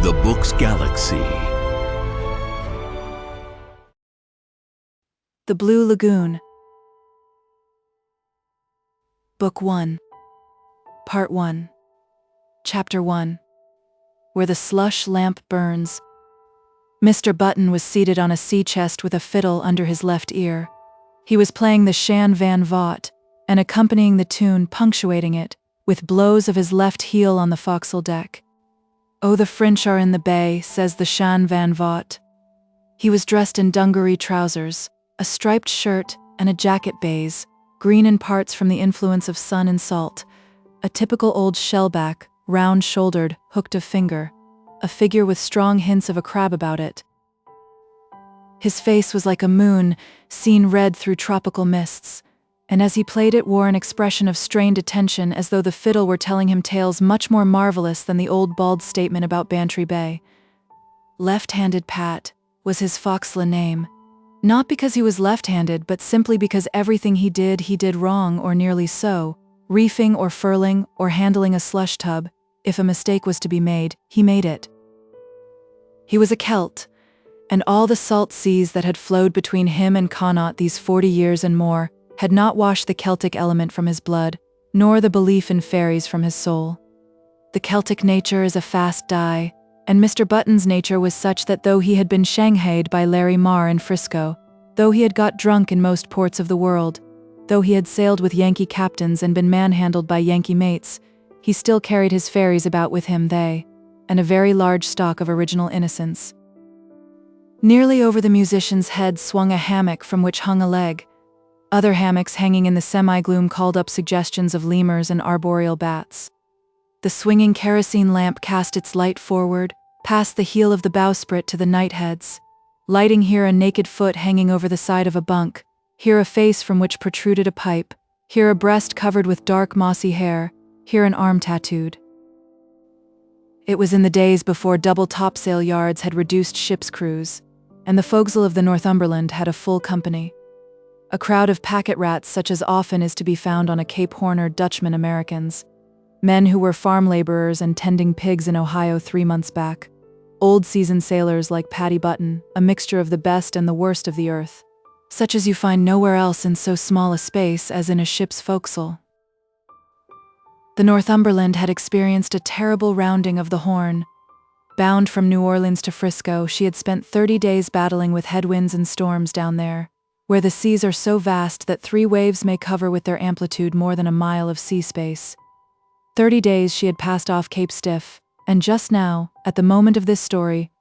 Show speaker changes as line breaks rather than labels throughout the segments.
The Book's Galaxy.
The Blue Lagoon. Book 1. Part 1. Chapter 1. Where the slush lamp burns. Mr. Button was seated on a sea chest with a fiddle under his left ear. He was playing the Shan Van Voght, and accompanying the tune, punctuating it, with blows of his left heel on the forecastle deck. "Oh, the French are in the bay," says the Shan Van Voght. He was dressed in dungaree trousers, a striped shirt, and a jacket baize, green in parts from the influence of sun and salt, a typical old shellback, round-shouldered, hooked of finger, a figure with strong hints of a crab about it. His face was like a moon, seen red through tropical mists, and as he played it wore an expression of strained attention, as though the fiddle were telling him tales much more marvelous than the old bald statement about Bantry Bay. Left-handed Pat was his forecastle name, not because he was left-handed, but simply because everything he did wrong or nearly so, reefing or furling or handling a slush tub. If a mistake was to be made, he made it. He was a Celt, and all the salt seas that had flowed between him and Connaught these 40 years and more had not washed the Celtic element from his blood, nor the belief in fairies from his soul. The Celtic nature is a fast dye, and Mr. Button's nature was such that though he had been shanghaied by Larry Marr in Frisco, though he had got drunk in most ports of the world, though he had sailed with Yankee captains and been manhandled by Yankee mates, he still carried his fairies about with him, and a very large stock of original innocence. Nearly over the musician's head swung a hammock from which hung a leg. Other hammocks hanging in the semi-gloom called up suggestions of lemurs and arboreal bats. The swinging kerosene lamp cast its light forward, past the heel of the bowsprit to the knightheads, lighting here a naked foot hanging over the side of a bunk, here a face from which protruded a pipe, here a breast covered with dark mossy hair, here an arm tattooed. It was in the days before double topsail yards had reduced ship's crews, and the forecastle of the Northumberland had a full company. A crowd of packet rats such as often is to be found on a Cape Horner Dutchman Americans, men who were farm laborers and tending pigs in Ohio 3 months back, old seasoned sailors like Paddy Button, a mixture of the best and the worst of the earth, such as you find nowhere else in so small a space as in a ship's forecastle. The Northumberland had experienced a terrible rounding of the Horn. Bound from New Orleans to Frisco, she had spent 30 days battling with headwinds and storms down there, where the seas are so vast that 3 waves may cover with their amplitude more than a mile of sea space. 30 days she had passed off Cape Stiff, and just now, at the moment of this story,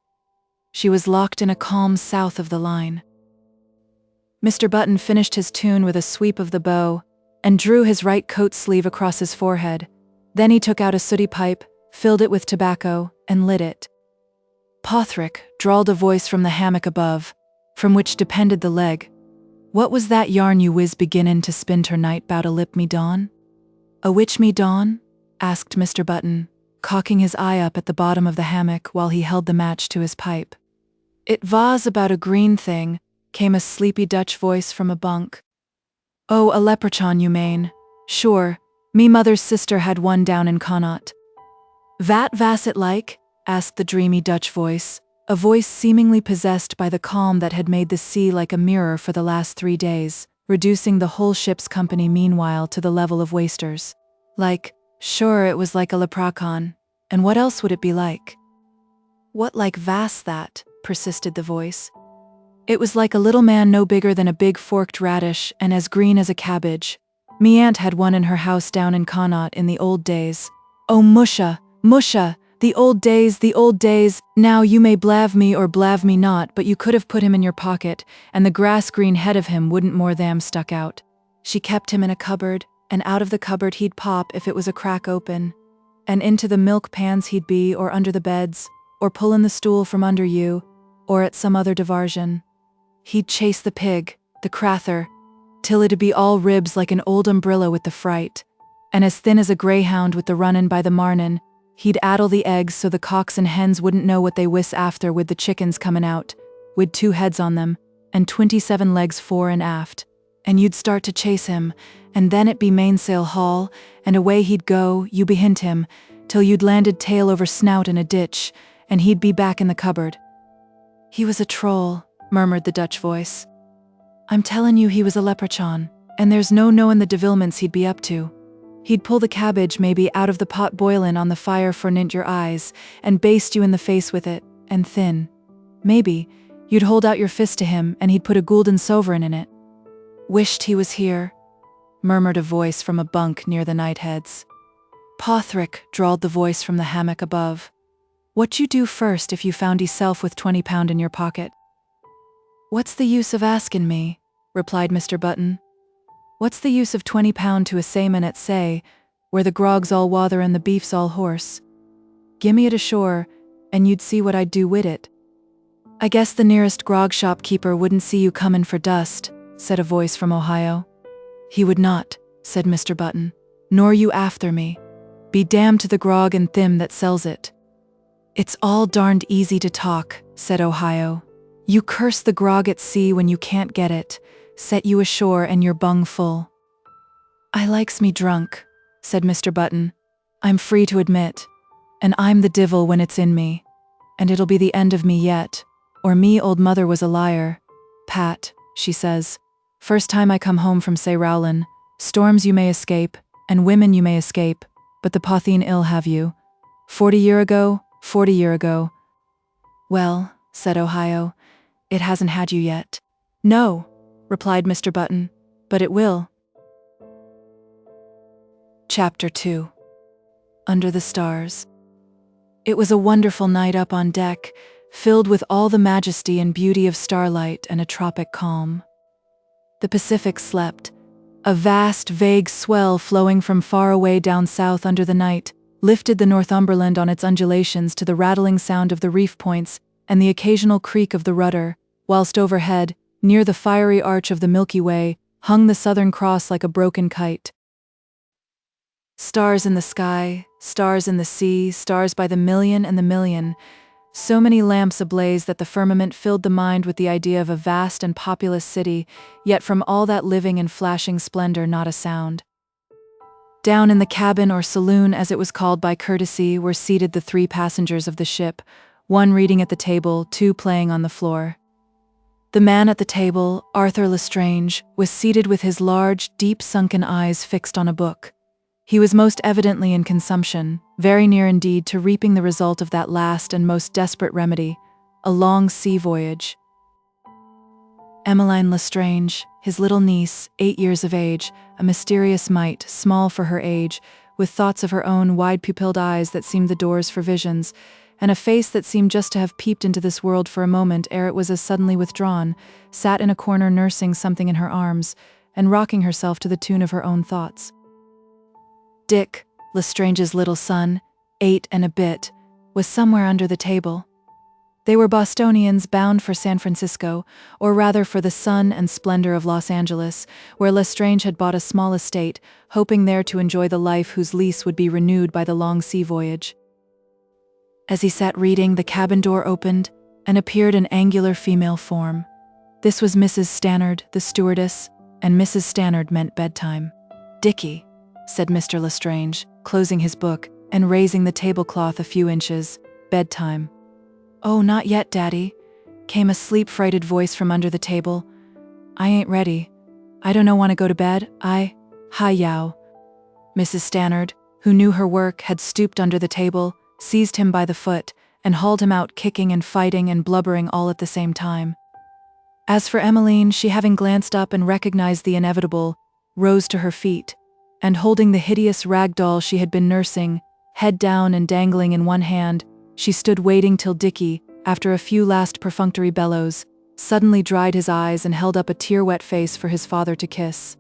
she was locked in a calm south of the line. Mr. Button finished his tune with a sweep of the bow, and drew his right coat sleeve across his forehead. Then he took out a sooty pipe, filled it with tobacco, and lit it. "Pothrick," drawled a voice from the hammock above, from which depended the leg. "What was that yarn you whiz beginnin' to spin ter night 'bout a lip me dawn?" "A which me dawn?" asked Mr. Button, cocking his eye up at the bottom of the hammock while he held the match to his pipe. "It was about a green thing," came a sleepy Dutch voice from a bunk. "Oh, a leprechaun you mane. Sure, me mother's sister had one down in Connaught." "Vat vas it like?" asked the dreamy Dutch voice, a voice seemingly possessed by the calm that had made the sea like a mirror for the last 3 days, reducing the whole ship's company meanwhile to the level of wasters. "Like, sure it was like a leprechaun, and what else would it be like?" "What like vas that?" persisted the voice. "It was like a little man no bigger than a big forked radish and as green as a cabbage. Me aunt had one in her house down in Connaught in the old days. Oh musha, musha, the old days, the old days. Now you may blav me or blav me not, but you could have put him in your pocket, and the grass-green head of him wouldn't more than stuck out. She kept him in a cupboard, and out of the cupboard he'd pop if it was a crack open, and into the milk pans he'd be, or under the beds, or pullin' the stool from under you, or at some other diversion. He'd chase the pig, the crather, till it'd be all ribs like an old umbrella with the fright, and as thin as a greyhound with the runnin' by the marnin'. He'd addle the eggs so the cocks and hens wouldn't know what they wiss after with the chickens comin' out, with 2 heads on them, and 27 legs fore and aft. And you'd start to chase him, and then it be mainsail haul, and away he'd go, you behint him, till you'd landed tail over snout in a ditch, and he'd be back in the cupboard. "He was a troll," murmured the Dutch voice. "I'm tellin' you he was a leprechaun, and there's no knowin' the devilments he'd be up to. He'd pull the cabbage maybe out of the pot boilin' on the fire fornint your eyes, and baste you in the face with it, and thin. Maybe you'd hold out your fist to him and he'd put a gulden sovereign in it." "Wished he was here," murmured a voice from a bunk near the nightheads. "Pathrick," drawled the voice from the hammock above. "What you do first if you found yourself with £20 in your pocket?" "What's the use of askin' me?" replied Mr. Button. "What's the use of £20 to a sayman at say, where the grog's all wather and the beef's all horse? Gimme it ashore, and you'd see what I'd do wid it." "I guess the nearest grog shopkeeper wouldn't see you comin' for dust," said a voice from Ohio. "He would not," said Mr. Button, "nor you after me. Be damned to the grog and thim that sells it." "It's all darned easy to talk," said Ohio. "You curse the grog at sea when you can't get it, set you ashore and you're bung full." "I likes me drunk," said Mr. Button. "I'm free to admit. And I'm the divil when it's in me. And it'll be the end of me yet, or me old mother was a liar. Pat," she says, "first time I come home from say Rowlin, storms you may escape, and women you may escape, but the potheen ill have you. 40 year ago. "Well," said Ohio, "it hasn't had you yet." "No," replied Mr. Button, "but it will." Chapter 2. Under the Stars. It was a wonderful night up on deck, filled with all the majesty and beauty of starlight and a tropic calm. The Pacific slept. A vast, vague swell flowing from far away down south under the night lifted the Northumberland on its undulations to the rattling sound of the reef points and the occasional creak of the rudder, whilst overhead, near the fiery arch of the Milky Way, hung the Southern Cross like a broken kite. Stars in the sky, stars in the sea, stars by the million and the million, so many lamps ablaze that the firmament filled the mind with the idea of a vast and populous city, yet from all that living and flashing splendor not a sound. Down in the cabin, or saloon as it was called by courtesy, were seated the 3 passengers of the ship, 1 reading at the table, 2 playing on the floor. The man at the table, Arthur Lestrange, was seated with his large, deep-sunken eyes fixed on a book. He was most evidently in consumption, very near indeed to reaping the result of that last and most desperate remedy, a long sea voyage. Emmeline Lestrange, his little niece, 8 years of age, a mysterious mite, small for her age, with thoughts of her own wide-pupilled eyes that seemed the doors for visions, and a face that seemed just to have peeped into this world for a moment ere it was as suddenly withdrawn, sat in a corner nursing something in her arms, and rocking herself to the tune of her own thoughts. Dick, Lestrange's little son, 8 and a bit, was somewhere under the table. They were Bostonians bound for San Francisco, or rather for the sun and splendor of Los Angeles, where Lestrange had bought a small estate, hoping there to enjoy the life whose lease would be renewed by the long sea voyage. As he sat reading, the cabin door opened, and appeared an angular female form. This was Mrs. Stannard, the stewardess, and Mrs. Stannard meant bedtime. "Dickie," said Mr. Lestrange, closing his book and raising the tablecloth a few inches, "bedtime." "Oh, not yet, Daddy," came a sleep-frighted voice from under the table. "I ain't ready. I don't want to go to bed. Hi, yow." Mrs. Stannard, who knew her work, had stooped under the table, seized him by the foot, and hauled him out kicking and fighting and blubbering all at the same time. As for Emmeline, she having glanced up and recognized the inevitable, rose to her feet, and holding the hideous rag doll she had been nursing, head down and dangling in one hand, she stood waiting till Dickie, after a few last perfunctory bellows, suddenly dried his eyes and held up a tear-wet face for his father to kiss.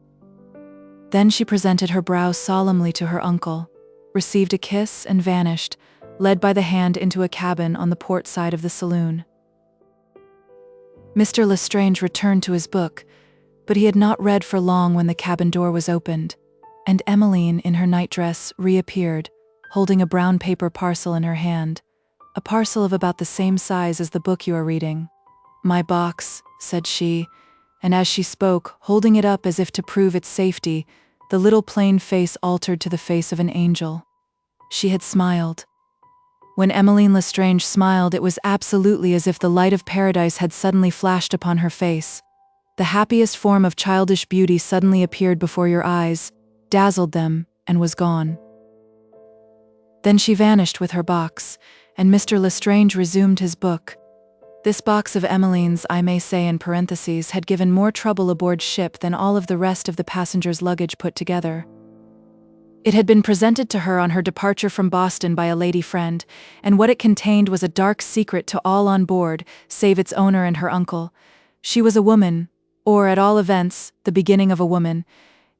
Then she presented her brow solemnly to her uncle, received a kiss and vanished, led by the hand into a cabin on the port side of the saloon. Mr. Lestrange returned to his book, but he had not read for long when the cabin door was opened, and Emmeline, in her nightdress, reappeared, holding a brown paper parcel in her hand, a parcel of about the same size as the book you are reading. "My box," said she, and as she spoke, holding it up as if to prove its safety, the little plain face altered to the face of an angel. She had smiled. When Emmeline Lestrange smiled, it was absolutely as if the light of paradise had suddenly flashed upon her face. The happiest form of childish beauty suddenly appeared before your eyes, dazzled them, and was gone. Then she vanished with her box, and Mr. Lestrange resumed his book. This box of Emmeline's, I may say in parentheses, had given more trouble aboard ship than all of the rest of the passengers' luggage put together. It had been presented to her on her departure from Boston by a lady friend, and what it contained was a dark secret to all on board, save its owner and her uncle. She was a woman, or at all events, the beginning of a woman,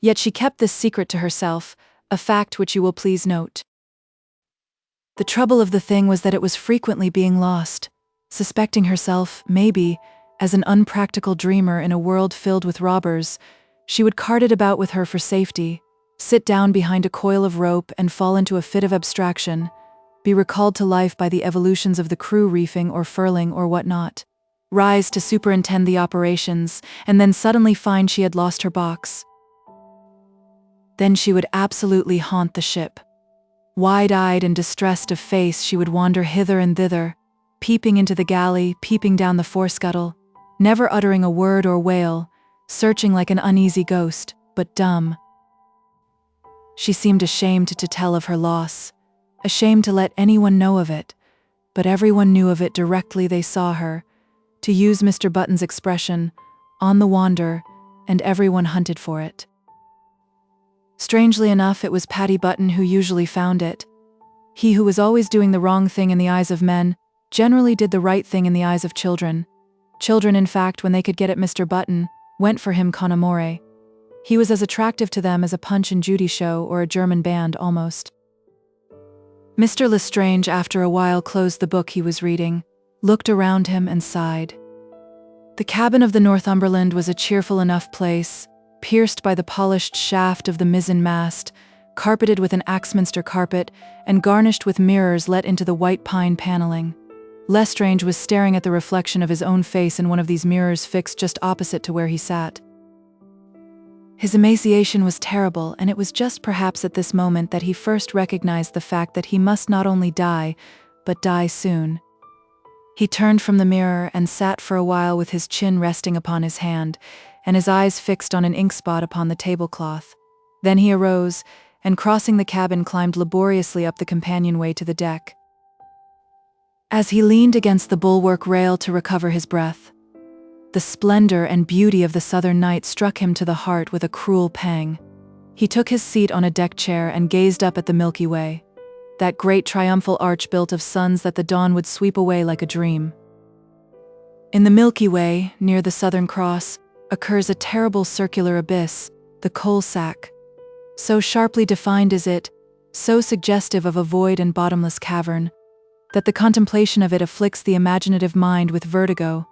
yet she kept this secret to herself, a fact which you will please note. The trouble of the thing was that it was frequently being lost. Suspecting herself, maybe, as an unpractical dreamer in a world filled with robbers, she would cart it about with her for safety, sit down behind a coil of rope and fall into a fit of abstraction, be recalled to life by the evolutions of the crew reefing or furling or whatnot, rise to superintend the operations, and then suddenly find she had lost her box. Then she would absolutely haunt the ship. Wide-eyed and distressed of face, she would wander hither and thither, peeping into the galley, peeping down the forescuttle, never uttering a word or wail, searching like an uneasy ghost, but dumb. She seemed ashamed to tell of her loss, ashamed to let anyone know of it, but everyone knew of it directly they saw her, to use Mr. Button's expression, on the wander, and everyone hunted for it. Strangely enough, it was Paddy Button who usually found it. He who was always doing the wrong thing in the eyes of men, generally did the right thing in the eyes of children. Children, in fact, when they could get at Mr. Button, went for him con amore. He was as attractive to them as a Punch and Judy show or a German band, almost. Mr. Lestrange, after a while, closed the book he was reading, looked around him and sighed. The cabin of the Northumberland was a cheerful enough place, pierced by the polished shaft of the mizzen mast, carpeted with an Axminster carpet, and garnished with mirrors let into the white pine paneling. Lestrange was staring at the reflection of his own face in one of these mirrors fixed just opposite to where he sat. His emaciation was terrible, and it was just perhaps at this moment that he first recognized the fact that he must not only die, but die soon. He turned from the mirror and sat for a while with his chin resting upon his hand, and his eyes fixed on an ink spot upon the tablecloth. Then he arose, and crossing the cabin climbed laboriously up the companionway to the deck. As he leaned against the bulwark rail to recover his breath, the splendor and beauty of the southern night struck him to the heart with a cruel pang. He took his seat on a deck chair and gazed up at the Milky Way, that great triumphal arch built of suns that the dawn would sweep away like a dream. In the Milky Way, near the Southern Cross, occurs a terrible circular abyss, the coal sack. So sharply defined is it, so suggestive of a void and bottomless cavern, that the contemplation of it afflicts the imaginative mind with vertigo.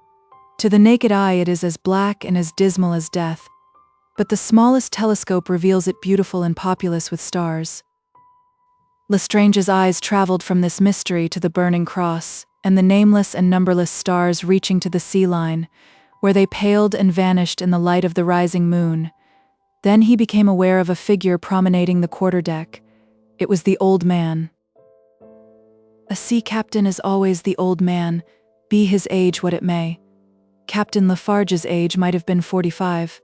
To the naked eye it is as black and as dismal as death, but the smallest telescope reveals it beautiful and populous with stars. Lestrange's eyes traveled from this mystery to the burning cross, and the nameless and numberless stars reaching to the sea line, where they paled and vanished in the light of the rising moon. Then he became aware of a figure promenading the quarterdeck. It was the old man. A sea captain is always the old man, be his age what it may. Captain Lafarge's age might have been 45.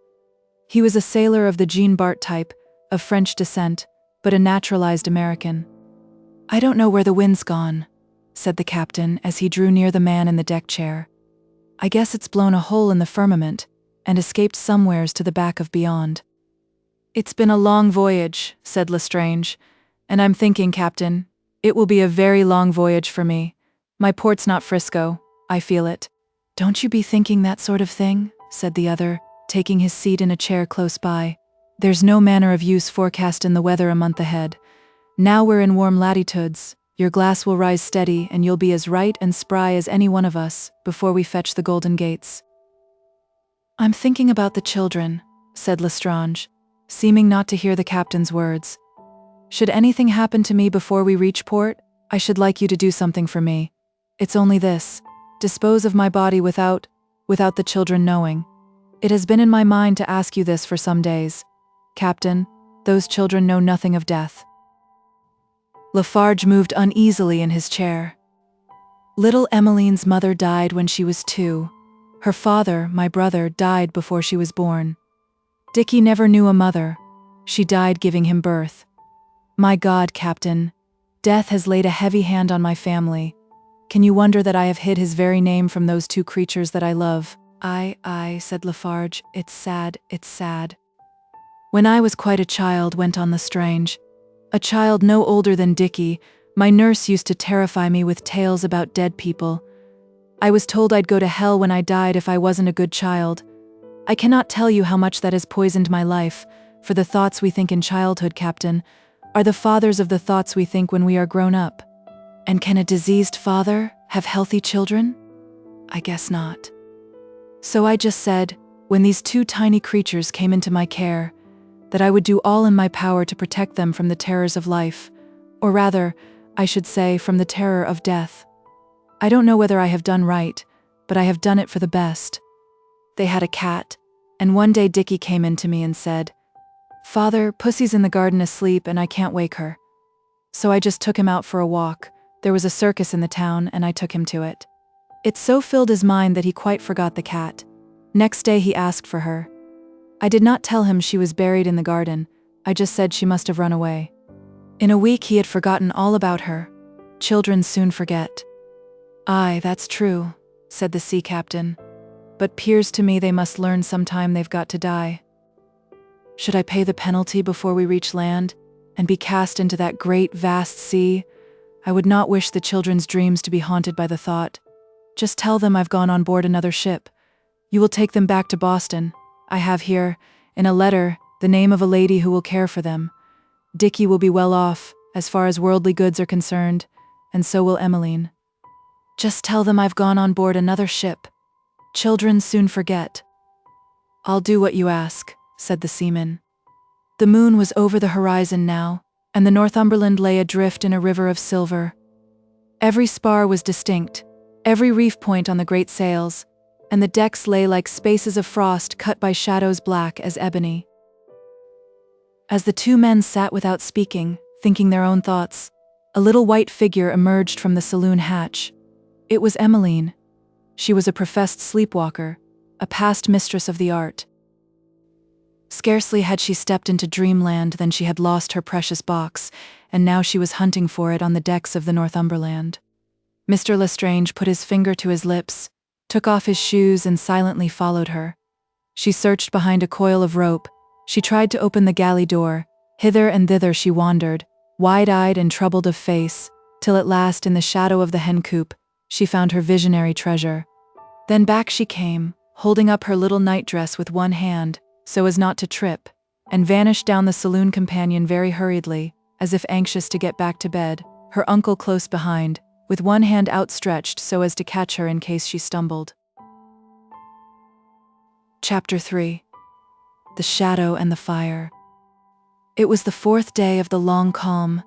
He was a sailor of the Jean Bart type, of French descent, but a naturalized American. "I don't know where the wind's gone," said the captain as he drew near the man in the deck chair. "I guess it's blown a hole in the firmament, and escaped somewheres to the back of beyond." "It's been a long voyage," said Lestrange, "and I'm thinking, Captain, it will be a very long voyage for me. My port's not Frisco, I feel it." "Don't you be thinking that sort of thing," said the other, taking his seat in a chair close by. "There's no manner of use forecastin' the weather a month ahead. Now we're in warm latitudes, your glass will rise steady and you'll be as right and spry as any one of us before we fetch the Golden Gates." "I'm thinking about the children," said Lestrange, seeming not to hear the captain's words. "Should anything happen to me before we reach port, I should like you to do something for me. It's only this. Dispose of my body without the children knowing. It has been in my mind to ask you this for some days. Captain, those children know nothing of death." Lafarge moved uneasily in his chair. Little Emmeline's mother died when she was 2. Her father, my brother, died before she was born. Dickie never knew a mother. She died giving him birth. My God, Captain, death has laid a heavy hand on my family. Can you wonder that I have hid his very name from those 2 creatures that I love? I, said Lafarge, it's sad, it's sad. When I was quite a child, went on Lestrange, a child no older than Dickie, my nurse used to terrify me with tales about dead people. I was told I'd go to hell when I died if I wasn't a good child. I cannot tell you how much that has poisoned my life, for the thoughts we think in childhood, Captain, are the fathers of the thoughts we think when we are grown up. And can a diseased father have healthy children? I guess not. So I just said, when these 2 tiny creatures came into my care, that I would do all in my power to protect them from the terrors of life, or rather, I should say, from the terror of death. I don't know whether I have done right, but I have done it for the best. They had a cat, and one day Dickie came in to me and said, "Father, Pussy's in the garden asleep and I can't wake her." So I just took him out for a walk. There was a circus in the town and I took him to it. It so filled his mind that he quite forgot the cat. Next day he asked for her. I did not tell him she was buried in the garden. I just said she must have run away. In a week he had forgotten all about her. Children soon forget. Aye, that's true, said the sea captain. But 'pears to me they must learn sometime they've got to die. Should I pay the penalty before we reach land, and be cast into that great, vast sea? I would not wish the children's dreams to be haunted by the thought. Just tell them I've gone on board another ship. You will take them back to Boston. I have here, in a letter, the name of a lady who will care for them. Dickie will be well off, as far as worldly goods are concerned, and so will Emmeline. Just tell them I've gone on board another ship. Children soon forget. I'll do what you ask, said the seaman. The moon was over the horizon now, and the Northumberland lay adrift in a river of silver. Every spar was distinct, every reef point on the great sails, and the decks lay like spaces of frost cut by shadows black as ebony. As the 2 men sat without speaking, thinking their own thoughts, a little white figure emerged from the saloon hatch. It was Emmeline. She was a professed sleepwalker, a past mistress of the art. Scarcely had she stepped into dreamland than she had lost her precious box, and now she was hunting for it on the decks of the Northumberland. Mr. Lestrange put his finger to his lips, took off his shoes and silently followed her. She searched behind a coil of rope. She tried to open the galley door. Hither and thither she wandered, wide-eyed and troubled of face, till at last in the shadow of the hen coop, she found her visionary treasure. Then back she came, holding up her little nightdress with one hand, so as not to trip, and vanished down the saloon companion very hurriedly, as if anxious to get back to bed, her uncle close behind, with one hand outstretched so as to catch her in case she stumbled. Chapter 3. The Shadow and the Fire. It was the 4th day of the long calm.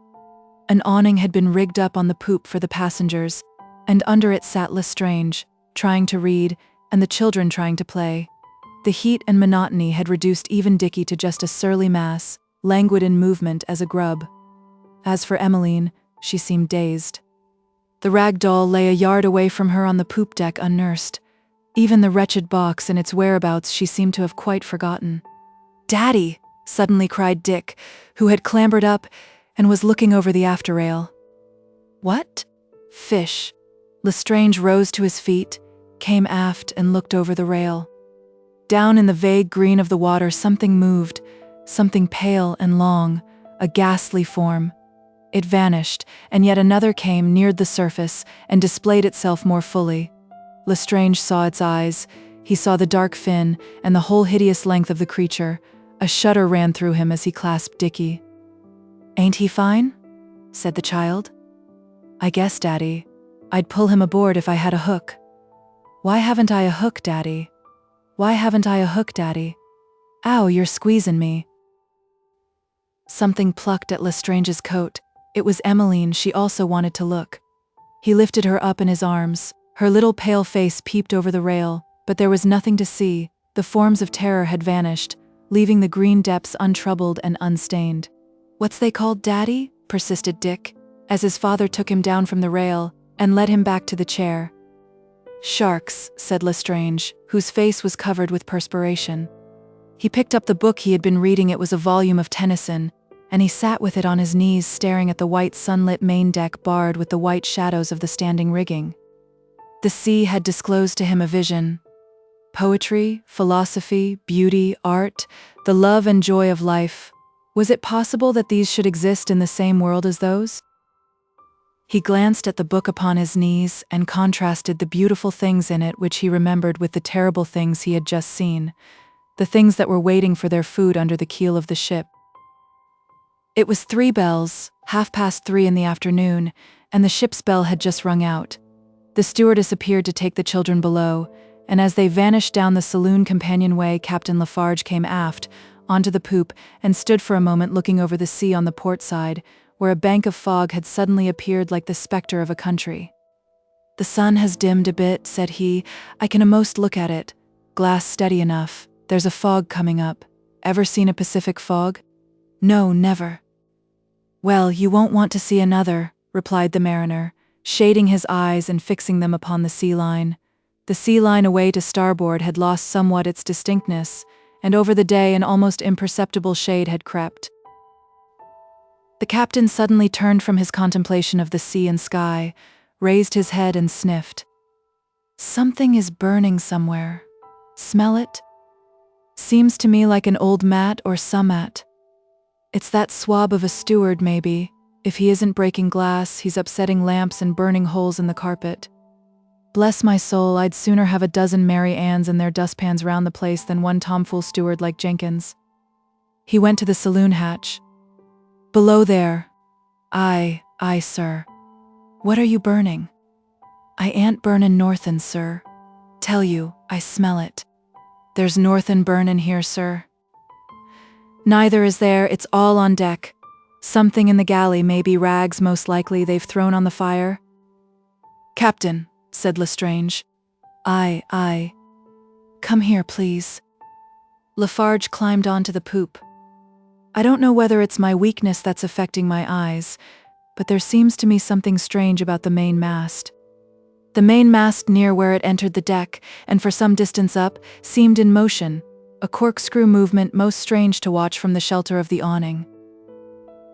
An awning had been rigged up on the poop for the passengers, and under it sat Lestrange, trying to read, and the children trying to play. The heat and monotony had reduced even Dickie to just a surly mass, languid in movement as a grub. As for Emmeline, she seemed dazed. The rag doll lay a yard away from her on the poop deck unnursed. Even the wretched box and its whereabouts she seemed to have quite forgotten. "Daddy!" suddenly cried Dick, who had clambered up and was looking over the after rail. "What?" "Fish." Lestrange rose to his feet, came aft and looked over the rail. Down in the vague green of the water something moved, something pale and long, a ghastly form. It vanished, and yet another came, neared the surface, and displayed itself more fully. Lestrange saw its eyes, he saw the dark fin, and the whole hideous length of the creature. A shudder ran through him as he clasped Dickie. "Ain't he fine?" said the child. "I guess, Daddy. I'd pull him aboard if I had a hook." "Why haven't I a hook, Daddy? Why haven't I a hook, Daddy? Ow, you're squeezing me." Something plucked at Lestrange's coat. It was Emmeline. She also wanted to look. He lifted her up in his arms. Her little pale face peeped over the rail, but there was nothing to see. The forms of terror had vanished, leaving the green depths untroubled and unstained. "What's they called, Daddy?" persisted Dick, as his father took him down from the rail and led him back to the chair. "Sharks," said Lestrange, whose face was covered with perspiration. He picked up the book he had been reading. It was a volume of Tennyson, and he sat with it on his knees staring at the white sunlit main deck barred with the white shadows of the standing rigging. The sea had disclosed to him a vision. Poetry, philosophy, beauty, art, the love and joy of life. Was it possible that these should exist in the same world as those? He glanced at the book upon his knees and contrasted the beautiful things in it which he remembered with the terrible things he had just seen, the things that were waiting for their food under the keel of the ship. It was 3 bells, 3:30 in the afternoon, and the ship's bell had just rung out. The stewardess appeared to take the children below, and as they vanished down the saloon companionway, Captain Lafarge came aft, onto the poop, and stood for a moment looking over the sea on the port side, where a bank of fog had suddenly appeared like the spectre of a country. "The sun has dimmed a bit," said he. "I can a'most look at it. Glass steady enough. There's a fog coming up. Ever seen a Pacific fog?" "No, never." "Well, you won't want to see another," replied the mariner, shading his eyes and fixing them upon the sea line. The sea line away to starboard had lost somewhat its distinctness, and over the day an almost imperceptible shade had crept. The captain suddenly turned from his contemplation of the sea and sky, raised his head and sniffed. "Something is burning somewhere. Smell it? Seems to me like an old mat or summat. It's that swab of a steward, maybe. If he isn't breaking glass, he's upsetting lamps and burning holes in the carpet. Bless my soul, I'd sooner have a dozen Mary Anns and their dustpans round the place than one tomfool steward like Jenkins." He went to the saloon hatch. "Below there." Aye, sir." "What are you burning?" "I ain't burnin' northin', sir. Tell you, I smell it." "There's northin' burnin' here, sir." "Neither is there, it's all on deck. Something in the galley, maybe rags, most likely they've thrown on the fire." "Captain," said Lestrange. Aye. "Come here, please." Lafarge climbed onto the poop. "I don't know whether it's my weakness that's affecting my eyes, but there seems to me something strange about the main mast. The main mast near where it entered the deck, and for some distance up, seemed in motion, a corkscrew movement most strange to watch from the shelter of the awning.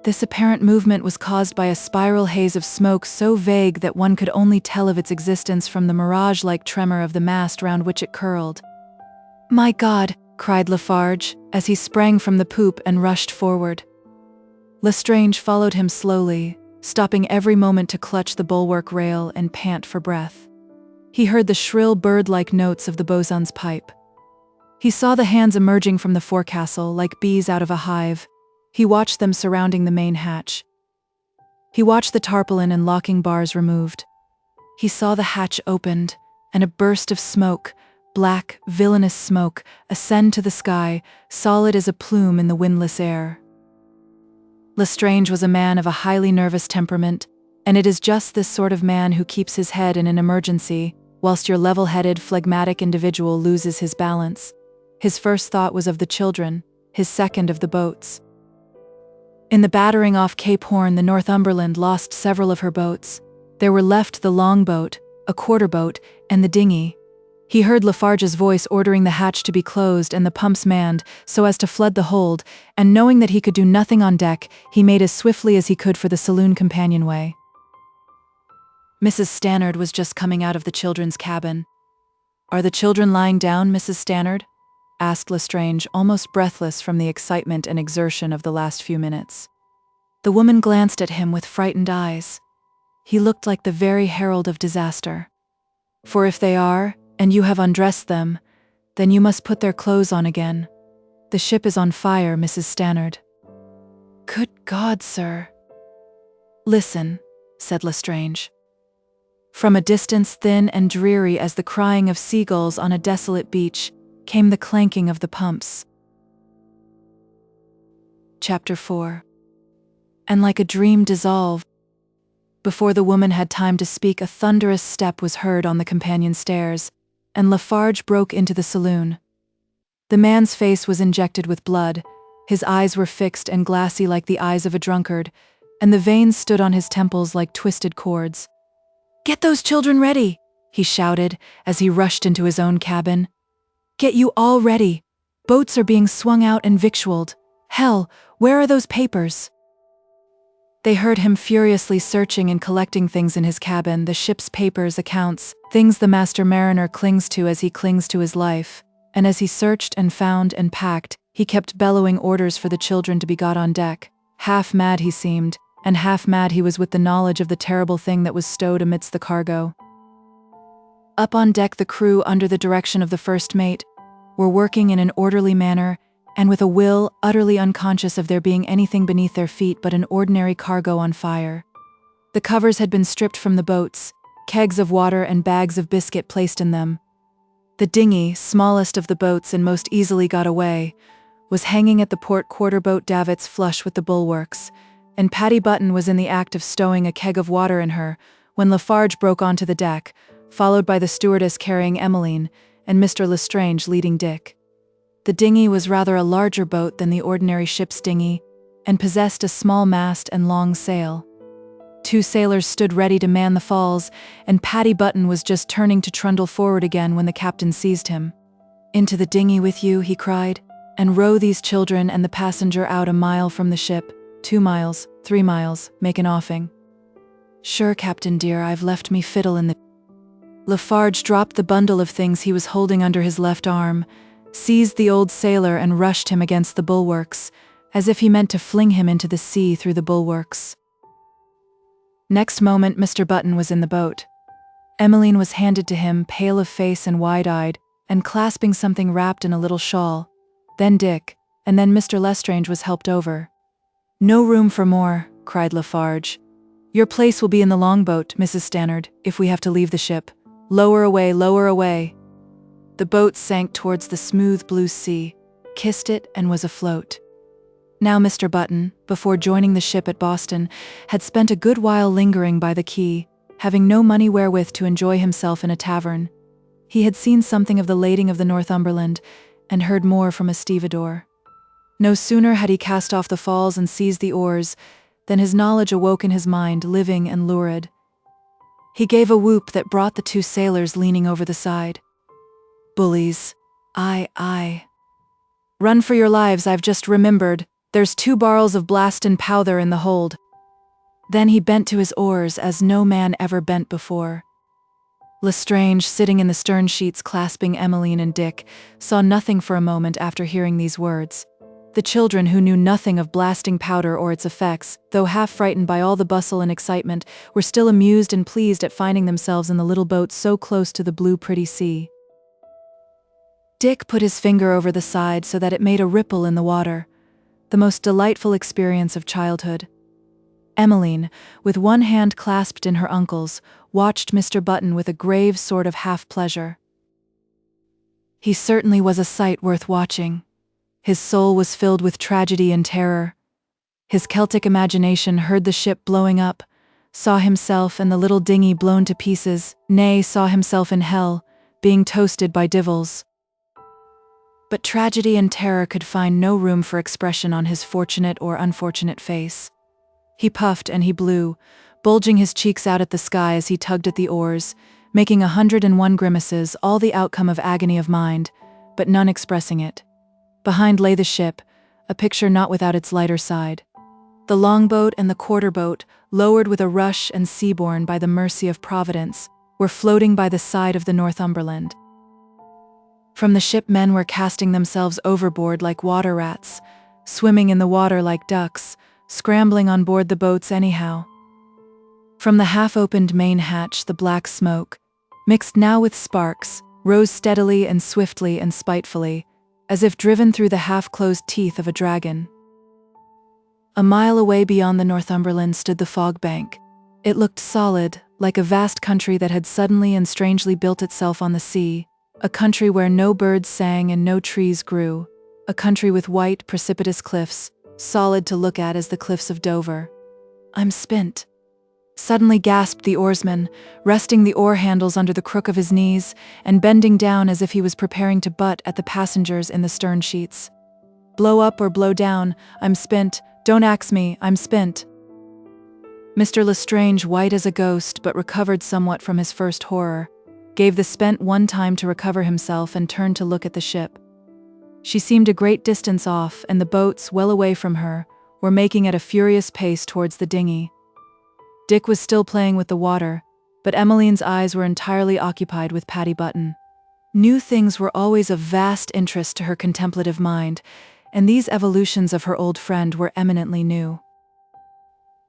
This apparent movement was caused by a spiral haze of smoke so vague that one could only tell of its existence from the mirage-like tremor of the mast round which it curled. "My God!" cried Lafarge, as he sprang from the poop and rushed forward. Lestrange followed him slowly, stopping every moment to clutch the bulwark rail and pant for breath. He heard the shrill bird-like notes of the bosun's pipe. He saw the hands emerging from the forecastle like bees out of a hive. He watched them surrounding the main hatch. He watched the tarpaulin and locking bars removed. He saw the hatch opened, and a burst of smoke, black, villainous smoke, ascend to the sky, solid as a plume in the windless air. Lestrange was a man of a highly nervous temperament, and it is just this sort of man who keeps his head in an emergency, whilst your level-headed, phlegmatic individual loses his balance. His first thought was of the children, his second of the boats. In the battering off Cape Horn, the Northumberland lost several of her boats. There were left the longboat, a quarter-boat, and the dinghy. He heard Lafarge's voice ordering the hatch to be closed and the pumps manned so as to flood the hold, and knowing that he could do nothing on deck, he made as swiftly as he could for the saloon companionway. Mrs. Stannard was just coming out of the children's cabin. "Are the children lying down, Mrs. Stannard?" asked Lestrange, almost breathless from the excitement and exertion of the last few minutes. The woman glanced at him with frightened eyes. He looked like the very herald of disaster. "For if they are, and you have undressed them, then you must put their clothes on again. The ship is on fire, Mrs. Stannard." "Good God, sir." "Listen," said Lestrange. From a distance thin and dreary as the crying of seagulls on a desolate beach, came the clanking of the pumps. Chapter 4. And like a dream dissolved. Before the woman had time to speak, a thunderous step was heard on the companion stairs, and Lafarge broke into the saloon. The man's face was injected with blood, his eyes were fixed and glassy like the eyes of a drunkard, and the veins stood on his temples like twisted cords. "Get those children ready!" he shouted as he rushed into his own cabin. "Get you all ready! Boats are being swung out and victualled. Hell, where are those papers?" They heard him furiously searching and collecting things in his cabin, the ship's papers, accounts, things the master mariner clings to as he clings to his life. And as he searched and found and packed, he kept bellowing orders for the children to be got on deck. Half mad he seemed, and half mad he was with the knowledge of the terrible thing that was stowed amidst the cargo. Up on deck, the crew, under the direction of the first mate, were working in an orderly manner, and with a will, utterly unconscious of there being anything beneath their feet but an ordinary cargo on fire. The covers had been stripped from the boats, kegs of water and bags of biscuit placed in them. The dinghy, smallest of the boats and most easily got away, was hanging at the port quarter-boat davits flush with the bulwarks, and Patty Button was in the act of stowing a keg of water in her when Lafarge broke onto the deck, followed by the stewardess carrying Emmeline and Mr. Lestrange leading Dick. The dinghy was rather a larger boat than the ordinary ship's dinghy, and possessed a small mast and long sail. 2 sailors stood ready to man the falls, and Patty Button was just turning to trundle forward again when the captain seized him. "Into the dinghy with you," he cried, "and row these children and the passenger out a mile from the ship, 2 miles, 3 miles, make an offing." "Sure, Captain dear, I've left me fiddle in the—" Lafarge dropped the bundle of things he was holding under his left arm, seized the old sailor and rushed him against the bulwarks, as if he meant to fling him into the sea through the bulwarks. Next moment Mr. Button was in the boat. Emmeline was handed to him, pale of face and wide-eyed, and clasping something wrapped in a little shawl. Then Dick, and then Mr. Lestrange was helped over. "No room for more," cried Lafarge. "Your place will be in the longboat, Mrs. Stannard, if we have to leave the ship. Lower away, lower away." The boat sank towards the smooth blue sea, kissed it, and was afloat. Now Mr. Button, before joining the ship at Boston, had spent a good while lingering by the quay, having no money wherewith to enjoy himself in a tavern. He had seen something of the lading of the Northumberland, and heard more from a stevedore. No sooner had he cast off the falls and seized the oars, than his knowledge awoke in his mind, living and lurid. He gave a whoop that brought the 2 sailors leaning over the side. "Bullies. Aye. Run for your lives, I've just remembered. There's 2 barrels of blastin' powther in the hold." Then he bent to his oars as no man ever bent before. Lestrange, sitting in the stern sheets clasping Emmeline and Dick, saw nothing for a moment after hearing these words. The children, who knew nothing of blasting powder or its effects, though half frightened by all the bustle and excitement, were still amused and pleased at finding themselves in the little boat so close to the blue pretty sea. Dick put his finger over the side so that it made a ripple in the water, the most delightful experience of childhood. Emmeline, with one hand clasped in her uncle's, watched Mr. Button with a grave sort of half-pleasure. He certainly was a sight worth watching. His soul was filled with tragedy and terror. His Celtic imagination heard the ship blowing up, saw himself and the little dinghy blown to pieces, nay, saw himself in hell, being toasted by divils. But tragedy and terror could find no room for expression on his fortunate or unfortunate face. He puffed and he blew, bulging his cheeks out at the sky as he tugged at the oars, making 101 grimaces, all the outcome of agony of mind, but none expressing it. Behind lay the ship, a picture not without its lighter side. The longboat and the quarter-boat, lowered with a rush and seaborne by the mercy of Providence, were floating by the side of the Northumberland. From the ship men were casting themselves overboard like water rats, swimming in the water like ducks, scrambling on board the boats anyhow. From the half-opened main hatch the black smoke, mixed now with sparks, rose steadily and swiftly and spitefully, as if driven through the half-closed teeth of a dragon. A mile away beyond the Northumberland stood the fog bank. It looked solid, like a vast country that had suddenly and strangely built itself on the sea, a country where no birds sang and no trees grew, a country with white, precipitous cliffs, solid to look at as the cliffs of Dover. "I'm spent," suddenly gasped the oarsman, resting the oar handles under the crook of his knees and bending down as if he was preparing to butt at the passengers in the stern sheets. "Blow up or blow down, I'm spent, don't ax me, I'm spent." Mr. Lestrange, white as a ghost but recovered somewhat from his first horror, gave the spent one time to recover himself and turned to look at the ship. She seemed a great distance off, and the boats, well away from her, were making at a furious pace towards the dinghy. Dick was still playing with the water, but Emmeline's eyes were entirely occupied with Patty Button. New things were always of vast interest to her contemplative mind, and these evolutions of her old friend were eminently new.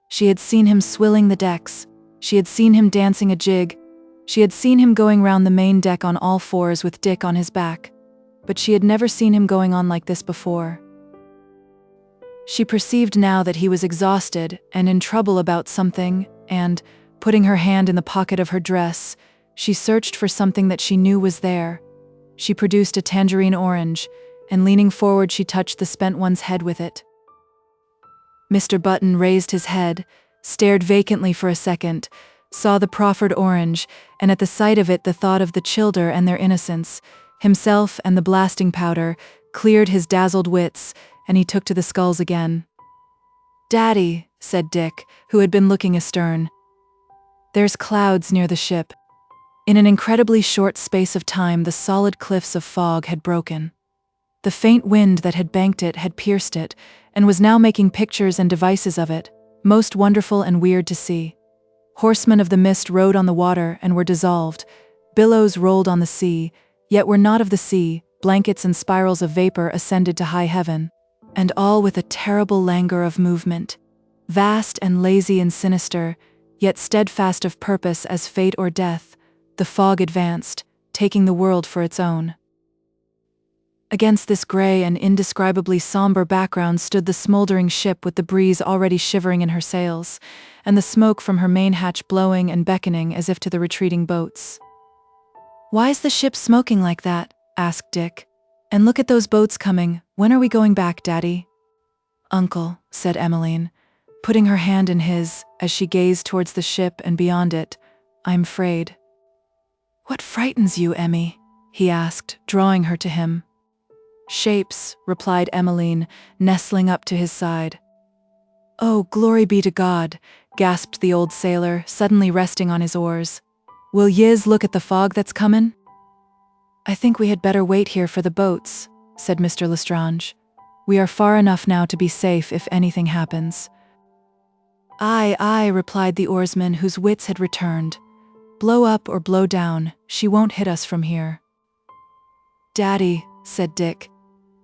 She had seen him swilling the decks, she had seen him dancing a jig, she had seen him going round the main deck on all fours with Dick on his back, but she had never seen him going on like this before. She perceived now that he was exhausted and in trouble about something, and, putting her hand in the pocket of her dress, she searched for something that she knew was there. She produced a tangerine orange, and leaning forward she touched the spent one's head with it. Mr. Button raised his head, stared vacantly for a second, saw the proffered orange, and at the sight of it the thought of the childer and their innocence, himself and the blasting powder, cleared his dazzled wits, and he took to the sculls again. "Daddy," said Dick, who had been looking astern. "There's clouds near the ship." In an incredibly short space of time the solid cliffs of fog had broken. The faint wind that had banked it had pierced it, and was now making pictures and devices of it, most wonderful and weird to see. Horsemen of the mist rode on the water and were dissolved, billows rolled on the sea, yet were not of the sea, blankets and spirals of vapor ascended to high heaven, and all with a terrible languor of movement. Vast and lazy and sinister, yet steadfast of purpose as fate or death, the fog advanced, taking the world for its own. Against this gray and indescribably somber background stood the smoldering ship with the breeze already shivering in her sails, and the smoke from her main hatch blowing and beckoning as if to the retreating boats. "Why is the ship smoking like that?" asked Dick. "And look at those boats coming. When are we going back, Daddy?" "Uncle," said Emmeline, putting her hand in his, as she gazed towards the ship and beyond it, "I'm afraid." "What frightens you, Emmy?" he asked, drawing her to him. "Shapes," replied Emmeline, nestling up to his side. "Oh, glory be to God," gasped the old sailor, suddenly resting on his oars. "Will yez look at the fog that's comin'?" "I think we had better wait here for the boats," said Mr. Lestrange. "We are far enough now to be safe if anything happens." "Aye, aye," replied the oarsman, whose wits had returned. "Blow up or blow down, she won't hit us from here." "Daddy," said Dick,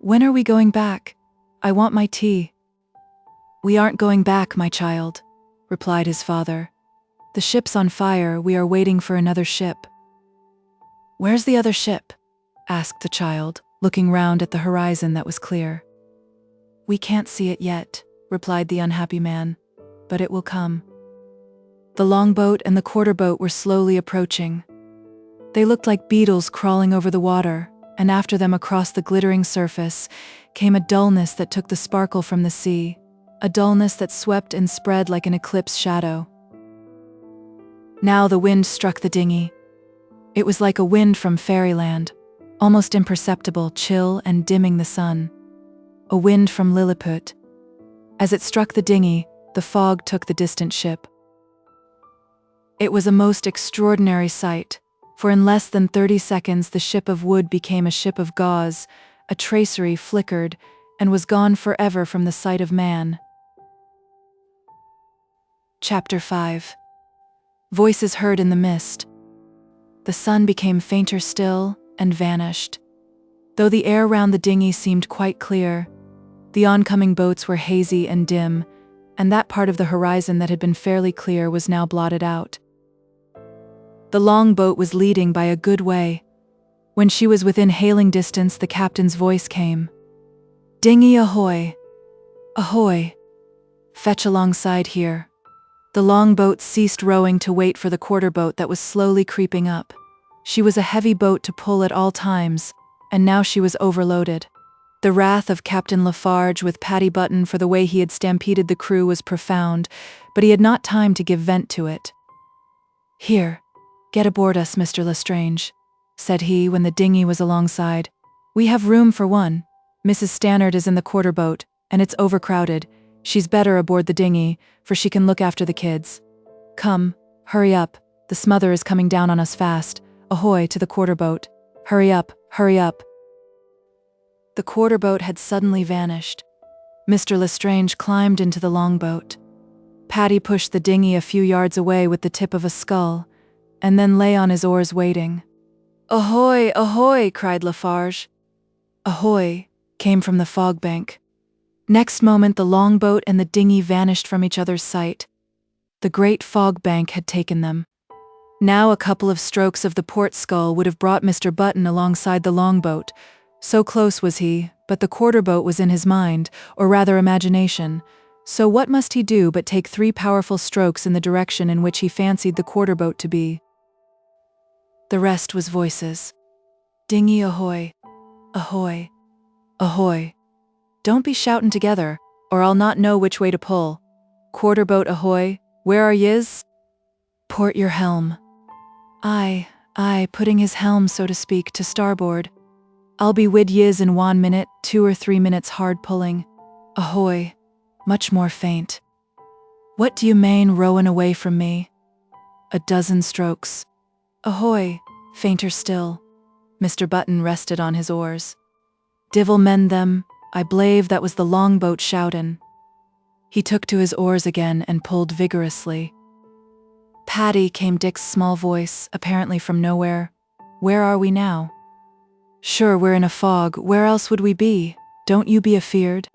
"when are we going back? I want my tea." "We aren't going back, my child," replied his father. "The ship's on fire, we are waiting for another ship." "Where's the other ship?" asked the child, looking round at the horizon that was clear. "We can't see it yet," replied the unhappy man, "but it will come." The longboat and the quarter-boat were slowly approaching. They looked like beetles crawling over the water, and after them across the glittering surface came a dullness that took the sparkle from the sea, a dullness that swept and spread like an eclipse shadow. Now the wind struck the dinghy. It was like a wind from fairyland, almost imperceptible, chill and dimming the sun. A wind from Lilliput. As it struck the dinghy, the fog took the distant ship. It was a most extraordinary sight, for in less than 30 seconds the ship of wood became a ship of gauze, a tracery flickered, and was gone forever from the sight of man. Chapter 5. Voices heard in the mist. The sun became fainter still, and vanished. Though the air round the dinghy seemed quite clear, the oncoming boats were hazy and dim, and that part of the horizon that had been fairly clear was now blotted out. The long boat was leading by a good way. When she was within hailing distance, the captain's voice came. "Dinghy ahoy! Ahoy! Fetch alongside here." The long boat ceased rowing to wait for the quarter-boat that was slowly creeping up. She was a heavy boat to pull at all times, and now she was overloaded. The wrath of Captain Lafarge with Patty Button for the way he had stampeded the crew was profound, but he had not time to give vent to it. "Here, get aboard us, Mr. Lestrange," said he when the dinghy was alongside. "We have room for one. Mrs. Stannard is in the quarter-boat, and it's overcrowded. She's better aboard the dinghy, for she can look after the kids. Come, hurry up, the smother is coming down on us fast. Ahoy to the quarterboat. Hurry up, hurry up. The quarterboat had suddenly vanished. Mr. Lestrange climbed into the longboat. Paddy pushed the dinghy a few yards away with the tip of a scull, and then lay on his oars waiting. Ahoy, ahoy, cried Lafarge. Ahoy, came from the fog bank. Next moment the longboat and the dinghy vanished from each other's sight. The great fog bank had taken them. Now a couple of strokes of the port scull would have brought Mr. Button alongside the longboat. So close was he, but the quarterboat was in his mind, or rather imagination. So what must he do but take 3 powerful strokes in the direction in which he fancied the quarterboat to be? The rest was voices. Dinghy ahoy, ahoy, ahoy. Don't be shoutin' together, or I'll not know which way to pull. Quarterboat ahoy, where are yez? Port your helm. Aye, putting his helm, so to speak, to starboard. I'll be wid yez in 1 minute, 2 or 3 minutes hard pulling. Ahoy, much more faint. What do you mane rowin' away from me? A dozen strokes. Ahoy, fainter still. Mr. Button rested on his oars. Divil mend them, I blave that was the longboat shoutin'. He took to his oars again and pulled vigorously. Paddy, came Dick's small voice, apparently from nowhere. Where are we now? Sure, we're in a fog, where else would we be? Don't you be afeard?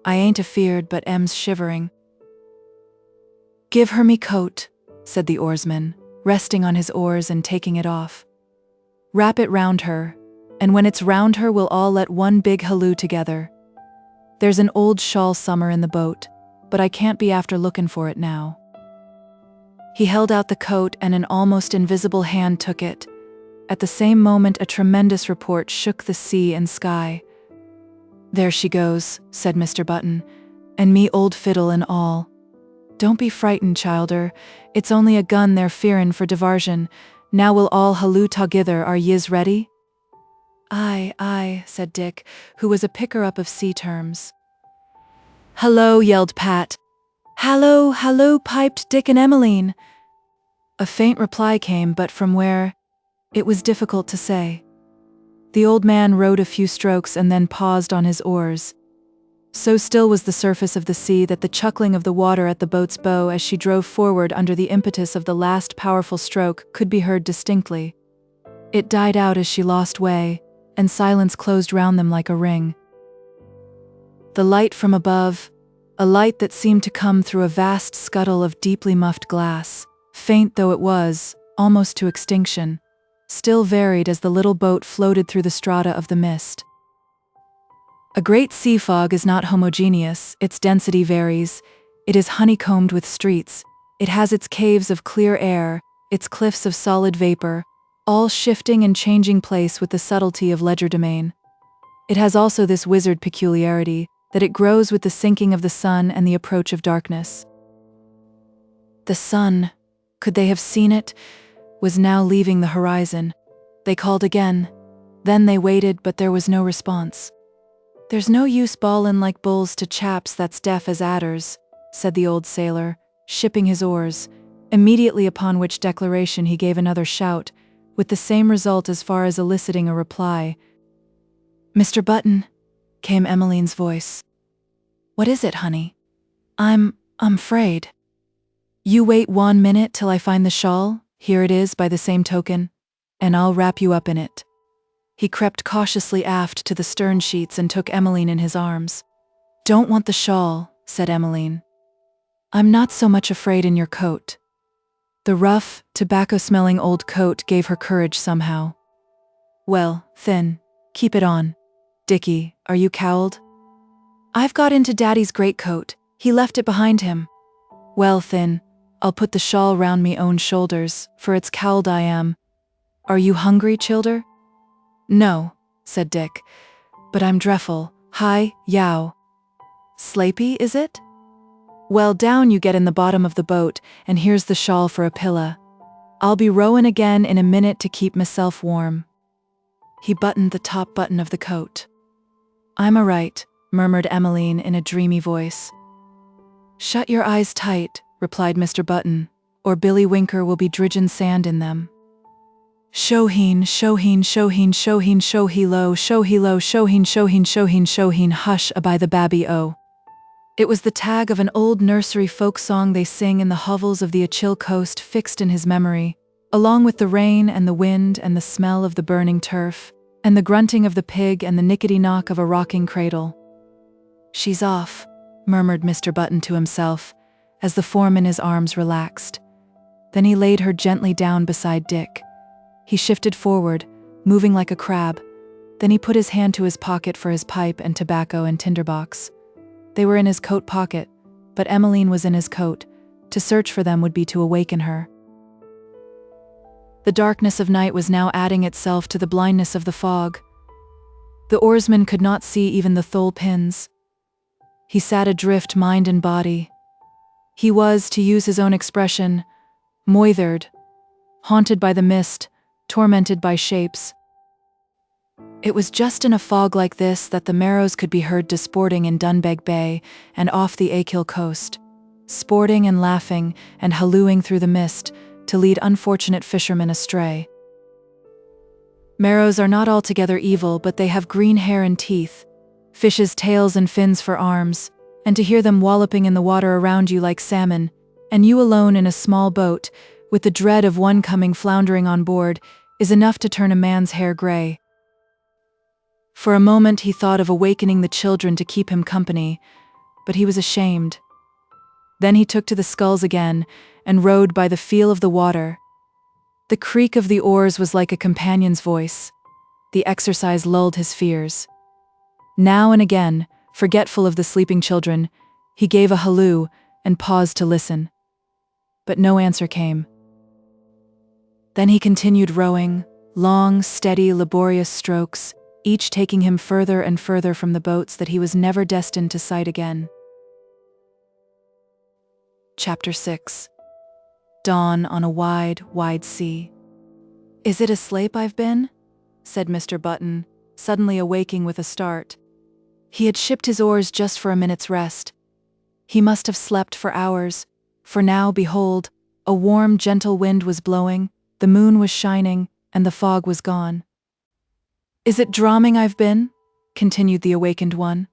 I ain't afeard, but Em's shivering. Give her me coat, said the oarsman, resting on his oars and taking it off. Wrap it round her, and when it's round her we'll all let one big halloo together. There's an old shawl summer in the boat, but I can't be after lookin' for it now. He held out the coat and an almost invisible hand took it. At the same moment a tremendous report shook the sea and sky. There she goes, said Mr. Button, and me old fiddle and all. Don't be frightened, childer, it's only a gun they're fearin' for diversion. Now we'll all halloo together, are yez ready? Aye, said Dick, who was a picker-up of sea terms. Hello, yelled Pat. Hallo, piped Dick and Emmeline. A faint reply came, but from where? It was difficult to say. The old man rowed a few strokes and then paused on his oars. So still was the surface of the sea that the chuckling of the water at the boat's bow as she drove forward under the impetus of the last powerful stroke could be heard distinctly. It died out as she lost way, and silence closed round them like a ring. The light from above, a light that seemed to come through a vast scuttle of deeply muffed glass, faint though it was, almost to extinction, still varied as the little boat floated through the strata of the mist. A great sea fog is not homogeneous, its density varies, it is honeycombed with streets, it has its caves of clear air, its cliffs of solid vapor, all shifting and changing place with the subtlety of legerdemain. It has also this wizard peculiarity, that it grows with the sinking of the sun and the approach of darkness. The sun, could they have seen it, was now leaving the horizon. They called again. Then they waited, but there was no response. There's no use bawlin' like bulls to chaps that's deaf as adders, said the old sailor, shipping his oars, immediately upon which declaration he gave another shout, with the same result as far as eliciting a reply. Mr. Button, came Emmeline's voice. What is it, honey? I'm afraid. You wait 1 minute till I find the shawl, here it is by the same token, and I'll wrap you up in it. He crept cautiously aft to the stern sheets and took Emmeline in his arms. Don't want the shawl, said Emmeline. I'm not so much afraid in your coat. The rough, tobacco-smelling old coat gave her courage somehow. Well, Thin, keep it on. Dickie, are you cowled? I've got into Daddy's greatcoat, he left it behind him. Well, Thin, I'll put the shawl round me own shoulders, for it's cowled I am. Are you hungry, childer? No, said Dick, but I'm drefful, hi, yow. Slapey, is it? Well, down you get in the bottom of the boat, and here's the shawl for a pillow. I'll be rowin' again in a minute to keep myself warm. He buttoned the top button of the coat. I'm a right, murmured Emmeline in a dreamy voice. "Shut your eyes tight," replied Mr. Button, "or Billy Winker will be dridgin' sand in them. Shoheen, shoheen, shoheen, shoheen, shohee-lo, shohee-lo, shoheen, shoheen, shoheen, shoheen, hush, by the babby-o." It was the tag of an old nursery folk song they sing in the hovels of the Achill coast fixed in his memory, along with the rain and the wind and the smell of the burning turf, and the grunting of the pig and the nickety-knock of a rocking cradle. "She's off," murmured Mr. Button to himself, as the form in his arms relaxed. Then he laid her gently down beside Dick. He shifted forward, moving like a crab. Then he put his hand to his pocket for his pipe and tobacco and tinderbox. They were in his coat pocket, but Emmeline was in his coat. To search for them would be to awaken her. The darkness of night was now adding itself to the blindness of the fog. The oarsman could not see even the thole pins. He sat adrift mind and body. He was, to use his own expression, moithered, haunted by the mist, tormented by shapes. It was just in a fog like this that the Marrows could be heard disporting in Dunbeg Bay and off the Achill coast, sporting and laughing and hallooing through the mist to lead unfortunate fishermen astray. Marrows are not altogether evil, but they have green hair and teeth, fishes' tails and fins for arms, and to hear them walloping in the water around you like salmon, and you alone in a small boat, with the dread of one coming floundering on board, is enough to turn a man's hair grey. For a moment he thought of awakening the children to keep him company, but he was ashamed. Then he took to the sculls again, and rowed by the feel of the water. The creak of the oars was like a companion's voice. The exercise lulled his fears. Now and again, forgetful of the sleeping children, he gave a halloo and paused to listen. But no answer came. Then he continued rowing, long, steady, laborious strokes, each taking him further and further from the boats that he was never destined to sight again. Chapter 6. Dawn on a wide, wide sea. "Is it asleep I've been?" said Mr. Button, suddenly awaking with a start. He had shipped his oars just for a minute's rest. He must have slept for hours, for now, behold, a warm, gentle wind was blowing, the moon was shining, and the fog was gone. "Is it dromming I've been?" continued the awakened one.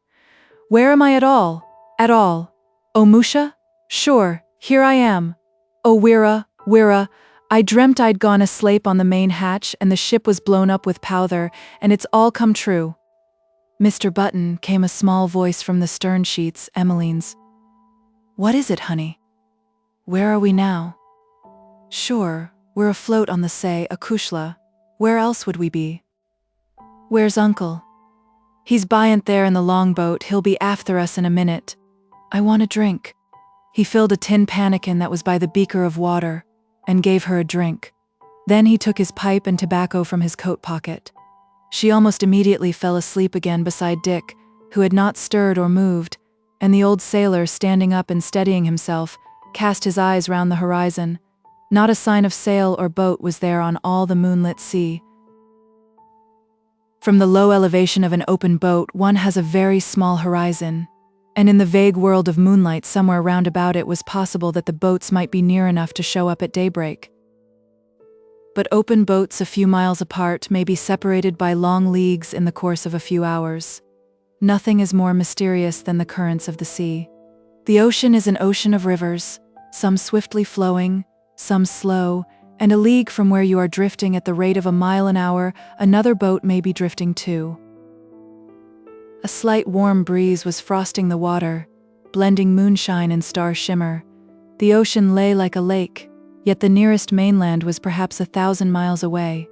"Where am I at all? At all? Oh, Musha? Sure, here I am. Oh, Wirra, Wirra, I dreamt I'd gone asleep on the main hatch and the ship was blown up with powther, and it's all come true." "Mr. Button," came a small voice from the stern sheets, Emmeline's. "What is it, honey? Where are we now?" "Sure, we're afloat on the say, Acushla. Where else would we be?" "Where's Uncle?" "He's byant there in the longboat, he'll be after us in a minute." "I want a drink." He filled a tin pannikin that was by the beaker of water, and gave her a drink. Then he took his pipe and tobacco from his coat pocket. She almost immediately fell asleep again beside Dick, who had not stirred or moved, and the old sailor, standing up and steadying himself, cast his eyes round the horizon. Not a sign of sail or boat was there on all the moonlit sea. From the low elevation of an open boat, one has a very small horizon, and in the vague world of moonlight somewhere round about it was possible that the boats might be near enough to show up at daybreak. But open boats a few miles apart may be separated by long leagues in the course of a few hours. Nothing is more mysterious than the currents of the sea. The ocean is an ocean of rivers, some swiftly flowing, some slow, and a league from where you are drifting at the rate of a mile an hour, another boat may be drifting too. A slight warm breeze was frosting the water, blending moonshine and star shimmer. The ocean lay like a lake, yet the nearest mainland was perhaps 1,000 miles away.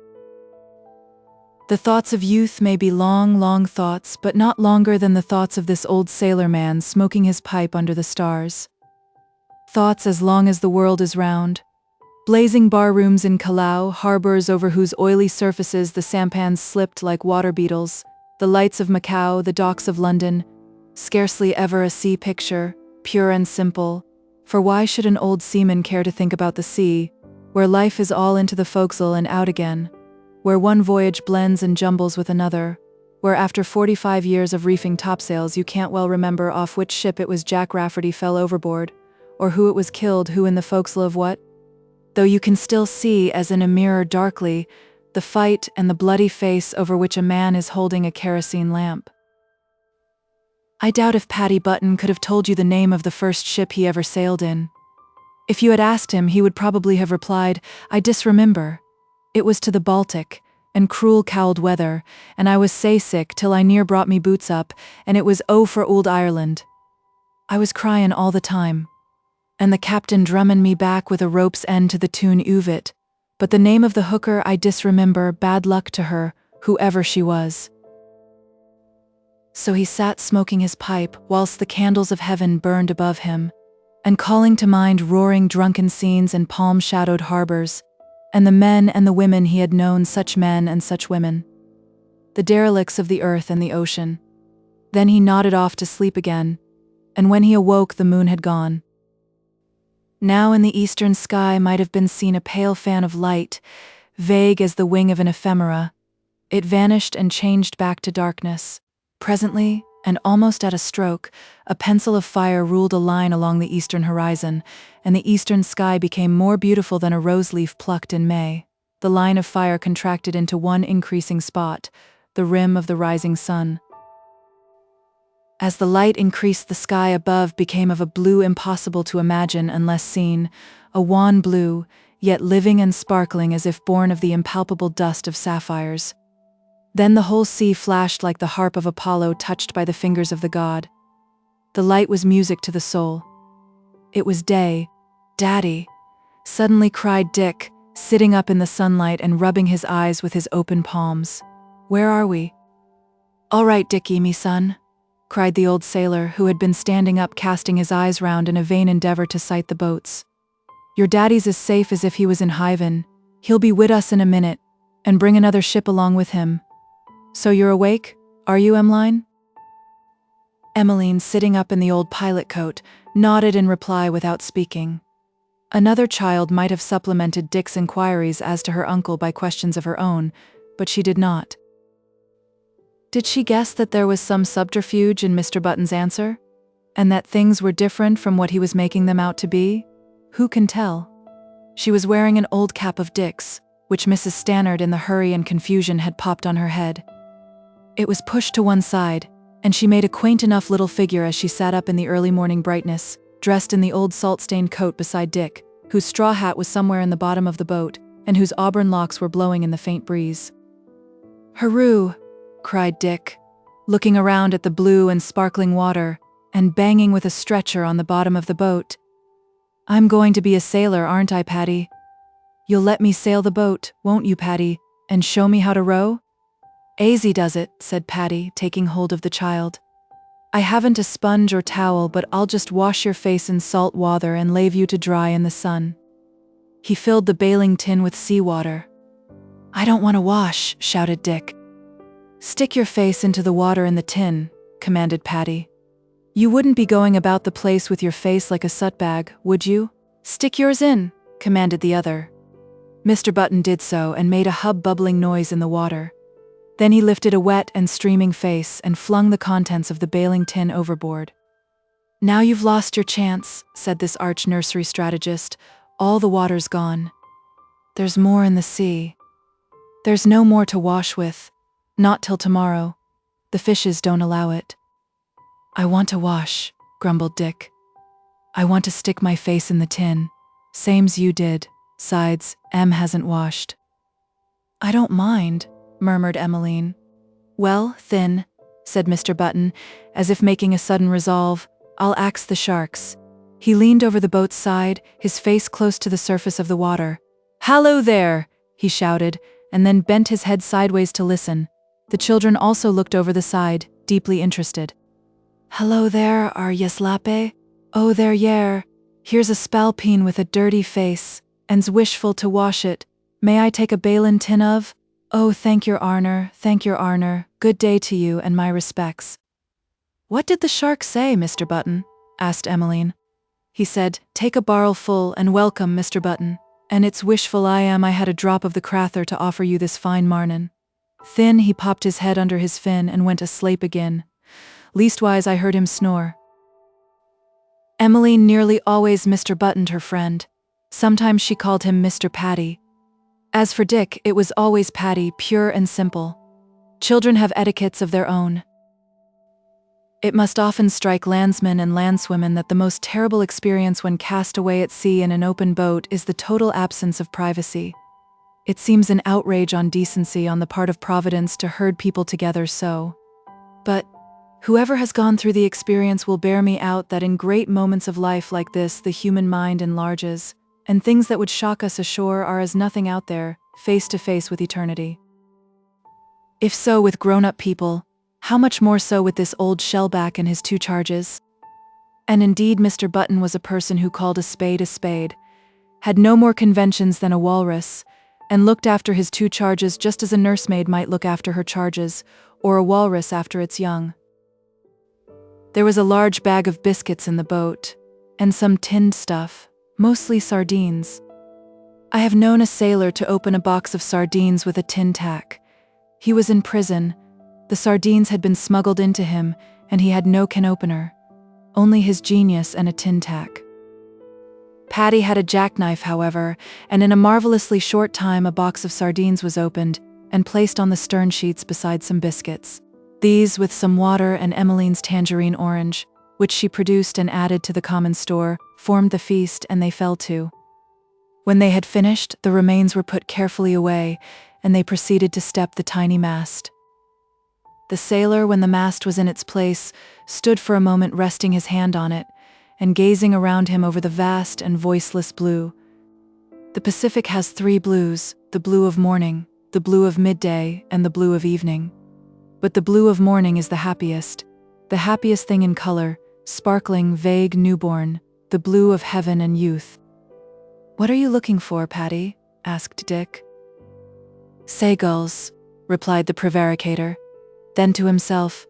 The thoughts of youth may be long, long thoughts, but not longer than the thoughts of this old sailor man smoking his pipe under the stars. Thoughts as long as the world is round. Blazing bar-rooms in Callao, harbors over whose oily surfaces the sampans slipped like water beetles, the lights of Macau, the docks of London, scarcely ever a sea picture, pure and simple, for why should an old seaman care to think about the sea, where life is all into the forecastle and out again, where one voyage blends and jumbles with another, where after 45 years of reefing topsails you can't well remember off which ship it was Jack Rafferty fell overboard, or who it was killed who in the forecastle of what? Though you can still see, as in a mirror darkly, the fight and the bloody face over which a man is holding a kerosene lamp. I doubt if Paddy Button could have told you the name of the first ship he ever sailed in. If you had asked him, he would probably have replied, I disremember. It was to the Baltic, and cruel cowld weather, and I was saysick till I near brought me boots up, and it was oh for old Ireland. I was cryin' all the time, and the captain drummin' me back with a rope's end to the tune Uvit, but the name of the hooker I disremember, bad luck to her, whoever she was. So he sat smoking his pipe, whilst the candles of heaven burned above him, and calling to mind roaring drunken scenes and palm-shadowed harbors, and the men and the women he had known, such men and such women, the derelicts of the earth and the ocean. Then he nodded off to sleep again, and when he awoke the moon had gone. Now in the eastern sky might have been seen a pale fan of light, vague as the wing of an ephemera. It vanished and changed back to darkness. Presently, and almost at a stroke, a pencil of fire ruled a line along the eastern horizon, and the eastern sky became more beautiful than a rose leaf plucked in May. The line of fire contracted into one increasing spot, the rim of the rising sun. As the light increased, the sky above became of a blue impossible to imagine unless seen, a wan blue, yet living and sparkling as if born of the impalpable dust of sapphires. Then the whole sea flashed like the harp of Apollo touched by the fingers of the god. The light was music to the soul. It was day. Daddy, suddenly cried Dick, sitting up in the sunlight and rubbing his eyes with his open palms. Where are we? All right, Dickie, me son, cried the old sailor, who had been standing up casting his eyes round in a vain endeavor to sight the boats. Your daddy's as safe as if he was in Hyven. He'll be wid us in a minute, and bring another ship along with him. So you're awake, are you, Emmeline? Emmeline, sitting up in the old pilot coat, nodded in reply without speaking. Another child might have supplemented Dick's inquiries as to her uncle by questions of her own, but she did not. Did she guess that there was some subterfuge in Mr. Button's answer? And that things were different from what he was making them out to be? Who can tell? She was wearing an old cap of Dick's, which Mrs. Stannard in the hurry and confusion had popped on her head. It was pushed to one side, and she made a quaint enough little figure as she sat up in the early morning brightness, dressed in the old salt-stained coat beside Dick, whose straw hat was somewhere in the bottom of the boat, and whose auburn locks were blowing in the faint breeze. "Hurroo!" cried Dick, looking around at the blue and sparkling water, and banging with a stretcher on the bottom of the boat. "I'm going to be a sailor, aren't I, Paddy? You'll let me sail the boat, won't you, Paddy, and show me how to row?" "Azy does it," said Paddy, taking hold of the child. "I haven't a sponge or towel, but I'll just wash your face in salt water and lave you to dry in the sun." He filled the bailing tin with seawater. "I don't want to wash," shouted Dick. "Stick your face into the water in the tin," commanded Paddy. "You wouldn't be going about the place with your face like a soot-bag, would you?" "Stick yours in," commanded the other. Mr. Button did so and made a hub-bubbling noise in the water. Then he lifted a wet and streaming face and flung the contents of the bailing tin overboard. "Now you've lost your chance," said this arch nursery strategist. "All the water's gone. There's more in the sea. There's no more to wash with. Not till tomorrow. The fishes don't allow it." "I want to wash," grumbled Dick. "I want to stick my face in the tin, same's you did. 'Sides, Em hasn't washed." "I don't mind," murmured Emmeline. "Well, Thin," said Mr. Button, as if making a sudden resolve, "I'll axe the sharks." He leaned over the boat's side, his face close to the surface of the water. "Hallo there!" he shouted, and then bent his head sideways to listen. The children also looked over the side, deeply interested. "Hello there, are yes lappe? Oh, there yare. Here's a spalpeen with a dirty face, and's wishful to wash it. May I take a bailin' tin of? Oh, thank your Arner, good day to you and my respects." "What did the shark say, Mr. Button?" asked Emmeline. "He said, 'Take a barrel full and welcome, Mr. Button, and it's wishful I am I had a drop of the crather to offer you this fine marnin'.'" Thin, he popped his head under his fin and went asleep again. Leastwise, I heard him snore. Emmeline nearly always Mr. Buttoned her friend. Sometimes she called him Mr. Paddy. As for Dick, it was always Paddy, pure and simple. Children have etiquettes of their own. It must often strike landsmen and landswomen that the most terrible experience when cast away at sea in an open boat is the total absence of privacy. It seems an outrage on decency on the part of Providence to herd people together so. But whoever has gone through the experience will bear me out that in great moments of life like this the human mind enlarges, and things that would shock us ashore are as nothing out there, face to face with eternity. If so with grown-up people, how much more so with this old shellback and his two charges? And indeed Mr. Button was a person who called a spade, had no more conventions than a walrus, and looked after his two charges just as a nursemaid might look after her charges, or a walrus after its young. There was a large bag of biscuits in the boat, and some tinned stuff, mostly sardines. I have known a sailor to open a box of sardines with a tin tack. He was in prison. The sardines had been smuggled into him, and he had no can opener, only his genius and a tin tack. Paddy had a jackknife, however, and in a marvelously short time a box of sardines was opened and placed on the stern sheets beside some biscuits. These, with some water and Emmeline's tangerine orange, which she produced and added to the common store, formed the feast, and they fell to. When they had finished, the remains were put carefully away, and they proceeded to step the tiny mast. The sailor, when the mast was in its place, stood for a moment resting his hand on it, and gazing around him over the vast and voiceless blue. The Pacific has three blues, the blue of morning, the blue of midday, and the blue of evening. But the blue of morning is the happiest thing in color, sparkling, vague, newborn, the blue of heaven and youth. "What are you looking for, Paddy?" asked Dick. "Seagulls," replied the prevaricator. Then to himself,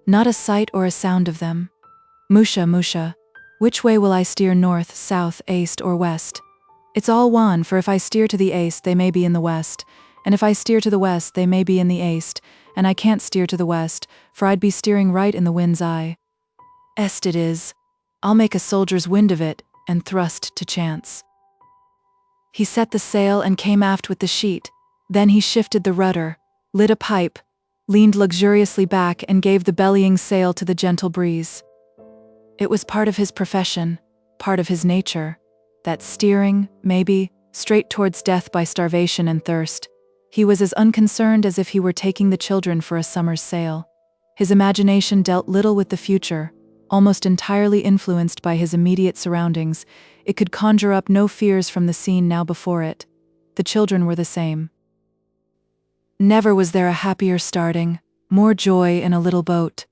"Not a sight or a sound of them. Musha, musha, which way will I steer, north, south, east, or west? It's all one, for if I steer to the east, they may be in the west, and if I steer to the west, they may be in the east, and I can't steer to the west, for I'd be steering right in the wind's eye. Est it is. I'll make a soldier's wind of it, and thrust to chance." He set the sail and came aft with the sheet. Then he shifted the rudder, lit a pipe, leaned luxuriously back, and gave the bellying sail to the gentle breeze. It was part of his profession, part of his nature, that steering, maybe, straight towards death by starvation and thirst. He was as unconcerned as if he were taking the children for a summer's sail. His imagination dealt little with the future, almost entirely influenced by his immediate surroundings. It could conjure up no fears from the scene now before it. The children were the same. Never was there a happier starting, more joy in a little boat.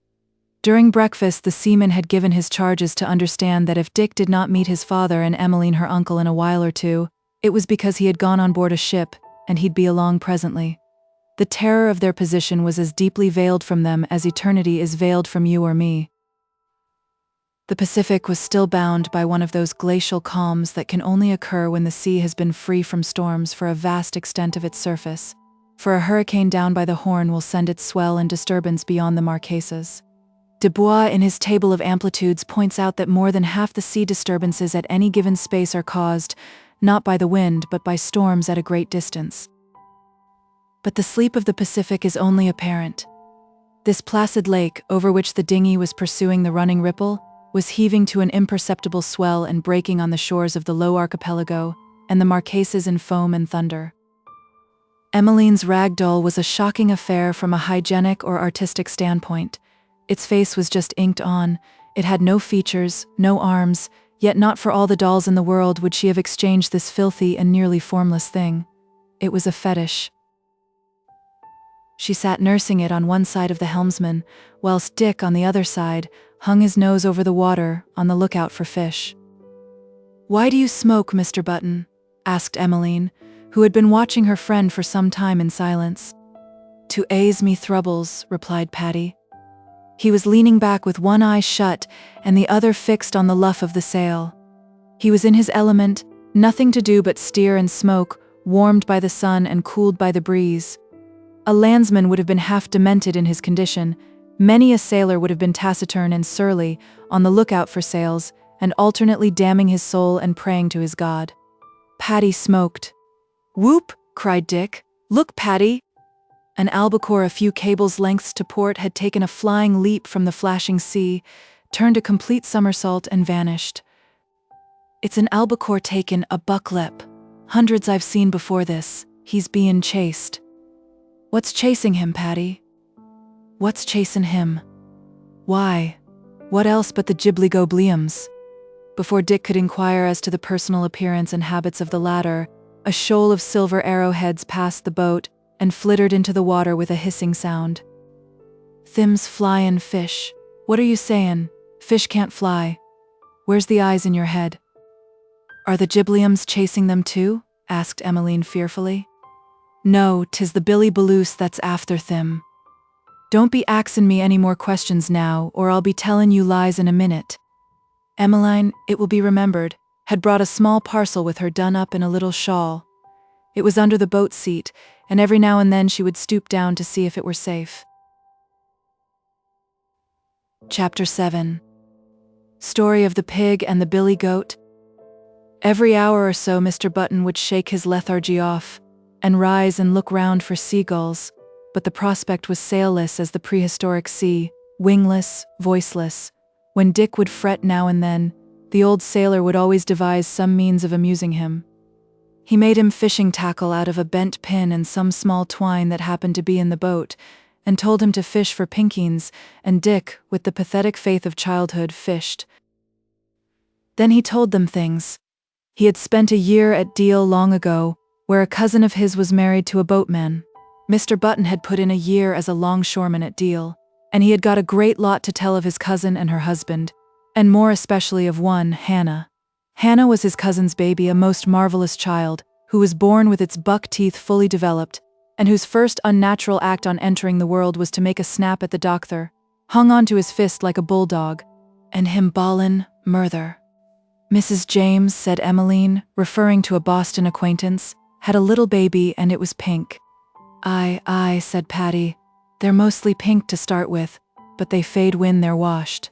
During breakfast, the seaman had given his charges to understand that if Dick did not meet his father and Emmeline her uncle in a while or two, it was because he had gone on board a ship, and he'd be along presently. The terror of their position was as deeply veiled from them as eternity is veiled from you or me. The Pacific was still bound by one of those glacial calms that can only occur when the sea has been free from storms for a vast extent of its surface, for a hurricane down by the Horn will send its swell and disturbance beyond the Marquesas. Du Bois, in his table of amplitudes, points out that more than half the sea disturbances at any given space are caused, not by the wind but by storms at a great distance. But the sleep of the Pacific is only apparent. This placid lake, over which the dinghy was pursuing the running ripple, was heaving to an imperceptible swell and breaking on the shores of the low archipelago, and the Marquesas in foam and thunder. Emmeline's ragdoll was a shocking affair from a hygienic or artistic standpoint. Its face was just inked on, it had no features, no arms, yet not for all the dolls in the world would she have exchanged this filthy and nearly formless thing. It was a fetish. She sat nursing it on one side of the helmsman, whilst Dick, on the other side, hung his nose over the water, on the lookout for fish. "Why do you smoke, Mr. Button?" asked Emmeline, who had been watching her friend for some time in silence. "To aise me troubles," replied Paddy. He was leaning back with one eye shut and the other fixed on the luff of the sail. He was in his element, nothing to do but steer and smoke, warmed by the sun and cooled by the breeze. A landsman would have been half demented in his condition. Many a sailor would have been taciturn and surly, on the lookout for sails, and alternately damning his soul and praying to his God. Paddy smoked. "Whoop!" cried Dick. "Look, Paddy!" An albacore a few cables' lengths to port had taken a flying leap from the flashing sea, turned a complete somersault and vanished. "It's an albacore taken, a bucklep. Hundreds I've seen before this. He's bein' chased." "What's chasing him, Paddy?" "What's chasing him? Why, what else but the gibbligobliums?" Before Dick could inquire as to the personal appearance and habits of the latter, a shoal of silver arrowheads passed the boat and flittered into the water with a hissing sound. "Thim's flyin' fish. What are you sayin'? Fish can't fly. Where's the eyes in your head?" "Are the gibliums chasing them too?" asked Emmeline fearfully. "No, 'tis the billy baloose that's after thim. Don't be axin' me any more questions now, or I'll be tellin' you lies in a minute." Emmeline, it will be remembered, had brought a small parcel with her done up in a little shawl. It was under the boat seat, and every now and then she would stoop down to see if it were safe. Chapter 7. Story of the Pig and the Billy Goat. Every hour or so Mr. Button would shake his lethargy off, and rise and look round for seagulls, but the prospect was sailless as the prehistoric sea, wingless, voiceless. When Dick would fret now and then, the old sailor would always devise some means of amusing him. He made him fishing tackle out of a bent pin and some small twine that happened to be in the boat, and told him to fish for pinkeens, and Dick, with the pathetic faith of childhood, fished. Then he told them things. He had spent a year at Deal long ago, where a cousin of his was married to a boatman. Mr. Button had put in a year as a longshoreman at Deal, and he had got a great lot to tell of his cousin and her husband, and more especially of one, Hannah. Hannah was his cousin's baby, a most marvelous child, who was born with its buck teeth fully developed, and whose first unnatural act on entering the world was to make a snap at the doctor, hung onto his fist like a bulldog, and him bawlin' murther. Mrs. James, said Emmeline, referring to a Boston acquaintance, had a little baby and it was pink. Aye, said Paddy. They're mostly pink to start with, but they fade when they're washed.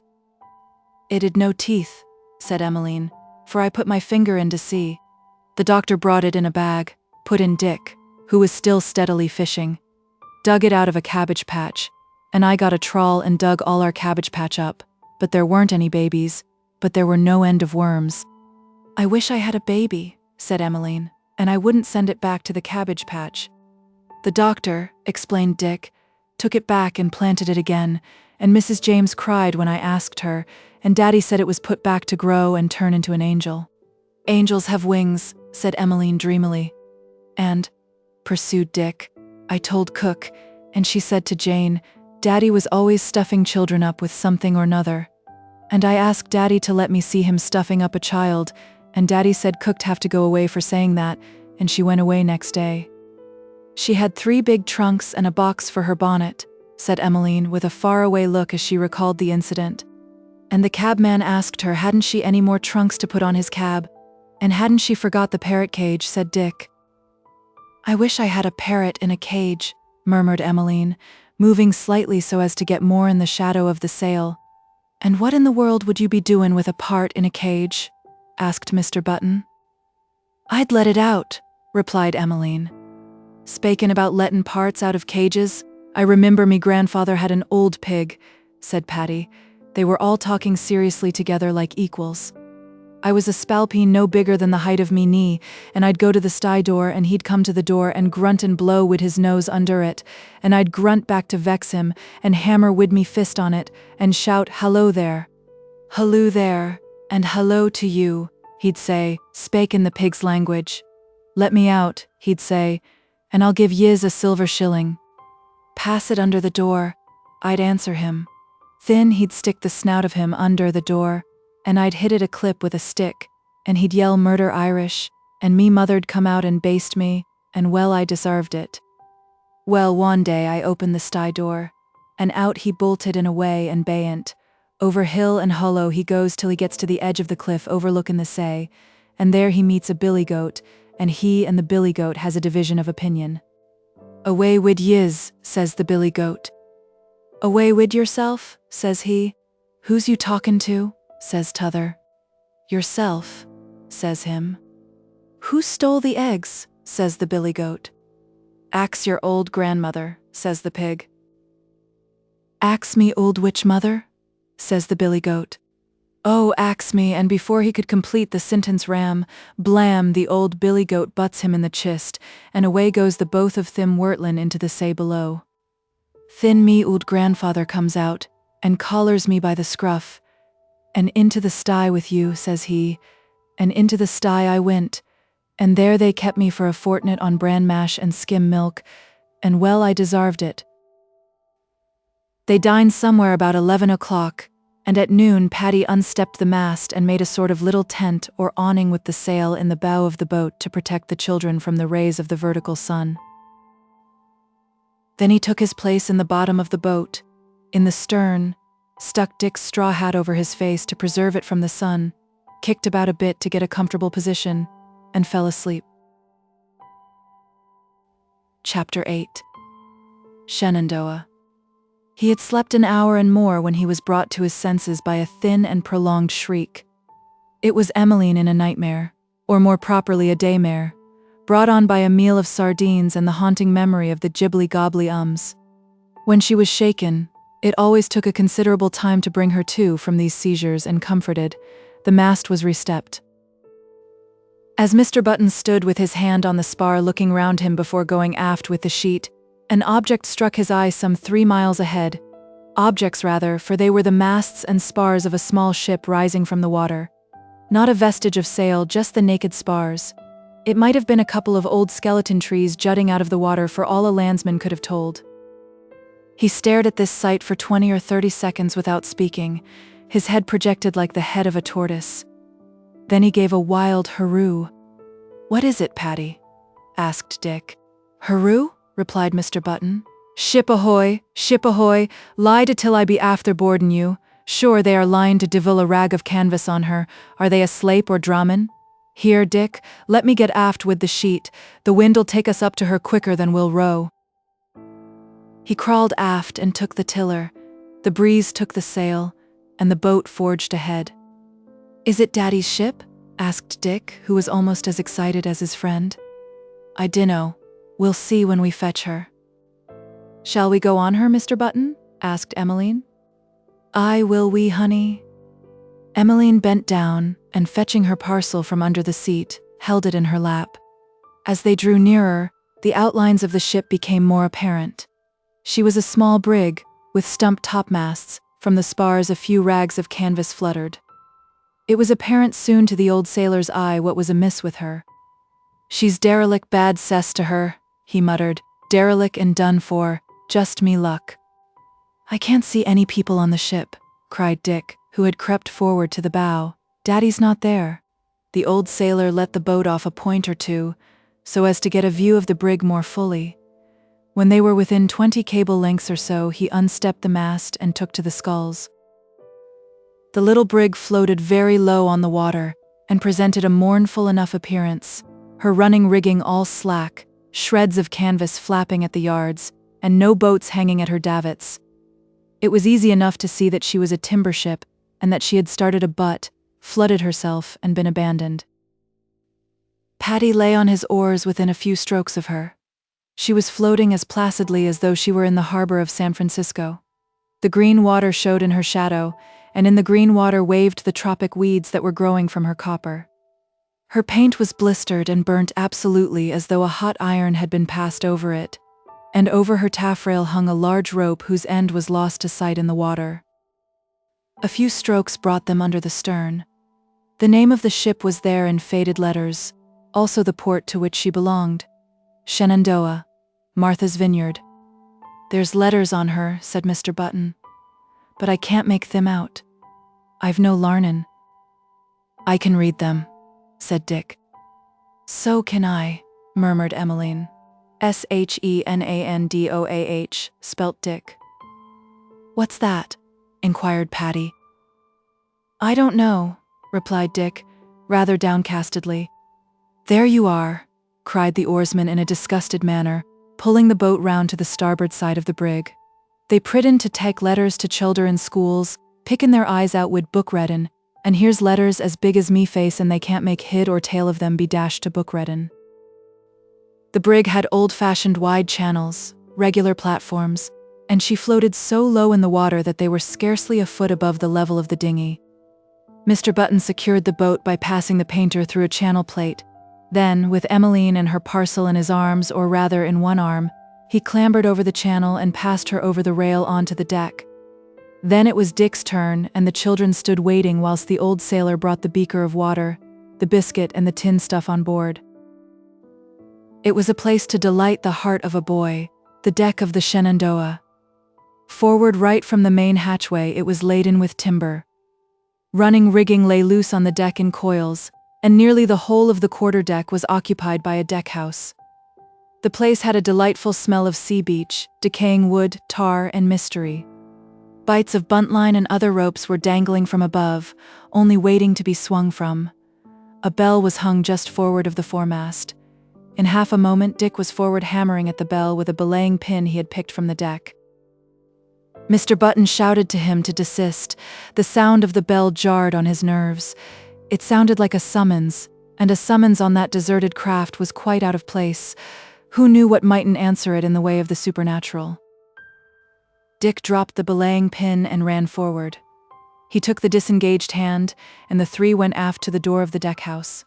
It had no teeth, said Emmeline, for I put my finger in to see. The doctor brought it in a bag, put in Dick, who was still steadily fishing, dug it out of a cabbage patch, and I got a trawl and dug all our cabbage patch up, but there weren't any babies, but there were no end of worms. I wish I had a baby, said Emmeline, and I wouldn't send it back to the cabbage patch. The doctor, explained Dick, took it back and planted it again, and Mrs. James cried when I asked her, and Daddy said it was put back to grow and turn into an angel. Angels have wings, said Emmeline dreamily. And, pursued Dick, I told Cook, and she said to Jane, Daddy was always stuffing children up with something or nother. And I asked Daddy to let me see him stuffing up a child, and Daddy said Cook'd have to go away for saying that, and she went away next day. She had 3 big trunks and a box for her bonnet, said Emmeline with a faraway look as she recalled the incident. And the cabman asked her hadn't she any more trunks to put on his cab, and hadn't she forgot the parrot cage, said Dick. I wish I had a parrot in a cage, murmured Emmeline, moving slightly so as to get more in the shadow of the sail. And what in the world would you be doin' with a part in a cage? Asked Mr. Button. I'd let it out, replied Emmeline. Spakin' about lettin' parts out of cages, I remember me grandfather had an old pig, said Paddy. They were all talking seriously together like equals. I was a spalpeen no bigger than the height of me knee, and I'd go to the sty door and he'd come to the door and grunt and blow wid his nose under it, and I'd grunt back to vex him, and hammer wid me fist on it, and shout, Hallo there. Halloo there, and hello to you, he'd say, spake in the pig's language. Let me out, he'd say, and I'll give yiz a silver shilling. Pass it under the door, I'd answer him. Then he'd stick the snout of him under the door, and I'd hit it a clip with a stick, and he'd yell murder Irish, and me mother'd come out and baste me, and well I deserved it. Well, one day I opened the sty door, and out he bolted and away and bayant. Over hill and hollow he goes till he gets to the edge of the cliff overlooking the say, and there he meets a billy goat, and he and the billy goat has a division of opinion. Away wid yiz, says the billy goat. Away wid yourself, says he. Who's you talkin' to, says t'other. Yourself, says him. Who stole the eggs, says the billy goat. Ax your old grandmother, says the pig. Ax me old witch mother, says the billy goat. Oh, ax me, and before he could complete the sentence blam, the old billy goat butts him in the chist, and away goes the both of them wurtlin into the say below. Thin me old grandfather comes out, and collars me by the scruff, and into the sty with you, says he, and into the sty I went, and there they kept me for a fortnight on bran mash and skim milk, and well I deserved it. They dined somewhere about 11 o'clock, and at noon Paddy unstepped the mast and made a sort of little tent or awning with the sail in the bow of the boat to protect the children from the rays of the vertical sun. Then he took his place in the bottom of the boat, in the stern, stuck Dick's straw hat over his face to preserve it from the sun, kicked about a bit to get a comfortable position, and fell asleep. Chapter 8. Shenandoah. He had slept an hour and more when he was brought to his senses by a thin and prolonged shriek. It was Emmeline in a nightmare, or more properly a daymare, brought on by a meal of sardines and the haunting memory of the gibbly-gobbly ums. When she was shaken, it always took a considerable time to bring her to from these seizures, and comforted, the mast was restepped. As Mr. Button stood with his hand on the spar looking round him before going aft with the sheet, an object struck his eye some 3 miles ahead. Objects rather, for they were the masts and spars of a small ship rising from the water. Not a vestige of sail, just the naked spars. It might have been a couple of old skeleton trees jutting out of the water for all a landsman could have told. He stared at this sight for 20 or 30 seconds without speaking, his head projected like the head of a tortoise. Then he gave a wild hurroo. "What is it, Paddy?" asked Dick. "Hurroo?" replied Mr. Button. Ship ahoy, lie till I be after boardin' you. Sure they are lying to divil a rag of canvas on her, are they aslape or drammin'? Here, Dick, let me get aft with the sheet, the wind'll take us up to her quicker than we'll row. He crawled aft and took the tiller, the breeze took the sail, and the boat forged ahead. "Is it Daddy's ship?" asked Dick, who was almost as excited as his friend. "I dinno. We'll see when we fetch her." "Shall we go on her, Mr. Button?" asked Emmeline. "Aye, will we, honey?" Emmeline bent down, and fetching her parcel from under the seat, held it in her lap. As they drew nearer, the outlines of the ship became more apparent. She was a small brig, with stumped topmasts, from the spars a few rags of canvas fluttered. It was apparent soon to the old sailor's eye what was amiss with her. "She's derelict bad cess to her," he muttered, "derelict and done for, just me luck." "I can't see any people on the ship," cried Dick, who had crept forward to the bow. "Daddy's not there." The old sailor let the boat off a point or two, so as to get a view of the brig more fully. When they were within 20 cable lengths or so, he unstepped the mast and took to the sculls. The little brig floated very low on the water, and presented a mournful enough appearance, her running rigging all slack, shreds of canvas flapping at the yards, and no boats hanging at her davits. It was easy enough to see that she was a timber ship, and that she had started a butt, flooded herself, and been abandoned. Paddy lay on his oars within a few strokes of her. She was floating as placidly as though she were in the harbor of San Francisco. The green water showed in her shadow, and in the green water waved the tropic weeds that were growing from her copper. Her paint was blistered and burnt absolutely as though a hot iron had been passed over it, and over her taffrail hung a large rope whose end was lost to sight in the water. A few strokes brought them under the stern. The name of the ship was there in faded letters, also the port to which she belonged. Shenandoah, Martha's Vineyard. "There's letters on her," said Mr. Button, "but I can't make them out. I've no larnin'." "I can read them," said Dick. "So can I," murmured Emmeline. "SHENANDOAH, spelt Dick. "What's that?" inquired Paddy. "I don't know," replied Dick, rather downcastedly. "There you are," cried the oarsman in a disgusted manner. pulling the boat round to the starboard side of the brig. They pridden to take letters to childer in schools, pickin' their eyes out wid book readin', and here's letters as big as me face and they can't make head or tail of them be dashed to book readin'. The brig had old-fashioned wide channels, regular platforms, and she floated so low in the water that they were scarcely a foot above the level of the dinghy. Mr. Button secured the boat by passing the painter through a channel plate. Then, with Emmeline and her parcel in his arms, or rather in one arm, he clambered over the channel and passed her over the rail onto the deck. Then it was Dick's turn, and the children stood waiting whilst the old sailor brought the beaker of water, the biscuit and the tin stuff on board. It was a place to delight the heart of a boy, the deck of the Shenandoah. Forward right from the main hatchway it was laden with timber. Running rigging lay loose on the deck in coils, and nearly the whole of the quarterdeck was occupied by a deckhouse. The place had a delightful smell of sea beach, decaying wood, tar, and mystery. Bights of buntline and other ropes were dangling from above, only waiting to be swung from. A bell was hung just forward of the foremast. In half a moment Dick was forward hammering at the bell with a belaying pin he had picked from the deck. Mr. Button shouted to him to desist. The sound of the bell jarred on his nerves. It sounded like a summons, and a summons on that deserted craft was quite out of place. Who knew what mightn't answer it in the way of the supernatural? Dick dropped the belaying pin and ran forward. He took the disengaged hand, and the three went aft to the door of the deckhouse.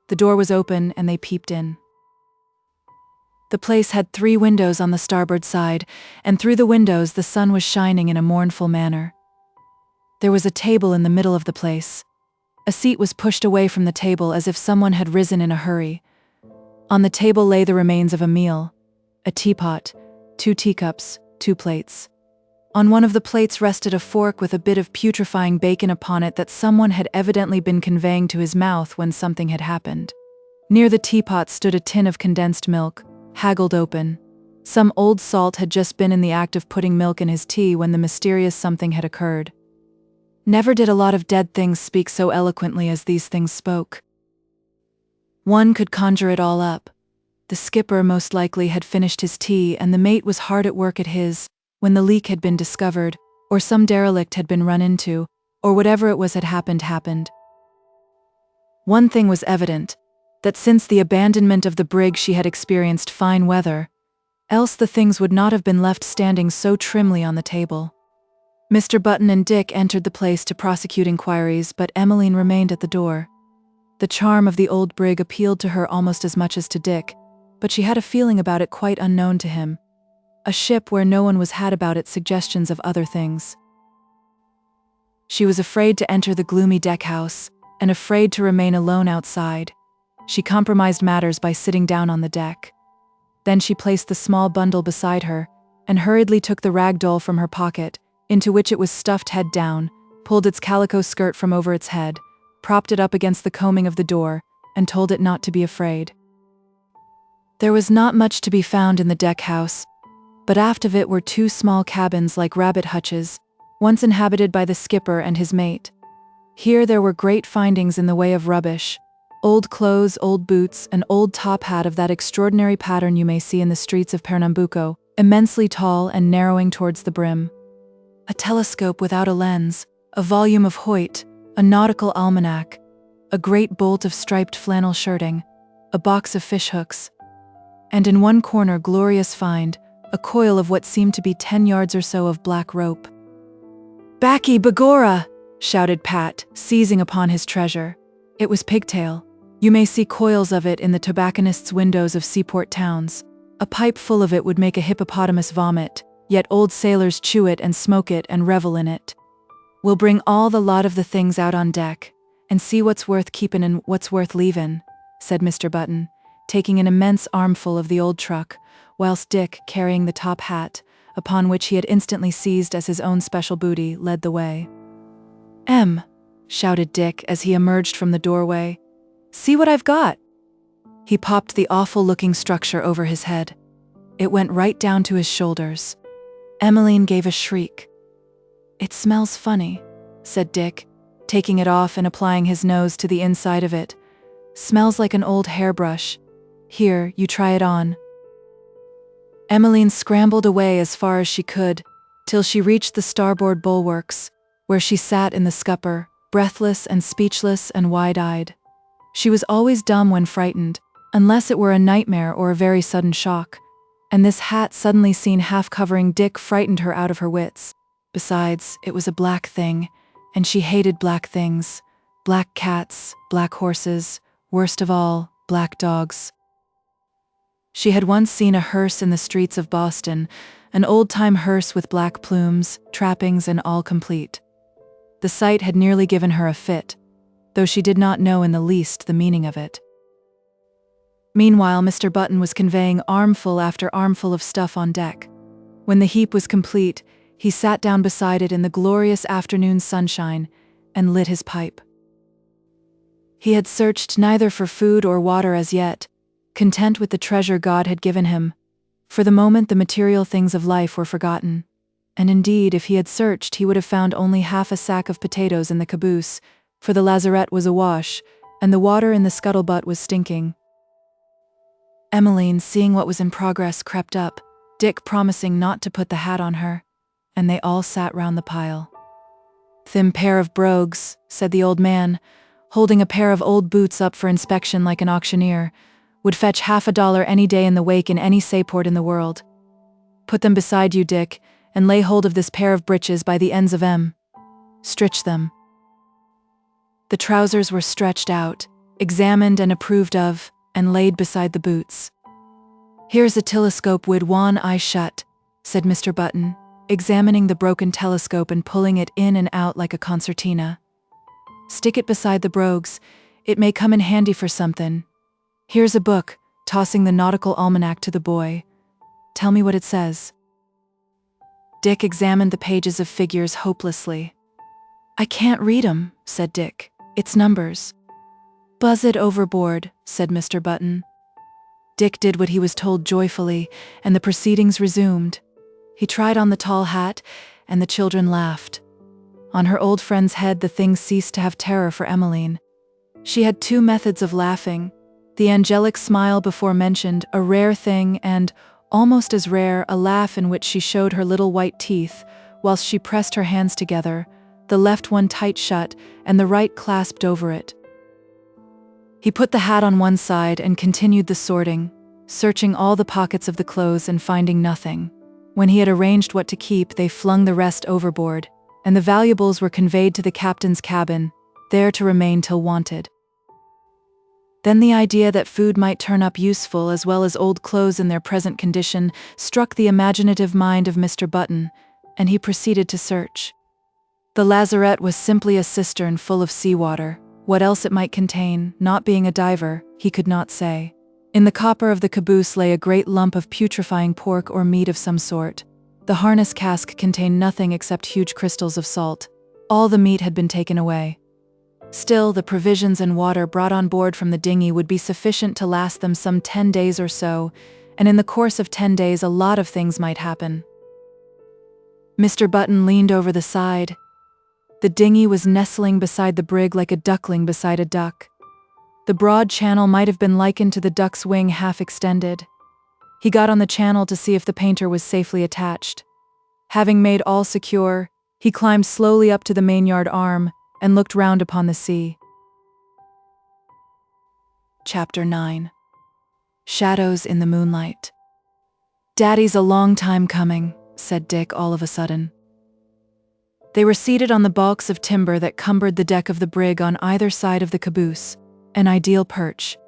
The door was open, and they peeped in. The place had 3 windows on the starboard side, and through the windows the sun was shining in a mournful manner. There was a table in the middle of the place. A seat was pushed away from the table as if someone had risen in a hurry. On the table lay the remains of a meal: a teapot, 2 teacups, 2 plates. On one of the plates rested a fork with a bit of putrefying bacon upon it that someone had evidently been conveying to his mouth when something had happened. Near the teapot stood a tin of condensed milk, haggled open. Some old salt had just been in the act of putting milk in his tea when the mysterious something had occurred. Never did a lot of dead things speak so eloquently as these things spoke. One could conjure it all up. The skipper most likely had finished his tea, and the mate was hard at work at his, when the leak had been discovered, or some derelict had been run into, or whatever it was had happened. One thing was evident, that since the abandonment of the brig she had experienced fine weather, else the things would not have been left standing so trimly on the table. Mr. Button and Dick entered the place to prosecute inquiries, but Emmeline remained at the door. The charm of the old brig appealed to her almost as much as to Dick, but she had a feeling about it quite unknown to him. A ship where no one was had about it suggestions of other things. She was afraid to enter the gloomy deckhouse, and afraid to remain alone outside. She compromised matters by sitting down on the deck. Then she placed the small bundle beside her, and hurriedly took the rag doll from her pocket, into which it was stuffed head down, pulled its calico skirt from over its head, propped it up against the coaming of the door, and told it not to be afraid. There was not much to be found in the deckhouse, but aft of it were 2 small cabins like rabbit hutches, once inhabited by the skipper and his mate. Here there were great findings in the way of rubbish: old clothes, old boots, an old top hat of that extraordinary pattern you may see in the streets of Pernambuco, immensely tall and narrowing towards the brim. A telescope without a lens, a volume of Hoyt, a nautical almanac, a great bolt of striped flannel shirting, a box of fishhooks, and in one corner, glorious find, a coil of what seemed to be 10 yards or so of black rope. "Baccy, begorra!" shouted Pat, seizing upon his treasure. It was pigtail. You may see coils of it in the tobacconists' windows of seaport towns. A pipe full of it would make a hippopotamus vomit, yet old sailors chew it and smoke it and revel in it. "We'll bring all the lot of the things out on deck, and see what's worth keepin' and what's worth leavin'," said Mr. Button, taking an immense armful of the old truck, whilst Dick, carrying the top hat, upon which he had instantly seized as his own special booty, led the way. Shouted Dick as he emerged from the doorway. "See what I've got!" He popped the awful-looking structure over his head. It went right down to his shoulders. Emmeline gave a shriek. "It smells funny," said Dick, taking it off and applying his nose to the inside of it. "Smells like an old hairbrush. Here, you try it on." Emmeline scrambled away as far as she could, till she reached the starboard bulwarks, where she sat in the scupper, breathless and speechless and wide-eyed. She was always dumb when frightened, unless it were a nightmare or a very sudden shock, and this hat suddenly seen half-covering Dick frightened her out of her wits. Besides, it was a black thing, and she hated black things. Black cats, black horses, worst of all, black dogs. She had once seen a hearse in the streets of Boston, an old-time hearse with black plumes, trappings, and all complete. The sight had nearly given her a fit, though she did not know in the least the meaning of it. Meanwhile, Mr. Button was conveying armful after armful of stuff on deck. When the heap was complete, he sat down beside it in the glorious afternoon sunshine and lit his pipe. He had searched neither for food or water as yet, content with the treasure God had given him. For the moment the material things of life were forgotten, and indeed if he had searched he would have found only half a sack of potatoes in the caboose, for the lazarette was awash, and the water in the scuttlebutt was stinking. Emmeline, seeing what was in progress, crept up, Dick promising not to put the hat on her, and they all sat round the pile. "Thim pair of brogues," said the old man, holding a pair of old boots up for inspection like an auctioneer, "would fetch $50 any day in the wake in any sayport in the world. Put them beside you, Dick, and lay hold of this pair of breeches by the ends of 'em. Stritch them." The trousers were stretched out, examined and approved of, and laid beside the boots. "Here's a telescope wid one eye shut," said Mr. Button, examining the broken telescope and pulling it in and out like a concertina. "Stick it beside the brogues, it may come in handy for somethin'. Here's a book," tossing the nautical almanac to the boy. "Tell me what it says." Dick examined the pages of figures hopelessly. "I can't read 'em," said Dick. "It's numbers." "Buzz it overboard," said Mr. Button. Dick did what he was told joyfully, and the proceedings resumed. He tried on the tall hat, and the children laughed. On her old friend's head the thing ceased to have terror for Emmeline. She had two methods of laughing: the angelic smile before mentioned, a rare thing, and, almost as rare, a laugh in which she showed her little white teeth, whilst she pressed her hands together, the left one tight shut, and the right clasped over it. He put the hat on one side and continued the sorting, searching all the pockets of the clothes and finding nothing. When he had arranged what to keep, they flung the rest overboard, and the valuables were conveyed to the captain's cabin, there to remain till wanted. Then the idea that food might turn up useful as well as old clothes in their present condition struck the imaginative mind of Mr. Button, and he proceeded to search. The lazarette was simply a cistern full of seawater. What else it might contain, not being a diver, he could not say. In the copper of the caboose lay a great lump of putrefying pork or meat of some sort. The harness cask contained nothing except huge crystals of salt. All the meat had been taken away. Still, the provisions and water brought on board from the dinghy would be sufficient to last them some 10 days or so, and in the course of 10 days a lot of things might happen. Mr. Button leaned over the side. The dinghy was nestling beside the brig like a duckling beside a duck. The broad channel might have been likened to the duck's wing half extended. He got on the channel to see if the painter was safely attached. Having made all secure, he climbed slowly up to the mainyard arm and looked round upon the sea. Chapter 9. Shadows in the Moonlight. "Daddy's a long time coming," said Dick all of a sudden. They were seated on the balks of timber that cumbered the deck of the brig on either side of the caboose, an ideal perch.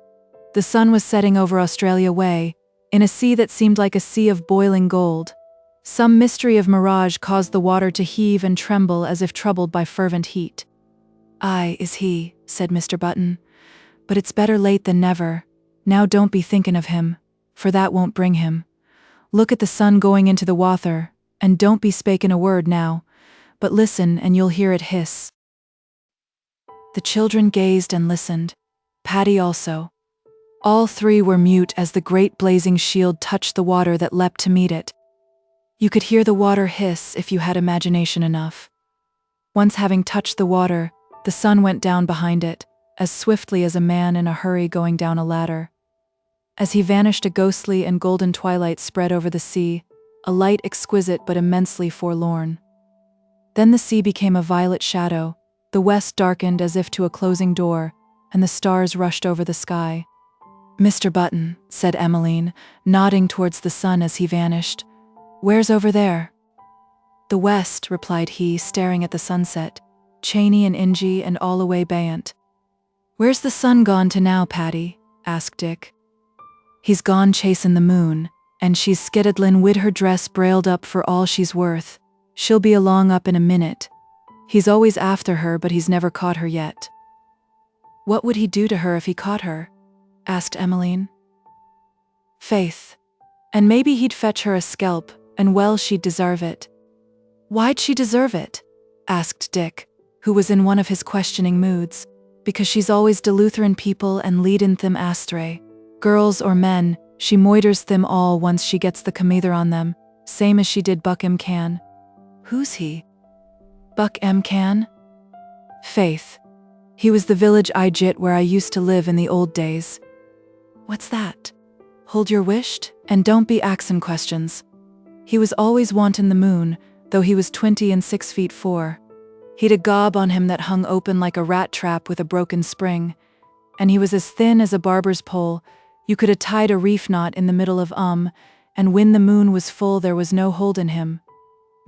The sun was setting over Australia Way, in a sea that seemed like a sea of boiling gold. Some mystery of mirage caused the water to heave and tremble as if troubled by fervent heat. "Aye, is he," said Mr. Button. "But it's better late than never. Now don't be thinking of him, for that won't bring him. Look at the sun going into the wather, and don't be spaking a word now, but listen and you'll hear it hiss." The children gazed and listened. Paddy also. All three were mute as the great blazing shield touched the water that leapt to meet it. You could hear the water hiss if you had imagination enough. Once having touched the water, the sun went down behind it, as swiftly as a man in a hurry going down a ladder. As he vanished, a ghostly and golden twilight spread over the sea, a light exquisite but immensely forlorn. Then the sea became a violet shadow, the west darkened as if to a closing door, and the stars rushed over the sky. "Mr. Button," said Emmeline, nodding towards the sun as he vanished. "Where's over there?" "The west," replied he, staring at the sunset, Cheney and Ingy and all away bayant. "Where's the sun gone to now, Patty?" asked Dick. "He's gone chasin' the moon, and she's skedaddlin' wid her dress brailed up for all she's worth. She'll be along up in a minute. He's always after her, but he's never caught her yet." "What would he do to her if he caught her?" asked Emmeline. "Faith, and maybe he'd fetch her a scalp, and well she'd deserve it." "Why'd she deserve it?" asked Dick, who was in one of his questioning moods. "Because she's always de Lutheran people and leadin' them astray. Girls or men, she moiders them all once she gets the comether on them, same as she did Buck M. Can." "Who's he?" "Buck M. Can? Faith, he was the village I jit where I used to live in the old days." "What's that?" "Hold your wisht, and don't be axin' questions. He was always wantin' the moon, though he was 20 and 6 feet 4. He'd a gob on him that hung open like a rat trap with a broken spring, and he was as thin as a barber's pole. You could a tied a reef knot in the middle of and when the moon was full there was no holdin' him."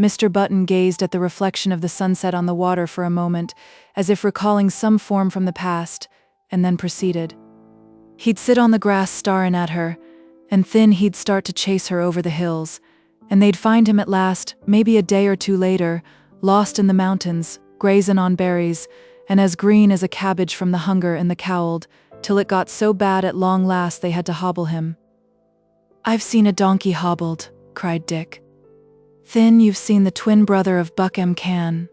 Mr. Button gazed at the reflection of the sunset on the water for a moment, as if recalling some form from the past, and then proceeded. "He'd sit on the grass starin' at her, and then he'd start to chase her over the hills, and they'd find him at last, maybe a day or two later, lost in the mountains, grazin' on berries, and as green as a cabbage from the hunger in the cowld, till it got so bad at long last they had to hobble him." "I've seen a donkey hobbled," cried Dick. "Then you've seen the twin brother of Buck M. Can.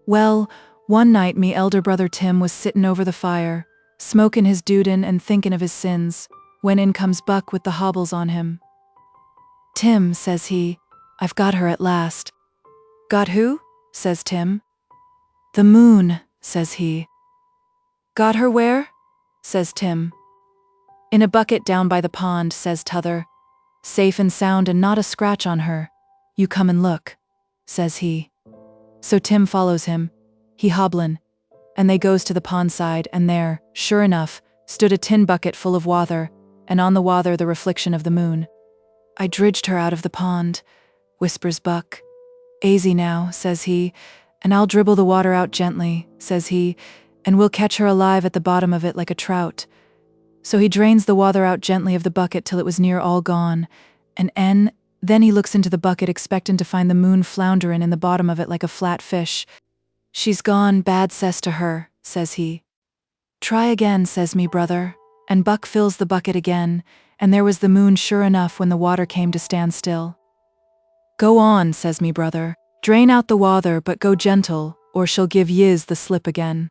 Well, one night me elder brother Tim was sittin' over the fire, smokin' his doodin' and thinkin' of his sins, when in comes Buck with the hobbles on him. 'Tim,' says he, 'I've got her at last.' 'Got who?' says Tim. 'The moon,' says he. 'Got her where?' says Tim. 'In a bucket down by the pond,' says t'other. 'Safe and sound and not a scratch on her. You come and look,' says he. So Tim follows him, he hobblin', and they goes to the pond side, and there, sure enough, stood a tin bucket full of wather, and on the wather the reflection of the moon. 'I dridged her out of the pond,' whispers Buck. 'Aisy now,' says he, 'and I'll dribble the water out gently,' says he, 'and we'll catch her alive at the bottom of it like a trout.' So he drains the water out gently of the bucket till it was near all gone, and then he looks into the bucket expectin' to find the moon flounderin' in the bottom of it like a flat fish. 'She's gone bad cess to her,' says he. 'Try again,' says me brother, and Buck fills the bucket again, and there was the moon sure enough when the water came to stand still. 'Go on,' says me brother, 'drain out the wather, but go gentle, or she'll give yez the slip again.'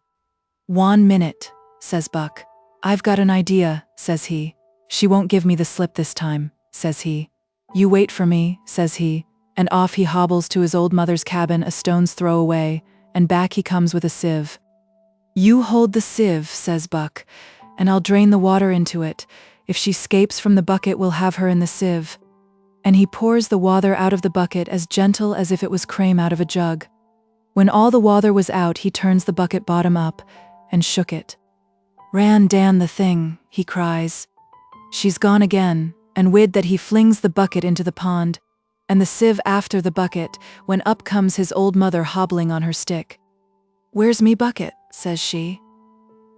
'1 minute,' says Buck. 'I've got an idea,' says he. 'She won't give me the slip this time,' says he. 'You wait for me,' says he, and off he hobbles to his old mother's cabin a stone's throw away, and back he comes with a sieve. 'You hold the sieve,' says Buck, 'and I'll drain the water into it. If she scapes from the bucket we'll have her in the sieve.' And he pours the wather out of the bucket as gentle as if it was crame out of a jug. When all the wather was out he turns the bucket bottom up, and shook it. 'Ran Dan the thing,' he cries. 'She's gone again,' and wid that he flings the bucket into the pond, and the sieve after the bucket, when up comes his old mother hobbling on her stick. 'Where's me bucket?' says she.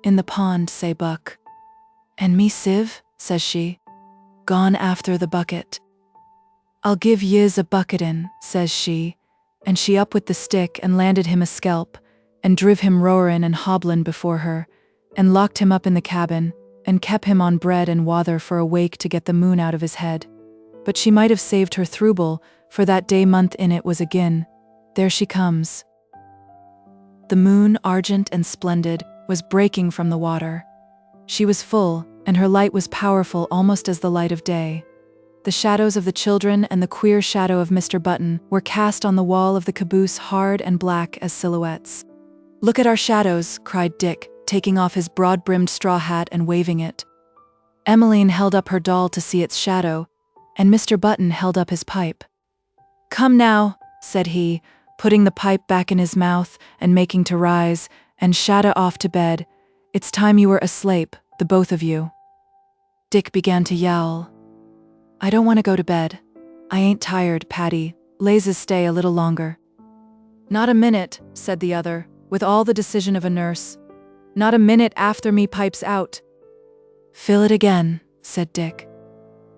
'In the pond,' say Buck. 'And me sieve?' says she. 'Gone after the bucket.' 'I'll give yez a bucketin',' says she, and she up with the stick and landed him a scalp, and driv him roarin' and hobblin' before her, and locked him up in the cabin, and kep him on bread and wather for a wake to get the moon out of his head. But she might have saved her throuble, for that day month in it was agin. There she comes." The moon, argent and splendid, was breaking from the water. She was full, and her light was powerful almost as the light of day. The shadows of the children and the queer shadow of Mr. Button were cast on the wall of the caboose hard and black as silhouettes. "Look at our shadows," cried Dick, taking off his broad-brimmed straw hat and waving it. Emmeline held up her doll to see its shadow, and Mr. Button held up his pipe. "Come now," said he, putting the pipe back in his mouth and making to rise, "and shatta off to bed. It's time you were asleep, the both of you." Dick began to yowl. "I don't want to go to bed. I ain't tired, Patty. Lazes stay a little longer." "Not a minute," said the other, with all the decision of a nurse. "Not a minute after me pipe's out." "Fill it again," said Dick.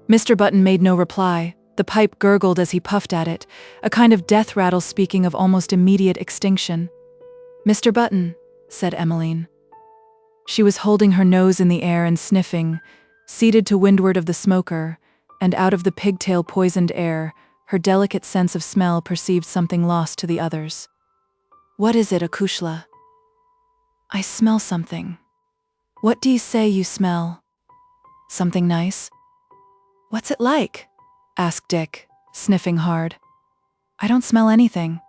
Mr. Button made no reply. The pipe gurgled as he puffed at it, a kind of death rattle speaking of almost immediate extinction. "Mr. Button," said Emmeline. She was holding her nose in the air and sniffing, seated to windward of the smoker, and out of the pigtail-poisoned air, her delicate sense of smell perceived something lost to the others. "What is it, Akushla?" "I smell something." "What do you say you smell?" "Something nice." "What's it like?" asked Dick, sniffing hard. "I don't smell anything."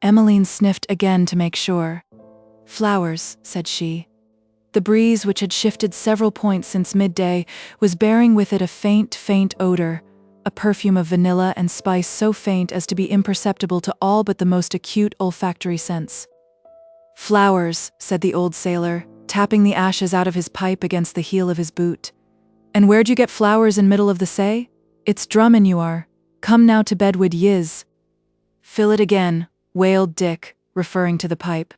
Emmeline sniffed again to make sure. "Flowers," said she. The breeze, which had shifted several points since midday, was bearing with it a faint, faint odor, a perfume of vanilla and spice so faint as to be imperceptible to all but the most acute olfactory sense. "Flowers," said the old sailor, tapping the ashes out of his pipe against the heel of his boot. "And where'd you get flowers in middle of the say? It's drummin' you are. Come now to bed wid yiz." "Fill it again," wailed Dick, referring to the pipe.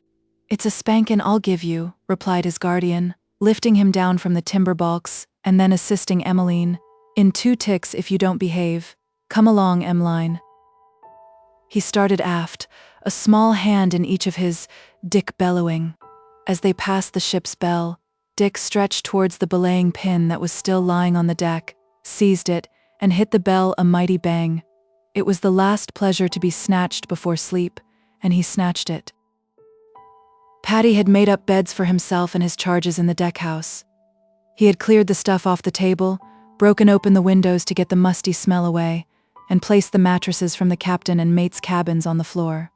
"It's a spankin' I'll give you," replied his guardian, lifting him down from the timber balks, and then assisting Emmeline. "In 2 ticks if you don't behave. Come along, Emmeline." He started aft, a small hand in each of his, Dick bellowing. As they passed the ship's bell, Dick stretched towards the belaying pin that was still lying on the deck, seized it, and hit the bell a mighty bang. It was the last pleasure to be snatched before sleep, and he snatched it. Paddy had made up beds for himself and his charges in the deck-house. He had cleared the stuff off the table, broken open the windows to get the musty smell away, and placed the mattresses from the captain and mate's cabins on the floor.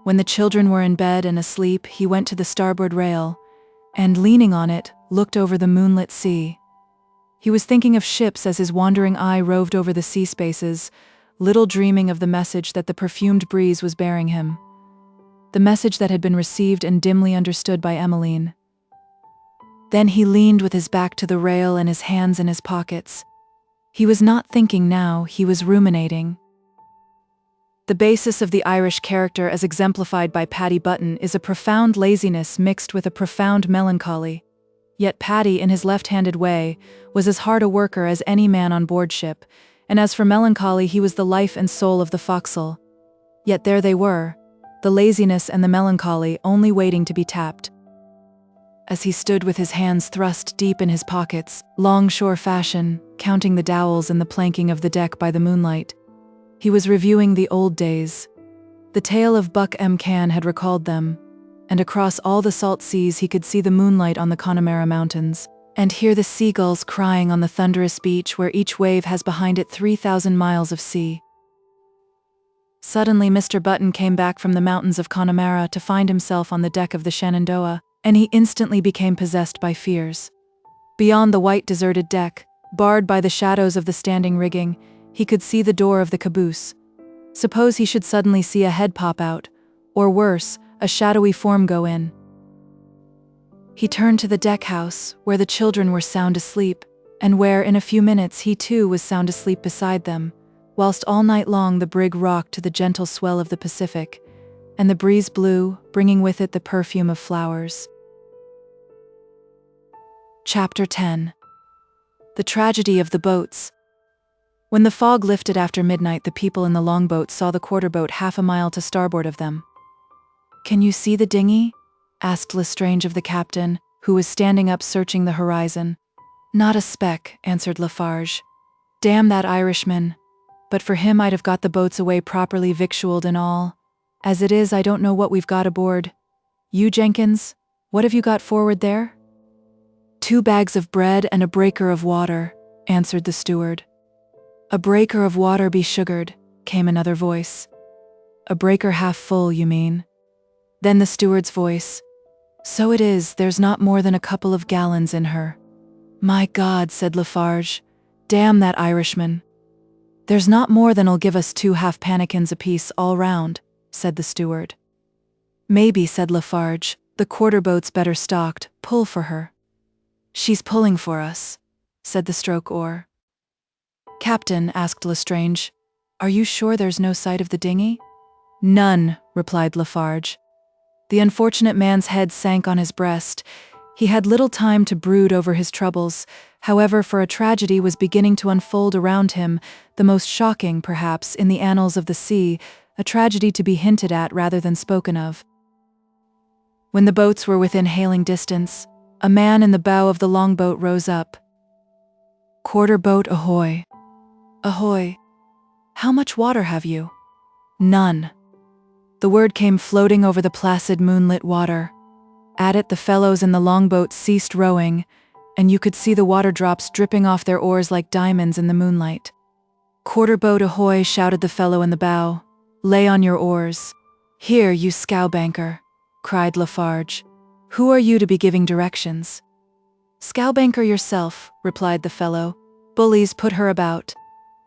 When the children were in bed and asleep, he went to the starboard rail, and, leaning on it, looked over the moonlit sea. He was thinking of ships as his wandering eye roved over the sea spaces, little dreaming of the message that the perfumed breeze was bearing him. The message that had been received and dimly understood by Emmeline. Then he leaned with his back to the rail and his hands in his pockets. He was not thinking now, he was ruminating. The basis of the Irish character as exemplified by Paddy Button is a profound laziness mixed with a profound melancholy. Yet Paddy, in his left-handed way, was as hard a worker as any man on board ship, and as for melancholy, he was the life and soul of the forecastle. Yet there they were, the laziness and the melancholy only waiting to be tapped. As he stood with his hands thrust deep in his pockets, longshore fashion, counting the dowels and the planking of the deck by the moonlight, he was reviewing the old days. The tale of Buck M'Cann had recalled them, and across all the salt seas he could see the moonlight on the Connemara mountains, and hear the seagulls crying on the thunderous beach where each wave has behind it 3,000 miles of sea. Suddenly Mr. Button came back from the mountains of Connemara to find himself on the deck of the Shenandoah, and he instantly became possessed by fears. Beyond the white deserted deck, barred by the shadows of the standing rigging, he could see the door of the caboose. Suppose he should suddenly see a head pop out, or worse, a shadowy form go in. He turned to the deck house, where the children were sound asleep, and where in a few minutes he too was sound asleep beside them, whilst all night long the brig rocked to the gentle swell of the Pacific, and the breeze blew, bringing with it the perfume of flowers. Chapter 10. The Tragedy of the Boats. When the fog lifted after midnight, the people in the longboat saw the quarterboat half a mile to starboard of them. "Can you see the dinghy?" asked Lestrange of the captain, who was standing up searching the horizon. "Not a speck," answered Lafarge. "Damn that Irishman. But for him I'd have got the boats away properly victualled and all. As it is, I don't know what we've got aboard. You, Jenkins, what have you got forward there?" "2 bags of bread and a breaker of water," answered the steward. "A breaker of water be sugared," came another voice. "A breaker half full, you mean?" Then the steward's voice. "So it is, there's not more than a couple of gallons in her." "My God," said Lafarge. "Damn that Irishman." "There's not more than'll give us 2 half-pannikins apiece all round," said the steward. "Maybe," said Lafarge. "The quarter-boat's better stocked. Pull for her." "She's pulling for us," said the stroke-oar. "Captain," asked Lestrange, "are you sure there's no sight of the dinghy?" "None," replied Lafarge. The unfortunate man's head sank on his breast. He had little time to brood over his troubles. However, for a tragedy was beginning to unfold around him, the most shocking, perhaps, in the annals of the sea, a tragedy to be hinted at rather than spoken of. When the boats were within hailing distance, a man in the bow of the longboat rose up. "Quarter boat ahoy." "Ahoy. How much water have you?" "None." The word came floating over the placid moonlit water. At it the fellows in the longboat ceased rowing, and you could see the water drops dripping off their oars like diamonds in the moonlight. "Quarter boat ahoy," shouted the fellow in the bow. "Lay on your oars." "Here, you scowbanker," cried Lafarge. "Who are you to be giving directions?" "Scowbanker yourself," replied the fellow. "Bullies, put her about."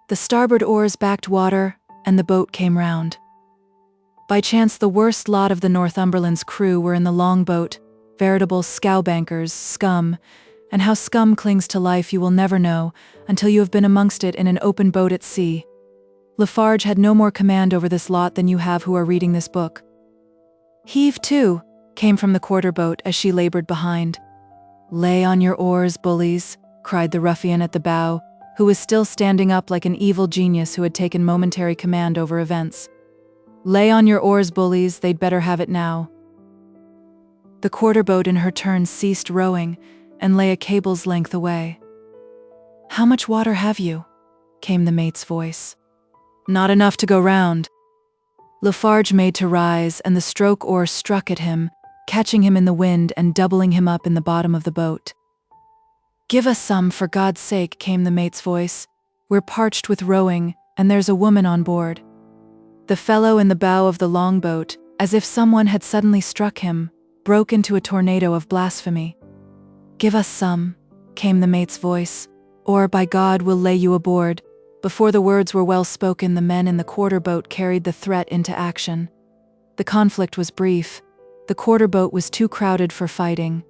The starboard oars backed water, and the boat came round. By chance the worst lot of the Northumberland's crew were in the longboat, veritable scowbankers, scum, and how scum clings to life you will never know until you have been amongst it in an open boat at sea. Lafarge had no more command over this lot than you have who are reading this book. "Heave to," came from the quarter-boat as she labored behind. "Lay on your oars, bullies," cried the ruffian at the bow, who was still standing up like an evil genius who had taken momentary command over events. "Lay on your oars, bullies, they'd better have it now." The quarter-boat in her turn ceased rowing and lay a cable's length away. "How much water have you?" came the mate's voice. "Not enough to go round." Lafarge made to rise, and the stroke-oar struck at him, catching him in the wind and doubling him up in the bottom of the boat. "Give us some, for God's sake," came the mate's voice. "We're parched with rowing, and there's a woman on board." The fellow in the bow of the longboat, as if someone had suddenly struck him, broke into a tornado of blasphemy. "Give us some," came the mate's voice, "or, by God, we'll lay you aboard." Before the words were well spoken, the men in the quarter-boat carried the threat into action. The conflict was brief. The quarter-boat was too crowded for fighting.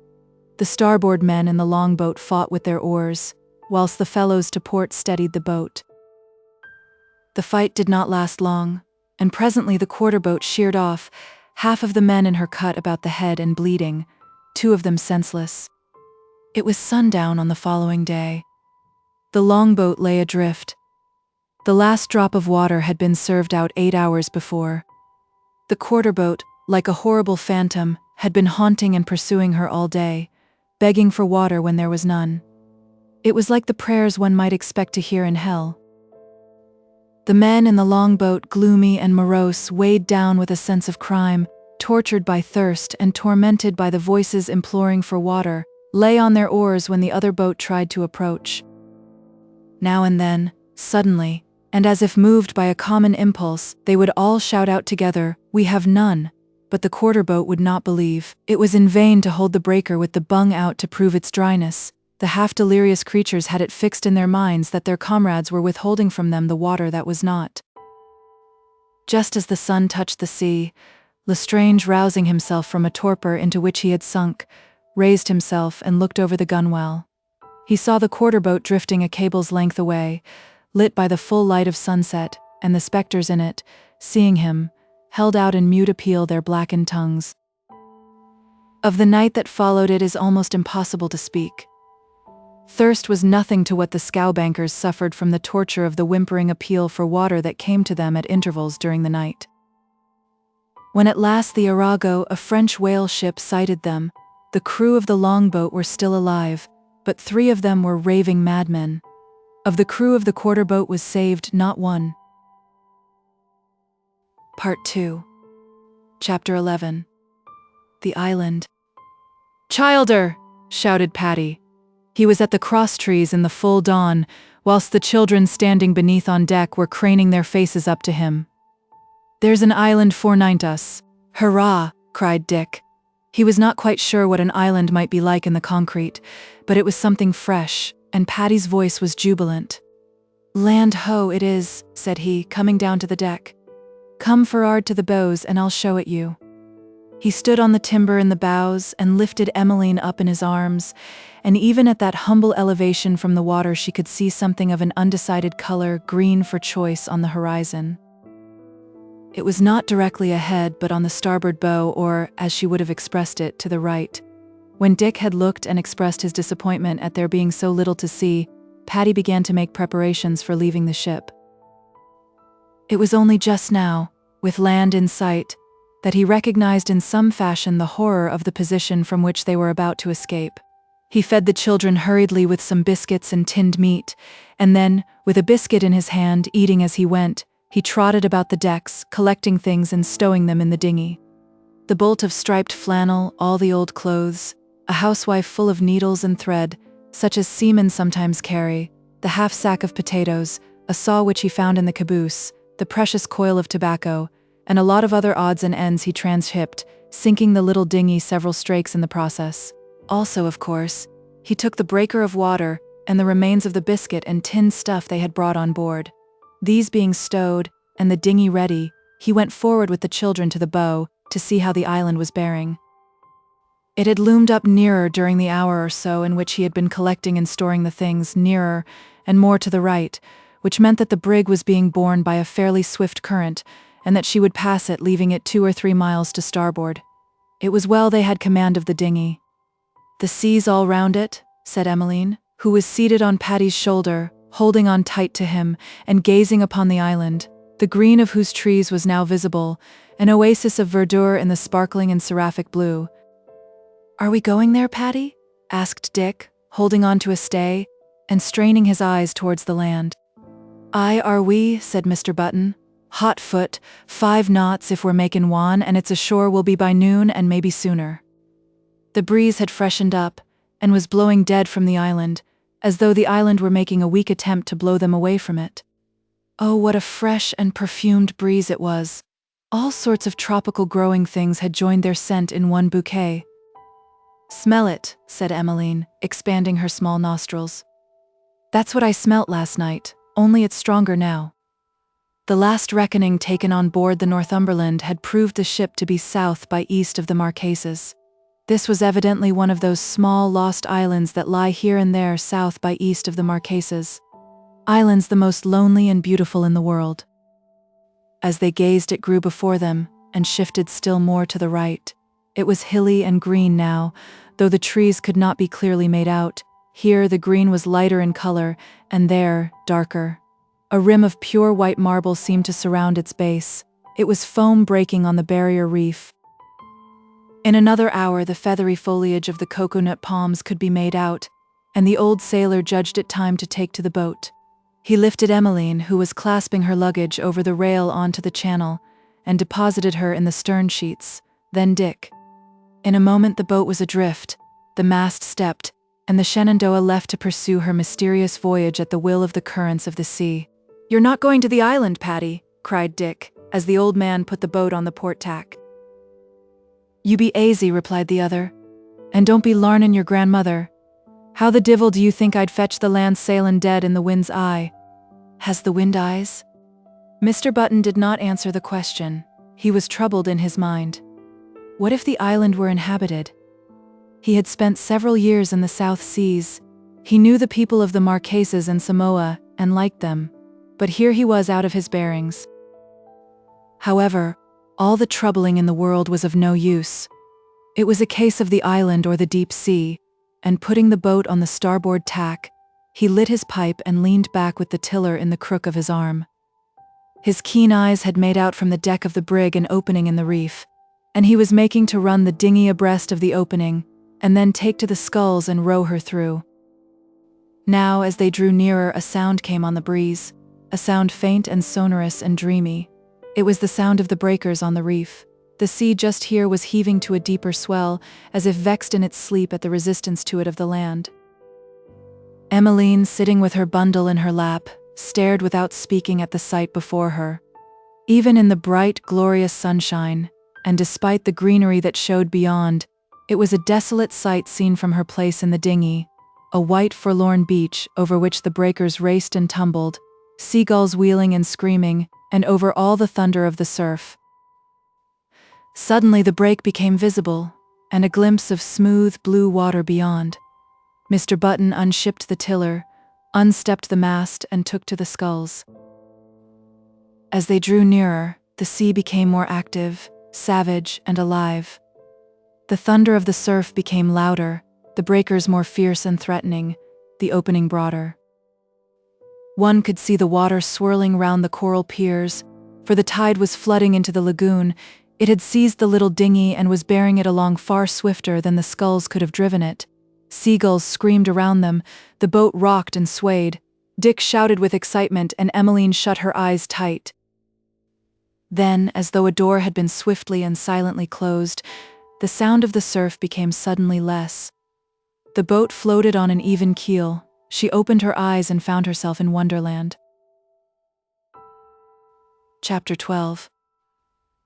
The starboard men in the longboat fought with their oars, whilst the fellows to port steadied the boat. The fight did not last long, and presently the quarter-boat sheered off, half of the men in her cut about the head and bleeding, 2 of them senseless. It was sundown on the following day. The longboat lay adrift. The last drop of water had been served out 8 hours before. The quarter-boat, like a horrible phantom, had been haunting and pursuing her all day, begging for water when there was none. It was like the prayers one might expect to hear in hell. The men in the longboat, gloomy and morose, weighed down with a sense of crime, tortured by thirst and tormented by the voices imploring for water, lay on their oars when the other boat tried to approach. Now and then, suddenly, and as if moved by a common impulse, they would all shout out together, "We have none." But the quarter-boat would not believe. It was in vain to hold the breaker with the bung out to prove its dryness. The half-delirious creatures had it fixed in their minds that their comrades were withholding from them the water that was not. Just as the sun touched the sea, Lestrange, rousing himself from a torpor into which he had sunk, raised himself and looked over the gunwale. He saw the quarter-boat drifting a cable's length away, lit by the full light of sunset, and the spectres in it, seeing him, held out in mute appeal their blackened tongues. Of the night that followed it is almost impossible to speak. Thirst was nothing to what the scowbankers suffered from the torture of the whimpering appeal for water that came to them at intervals during the night. When at last the Arago, a French whale ship, sighted them, the crew of the longboat were still alive, but 3 of them were raving madmen. Of the crew of the quarter-boat was saved not one. Part 2. Chapter 11. The Island. "Childer!" shouted Paddy. He was at the cross-trees in the full dawn, whilst the children standing beneath on deck were craning their faces up to him. "There's an island forninst us." "Hurrah!" cried Dick. He was not quite sure what an island might be like in the concrete, but it was something fresh, and Paddy's voice was jubilant. "Land ho, it is," said he, coming down to the deck. "Come for'ard to the bows, and I'll show it you." He stood on the timber in the bows and lifted Emmeline up in his arms, and even at that humble elevation from the water she could see something of an undecided color, green for choice, on the horizon. It was not directly ahead, but on the starboard bow, or, as she would have expressed it, to the right. When Dick had looked and expressed his disappointment at there being so little to see, Paddy began to make preparations for leaving the ship. It was only just now, with land in sight, that he recognized in some fashion the horror of the position from which they were about to escape. He fed the children hurriedly with some biscuits and tinned meat, and then, with a biscuit in his hand, eating as he went, he trotted about the decks, collecting things and stowing them in the dinghy. The bolt of striped flannel, all the old clothes, a housewife full of needles and thread, such as seamen sometimes carry, the half-sack of potatoes, a saw which he found in the caboose, the precious coil of tobacco, and a lot of other odds and ends he transhipped, sinking the little dinghy several strakes in the process. Also, of course, he took the breaker of water and the remains of the biscuit and tinned stuff they had brought on board. These being stowed, and the dinghy ready, he went forward with the children to the bow to see how the island was bearing. It had loomed up nearer during the hour or so in which he had been collecting and storing the things, nearer and more to the right, which meant that the brig was being borne by a fairly swift current, and that she would pass it, leaving it 2 or 3 miles to starboard. It was well they had command of the dinghy. "The sea's all round it," said Emmeline, who was seated on Paddy's shoulder, holding on tight to him, and gazing upon the island, the green of whose trees was now visible, an oasis of verdure in the sparkling and seraphic blue. "Are we going there, Paddy?" asked Dick, holding on to a stay, and straining his eyes towards the land. "Aye, are we," said Mr. Button. "Hot foot, 5 knots if we're makin' one, and it's ashore will be by noon and maybe sooner." The breeze had freshened up, and was blowing dead from the island, as though the island were making a weak attempt to blow them away from it. Oh, what a fresh and perfumed breeze it was! All sorts of tropical growing things had joined their scent in one bouquet. "Smell it," said Emmeline, expanding her small nostrils. "That's what I smelt last night, only it's stronger now." The last reckoning taken on board the Northumberland had proved the ship to be south by east of the Marquesas. This was evidently one of those small lost islands that lie here and there south by east of the Marquesas. Islands the most lonely and beautiful in the world. As they gazed, it grew before them, and shifted still more to the right. It was hilly and green now, though the trees could not be clearly made out. Here the green was lighter in color, and there, darker. A rim of pure white marble seemed to surround its base. It was foam breaking on the barrier reef. In another hour the feathery foliage of the cocoanut palms could be made out, and the old sailor judged it time to take to the boat. He lifted Emmeline, who was clasping her luggage, over the rail onto the channel, and deposited her in the stern sheets, then Dick. In a moment the boat was adrift, the mast stepped, and the Shenandoah left to pursue her mysterious voyage at the will of the currents of the sea. "You're not going to the island, Paddy," cried Dick, as the old man put the boat on the port tack. "You be aisy," replied the other, "and don't be larnin' your grandmother. How the divil do you think I'd fetch the land sailin' dead in the wind's eye?" "Has the wind eyes?" Mr. Button did not answer the question. He was troubled in his mind. What if the island were inhabited? He had spent several years in the South Seas. He knew the people of the Marquesas and Samoa, and liked them. But here he was out of his bearings. However, all the troubling in the world was of no use. It was a case of the island or the deep sea, and putting the boat on the starboard tack, he lit his pipe and leaned back with the tiller in the crook of his arm. His keen eyes had made out from the deck of the brig an opening in the reef, and he was making to run the dinghy abreast of the opening, and then take to the sculls and row her through. Now, as they drew nearer, a sound came on the breeze, a sound faint and sonorous and dreamy. It was the sound of the breakers on the reef. The sea just here was heaving to a deeper swell, as if vexed in its sleep at the resistance to it of the land. Emmeline, sitting with her bundle in her lap, stared without speaking at the sight before her. Even in the bright, glorious sunshine, and despite the greenery that showed beyond, It was a desolate sight seen from her place in the dinghy, a white forlorn beach over which the breakers raced and tumbled, seagulls wheeling and screaming, and over all the thunder of the surf. Suddenly the break became visible, and a glimpse of smooth blue water beyond. Mr. Button unshipped the tiller, unstepped the mast, and took to the sculls. As they drew nearer, the sea became more active, savage, and alive. The thunder of the surf became louder, the breakers more fierce and threatening, the opening broader. One could see the water swirling round the coral piers, for the tide was flooding into the lagoon. It had seized the little dinghy and was bearing it along far swifter than the sculls could have driven it. Seagulls screamed around them, the boat rocked and swayed. Dick shouted with excitement, and Emmeline shut her eyes tight. Then, as though a door had been swiftly and silently closed, the sound of the surf became suddenly less. The boat floated on an even keel. She opened her eyes and found herself in Wonderland. Chapter 12.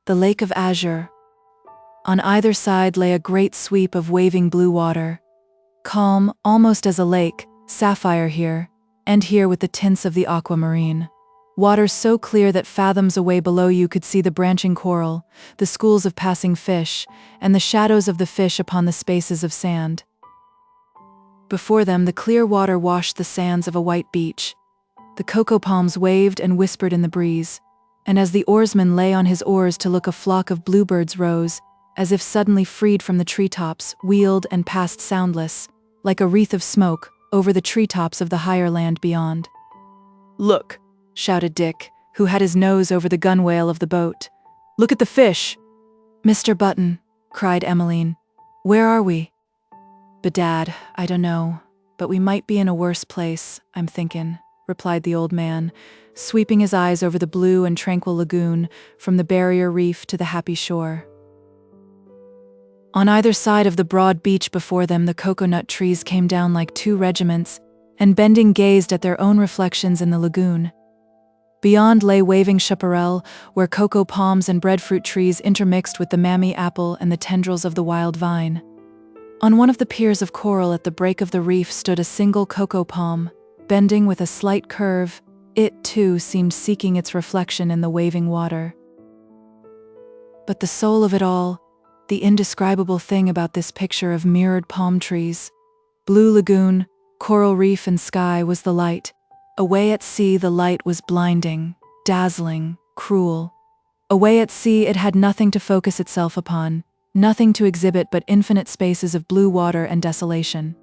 The Lake of Azure. On either side lay a great sweep of waving blue water. Calm, almost as a lake, sapphire here, and here with the tints of the aquamarine. Water so clear that fathoms away below you could see the branching coral, the schools of passing fish, and the shadows of the fish upon the spaces of sand. Before them the clear water washed the sands of a white beach. The cocoa palms waved and whispered in the breeze, and as the oarsman lay on his oars to look, a flock of bluebirds rose, as if suddenly freed from the treetops, wheeled and passed soundless, like a wreath of smoke, over the treetops of the higher land beyond. "Look!" shouted Dick, who had his nose over the gunwale of the boat. "Look at the fish!" "Mr. Button," cried Emmeline, "where are we?" "Bedad, I dunno, but we might be in a worse place, I'm thinkin'," replied the old man, sweeping his eyes over the blue and tranquil lagoon, from the barrier reef to the happy shore. On either side of the broad beach before them, the coconut trees came down like two regiments, and bending gazed at their own reflections in the lagoon. Beyond lay waving chaparral, where cocoa palms and breadfruit trees intermixed with the mammy apple and the tendrils of the wild vine. On one of the piers of coral at the break of the reef stood a single cocoa palm, bending with a slight curve. It, too, seemed seeking its reflection in the waving water. But the soul of it all, the indescribable thing about this picture of mirrored palm trees, blue lagoon, coral reef and sky, was the light. Away at sea the light was blinding, dazzling, cruel. Away at sea it had nothing to focus itself upon, nothing to exhibit but infinite spaces of blue water and desolation.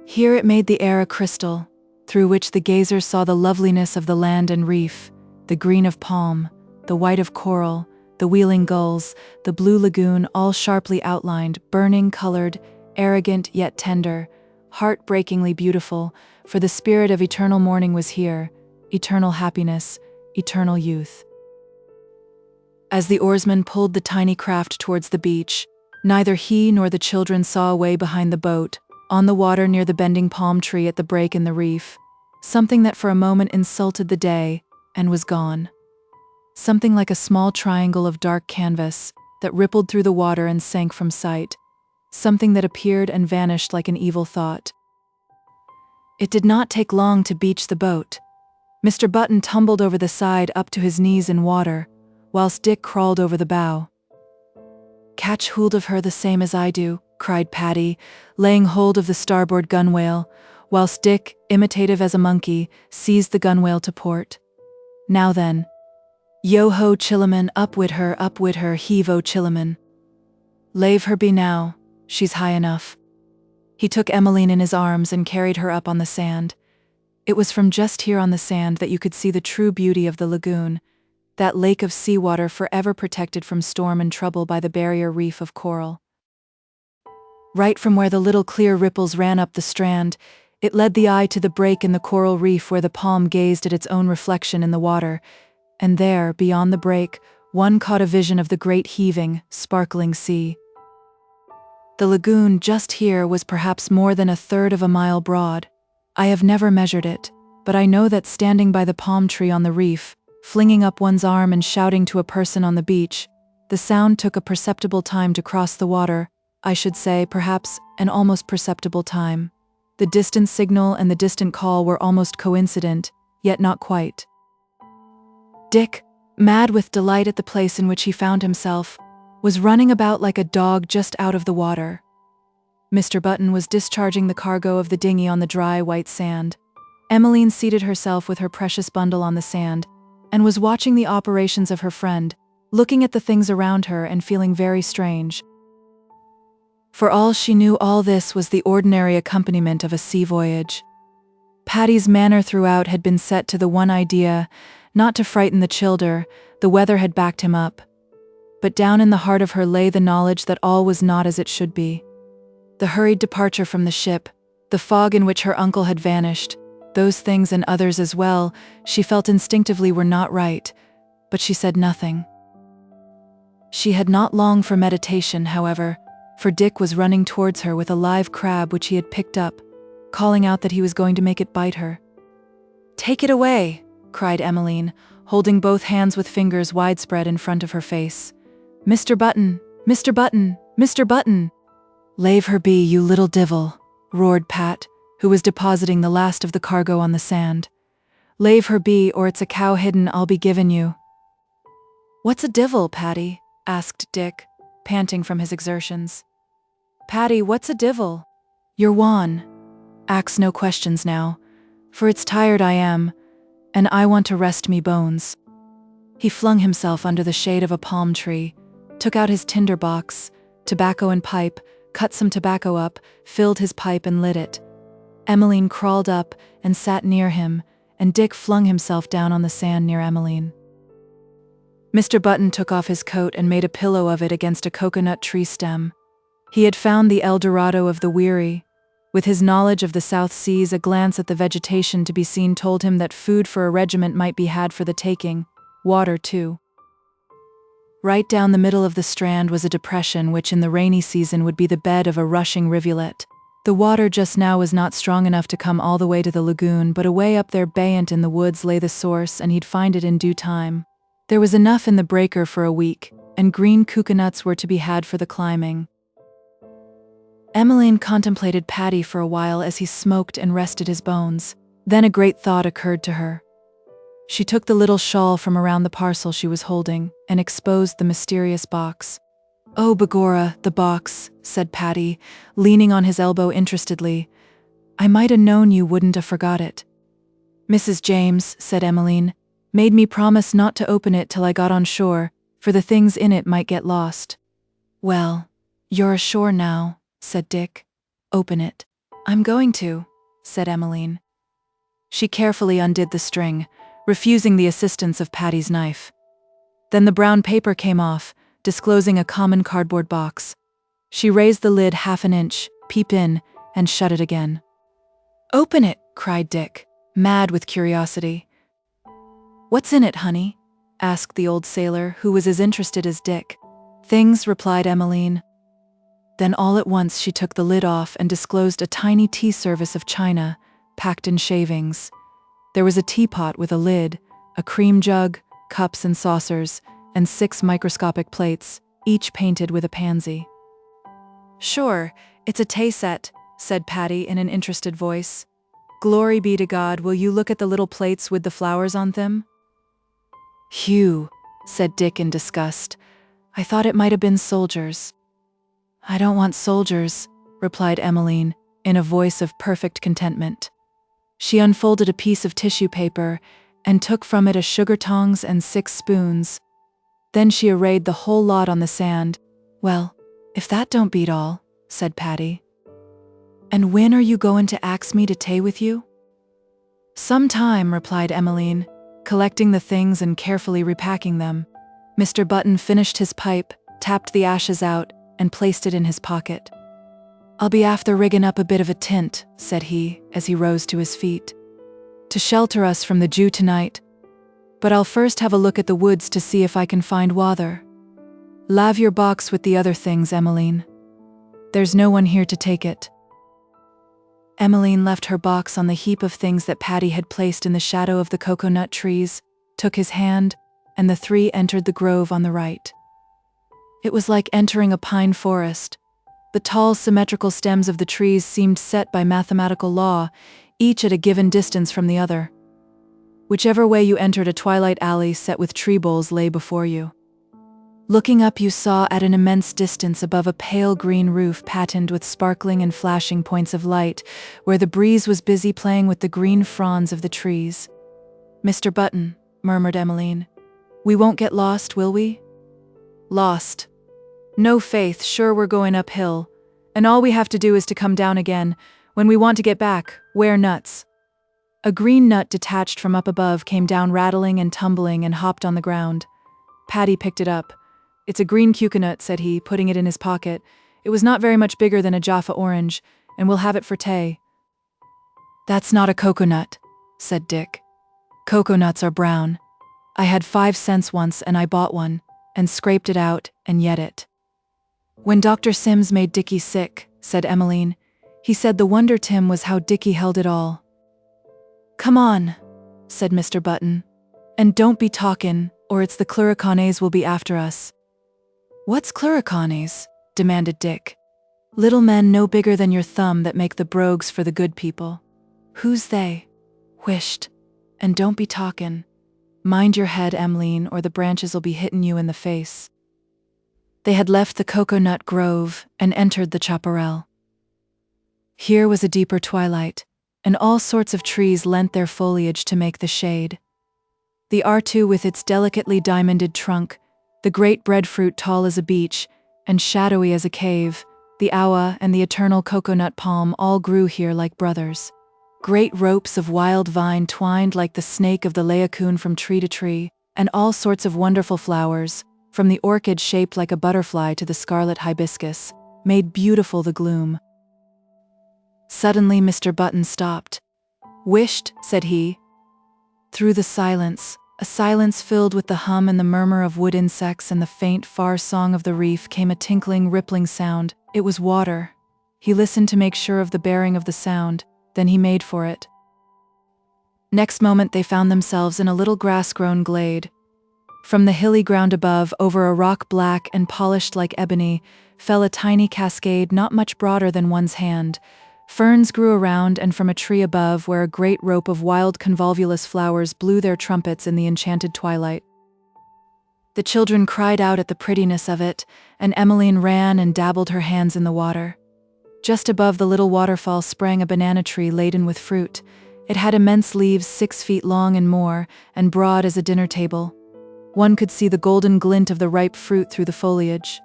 Here it made the air a crystal, through which the gazer saw the loveliness of the land and reef, the green of palm, the white of coral, the wheeling gulls, the blue lagoon, all sharply outlined, burning colored, arrogant yet tender, heartbreakingly beautiful, for the spirit of eternal morning was here, eternal happiness, eternal youth. As the oarsman pulled the tiny craft towards the beach, neither he nor the children saw away behind the boat, on the water near the bending palm tree at the break in the reef, something that for a moment insulted the day and was gone. Something like a small triangle of dark canvas that rippled through the water and sank from sight, something that appeared and vanished like an evil thought. It did not take long to beach the boat. Mr. Button tumbled over the side up to his knees in water, whilst Dick crawled over the bow. "Catch hold of her the same as I do," cried Paddy, laying hold of the starboard gunwale, whilst Dick, imitative as a monkey, seized the gunwale to port. "Now then. Yo-ho, Chiliman, up wid her, heave-o, Chiliman. Lave her be now, she's high enough." He took Emmeline in his arms and carried her up on the sand. It was from just here on the sand that you could see the true beauty of the lagoon, that lake of seawater forever protected from storm and trouble by the barrier reef of coral. Right from where the little clear ripples ran up the strand, it led the eye to the break in the coral reef where the palm gazed at its own reflection in the water, and there, beyond the break, one caught a vision of the great heaving, sparkling sea. The lagoon just here was perhaps more than 1/3 of a mile broad. I have never measured it, but I know that standing by the palm tree on the reef, flinging up one's arm and shouting to a person on the beach, the sound took a perceptible time to cross the water, I should say, perhaps an almost perceptible time. The distant signal and the distant call were almost coincident, yet not quite. Dick, mad with delight at the place in which he found himself, was running about like a dog just out of the water. Mr. Button was discharging the cargo of the dinghy on the dry, white sand. Emmeline seated herself with her precious bundle on the sand, and was watching the operations of her friend, looking at the things around her and feeling very strange. For all she knew, all this was the ordinary accompaniment of a sea voyage. Patty's manner throughout had been set to the one idea, not to frighten the childer. The weather had backed him up. But down in the heart of her lay the knowledge that all was not as it should be. The hurried departure from the ship, the fog in which her uncle had vanished, those things and others as well, she felt instinctively were not right, but she said nothing. She had not long for meditation, however, for Dick was running towards her with a live crab which he had picked up, calling out that he was going to make it bite her. "Take it away!" cried Emmeline, holding both hands with fingers widespread in front of her face. "Mr. Button! Mr. Button! Mr. Button!" "Lave her be, you little divil!" roared Pat, who was depositing the last of the cargo on the sand. "Lave her be, or it's a cow hidden I'll be givin' you." "What's a divil, Patty?" asked Dick, panting from his exertions. "Patty, what's a divil?" "You're wan. Ax no questions now, for it's tired I am, and I want to rest me bones." He flung himself under the shade of a palm tree, took out his tinder box, tobacco and pipe, cut some tobacco up, filled his pipe and lit it. Emmeline crawled up and sat near him, and Dick flung himself down on the sand near Emmeline. Mr. Button took off his coat and made a pillow of it against a coconut tree stem. He had found the El Dorado of the weary. With his knowledge of the South Seas, a glance at the vegetation to be seen told him that food for a regiment might be had for the taking, water too. Right down the middle of the strand was a depression which in the rainy season would be the bed of a rushing rivulet. The water just now was not strong enough to come all the way to the lagoon, but away up there bayant in the woods lay the source, and he'd find it in due time. There was enough in the breaker for a week, and green coconuts were to be had for the climbing. Emmeline contemplated Patty for a while as he smoked and rested his bones. Then a great thought occurred to her. She took the little shawl from around the parcel she was holding and exposed the mysterious box. "Oh, begorra, the box," said Patty, leaning on his elbow interestedly. "I might 'a' known you wouldn't 'a' forgot it." "Mrs. James," said Emmeline, "made me promise not to open it till I got on shore, for the things in it might get lost." "Well, you're ashore now," said Dick. "Open it." "I'm going to," said Emmeline. She carefully undid the string, refusing the assistance of Patty's knife. Then the brown paper came off, disclosing a common cardboard box. She raised the lid half an inch, peeped in, and shut it again. "Open it!" cried Dick, mad with curiosity. "What's in it, honey?" asked the old sailor, who was as interested as Dick. "Things," replied Emmeline. Then all at once she took the lid off and disclosed a tiny tea service of china, packed in shavings. There was a teapot with a lid, a cream jug, cups and saucers, and 6 microscopic plates, each painted with a pansy. "Sure, it's a tea set," said Patty in an interested voice. "Glory be to God, will you look at the little plates with the flowers on them?" "Hugh," said Dick in disgust. "I thought it might have been soldiers." "I don't want soldiers," replied Emmeline, in a voice of perfect contentment. She unfolded a piece of tissue paper and took from it a sugar tongs and 6 spoons. Then she arrayed the whole lot on the sand. "Well, if that don't beat all," said Patty. "And when are you goin' to ax me to tay with you?" "Some time," replied Emmeline, collecting the things and carefully repacking them. Mr. Button finished his pipe, tapped the ashes out, and placed it in his pocket. "I'll be after riggin' up a bit of a tent," said he, as he rose to his feet, "to shelter us from the Jew tonight. But I'll first have a look at the woods to see if I can find wather. Lave your box with the other things, Emmeline. There's no one here to take it." Emmeline left her box on the heap of things that Patty had placed in the shadow of the coconut trees, took his hand, and the 3 entered the grove on the right. It was like entering a pine forest. The tall, symmetrical stems of the trees seemed set by mathematical law, each at a given distance from the other. Whichever way you entered, a twilight alley set with tree boles lay before you. Looking up, you saw at an immense distance above a pale green roof patterned with sparkling and flashing points of light, where the breeze was busy playing with the green fronds of the trees. "Mr. Button," murmured Emmeline, "we won't get lost, will we?" "Lost? No, Faith, sure we're going uphill, and all we have to do is to come down again. When we want to get back, we're nuts." A green nut detached from up above came down rattling and tumbling and hopped on the ground. Paddy picked it up. "It's a green coconut," said he, putting it in his pocket. "It was not very much bigger than a Jaffa orange, and we'll have it for tea." "That's not a coconut," said Dick. "Coconuts are brown. I had 5 cents once and I bought one, and scraped it out and yet it." "When Dr. Sims made Dickie sick," said Emmeline, "he said the wonder, Tim, was how Dickie held it all." "Come on," said Mr. Button, "and don't be talkin', or it's the cluricanes will be after us." "What's cluricanes?" demanded Dick. "Little men no bigger than your thumb that make the brogues for the good people." "Who's they?" "Whisht, and don't be talkin'. Mind your head, Emmeline, or the branches'll be hittin' you in the face." They had left the coconut grove and entered the chaparral. Here was a deeper twilight, and all sorts of trees lent their foliage to make the shade. The R2 with its delicately diamonded trunk, the great breadfruit tall as a beech and shadowy as a cave, the awa and the eternal coconut palm all grew here like brothers. Great ropes of wild vine twined like the snake of the laocoon from tree to tree, and all sorts of wonderful flowers, from the orchid shaped like a butterfly to the scarlet hibiscus, made beautiful the gloom. Suddenly Mr. Button stopped. "Whisht," said he. Through the silence, a silence filled with the hum and the murmur of wood insects and the faint, far song of the reef, came a tinkling, rippling sound. It was water. He listened to make sure of the bearing of the sound, then he made for it. Next moment they found themselves in a little grass-grown glade. From the hilly ground above, over a rock black and polished like ebony, fell a tiny cascade not much broader than one's hand. Ferns grew around, and from a tree above, where a great rope of wild convolvulus flowers blew their trumpets in the enchanted twilight. The children cried out at the prettiness of it, and Emmeline ran and dabbled her hands in the water. Just above the little waterfall sprang a banana tree laden with fruit. It had immense leaves 6 feet long and more, and broad as a dinner table. One could see the golden glint of the ripe fruit through the foliage.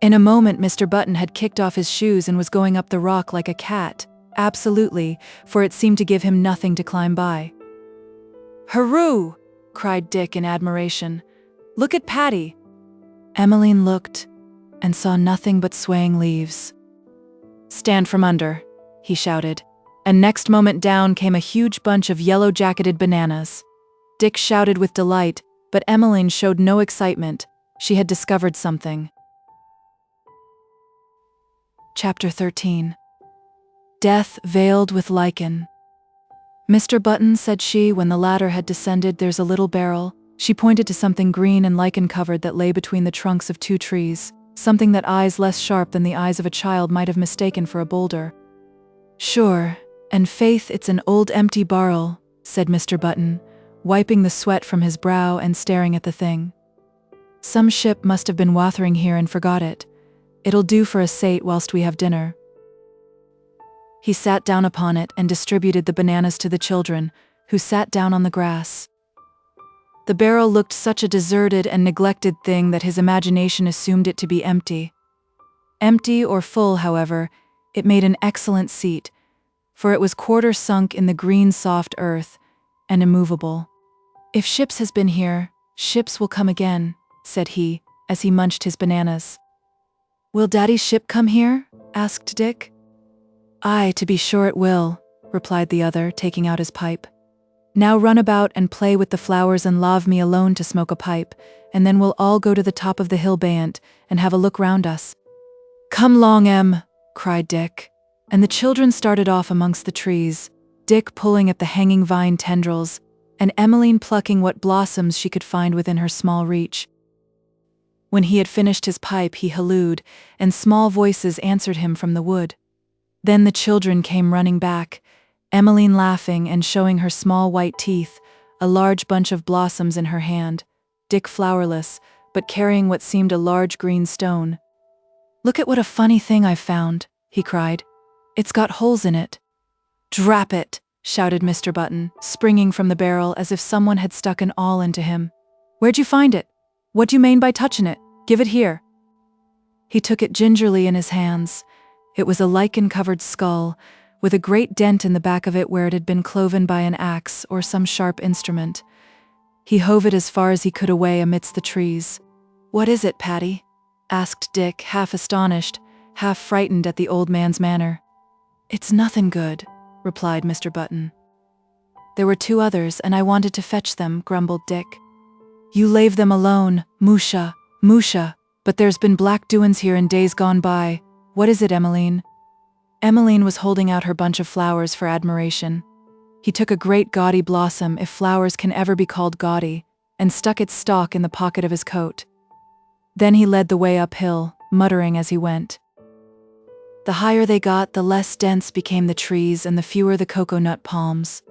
In a moment Mr. Button had kicked off his shoes and was going up the rock like a cat, absolutely, for it seemed to give him nothing to climb by. "Hurroo!" cried Dick in admiration. "Look at Paddy!" Emmeline looked and saw nothing but swaying leaves. "Stand from under," he shouted, and next moment down came a huge bunch of yellow-jacketed bananas. Dick shouted with delight, but Emmeline showed no excitement. She had discovered something. Chapter 13. Death Veiled with Lichen. "Mr. Button," said she, when the latter had descended, "there's a little barrel." She pointed to something green and lichen-covered that lay between the trunks of 2 trees, something that eyes less sharp than the eyes of a child might have mistaken for a boulder. "Sure, and faith, it's an old empty barrel," said Mr. Button, wiping the sweat from his brow and staring at the thing. "Some ship must have been wathering here and forgot it. It'll do for a sate whilst we have dinner." He sat down upon it and distributed the bananas to the children, who sat down on the grass. The barrel looked such a deserted and neglected thing that his imagination assumed it to be empty. Empty or full, however, it made an excellent seat, for it was quarter sunk in the green soft earth, and immovable. "If ships has been here, ships will come again," said he, as he munched his bananas. "Will Daddy's ship come here?" asked Dick. "Aye, to be sure it will," replied the other, taking out his pipe. "Now run about and play with the flowers and lave me alone to smoke a pipe, and then we'll all go to the top of the hill bayant and have a look round us." "Come long, Em," cried Dick, and the children started off amongst the trees, Dick pulling at the hanging vine tendrils, and Emmeline plucking what blossoms she could find within her small reach. When he had finished his pipe, he hallooed, and small voices answered him from the wood. Then the children came running back, Emmeline laughing and showing her small white teeth, a large bunch of blossoms in her hand, Dick flowerless, but carrying what seemed a large green stone. "Look at what a funny thing I've found," he cried. "It's got holes in it." "Drap it!" shouted Mr. Button, springing from the barrel as if someone had stuck an awl into him. "Where'd you find it? What do you mean by touching it? Give it here." He took it gingerly in his hands. It was a lichen-covered skull, with a great dent in the back of it where it had been cloven by an axe or some sharp instrument. He hove it as far as he could away amidst the trees. "What is it, Patty?" asked Dick, half astonished, half frightened at the old man's manner. "It's nothing good," replied Mr. Button. "There were 2 others, and I wanted to fetch them," grumbled Dick. "You lave them alone, Musha, Musha, but there's been black doin's here in days gone by. What is it, Emmeline?" Emmeline was holding out her bunch of flowers for admiration. He took a great gaudy blossom, if flowers can ever be called gaudy, and stuck its stalk in the pocket of his coat. Then he led the way uphill, muttering as he went. The higher they got, the less dense became the trees and the fewer the cocoa-nut palms.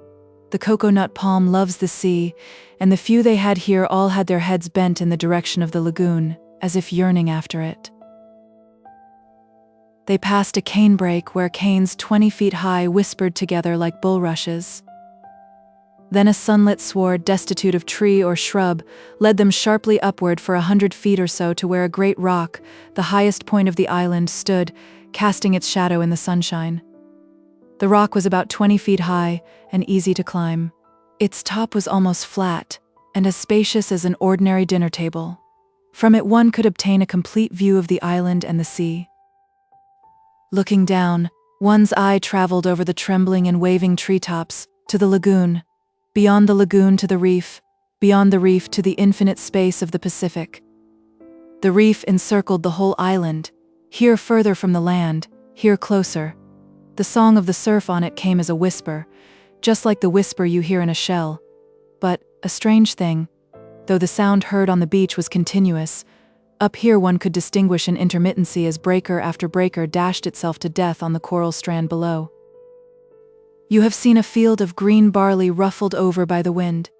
The cocoa-nut palm loves the sea, and the few they had here all had their heads bent in the direction of the lagoon, as if yearning after it. They passed a canebrake where canes 20 feet high whispered together like bulrushes. Then a sunlit sward destitute of tree or shrub led them sharply upward for 100 feet or so to where a great rock, the highest point of the island, stood, casting its shadow in the sunshine. The rock was about 20 feet high and easy to climb. Its top was almost flat and as spacious as an ordinary dinner table. From it one could obtain a complete view of the island and the sea. Looking down, one's eye traveled over the trembling and waving treetops to the lagoon, beyond the lagoon to the reef, beyond the reef to the infinite space of the Pacific. The reef encircled the whole island, here further from the land, here closer. The song of the surf on it came as a whisper, just like the whisper you hear in a shell. But, a strange thing, though the sound heard on the beach was continuous, up here one could distinguish an intermittency as breaker after breaker dashed itself to death on the coral strand below. You have seen a field of green barley ruffled over by the wind.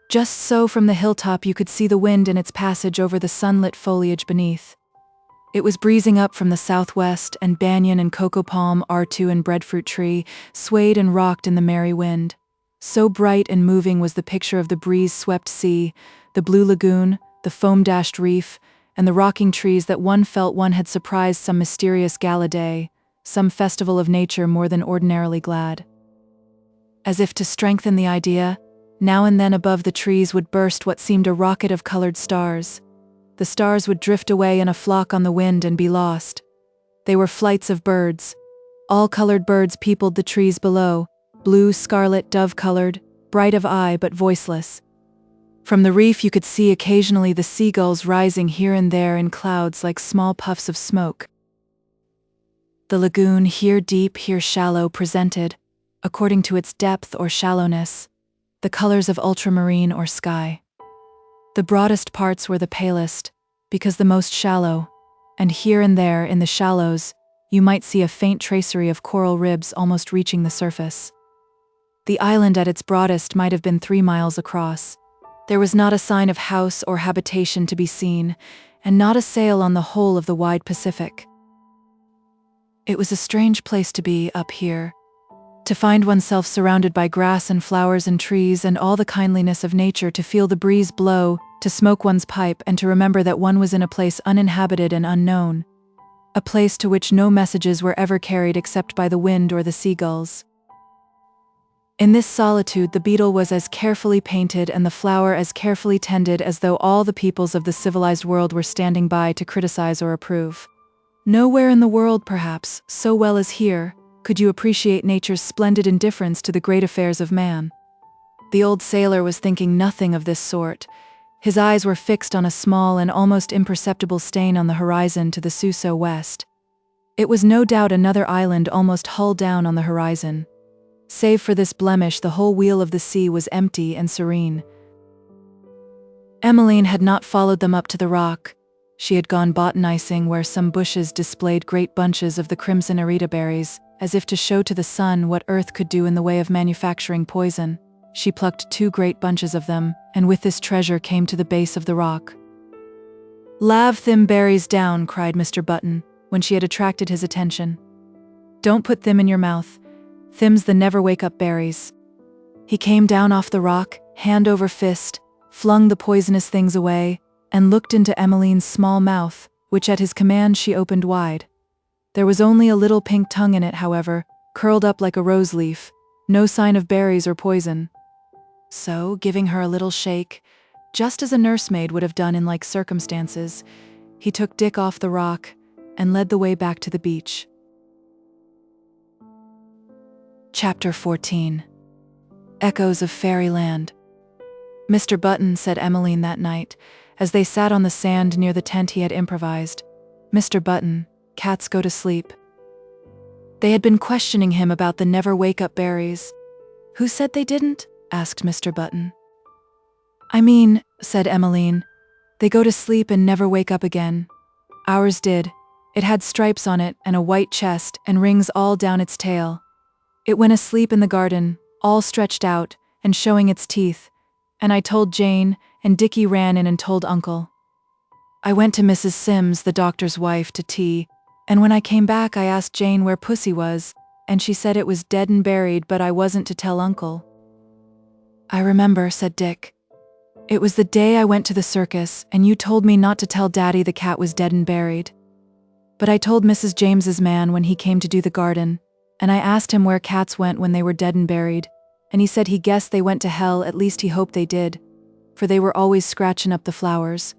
Just so from the hilltop you could see the wind in its passage over the sunlit foliage beneath. It was breezing up from the southwest, and banyan and cocoa palm, R2 and breadfruit tree swayed and rocked in the merry wind. So bright and moving was the picture of the breeze-swept sea, the blue lagoon, the foam-dashed reef, and the rocking trees that one felt one had surprised some mysterious gala day, some festival of nature more than ordinarily glad. As if to strengthen the idea, now and then above the trees would burst what seemed a rocket of colored stars. The stars would drift away in a flock on the wind and be lost. They were flights of birds. All colored birds peopled the trees below, blue, scarlet, dove-colored, bright of eye but voiceless. From the reef you could see occasionally the seagulls rising here and there in clouds like small puffs of smoke. The lagoon, here deep, here shallow, presented, according to its depth or shallowness, the colors of ultramarine or sky. The broadest parts were the palest, because the most shallow, and here and there in the shallows you might see a faint tracery of coral ribs almost reaching the surface. The island at its broadest might have been 3 miles across. There was not a sign of house or habitation to be seen, and not a sail on the whole of the wide Pacific. It was a strange place to be, up here, to find oneself surrounded by grass and flowers and trees and all the kindliness of nature, to feel the breeze blow, to smoke one's pipe, and to remember that one was in a place uninhabited and unknown, a place to which no messages were ever carried except by the wind or the seagulls. In this solitude the beetle was as carefully painted and the flower as carefully tended as though all the peoples of the civilized world were standing by to criticize or approve. Nowhere in the world, perhaps, so well as here, could you appreciate nature's splendid indifference to the great affairs of man. The old sailor was thinking nothing of this sort. His eyes were fixed on a small and almost imperceptible stain on the horizon to the south-west. It was no doubt another island almost hull down on the horizon. Save for this blemish, the whole wheel of the sea was empty and serene. Emmeline had not followed them up to the rock. She had gone botanicing where some bushes displayed great bunches of the crimson arita berries, as if to show to the sun what earth could do in the way of manufacturing poison. She plucked 2 great bunches of them, and with this treasure came to the base of the rock. "Lave them berries down," cried Mr. Button, when she had attracted his attention. "Don't put them in your mouth. Them's the never-wake-up berries." He came down off the rock, hand over fist, flung the poisonous things away, and looked into Emmeline's small mouth, which at his command she opened wide. There was only a little pink tongue in it, however, curled up like a rose leaf, no sign of berries or poison. So, giving her a little shake, just as a nursemaid would have done in like circumstances, he took Dick off the rock and led the way back to the beach. Chapter 14. Echoes of Fairyland. "Mr. Button," said Emmeline that night, as they sat on the sand near the tent he had improvised. "Mr. Button, cats go to sleep." They had been questioning him about the never-wake-up berries. "Who said they didn't?" asked Mr. Button. "I mean," said Emmeline, "they go to sleep and never wake up again. Ours did. It had stripes on it and a white chest and rings all down its tail. It went asleep in the garden, all stretched out and showing its teeth, and I told Jane, and Dickie ran in and told Uncle. I went to Mrs. Sims, the doctor's wife, to tea, and when I came back I asked Jane where Pussy was, and she said it was dead and buried, but I wasn't to tell Uncle." "I remember," said Dick. "It was the day I went to the circus, and you told me not to tell Daddy the cat was dead and buried. But I told Mrs. James's man when he came to do the garden, and I asked him where cats went when they were dead and buried, and he said he guessed they went to hell, at least he hoped they did, for they were always scratching up the flowers.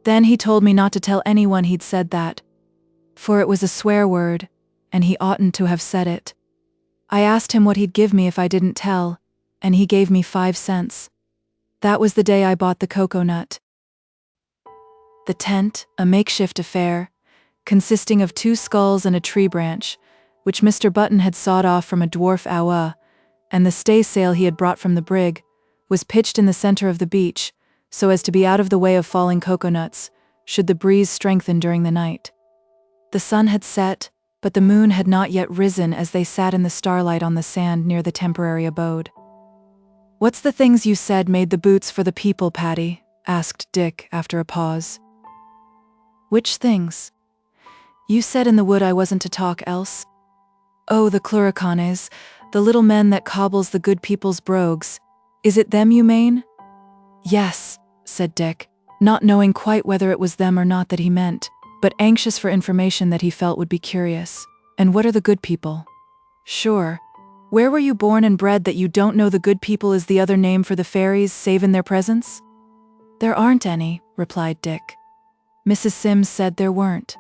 Then he told me not to tell anyone he'd said that, for it was a swear word, and he oughtn't to have said it. I asked him what he'd give me if I didn't tell, and he gave me 5 cents. That was the day I bought the cocoa nut." The tent, a makeshift affair, consisting of 2 skulls and a tree branch, which Mr. Button had sawed off from a dwarf awa, and the staysail he had brought from the brig, was pitched in the center of the beach, so as to be out of the way of falling coconuts, should the breeze strengthen during the night. The sun had set, but the moon had not yet risen as they sat in the starlight on the sand near the temporary abode. "What's the things you said made the boots for the people, Patty?" asked Dick after a pause. "Which things? You said in the wood I wasn't to talk else." "Oh, the cluricanes, the little men that cobbles the good people's brogues. Is it them you mean?" "Yes," said Dick, not knowing quite whether it was them or not that he meant, but anxious for information that he felt would be curious. "And what are the good people?" "Sure. Where were you born and bred that you don't know the good people is the other name for the fairies, save in their presence?" "There aren't any," replied Dick. "Mrs. Sims said there weren't."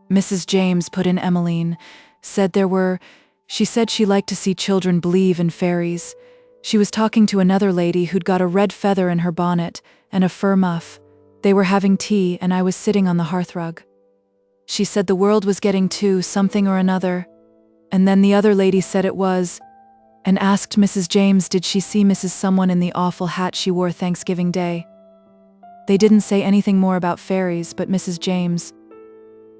"Mrs. James," put in Emmeline, "said there were. She said she liked to see children believe in fairies. She was talking to another lady who'd got a red feather in her bonnet and a fur muff. They were having tea and I was sitting on the hearthrug. She said the world was getting to something or another, and then the other lady said it was, and asked Mrs. James did she see Mrs. Someone in the awful hat she wore Thanksgiving Day. They didn't say anything more about fairies, but Mrs. James,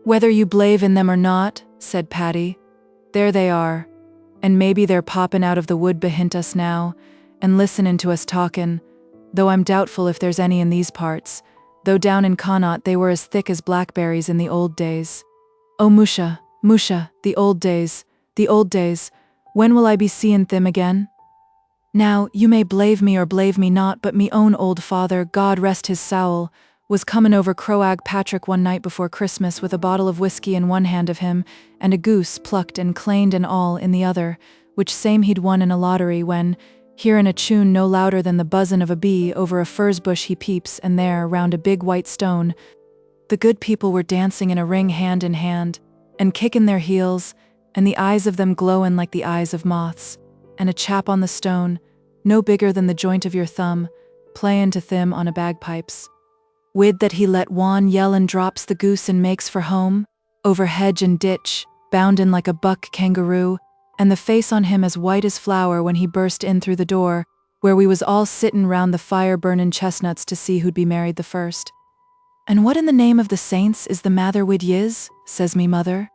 "Whether you believe in them or not," said Patty, "there they are, and maybe they're poppin' out of the wood behint us now, and listenin' to us talkin', though I'm doubtful if there's any in these parts, though down in Connaught they were as thick as blackberries in the old days. Oh Musha, Musha, the old days, when will I be seein' them again? Now, you may blave me or blave me not, but me own old father, God rest his soul, was comin' over Croag Patrick one night before Christmas with a bottle of whiskey in one hand of him, and a goose, plucked and claned and all, in the other, which same he'd won in a lottery, when, hearin' a tune no louder than the buzzin' of a bee over a furze bush he peeps, and there, round a big white stone, the good people were dancing in a ring hand in hand, and kickin' their heels, and the eyes of them glowin' like the eyes of moths, and a chap on the stone, no bigger than the joint of your thumb, playin' to thim on a bagpipes. Wid that he let one yell and drops the goose and makes for home, over hedge and ditch, boundin' like a buck kangaroo, and the face on him as white as flour when he burst in through the door, where we was all sittin' round the fire burnin' chestnuts to see who'd be married the first. "And what in the name of the saints is the matter wid yez?" says me mother.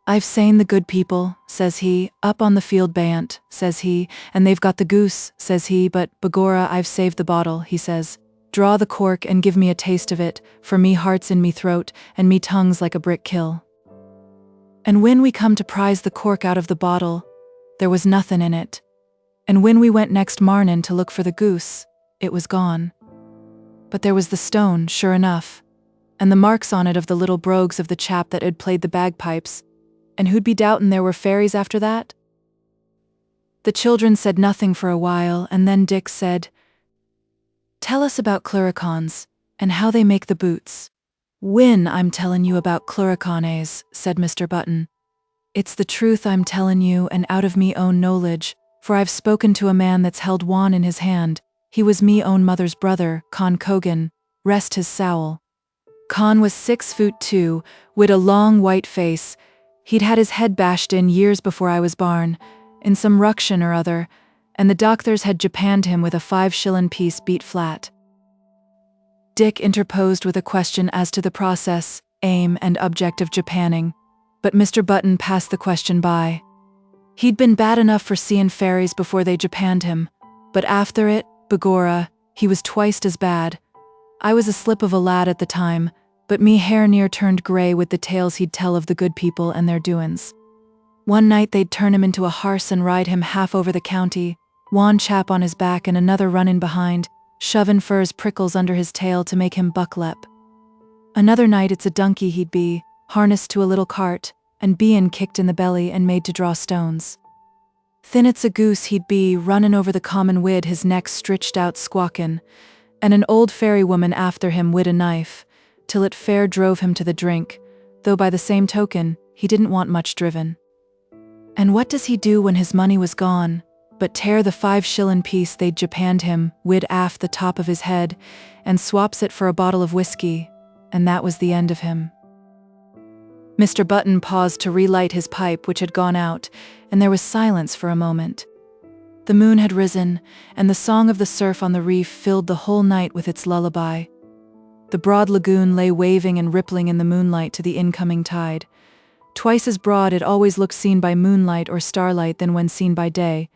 "I've sane the good people," says he, "up on the field beyant," says he, "and they've got the goose," says he, "but, begorra, I've saved the bottle," he says. "Draw the cork and give me a taste of it, for me heart's in me throat, and me tongue's like a brick kill." And when we come to prize the cork out of the bottle, there was nothin' in it. And when we went next marnin' to look for the goose, it was gone. But there was the stone, sure enough, and the marks on it of the little brogues of the chap that had played the bagpipes, and who'd be doubtin' there were fairies after that? The children said nothing for a while, and then Dick said, "Tell us about cluricons, and how they make the boots." "Whin I'm tellin' you about cluricones," said Mr. Button. "It's the truth I'm tellin' you, and out of me own knowledge, for I've spoken to a man that's held wan in his hand. He was me own mother's brother, Con Cogan, rest his sowl. Con was 6'2", wid a long white face. He'd had his head bashed in years before I was barn, in some ruction or other, and the doctors had japanned him with a 5 shillin' piece beat flat." Dick interposed with a question as to the process, aim, and object of japanning, but Mr. Button passed the question by. He'd been bad enough for seein' fairies before they japanned him, but after it, begorra, he was twice as bad. I was a slip of a lad at the time, but me hair near turned grey with the tales he'd tell of the good people and their doin's. One night they'd turn him into a harse and ride him half over the county, one chap on his back and another runnin' behind, shovin' fur's prickles under his tail to make him buck-lep. Another night it's a donkey he'd be, harnessed to a little cart, and bein' kicked in the belly and made to draw stones. Thin it's a goose he'd be, runnin' over the common wid his neck stritched out squawkin', and an old fairy woman after him wid a knife, till it fair drove him to the drink, though by the same token, he didn't want much driven. And what does he do when his money was gone, but tear the 5 shillin' piece they'd japanned him, wid aft the top of his head, and swaps it for a bottle of whiskey, and that was the end of him. Mr. Button paused to relight his pipe, which had gone out, and there was silence for a moment. The moon had risen, and the song of the surf on the reef filled the whole night with its lullaby. The broad lagoon lay waving and rippling in the moonlight to the incoming tide. Twice as broad it always looked seen by moonlight or starlight than when seen by day.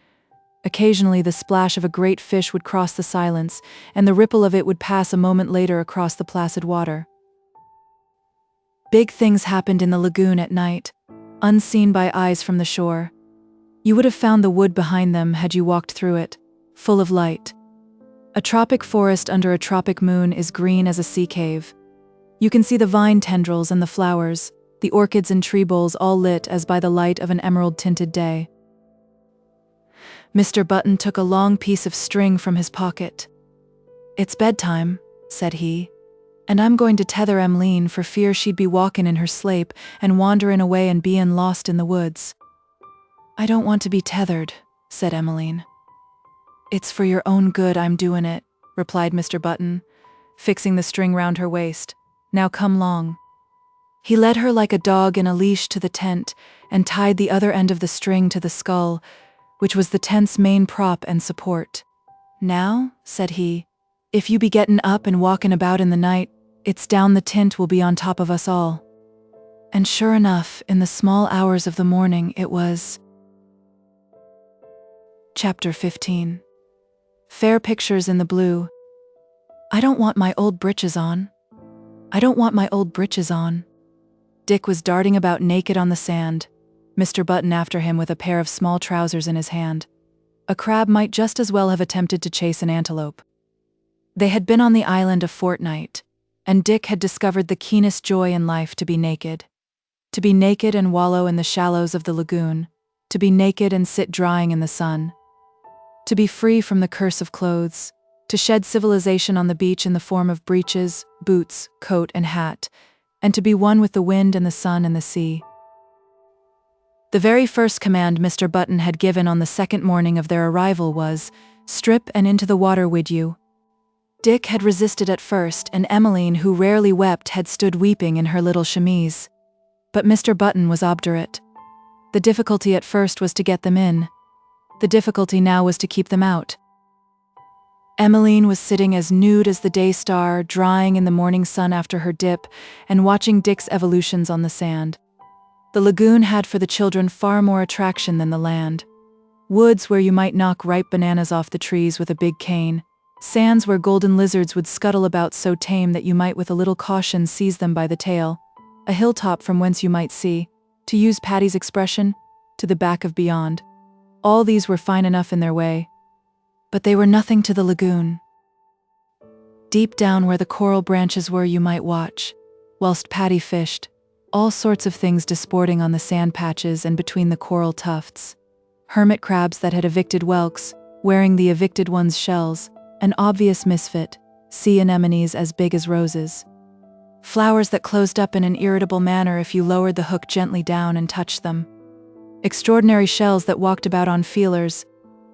Occasionally the splash of a great fish would cross the silence, and the ripple of it would pass a moment later across the placid water. Big things happened in the lagoon at night, unseen by eyes from the shore. You would have found the wood behind them had you walked through it, full of light. A tropic forest under a tropic moon is green as a sea cave. You can see the vine tendrils and the flowers, the orchids and tree bowls all lit as by the light of an emerald-tinted day. Mr. Button took a long piece of string from his pocket. "It's bedtime," said he, "and I'm going to tether Emmeline for fear she'd be walkin' in her slape and wanderin' away and bein' lost in the woods." "I don't want to be tethered," said Emmeline. "It's for your own good I'm doin' it," replied Mr. Button, fixing the string round her waist. "Now come long." He led her like a dog in a leash to the tent and tied the other end of the string to the scull, which was the tent's main prop and support. "Now," said he, "if you be gettin' up and walkin' about in the night, it's down the tint will be on top of us all." And sure enough, in the small hours of the morning it was. Chapter 15. Fair pictures in the blue. "I don't want my old breeches on. I don't want my old breeches on." Dick was darting about naked on the sand, Mr. Button after him with a pair of small trousers in his hand. A crab might just as well have attempted to chase an antelope. They had been on the island a fortnight, and Dick had discovered the keenest joy in life to be naked. To be naked and wallow in the shallows of the lagoon, to be naked and sit drying in the sun. To be free from the curse of clothes, to shed civilization on the beach in the form of breeches, boots, coat, and hat, and to be one with the wind and the sun and the sea. The very first command Mr. Button had given on the second morning of their arrival was, "Strip and into the water wid you." Dick had resisted at first, and Emmeline, who rarely wept, had stood weeping in her little chemise. But Mr. Button was obdurate. The difficulty at first was to get them in. The difficulty now was to keep them out. Emmeline was sitting as nude as the day star, drying in the morning sun after her dip, and watching Dick's evolutions on the sand. The lagoon had for the children far more attraction than the land. Woods where you might knock ripe bananas off the trees with a big cane, sands where golden lizards would scuttle about so tame that you might with a little caution seize them by the tail, a hilltop from whence you might see, to use Patty's expression, to the back of beyond. All these were fine enough in their way, but they were nothing to the lagoon. Deep down where the coral branches were you might watch, whilst Patty fished, all sorts of things disporting on the sand patches and between the coral tufts. Hermit crabs that had evicted whelks, wearing the evicted one's shells, an obvious misfit, sea anemones as big as roses. Flowers that closed up in an irritable manner if you lowered the hook gently down and touched them. Extraordinary shells that walked about on feelers,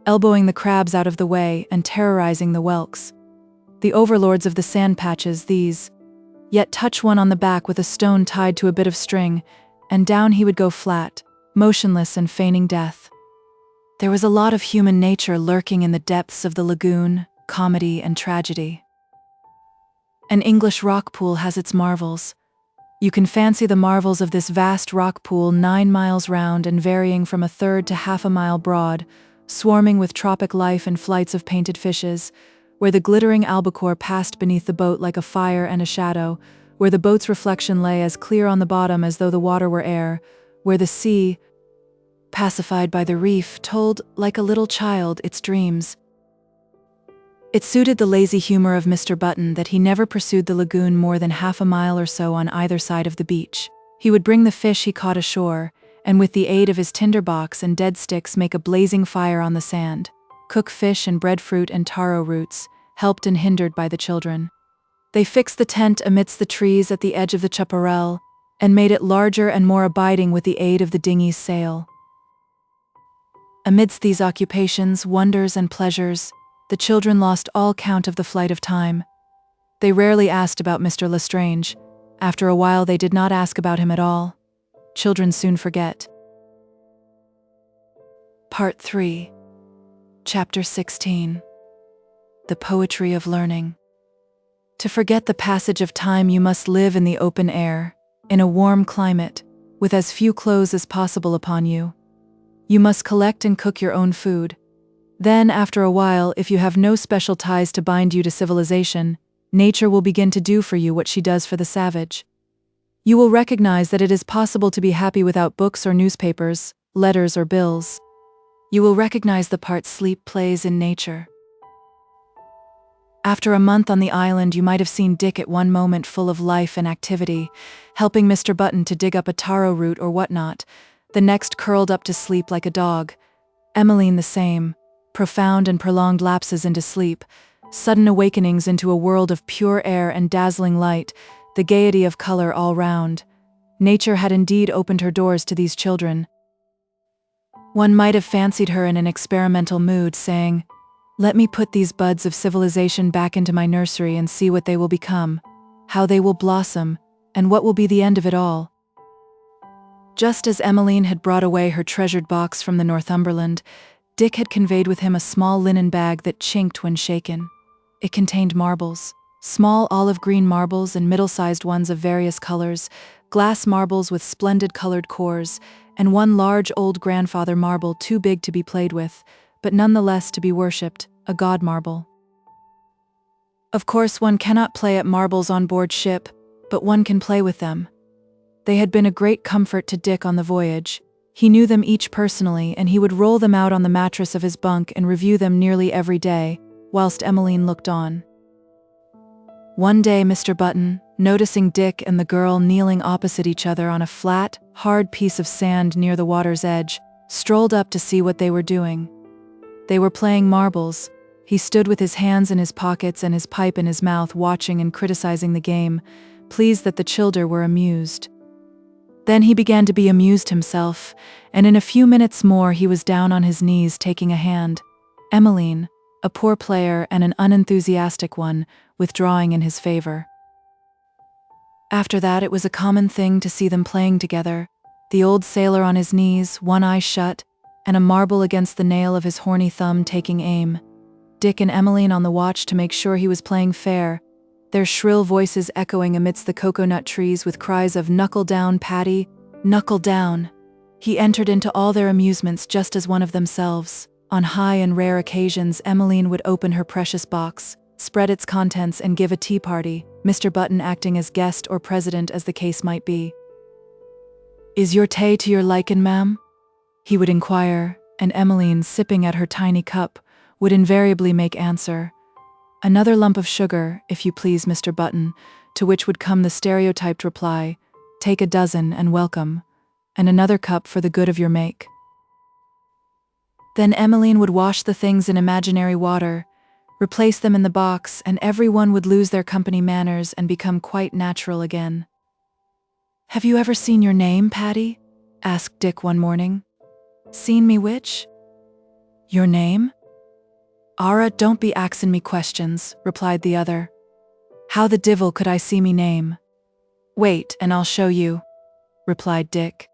elbowing the crabs out of the way and terrorizing the whelks. The overlords of the sand patches, these. Yet touch one on the back with a stone tied to a bit of string, and down he would go flat, motionless and feigning death. There was a lot of human nature lurking in the depths of the lagoon, comedy and tragedy. An English rock pool has its marvels. You can fancy the marvels of this vast rock pool 9 miles round and varying from 1/3 to half a mile broad, swarming with tropic life and flights of painted fishes, where the glittering albacore passed beneath the boat like a fire and a shadow, where the boat's reflection lay as clear on the bottom as though the water were air, where the sea, pacified by the reef, told, like a little child, its dreams. It suited the lazy humor of Mr. Button that he never pursued the lagoon more than half a mile or so on either side of the beach. He would bring the fish he caught ashore, and with the aid of his tinder box and dead sticks make a blazing fire on the sand, cook fish and breadfruit and taro roots, helped and hindered by the children. They fixed the tent amidst the trees at the edge of the chaparral, and made it larger and more abiding with the aid of the dinghy's sail. Amidst these occupations, wonders, and pleasures, the children lost all count of the flight of time. They rarely asked about Mr. Lestrange. After a while they did not ask about him at all. Children soon forget. Part 3. Chapter 16. The Poetry of Learning. To forget the passage of time you must live in the open air, in a warm climate, with as few clothes as possible upon you. You must collect and cook your own food. Then, after a while, if you have no special ties to bind you to civilization, nature will begin to do for you what she does for the savage. You will recognize that it is possible to be happy without books or newspapers, letters or bills. You will recognize the part sleep plays in nature. After a month on the island, you might have seen Dick at one moment full of life and activity, helping Mr. Button to dig up a taro root or whatnot, the next curled up to sleep like a dog. Emmeline the same. Profound and prolonged lapses into sleep, sudden awakenings into a world of pure air and dazzling light, the gaiety of color all round. Nature had indeed opened her doors to these children. One might have fancied her in an experimental mood, saying, "Let me put these buds of civilization back into my nursery and see what they will become, how they will blossom, and what will be the end of it all." Just as Emmeline had brought away her treasured box from the Northumberland, Dick had conveyed with him a small linen bag that chinked when shaken. It contained marbles, small olive-green marbles and middle-sized ones of various colors, glass marbles with splendid colored cores, and one large old grandfather marble too big to be played with, but nonetheless to be worshipped, a god marble. Of course, one cannot play at marbles on board ship, but one can play with them. They had been a great comfort to Dick on the voyage. He knew them each personally, and he would roll them out on the mattress of his bunk and review them nearly every day, whilst Emmeline looked on. One day Mr. Button, noticing Dick and the girl kneeling opposite each other on a flat, hard piece of sand near the water's edge, strolled up to see what they were doing. They were playing marbles. He stood with his hands in his pockets and his pipe in his mouth, watching and criticizing the game, pleased that the children were amused. Then he began to be amused himself, and in a few minutes more he was down on his knees taking a hand, Emmeline, a poor player and an unenthusiastic one, withdrawing in his favor. After that it was a common thing to see them playing together, the old sailor on his knees, one eye shut, and a marble against the nail of his horny thumb taking aim. Dick and Emmeline on the watch to make sure he was playing fair, their shrill voices echoing amidst the coconut trees with cries of "Knuckle down, Patty! Knuckle down!" He entered into all their amusements just as one of themselves. On high and rare occasions, Emmeline would open her precious box, spread its contents, and give a tea party, Mr. Button acting as guest or president as the case might be. "Is your tea to your liking, ma'am?" he would inquire, and Emmeline, sipping at her tiny cup, would invariably make answer, "Another lump of sugar, if you please, Mr. Button," to which would come the stereotyped reply, "Take a dozen and welcome, and another cup for the good of your make." Then Emmeline would wash the things in imaginary water, replace them in the box, and everyone would lose their company manners and become quite natural again. "Have you ever seen your name, Patty?" asked Dick one morning. "Seen me which?" "Your name?" "Ara, don't be axin' me questions," replied the other. "How the divil could I see me name?" "Wait, and I'll show you," replied Dick.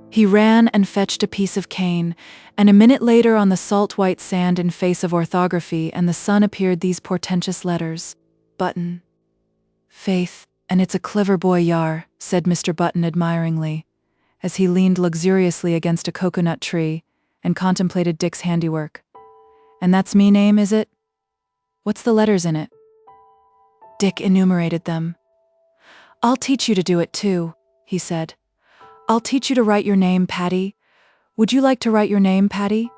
He ran and fetched a piece of cane, and a minute later on the salt white sand in face of orthography and the sun appeared these portentous letters, "Button." "Faith, and it's a clever boy yar," said Mr. Button admiringly, as he leaned luxuriously against a coconut tree and contemplated Dick's handiwork. "And that's me name, is it? What's the letters in it?" Dick enumerated them. "I'll teach you to do it too," he said. "I'll teach you to write your name, Patty. Would you like to write your name, Patty?"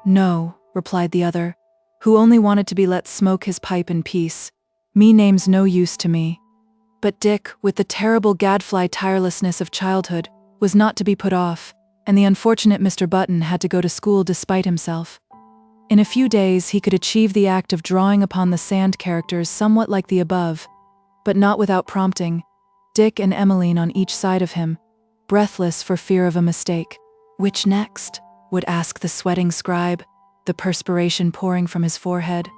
"No," replied the other, who only wanted to be let smoke his pipe in peace. "Me name's no use to me." But Dick, with the terrible gadfly tirelessness of childhood, was not to be put off, and the unfortunate Mr. Button had to go to school despite himself. In a few days he could achieve the act of drawing upon the sand characters somewhat like the above, but not without prompting, Dick and Emmeline on each side of him, breathless for fear of a mistake. "Which next?" would ask the sweating scribe, the perspiration pouring from his forehead.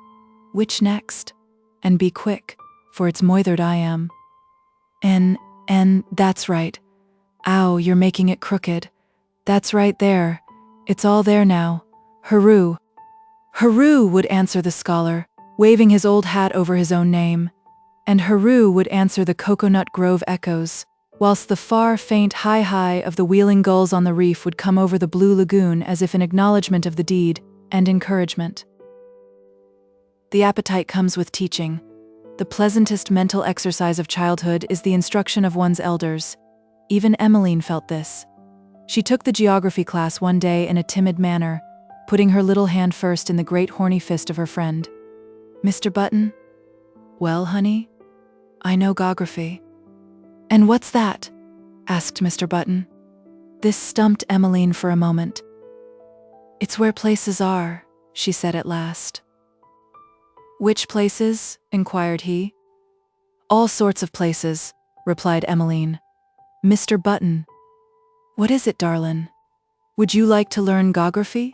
"Which next? And be quick, for it's moithered I am." That's right. Ow, you're making it crooked. That's right there. It's all there now. Hurroo." "Hurroo," would answer the scholar, waving his old hat over his own name. And hurroo would answer the coconut grove echoes, whilst the far, faint hi-hi of the wheeling gulls on the reef would come over the Blue Lagoon as if in acknowledgement of the deed and encouragement. The appetite comes with teaching. The pleasantest mental exercise of childhood is the instruction of one's elders. Even Emmeline felt this. She took the geography class one day in a timid manner, putting her little hand first in the great horny fist of her friend. "Mr. Button?" "Well, honey? I know geography." "And what's that?" asked Mr. Button. This stumped Emmeline for a moment. "It's where places are," she said at last. "Which places?" inquired he. "All sorts of places," replied Emmeline. "Mr. Button." "What is it, darlin'? Would you like to learn geography?"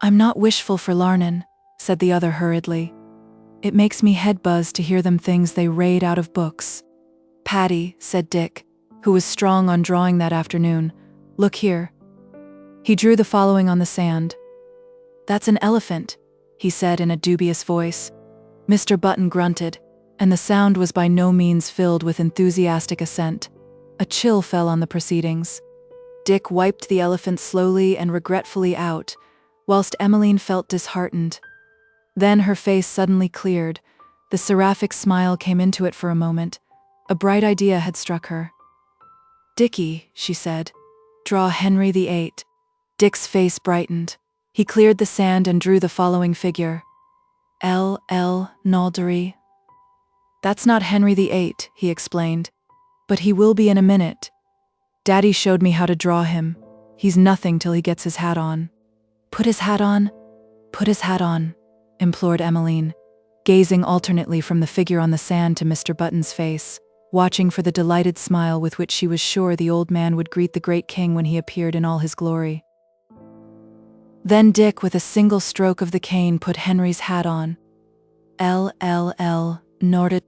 "I'm not wishful for larnin'," said the other hurriedly. "It makes me head buzz to hear them things they rade out of books." "Patty," said Dick, who was strong on drawing that afternoon, "look here." He drew the following on the sand. "That's an elephant," he said in a dubious voice. Mr. Button grunted, and the sound was by no means filled with enthusiastic assent. A chill fell on the proceedings. Dick wiped the elephant slowly and regretfully out, whilst Emmeline felt disheartened. Then her face suddenly cleared. The seraphic smile came into it for a moment. A bright idea had struck her. "Dickie," she said, "draw Henry VIII." Dick's face brightened. He cleared the sand and drew the following figure. L. Naldery. "That's not Henry VIII, he explained. "But he will be in a minute. Daddy showed me how to draw him. He's nothing till he gets his hat on." "Put his hat on? Put his hat on," implored Emmeline, gazing alternately from the figure on the sand to Mr. Button's face, watching for the delighted smile with which she was sure the old man would greet the great king when he appeared in all his glory. Then Dick, with a single stroke of the cane, put Henry's hat on. L. Nordet.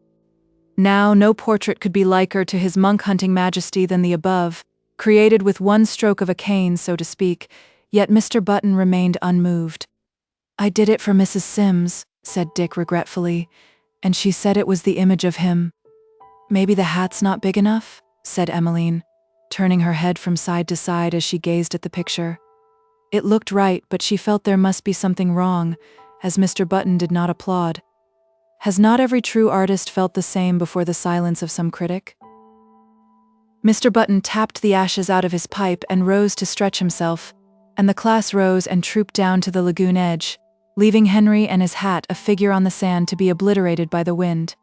Now no portrait could be liker to his monk-hunting majesty than the above, created with one stroke of a cane, so to speak, yet Mr. Button remained unmoved. "I did it for Mrs. Sims," said Dick regretfully, "and she said it was the image of him." "Maybe the hat's not big enough?" said Emmeline, turning her head from side to side as she gazed at the picture. It looked right, but she felt there must be something wrong, as Mr. Button did not applaud. Has not every true artist felt the same before the silence of some critic? Mr. Button tapped the ashes out of his pipe and rose to stretch himself, and the class rose and trooped down to the lagoon edge, leaving Henry and his hat a figure on the sand to be obliterated by the wind.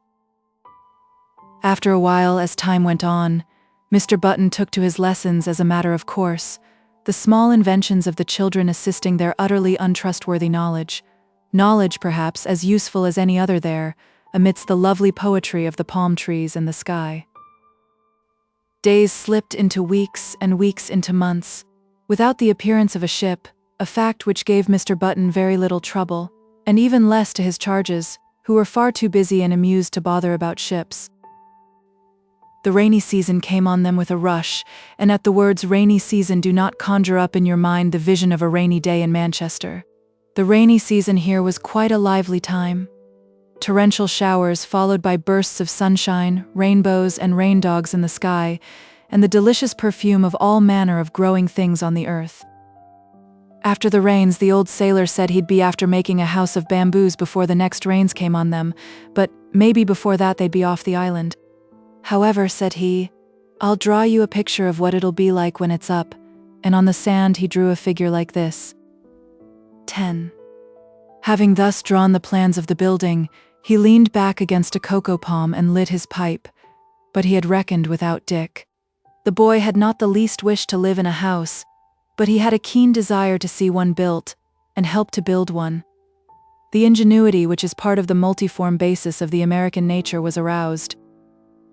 After a while, as time went on, Mr. Button took to his lessons as a matter of course, the small inventions of the children assisting their utterly untrustworthy knowledge perhaps as useful as any other there, amidst the lovely poetry of the palm trees and the sky. Days slipped into weeks and weeks into months, without the appearance of a ship, a fact which gave Mr. Button very little trouble, and even less to his charges, who were far too busy and amused to bother about ships. The rainy season came on them with a rush, and at the words rainy season do not conjure up in your mind the vision of a rainy day in Manchester. The rainy season here was quite a lively time. Torrential showers followed by bursts of sunshine, rainbows and rain dogs in the sky, and the delicious perfume of all manner of growing things on the earth. After the rains, the old sailor said he'd be after making a house of bamboos before the next rains came on them, but maybe before that they'd be off the island. "However," said he, "I'll draw you a picture of what it'll be like when it's up," and on the sand he drew a figure like this. 10. Having thus drawn the plans of the building, he leaned back against a cocoa palm and lit his pipe, but he had reckoned without Dick. The boy had not the least wish to live in a house, but he had a keen desire to see one built, and help to build one. The ingenuity which is part of the multiform basis of the American nature was aroused.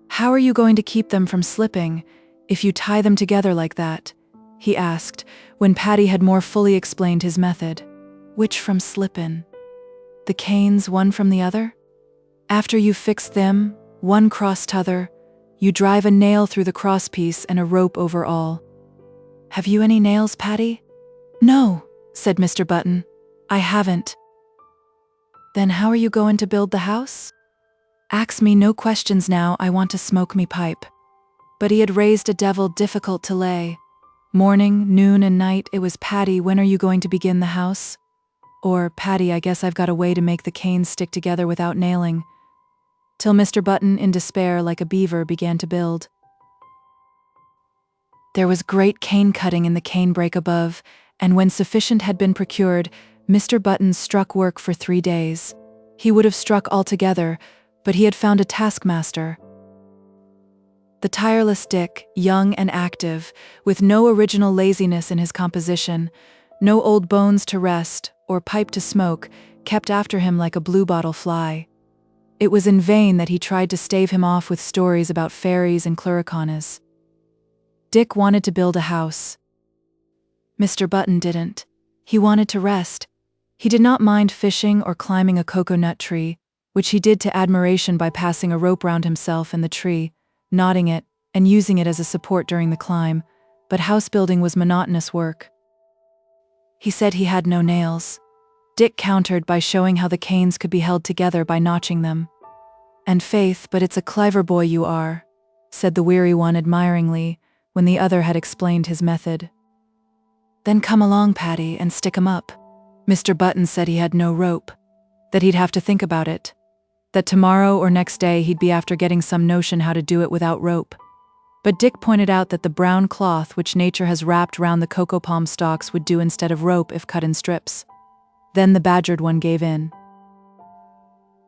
"How are you going to keep them from slipping, if you tie them together like that?" he asked, when Paddy had more fully explained his method. "Which from slippin'? The canes one from the other? After you've fixed them, one cross t'other, you drive a nail through the crosspiece and a rope over all." "Have you any nails, Paddy?" "No," said Mr. Button, "I haven't." "Then how are you goin' to build the house?" "Ax me no questions now, I want to smoke me pipe." But he had raised a devil difficult to lay. Morning, noon, and night it was, "Paddy, when are you going to begin the house?" Or, "Paddy, I guess I've got a way to make the canes stick together without nailing." Till Mr. Button, in despair like a beaver, began to build. There was great cane cutting in the cane brake above, and when sufficient had been procured, Mr. Button struck work for 3 days. He would have struck altogether, but he had found a taskmaster. The tireless Dick, young and active, with no original laziness in his composition, no old bones to rest, or pipe to smoke, kept after him like a bluebottle fly. It was in vain that he tried to stave him off with stories about fairies and cluricanas. Dick wanted to build a house. Mr. Button didn't. He wanted to rest. He did not mind fishing or climbing a cocoa-nut tree, which he did to admiration by passing a rope round himself and the tree, knotting it, and using it as a support during the climb, but house-building was monotonous work. He said he had no nails. Dick countered by showing how the canes could be held together by notching them. "And faith, but it's a clever boy you are," said the weary one admiringly, when the other had explained his method. "Then come along, Paddy, and stick 'em up." Mr. Button said he had no rope, that he'd have to think about it, that tomorrow or next day he'd be after getting some notion how to do it without rope. But Dick pointed out that the brown cloth which nature has wrapped round the cocoa palm stalks would do instead of rope if cut in strips. Then the badgered one gave in.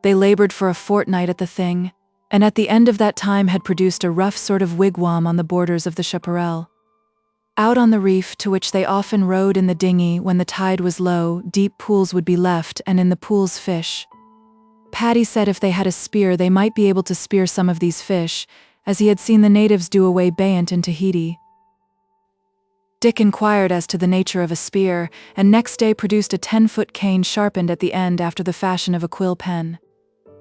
They labored for a fortnight at the thing, and at the end of that time had produced a rough sort of wigwam on the borders of the chaparral. Out on the reef, to which they often rowed in the dinghy when the tide was low, deep pools would be left, and in the pools fish. Paddy said if they had a spear they might be able to spear some of these fish, as he had seen the natives do away bayant in Tahiti. Dick inquired as to the nature of a spear, and next day produced a 10-foot cane sharpened at the end after the fashion of a quill pen.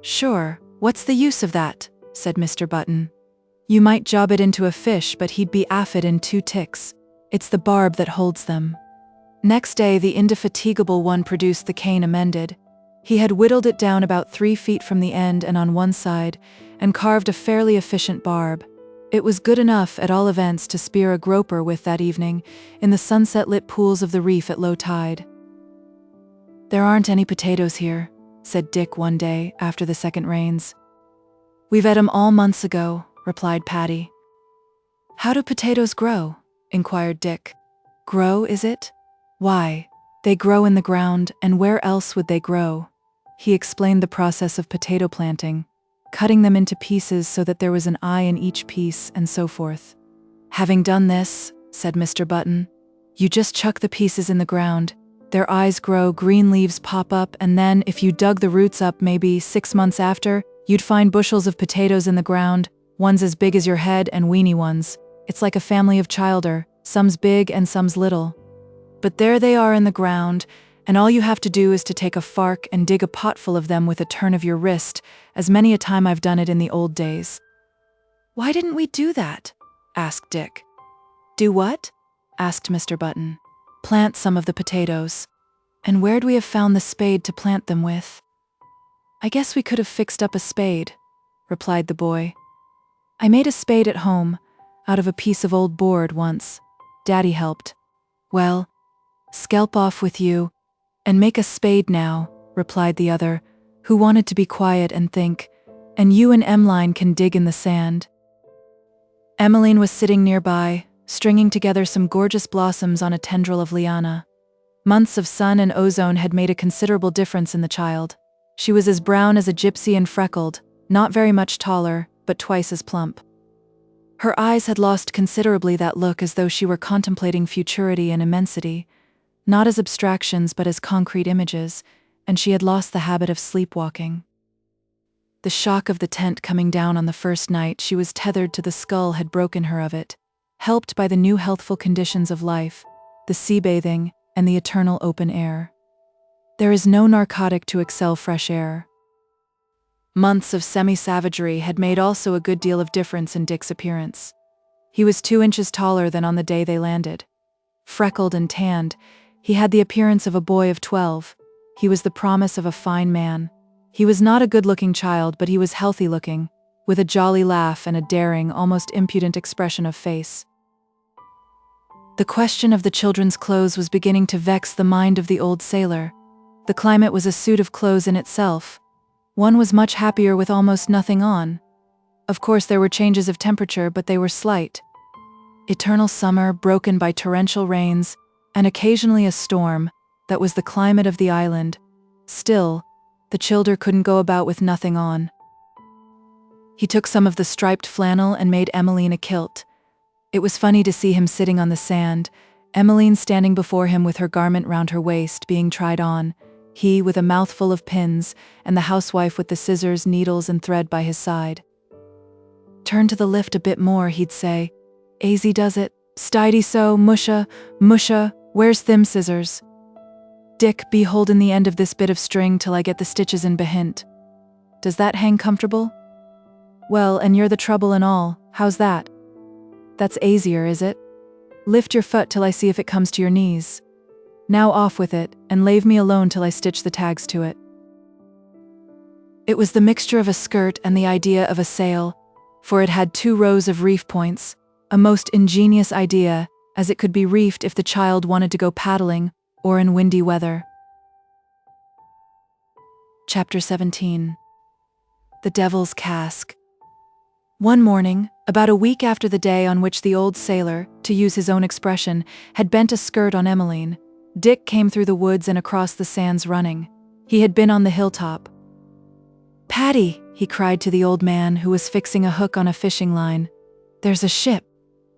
"Sure, what's the use of that?" said Mr. Button. "You might job it into a fish, but he'd be aphid in 2 ticks. It's the barb that holds them." Next day, the indefatigable one produced the cane amended. He had whittled it down about 3 feet from the end and on one side, and carved a fairly efficient barb. It was good enough, at all events, to spear a groper with that evening, in the sunset-lit pools of the reef at low tide. "There aren't any potatoes here," said Dick one day, after the second rains. "We've ate 'em all months ago," replied Patty. "How do potatoes grow?" inquired Dick. "Grow, is it? Why, they grow in the ground, and where else would they grow?" He explained the process of potato planting, cutting them into pieces so that there was an eye in each piece, and so forth. "Having done this," said Mr. Button, "you just chuck the pieces in the ground. Their eyes grow, green leaves pop up, and then, if you dug the roots up maybe 6 months after, you'd find bushels of potatoes in the ground, ones as big as your head and weeny ones. It's like a family of childer, some's big and some's little. But there they are in the ground, and all you have to do is to take a fork and dig a potful of them with a turn of your wrist, as many a time I've done it in the old days." "Why didn't we do that?" asked Dick. "Do what?" asked Mr. Button. "Plant some of the potatoes. And where'd we have found the spade to plant them with?" "I guess we could have fixed up a spade," replied the boy. "I made a spade at home, out of a piece of old board once. Daddy helped." "Well, skelp off with you, and make a spade now," replied the other, who wanted to be quiet and think, "and you and Emmeline can dig in the sand." Emmeline was sitting nearby, stringing together some gorgeous blossoms on a tendril of liana. Months of sun and ozone had made a considerable difference in the child. She was as brown as a gypsy and freckled, not very much taller, but twice as plump. Her eyes had lost considerably that look as though she were contemplating futurity and immensity, not as abstractions but as concrete images, and she had lost the habit of sleepwalking. The shock of the tent coming down on the first night she was tethered to the skull had broken her of it, helped by the new healthful conditions of life, the sea bathing, and the eternal open air. There is no narcotic to excel fresh air. Months of semi-savagery had made also a good deal of difference in Dick's appearance. He was 2 inches taller than on the day they landed. Freckled and tanned, he had the appearance of a boy of 12. He was the promise of a fine man. He was not a good-looking child, but he was healthy-looking, with a jolly laugh and a daring, almost impudent expression of face. The question of the children's clothes was beginning to vex the mind of the old sailor. The climate was a suit of clothes in itself. One was much happier with almost nothing on. Of course there were changes of temperature, but they were slight. Eternal summer, broken by torrential rains, and occasionally a storm, that was the climate of the island. Still, the childer couldn't go about with nothing on. He took some of the striped flannel and made Emmeline a kilt. It was funny to see him sitting on the sand, Emmeline standing before him with her garment round her waist, being tried on, he with a mouthful of pins, and the housewife with the scissors, needles, and thread by his side. "Turn to the lift a bit more," he'd say. "Azy does it. Stidy so, musha, musha, where's thim scissors? Dick, be holdin' the end of this bit of string till I get the stitches in behint. Does that hang comfortable? Well, and you're the trouble and all, how's that? That's AZURE, is it? Lift your foot till I see if it comes to your knees. Now off with it, and lave me alone till I stitch the tags to it." It was the mixture of a skirt and the idea of a sail, for it had 2 rows of reef points, a most ingenious idea, as it could be reefed if the child wanted to go paddling, or in windy weather. Chapter 17. The Devil's Cask. One morning, about a week after the day on which the old sailor, to use his own expression, had bent a skirt on Emmeline, Dick came through the woods and across the sands running. He had been on the hilltop. "Patty," he cried to the old man who was fixing a hook on a fishing line, "there's a ship."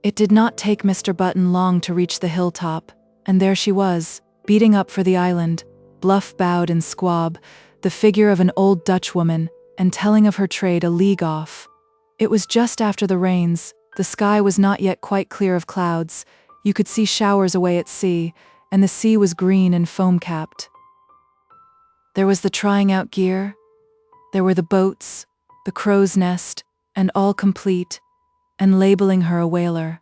It did not take Mr. Button long to reach the hilltop, and there she was, beating up for the island, bluff-bowed and squab, the figure of an old Dutch woman, and telling of her trade a league off. It was just after the rains, the sky was not yet quite clear of clouds, you could see showers away at sea, and the sea was green and foam-capped. There was the trying out gear, there were the boats, the crow's nest, and all complete, and labeling her a whaler.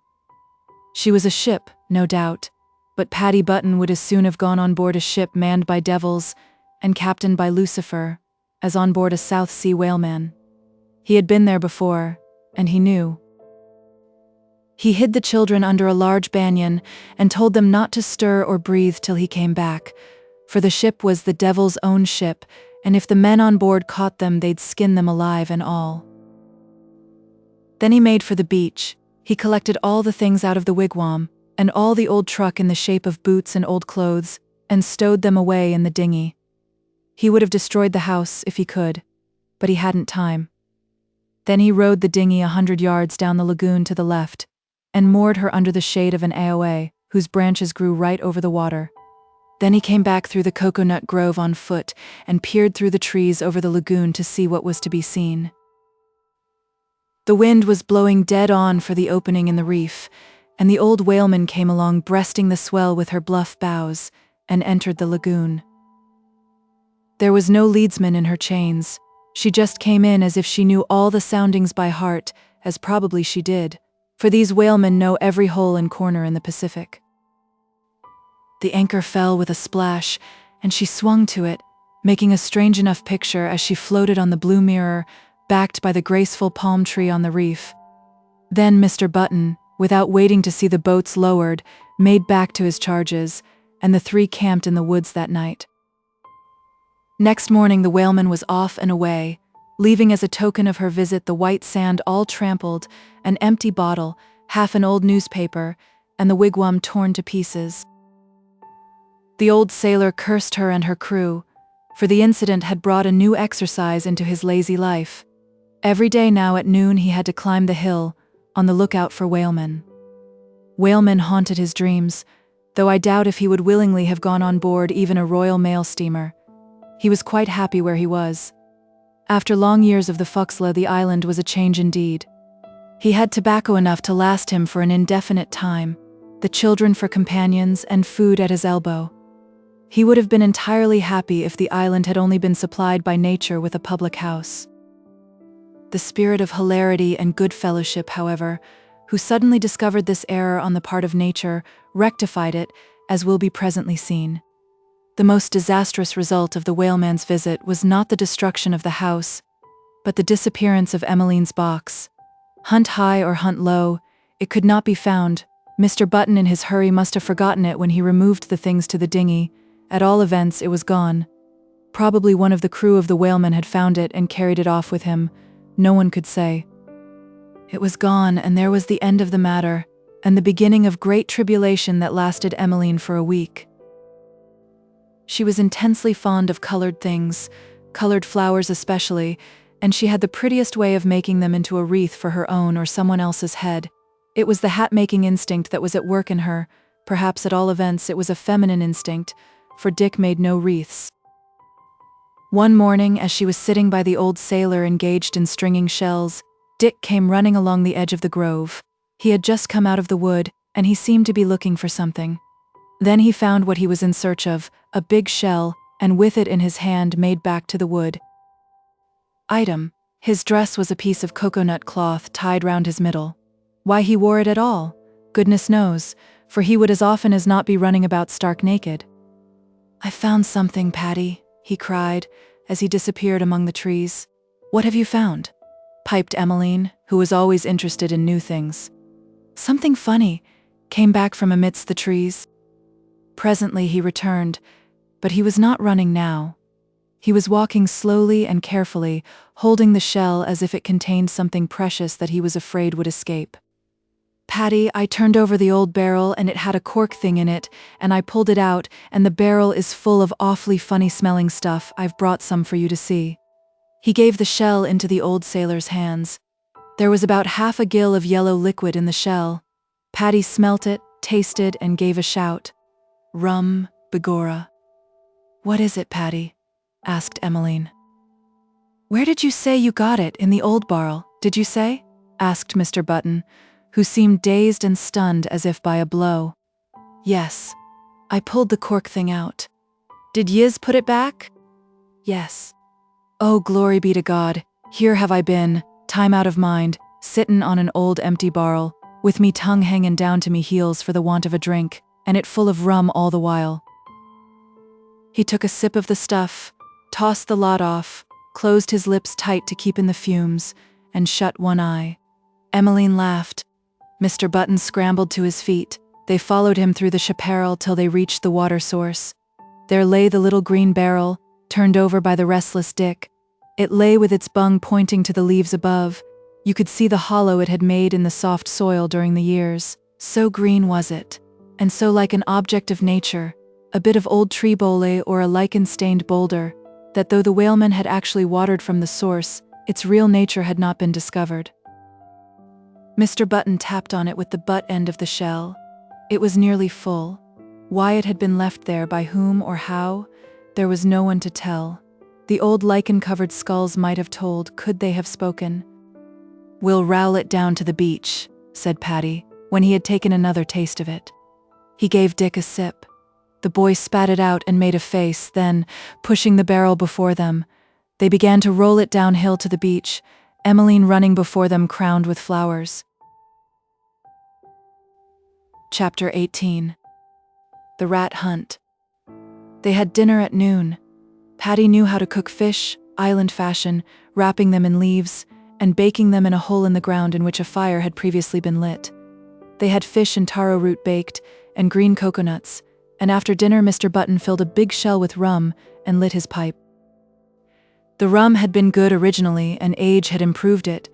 She was a ship, no doubt, but Paddy Button would as soon have gone on board a ship manned by devils and captained by Lucifer as on board a South Sea whaleman. He had been there before, and he knew. He hid the children under a large banyan and told them not to stir or breathe till he came back, for the ship was the devil's own ship, and if the men on board caught them, they'd skin them alive and all. Then he made for the beach. He collected all the things out of the wigwam, and all the old truck in the shape of boots and old clothes, and stowed them away in the dinghy. He would have destroyed the house if he could, but he hadn't time. Then he rowed the dinghy 100 yards down the lagoon to the left, and moored her under the shade of an AOA, whose branches grew right over the water. Then he came back through the coconut grove on foot and peered through the trees over the lagoon to see what was to be seen. The wind was blowing dead on for the opening in the reef, and the old whaleman came along breasting the swell with her bluff bows, and entered the lagoon. There was no leadsman in her chains. She just came in as if she knew all the soundings by heart, as probably she did, for these whalemen know every hole and corner in the Pacific. The anchor fell with a splash, and she swung to it, making a strange enough picture as she floated on the blue mirror, backed by the graceful palm tree on the reef. Then Mr. Button, without waiting to see the boats lowered, made back to his charges, and the three camped in the woods that night. Next morning the whaleman was off and away, leaving as a token of her visit the white sand all trampled, an empty bottle, half an old newspaper, and the wigwam torn to pieces. The old sailor cursed her and her crew, for the incident had brought a new exercise into his lazy life. Every day now at noon he had to climb the hill, on the lookout for whalemen. Whalemen haunted his dreams, though I doubt if he would willingly have gone on board even a Royal Mail steamer. He was quite happy where he was. After long years of the forecastle, the island was a change indeed. He had tobacco enough to last him for an indefinite time, the children for companions, and food at his elbow. He would have been entirely happy if the island had only been supplied by nature with a public house. The spirit of hilarity and good fellowship, however, who suddenly discovered this error on the part of nature, rectified it, as will be presently seen. The most disastrous result of the whaleman's visit was not the destruction of the house, but the disappearance of Emmeline's box. Hunt high or hunt low, it could not be found. Mr. Button in his hurry must have forgotten it when he removed the things to the dinghy. At all events, it was gone. Probably one of the crew of the whaleman had found it and carried it off with him. No one could say. It was gone, and there was the end of the matter, and the beginning of great tribulation that lasted Emmeline for a week. She was intensely fond of colored things, colored flowers especially, and she had the prettiest way of making them into a wreath for her own or someone else's head. It was the hat-making instinct that was at work in her. Perhaps at all events it was a feminine instinct, for Dick made no wreaths. One morning, as she was sitting by the old sailor engaged in stringing shells, Dick came running along the edge of the grove. He had just come out of the wood, and he seemed to be looking for something. Then he found what he was in search of, a big shell, and with it in his hand made back to the wood. Item: his dress was a piece of coconut cloth tied round his middle. Why he wore it at all, goodness knows, for he would as often as not be running about stark naked. "I found something, Paddy," he cried, as he disappeared among the trees. "What have you found?" piped Emmeline, who was always interested in new things. "Something funny," came back from amidst the trees. Presently he returned, but he was not running now. He was walking slowly and carefully, holding the shell as if it contained something precious that he was afraid would escape. "Paddy, I turned over the old barrel and it had a cork thing in it, and I pulled it out, and the barrel is full of awfully funny-smelling stuff. I've brought some for you to see." He gave the shell into the old sailor's hands. There was about half a gill of yellow liquid in the shell. Paddy smelt it, tasted, and gave a shout. "Rum, begorra." "What is it, Paddy?" asked Emmeline. "Where did you say you got it? In the old barrel, did you say?" asked Mr. Button, who seemed dazed and stunned as if by a blow. "Yes. I pulled the cork thing out." "Did yez put it back?" "Yes." "Oh, glory be to God, here have I been, time out of mind, sittin' on an old empty barrel, with me tongue hangin' down to me heels for the want of a drink. and it full of rum all the while. He took a sip of the stuff, tossed the lot off, closed his lips tight to keep in the fumes, and shut one eye. Emmeline laughed. Mr. Button scrambled to his feet. They followed him through the chaparral till they reached the water source. There lay the little green barrel, turned over by the restless Dick. It lay with its bung pointing to the leaves above. You could see the hollow it had made in the soft soil during the years. So green was it, and so like an object of nature, a bit of old tree bole or a lichen-stained boulder, that though the whaleman had actually watered from the source, its real nature had not been discovered. Mr. Button tapped on it with the butt end of the shell. It was nearly full. Why it had been left there, by whom or how, there was no one to tell. The old lichen-covered skulls might have told, could they have spoken. "We'll rowl it down to the beach," said Paddy, when he had taken another taste of it. He gave Dick a sip. The boy spat it out and made a face, then, pushing the barrel before them, they began to roll it downhill to the beach, Emmeline running before them crowned with flowers. Chapter 18. The Rat Hunt. They had dinner at noon. Paddy knew how to cook fish, island fashion, wrapping them in leaves, and baking them in a hole in the ground in which a fire had previously been lit. They had fish and taro root baked, and green coconuts, and after dinner Mr. Button filled a big shell with rum and lit his pipe. The rum had been good originally, and age had improved it.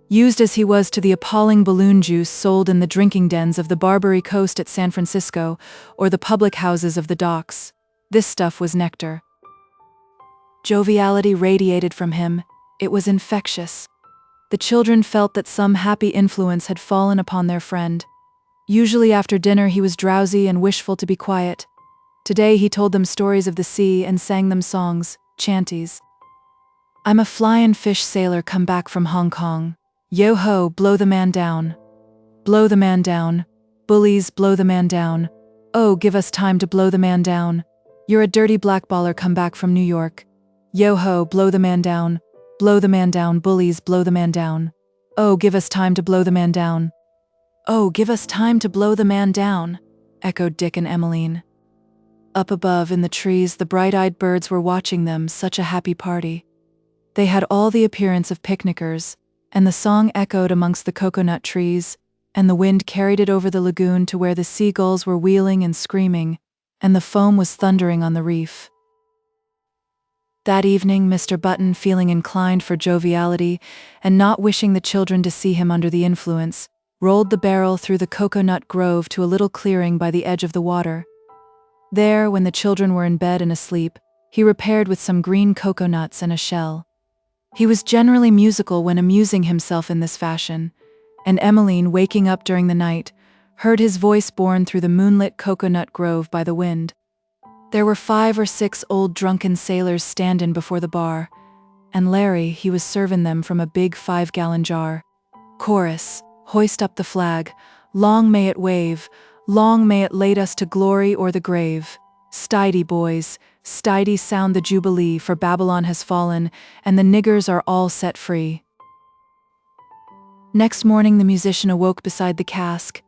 Used as he was to the appalling balloon juice sold in the drinking dens of the Barbary Coast at San Francisco or the public houses of the docks, this stuff was nectar. Joviality radiated from him. It was infectious. The children felt that some happy influence had fallen upon their friend. Usually after dinner he was drowsy and wishful to be quiet. Today he told them stories of the sea and sang them songs, chanties. "I'm a flyin' fish sailor come back from Hong Kong. Yo-ho, blow the man down. Blow the man down. Bullies, blow the man down. Oh, give us time to blow the man down. You're a dirty blackballer come back from New York. Yo-ho, blow the man down. Blow the man down, bullies, blow the man down. Oh, give us time to blow the man down. Oh, give us time to blow the man down," echoed Dick and Emmeline. Up above in the trees the bright-eyed birds were watching them, such a happy party. They had all the appearance of picnickers, and the song echoed amongst the coconut trees, and the wind carried it over the lagoon to where the seagulls were wheeling and screaming, and the foam was thundering on the reef. That evening, Mr. Button, feeling inclined for joviality and not wishing the children to see him under the influence, rolled the barrel through the coconut grove to a little clearing by the edge of the water. There, when the children were in bed and asleep, he repaired with some green coconuts and a shell. He was generally musical when amusing himself in this fashion, and Emmeline, waking up during the night, heard his voice borne through the moonlit coconut grove by the wind. There were 5 or 6 old drunken sailors standin' before the bar, and Larry, he was servin' them from a big 5-gallon jar. Chorus, hoist up the flag, long may it wave, long may it lead us to glory or the grave. Stidey, boys, stidey sound the jubilee, for Babylon has fallen, and the niggers are all set free. Next morning the musician awoke beside the cask.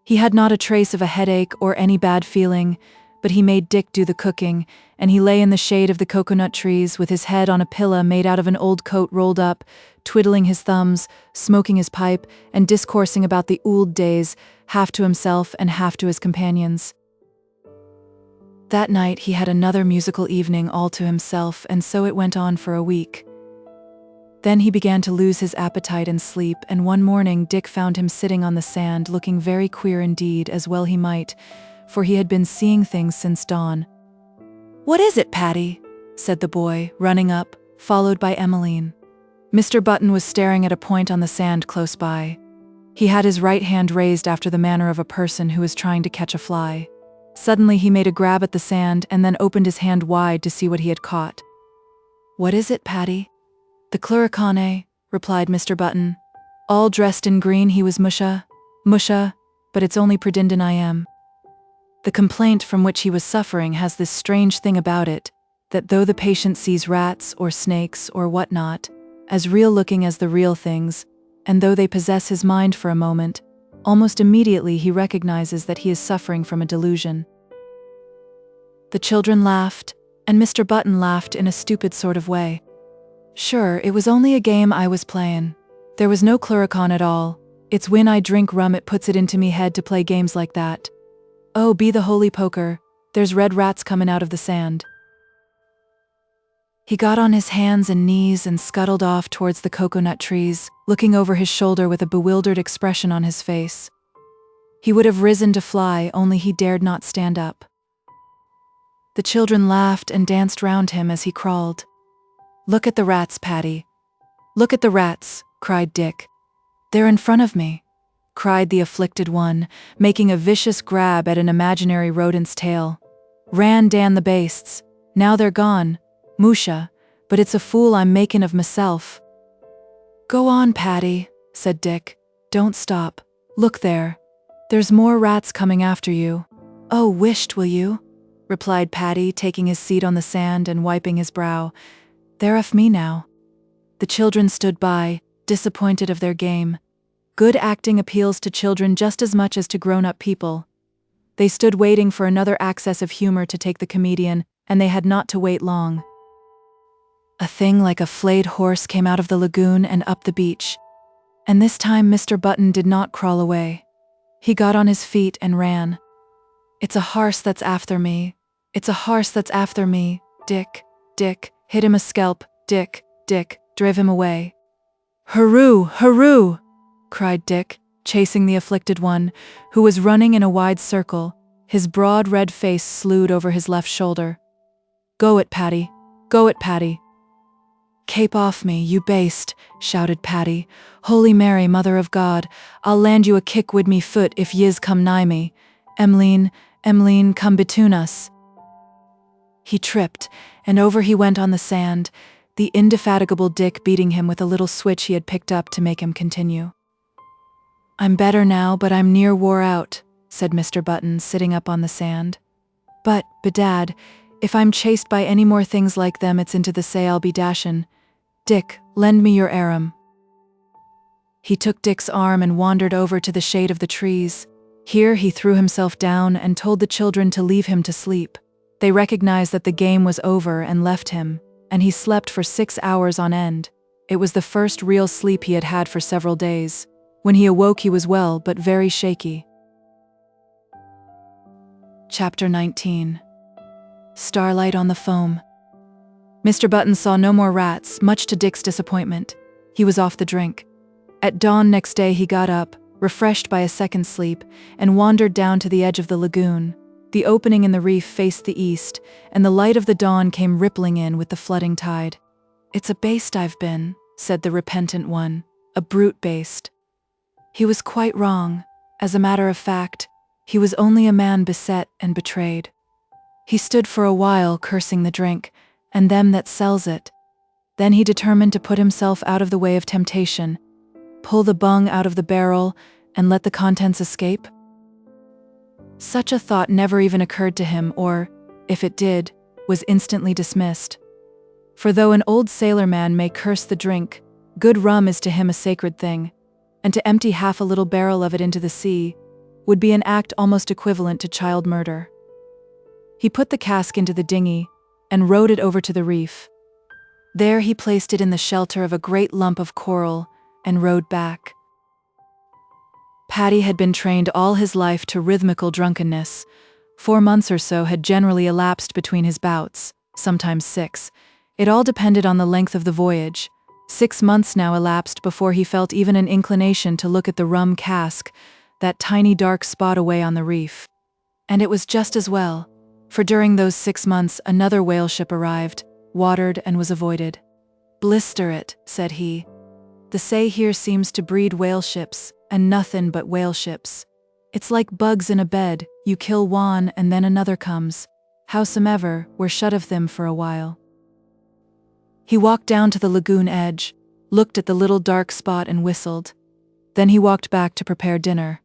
He had not a trace of a headache or any bad feeling, but he made Dick do the cooking, and he lay in the shade of the coconut trees with his head on a pillow made out of an old coat rolled up, twiddling his thumbs, smoking his pipe, and discoursing about the old days, half to himself and half to his companions. That night he had another musical evening all to himself, and so it went on for a week. Then he began to lose his appetite and sleep, and one morning Dick found him sitting on the sand looking very queer indeed, as well he might, for he had been seeing things since dawn. "What is it, Paddy?" said the boy, running up, followed by Emmeline. Mr. Button was staring at a point on the sand close by. He had his right hand raised after the manner of a person who is trying to catch a fly. Suddenly he made a grab at the sand and then opened his hand wide to see what he had caught. "What is it, Paddy?" "The cluricane," replied Mr. Button. "All dressed in green he was musha, but it's only pretendin' I am." The complaint from which he was suffering has this strange thing about it, that though the patient sees rats or snakes or whatnot, as real looking as the real things, and though they possess his mind for a moment, almost immediately he recognizes that he is suffering from a delusion. The children laughed, and Mr. Button laughed in a stupid sort of way. Sure, it was only a game I was playin'. There was no cluricon at all. It's when I drink rum it puts it into me head to play games like that. Oh, be the holy poker, there's red rats comin' out of the sand. He got on his hands and knees and scuttled off towards the coconut trees, looking over his shoulder with a bewildered expression on his face. He would have risen to fly, only he dared not stand up. The children laughed and danced round him as he crawled. "Look at the rats, Patty. Look at the rats," cried Dick. "They're in front of me," cried the afflicted one, making a vicious grab at an imaginary rodent's tail. "Ran Dan the bastes. Now they're gone. Musha, but it's a fool I'm makin' of myself." "Go on, Patty," said Dick. "Don't stop. Look there. There's more rats coming after you." "Oh, wisht, will you?" replied Patty, taking his seat on the sand and wiping his brow. "They're off me now." The children stood by, disappointed of their game. Good acting appeals to children just as much as to grown-up people. They stood waiting for another access of humor to take the comedian, and they had not to wait long. A thing like a flayed horse came out of the lagoon and up the beach. And this time Mr. Button did not crawl away. He got on his feet and ran. "It's a harse that's after me. It's a harse that's after me. Dick, Dick, hit him a scalp. Dick, Dick, drive him away." "Hurroo, hurroo!" cried Dick, chasing the afflicted one, who was running in a wide circle, his broad red face slewed over his left shoulder. "Go it, Patty! Go it, Patty!" "Cape off me, you baste!" shouted Patty. "Holy Mary, Mother of God, I'll land you a kick wid me foot if yiz come nigh me. Emmeline, Emmeline, come betune us." He tripped, and over he went on the sand, the indefatigable Dick beating him with a little switch he had picked up to make him continue. "I'm better now, but I'm near wore out," said Mr. Button, sitting up on the sand. "But, bedad, if I'm chased by any more things like them, it's into the say I'll be dashin'. Dick, lend me your arum." He took Dick's arm and wandered over to the shade of the trees. Here he threw himself down and told the children to leave him to sleep. They recognized that the game was over and left him, and he slept for 6 hours on end. It was the first real sleep he had had for several days. When he awoke he was well, but very shaky. Chapter 19. Starlight on the Foam. Mr. Button saw no more rats, much to Dick's disappointment. He was off the drink. At dawn next day he got up, refreshed by a second sleep, and wandered down to the edge of the lagoon. The opening in the reef faced the east, and the light of the dawn came rippling in with the flooding tide. "It's a baste I've been," said the repentant one, "a brute baste." He was quite wrong. As a matter of fact, he was only a man beset and betrayed. He stood for a while cursing the drink, and them that sells it. Then he determined to put himself out of the way of temptation, pull the bung out of the barrel, and let the contents escape. Such a thought never even occurred to him, or, if it did, was instantly dismissed. For though an old sailor man may curse the drink, good rum is to him a sacred thing, and to empty half a little barrel of it into the sea would be an act almost equivalent to child murder. He put the cask into the dinghy and rowed it over to the reef. There he placed it in the shelter of a great lump of coral and rowed back. Patty had been trained all his life to rhythmical drunkenness. 4 months or so had generally elapsed between his bouts, sometimes 6. It all depended on the length of the voyage. 6 months now elapsed before he felt even an inclination to look at the rum cask, that tiny dark spot away on the reef. And it was just as well, for during those 6 months another whale ship arrived, watered and was avoided. "Blister it," said he. "The say here seems to breed whale ships, and nothin' but whale ships. It's like bugs in a bed, you kill one and then another comes. Howsomever, we're shut of them for a while." He walked down to the lagoon edge, looked at the little dark spot and whistled. Then he walked back to prepare dinner.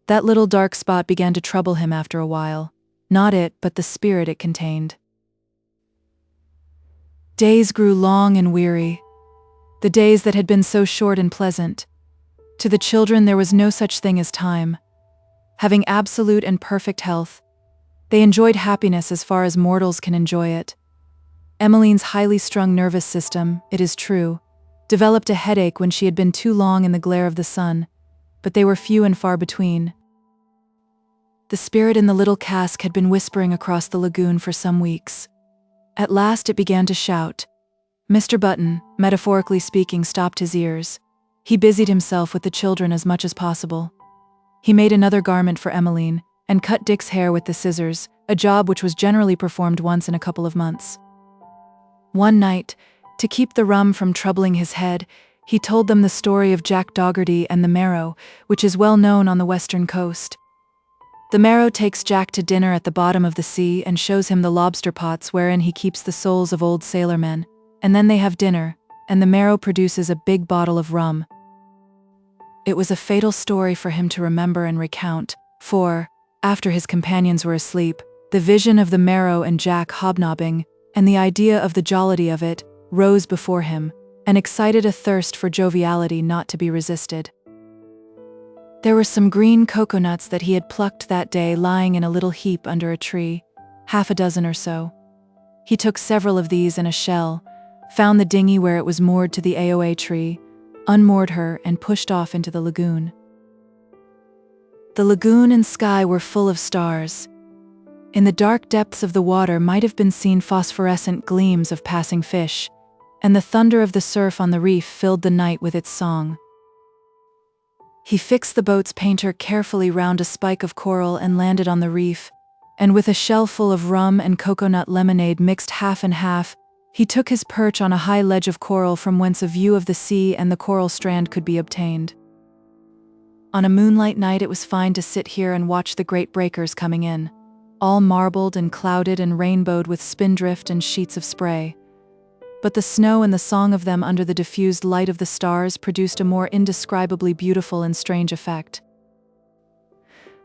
That little dark spot began to trouble him after a while. Not it, but the spirit it contained. Days grew long and weary. The days that had been so short and pleasant. To the children there was no such thing as time. Having absolute and perfect health, they enjoyed happiness as far as mortals can enjoy it. Emmeline's highly strung nervous system, it is true, developed a headache when she had been too long in the glare of the sun, but they were few and far between. The spirit in the little cask had been whispering across the lagoon for some weeks. At last it began to shout. Mr. Button, metaphorically speaking, stopped his ears. He busied himself with the children as much as possible. He made another garment for Emmeline, and cut Dick's hair with the scissors, a job which was generally performed once in a couple of months. One night, to keep the rum from troubling his head, he told them the story of Jack Doggerty and the Marrow, which is well known on the western coast. The Marrow takes Jack to dinner at the bottom of the sea and shows him the lobster pots wherein he keeps the souls of old sailormen, and then they have dinner, and the Marrow produces a big bottle of rum. It was a fatal story for him to remember and recount, for, after his companions were asleep, the vision of the Marrow and Jack hobnobbing, and the idea of the jollity of it, rose before him, and excited a thirst for joviality not to be resisted. There were some green coconuts that he had plucked that day lying in a little heap under a tree, 6 or so. He took several of these and a shell, found the dinghy where it was moored to the AOA tree, unmoored her, and pushed off into the lagoon. The lagoon and sky were full of stars. In the dark depths of the water might have been seen phosphorescent gleams of passing fish, and the thunder of the surf on the reef filled the night with its song. He fixed the boat's painter carefully round a spike of coral and landed on the reef, and with a shell full of rum and coconut lemonade mixed half and half, he took his perch on a high ledge of coral from whence a view of the sea and the coral strand could be obtained. On a moonlight night it was fine to sit here and watch the great breakers coming in, all marbled and clouded and rainbowed with spindrift and sheets of spray. But the snow and the song of them under the diffused light of the stars produced a more indescribably beautiful and strange effect.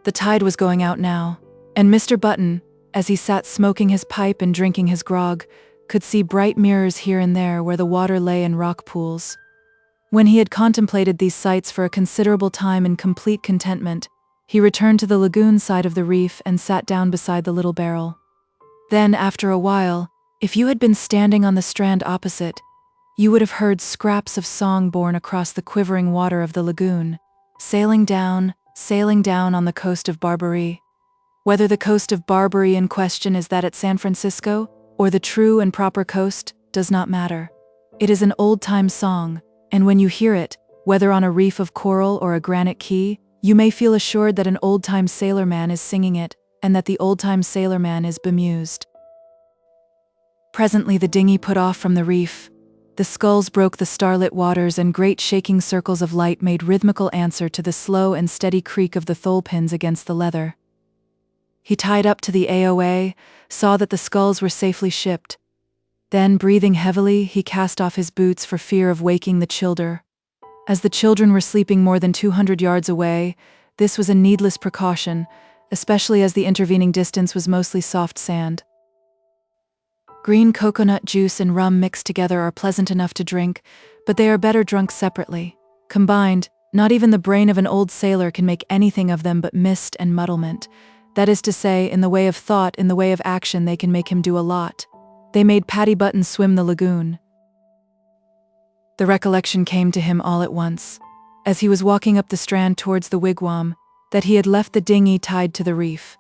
The tide was going out now, and Mr. Button, as he sat smoking his pipe and drinking his grog, could see bright mirrors here and there where the water lay in rock pools. When he had contemplated these sights for a considerable time in complete contentment, he returned to the lagoon side of the reef and sat down beside the little barrel. Then, after a while, if you had been standing on the strand opposite, you would have heard scraps of song borne across the quivering water of the lagoon, sailing down on the coast of Barbary. Whether the coast of Barbary in question is that at San Francisco, or the true and proper coast, does not matter. It is an old-time song, and when you hear it, whether on a reef of coral or a granite quay, you may feel assured that an old-time sailorman is singing it, and that the old-time sailorman is bemused. Presently the dinghy put off from the reef. The sculls broke the starlit waters, and great shaking circles of light made rhythmical answer to the slow and steady creak of the thole-pins against the leather. He tied up to the AOA, saw that the sculls were safely shipped. Then, breathing heavily, he cast off his boots for fear of waking the children. As the children were sleeping more than 200 yards away, this was a needless precaution, especially as the intervening distance was mostly soft sand. Green coconut juice and rum mixed together are pleasant enough to drink, but they are better drunk separately. Combined, not even the brain of an old sailor can make anything of them but mist and muddlement. That is to say, in the way of thought, in the way of action, they can make him do a lot. They made Paddy Button swim the lagoon. The recollection came to him all at once, as he was walking up the strand towards the wigwam, that he had left the dinghy tied to the reef.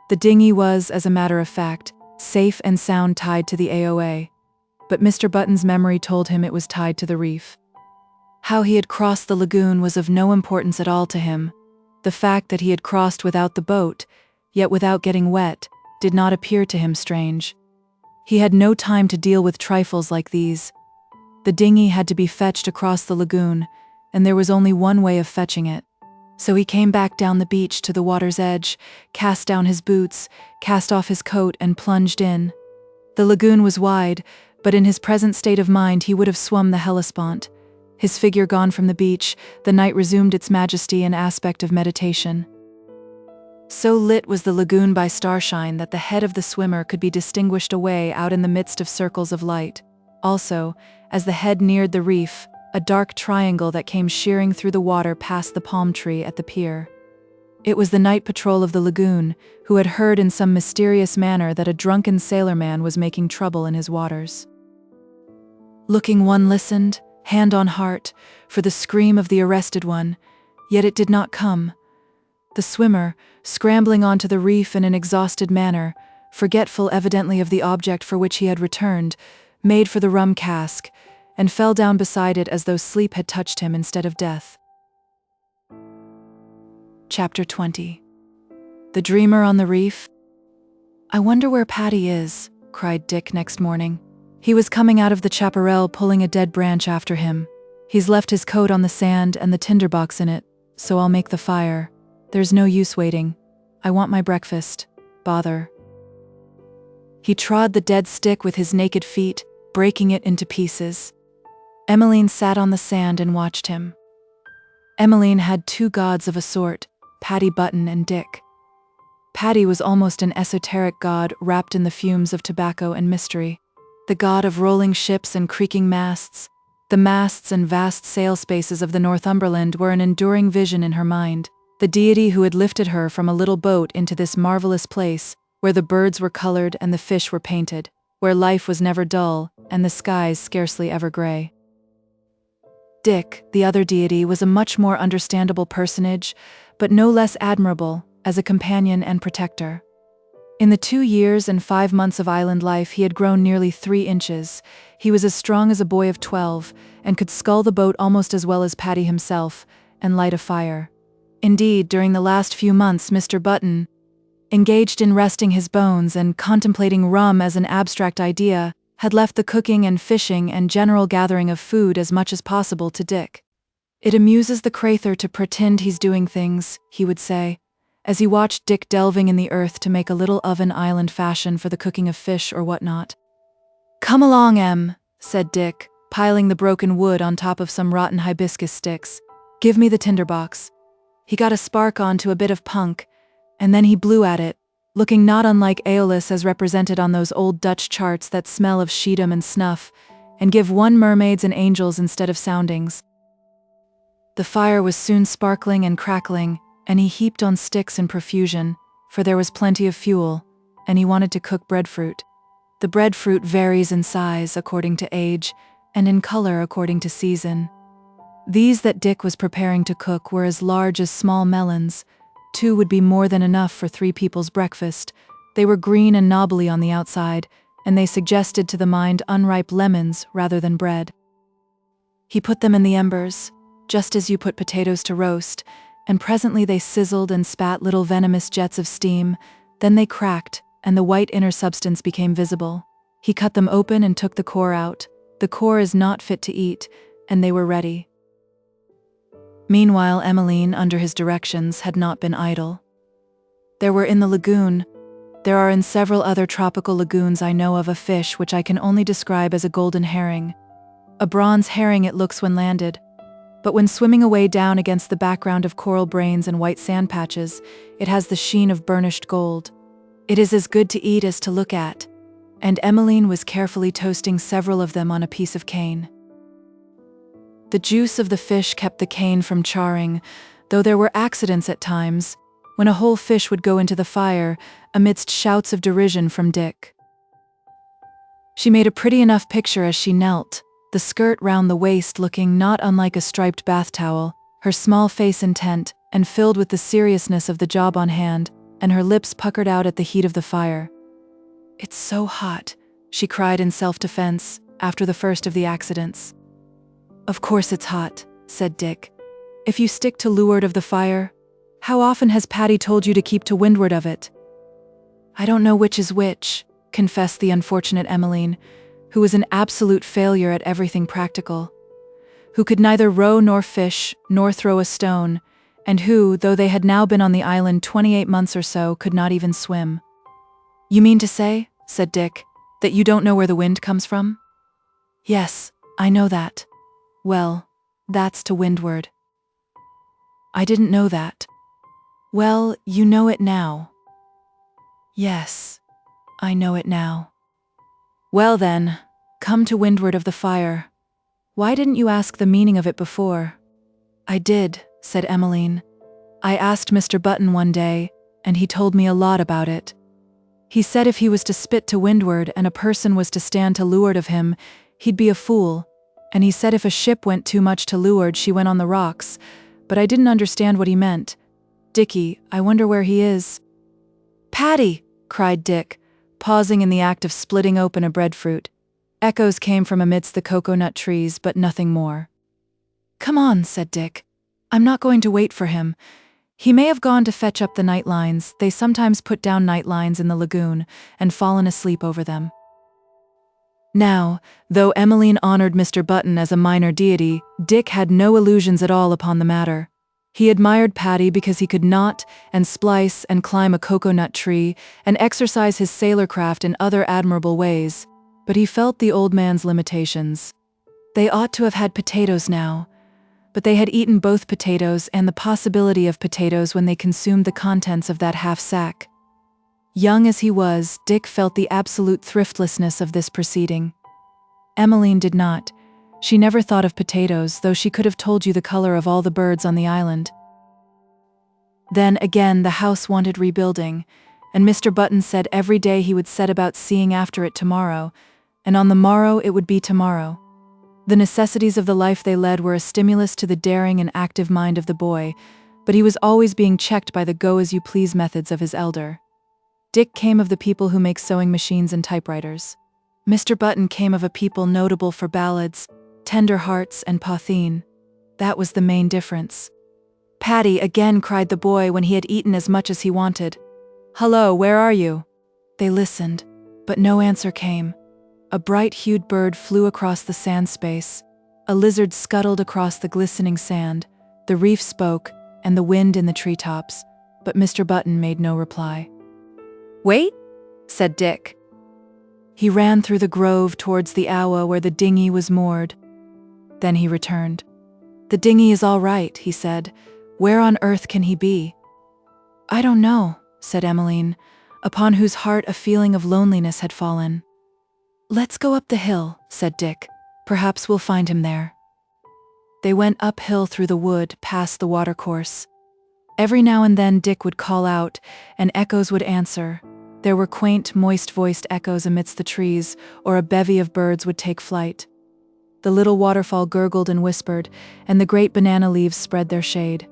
The dinghy was, as a matter of fact, safe and sound tied to the AOA, but Mr. Button's memory told him it was tied to the reef. How he had crossed the lagoon was of no importance at all to him. The fact that he had crossed without the boat, yet without getting wet, did not appear to him strange. He had no time to deal with trifles like these. The dinghy had to be fetched across the lagoon, and there was only one way of fetching it. So he came back down the beach to the water's edge, cast down his boots, cast off his coat, and plunged in. The lagoon was wide, but in his present state of mind he would have swum the Hellespont. His figure gone from the beach, the night resumed its majesty and aspect of meditation. So lit was the lagoon by starshine that the head of the swimmer could be distinguished away out in the midst of circles of light. Also, as the head neared the reef, a dark triangle that came shearing through the water past the palm tree at the pier. It was the night patrol of the lagoon, who had heard in some mysterious manner that a drunken sailorman was making trouble in his waters. Looking one listened, hand on heart, for the scream of the arrested one, yet it did not come. The swimmer, scrambling onto the reef in an exhausted manner, forgetful evidently of the object for which he had returned, made for the rum cask, and fell down beside it as though sleep had touched him instead of death. Chapter 20. The Dreamer on the Reef. "I wonder where Paddy is," cried Dick next morning. He was coming out of the chaparral pulling a dead branch after him. "He's left his coat on the sand and the tinderbox in it, so I'll make the fire. There's no use waiting. I want my breakfast. Bother." He trod the dead stick with his naked feet, breaking it into pieces. Emmeline sat on the sand and watched him. Emmeline had two gods of a sort, Paddy Button and Dick. Paddy was almost an esoteric god wrapped in the fumes of tobacco and mystery. The god of rolling ships and creaking masts. The masts and vast sail spaces of the Northumberland were an enduring vision in her mind. The deity who had lifted her from a little boat into this marvelous place, where the birds were colored and the fish were painted, where life was never dull and the skies scarcely ever gray. Dick, the other deity, was a much more understandable personage, but no less admirable, as a companion and protector. In the 2 years and 5 months of island life he had grown nearly 3 inches. He was as strong as a boy of 12, and could scull the boat almost as well as Paddy himself, and light a fire. Indeed, during the last few months Mr. Button, engaged in resting his bones and contemplating rum as an abstract idea, had left the cooking and fishing and general gathering of food as much as possible to Dick. "It amuses the crather to pretend he's doing things," he would say, as he watched Dick delving in the earth to make a little oven island fashion for the cooking of fish or whatnot. "Come along, Em," said Dick, piling the broken wood on top of some rotten hibiscus sticks. "Give me the tinderbox." He got a spark onto a bit of punk, and then he blew at it, looking not unlike Aeolus as represented on those old Dutch charts that smell of scheedam and snuff, and give one mermaids and angels instead of soundings. The fire was soon sparkling and crackling, and he heaped on sticks in profusion, for there was plenty of fuel, and he wanted to cook breadfruit. The breadfruit varies in size according to age, and in color according to season. These that Dick was preparing to cook were as large as small melons. 2 would be more than enough for 3 people's breakfast. They were green and knobbly on the outside, and they suggested to the mind unripe lemons rather than bread. He put them in the embers, just as you put potatoes to roast, and presently they sizzled and spat little venomous jets of steam. Then they cracked, and the white inner substance became visible. He cut them open and took the core out. The core is not fit to eat, and they were ready. Meanwhile, Emmeline, under his directions, had not been idle. There were in the lagoon, there are in several other tropical lagoons I know of, a fish which I can only describe as a golden herring. A bronze herring it looks when landed, but when swimming away down against the background of coral brains and white sand patches, it has the sheen of burnished gold. It is as good to eat as to look at, and Emmeline was carefully toasting several of them on a piece of cane. The juice of the fish kept the cane from charring, though there were accidents at times, when a whole fish would go into the fire, amidst shouts of derision from Dick. She made a pretty enough picture as she knelt, the skirt round the waist looking not unlike a striped bath towel, her small face intent and filled with the seriousness of the job on hand, and her lips puckered out at the heat of the fire. "It's so hot," she cried in self-defense, after the first of the accidents. "Of course it's hot," said Dick. "If you stick to leeward of the fire, how often has Paddy told you to keep to windward of it?" "I don't know which is which," confessed the unfortunate Emmeline, who was an absolute failure at everything practical, who could neither row nor fish nor throw a stone, and who, though they had now been on the island 28 months or so, could not even swim. "You mean to say," said Dick, "that you don't know where the wind comes from?" "Yes, I know that." "Well, that's to windward." "I didn't know that." "Well, you know it now." "Yes, I know it now." "Well then, come to windward of the fire." Why didn't you ask the meaning of it before?" "I did," said Emmeline. "I asked Mr. Button one day, and he told me a lot about it. He said if he was to spit to windward and a person was to stand to leeward of him, he'd be a fool, and he said if a ship went too much to leeward she went on the rocks, but I didn't understand what he meant. Dickie, I wonder where he is." "Patty!" cried Dick, pausing in the act of splitting open a breadfruit. Echoes came from amidst the cocoa-nut trees, but nothing more. "Come on," said Dick. "I'm not going to wait for him. He may have gone to fetch up the night lines. They sometimes put down night lines in the lagoon, and fallen asleep over them." Now, though Emmeline honored Mr. Button as a minor deity, Dick had no illusions at all upon the matter. He admired Paddy because he could knot and splice and climb a cocoa-nut tree and exercise his sailor-craft in other admirable ways, but he felt the old man's limitations. They ought to have had potatoes now, but they had eaten both potatoes and the possibility of potatoes when they consumed the contents of that half-sack. Young as he was, Dick felt the absolute thriftlessness of this proceeding. Emmeline did not. She never thought of potatoes, though she could have told you the color of all the birds on the island. Then again the house wanted rebuilding, and Mr. Button said every day he would set about seeing after it tomorrow, and on the morrow it would be tomorrow. The necessities of the life they led were a stimulus to the daring and active mind of the boy, but he was always being checked by the go-as-you-please methods of his elder. Dick came of the people who make sewing machines and typewriters. Mr. Button came of a people notable for ballads, tender hearts, and potheen. That was the main difference. "Paddy!" again cried the boy when he had eaten as much as he wanted. "Hullo, where are you?" They listened, but no answer came. A bright-hued bird flew across the sand space. A lizard scuttled across the glistening sand. The reef spoke, and the wind in the treetops, but Mr. Button made no reply. "Wait," said Dick. He ran through the grove towards the awa where the dinghy was moored. Then he returned. "The dinghy is all right," he said. "Where on earth can he be?" "I don't know," said Emmeline, upon whose heart a feeling of loneliness had fallen. "Let's go up the hill," said Dick. "Perhaps we'll find him there." They went uphill through the wood, past the watercourse. Every now and then Dick would call out, and echoes would answer. There were quaint, moist-voiced echoes amidst the trees, or a bevy of birds would take flight. The little waterfall gurgled and whispered, and the great banana leaves spread their shade.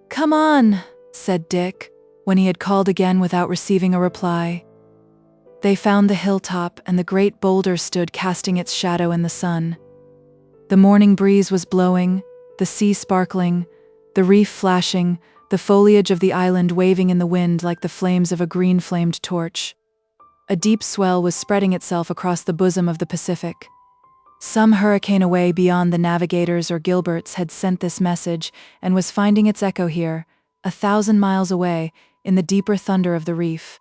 "Come on," said Dick, when he had called again without receiving a reply. They found the hilltop, and the great boulder stood casting its shadow in the sun. The morning breeze was blowing, the sea sparkling, the reef flashing, the foliage of the island waving in the wind like the flames of a green-flamed torch. A deep swell was spreading itself across the bosom of the Pacific. Some hurricane away beyond the Navigators or Gilberts had sent this message and was finding its echo here, 1,000 miles away, in the deeper thunder of the reef.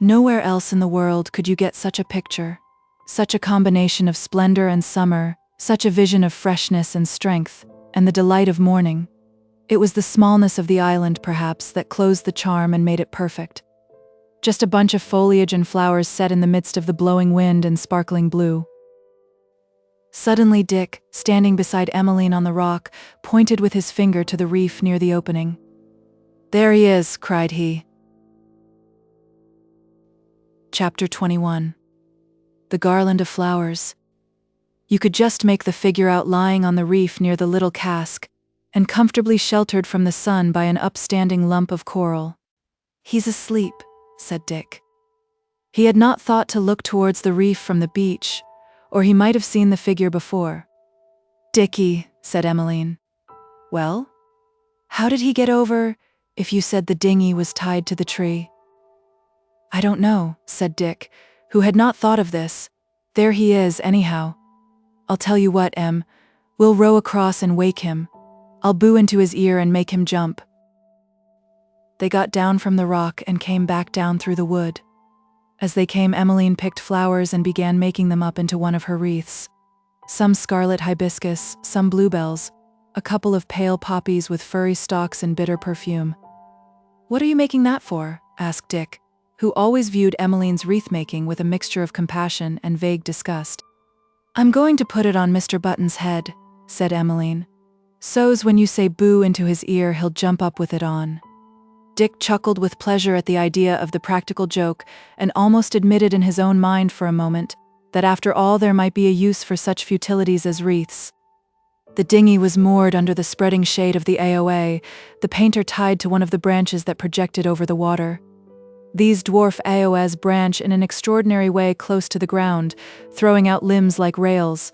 Nowhere else in the world could you get such a picture, such a combination of splendor and summer, such a vision of freshness and strength, and the delight of morning. It was the smallness of the island, perhaps, that closed the charm and made it perfect. Just a bunch of foliage and flowers set in the midst of the blowing wind and sparkling blue. Suddenly Dick, standing beside Emmeline on the rock, pointed with his finger to the reef near the opening. "There he is," cried he. Chapter 21. The Garland of Flowers. You could just make the figure out lying on the reef near the little cask, and comfortably sheltered from the sun by an upstanding lump of coral. "He's asleep," said Dick. He had not thought to look towards the reef from the beach, or he might have seen the figure before. "Dickie," said Emmeline. "Well? How did he get over, if you said the dinghy was tied to the tree?" "I don't know," said Dick, who had not thought of this. "There he is, anyhow. I'll tell you what, Em, we'll row across and wake him. I'll boo into his ear and make him jump." They got down from the rock and came back down through the wood. As they came, Emmeline picked flowers and began making them up into one of her wreaths. Some scarlet hibiscus, some bluebells, a couple of pale poppies with furry stalks and bitter perfume. "What are you making that for?" asked Dick, who always viewed Emmeline's wreath-making with a mixture of compassion and vague disgust. "I'm going to put it on Mr. Button's head," said Emmeline. "So's when you say boo into his ear, he'll jump up with it on." Dick chuckled with pleasure at the idea of the practical joke and almost admitted in his own mind for a moment that after all there might be a use for such futilities as wreaths. The dinghy was moored under the spreading shade of the AOA, the painter tied to one of the branches that projected over the water. These dwarf AOAs branch in an extraordinary way close to the ground, throwing out limbs like rails.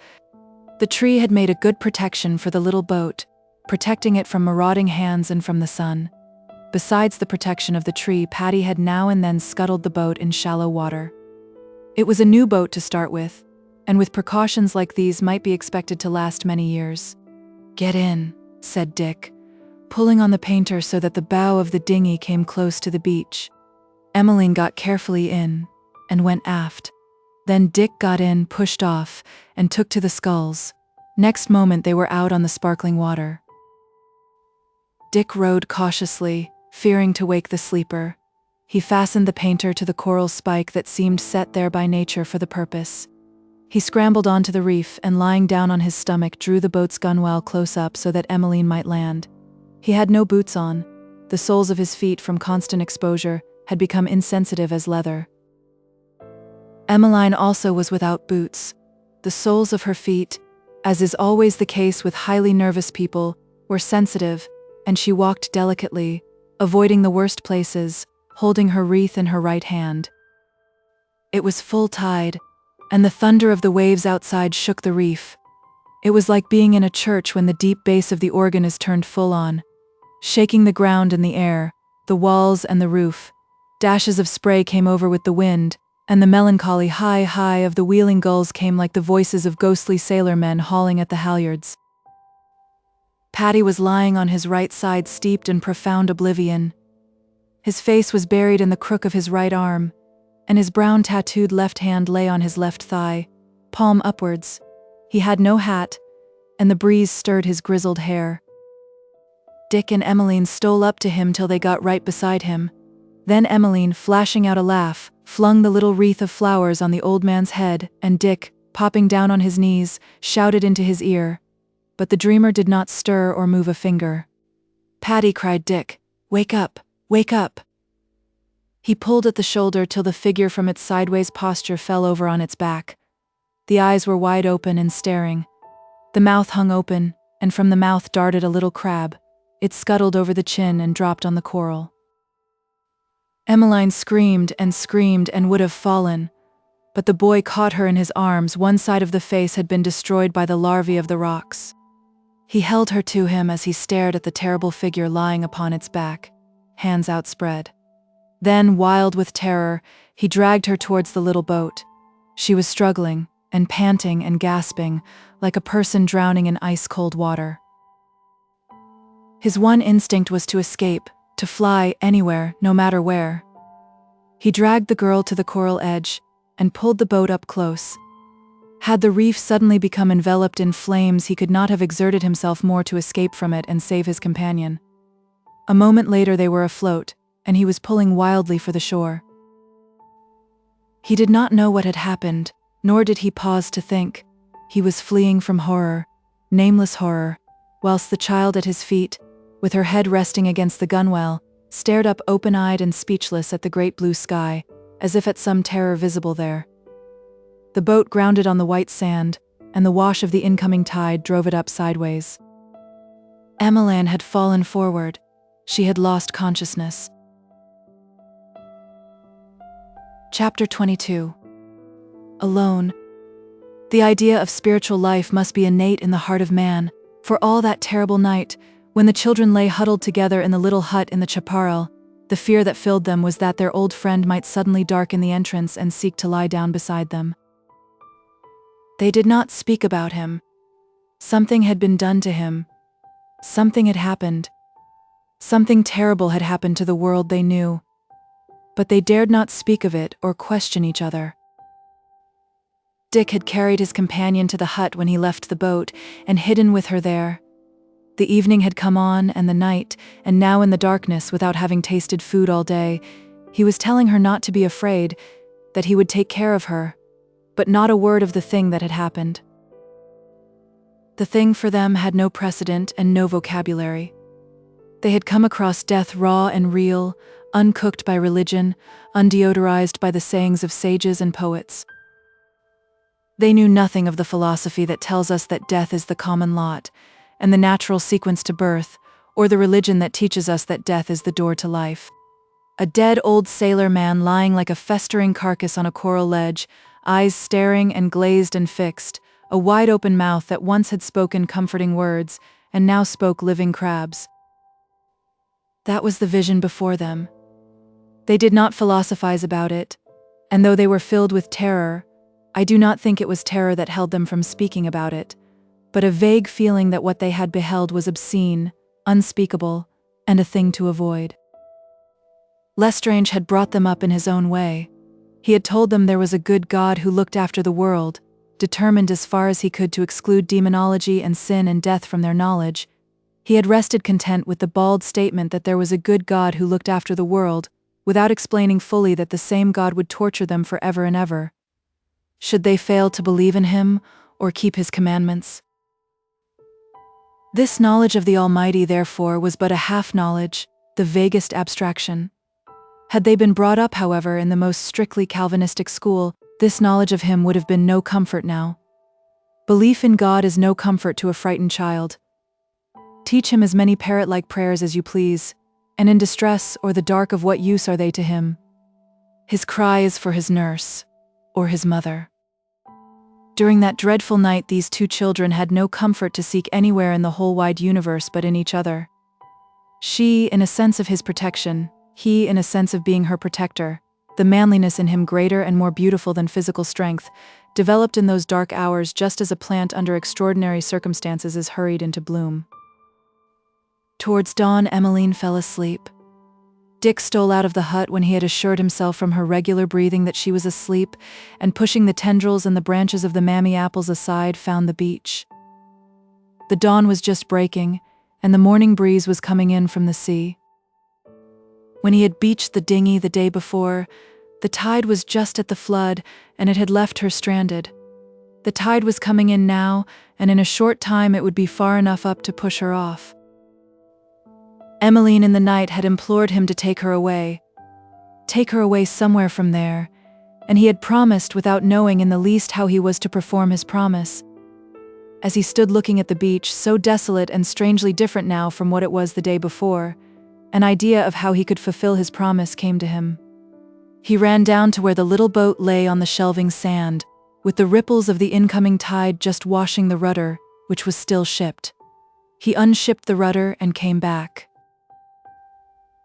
The tree had made a good protection for the little boat, protecting it from marauding hands and from the sun. Besides the protection of the tree, Patty had now and then scuttled the boat in shallow water. It was a new boat to start with, and with precautions like these might be expected to last many years. "Get in," said Dick, pulling on the painter so that the bow of the dinghy came close to the beach. Emmeline got carefully in and went aft. Then Dick got in, pushed off, and took to the sculls. Next moment they were out on the sparkling water. Dick rowed cautiously, fearing to wake the sleeper. He fastened the painter to the coral spike that seemed set there by nature for the purpose. He scrambled onto the reef and, lying down on his stomach, drew the boat's gunwale close up so that Emmeline might land. He had no boots on. The soles of his feet, from constant exposure, had become insensitive as leather. Emmeline also was without boots. The soles of her feet, as is always the case with highly nervous people, were sensitive, and she walked delicately, avoiding the worst places, holding her wreath in her right hand. It was full tide, and the thunder of the waves outside shook the reef. It was like being in a church when the deep bass of the organ is turned full on, shaking the ground and the air, the walls and the roof. Dashes of spray came over with the wind, and the melancholy high of the wheeling gulls came like the voices of ghostly sailor-men hauling at the halyards. Paddy was lying on his right side, steeped in profound oblivion. His face was buried in the crook of his right arm, and his brown tattooed left hand lay on his left thigh, palm upwards. He had no hat, and the breeze stirred his grizzled hair. Dick and Emmeline stole up to him till they got right beside him. Then Emmeline, flashing out a laugh, flung the little wreath of flowers on the old man's head, and Dick, popping down on his knees, shouted into his ear. But the dreamer did not stir or move a finger. "Paddy," cried Dick, "wake up, wake up." He pulled at the shoulder till the figure from its sideways posture fell over on its back. The eyes were wide open and staring. The mouth hung open, and from the mouth darted a little crab. It scuttled over the chin and dropped on the coral. Emmeline screamed and would have fallen, but the boy caught her in his arms. One side of the face had been destroyed by the larvae of the rocks. He held her to him as he stared at the terrible figure lying upon its back, hands outspread. Then, wild with terror, he dragged her towards the little boat. She was struggling and panting and gasping, like a person drowning in ice-cold water. His one instinct was to escape, to fly anywhere, no matter where. He dragged the girl to the coral edge and pulled the boat up close. Had the reef suddenly become enveloped in flames, he could not have exerted himself more to escape from it and save his companion. A moment later they were afloat, and he was pulling wildly for the shore. He did not know what had happened, nor did he pause to think. He was fleeing from horror, nameless horror, whilst the child at his feet, with her head resting against the gunwale, stared up open-eyed and speechless at the great blue sky, as if at some terror visible there. The boat grounded on the white sand, and the wash of the incoming tide drove it up sideways. Emmeline had fallen forward. She had lost consciousness. Chapter 22. Alone. The idea of spiritual life must be innate in the heart of man, for all that terrible night, when the children lay huddled together in the little hut in the chaparral, the fear that filled them was that their old friend might suddenly darken the entrance and seek to lie down beside them. They did not speak about him. Something had been done to him. Something had happened. Something terrible had happened to the world they knew. But they dared not speak of it or question each other. Dick had carried his companion to the hut when he left the boat and hidden with her there. The evening had come on and the night, and now in the darkness, without having tasted food all day, he was telling her not to be afraid, that he would take care of her, but not a word of the thing that had happened. The thing for them had no precedent and no vocabulary. They had come across death raw and real, uncooked by religion, undeodorized by the sayings of sages and poets. They knew nothing of the philosophy that tells us that death is the common lot, and the natural sequence to birth, or the religion that teaches us that death is the door to life. A dead old sailor man lying like a festering carcass on a coral ledge, eyes staring and glazed and fixed, a wide-open mouth that once had spoken comforting words, and now spoke living crabs. That was the vision before them. They did not philosophize about it, and though they were filled with terror, I do not think it was terror that held them from speaking about it, but a vague feeling that what they had beheld was obscene, unspeakable, and a thing to avoid. Lestrange had brought them up in his own way. He had told them there was a good God who looked after the world, determined as far as he could to exclude demonology and sin and death from their knowledge. He had rested content with the bald statement that there was a good God who looked after the world, without explaining fully that the same God would torture them forever and ever, should they fail to believe in him or keep his commandments. This knowledge of the Almighty, therefore, was but a half-knowledge, the vaguest abstraction. Had they been brought up, however, in the most strictly Calvinistic school, this knowledge of him would have been no comfort now. Belief in God is no comfort to a frightened child. Teach him as many parrot-like prayers as you please, and in distress or the dark of what use are they to him? His cry is for his nurse, or his mother. During that dreadful night, these two children had no comfort to seek anywhere in the whole wide universe but in each other. She, in a sense of his protection, he, in a sense of being her protector, the manliness in him greater and more beautiful than physical strength, developed in those dark hours just as a plant under extraordinary circumstances is hurried into bloom. Towards dawn, Emmeline fell asleep. Dick stole out of the hut when he had assured himself from her regular breathing that she was asleep, and pushing the tendrils and the branches of the mammy apples aside, found the beach. The dawn was just breaking, and the morning breeze was coming in from the sea. When he had beached the dinghy the day before, the tide was just at the flood, and it had left her stranded. The tide was coming in now, and in a short time it would be far enough up to push her off. Emmeline in the night had implored him to take her away somewhere from there, and he had promised without knowing in the least how he was to perform his promise. As he stood looking at the beach, so desolate and strangely different now from what it was the day before, an idea of how he could fulfill his promise came to him. He ran down to where the little boat lay on the shelving sand, with the ripples of the incoming tide just washing the rudder, which was still shipped. He unshipped the rudder and came back.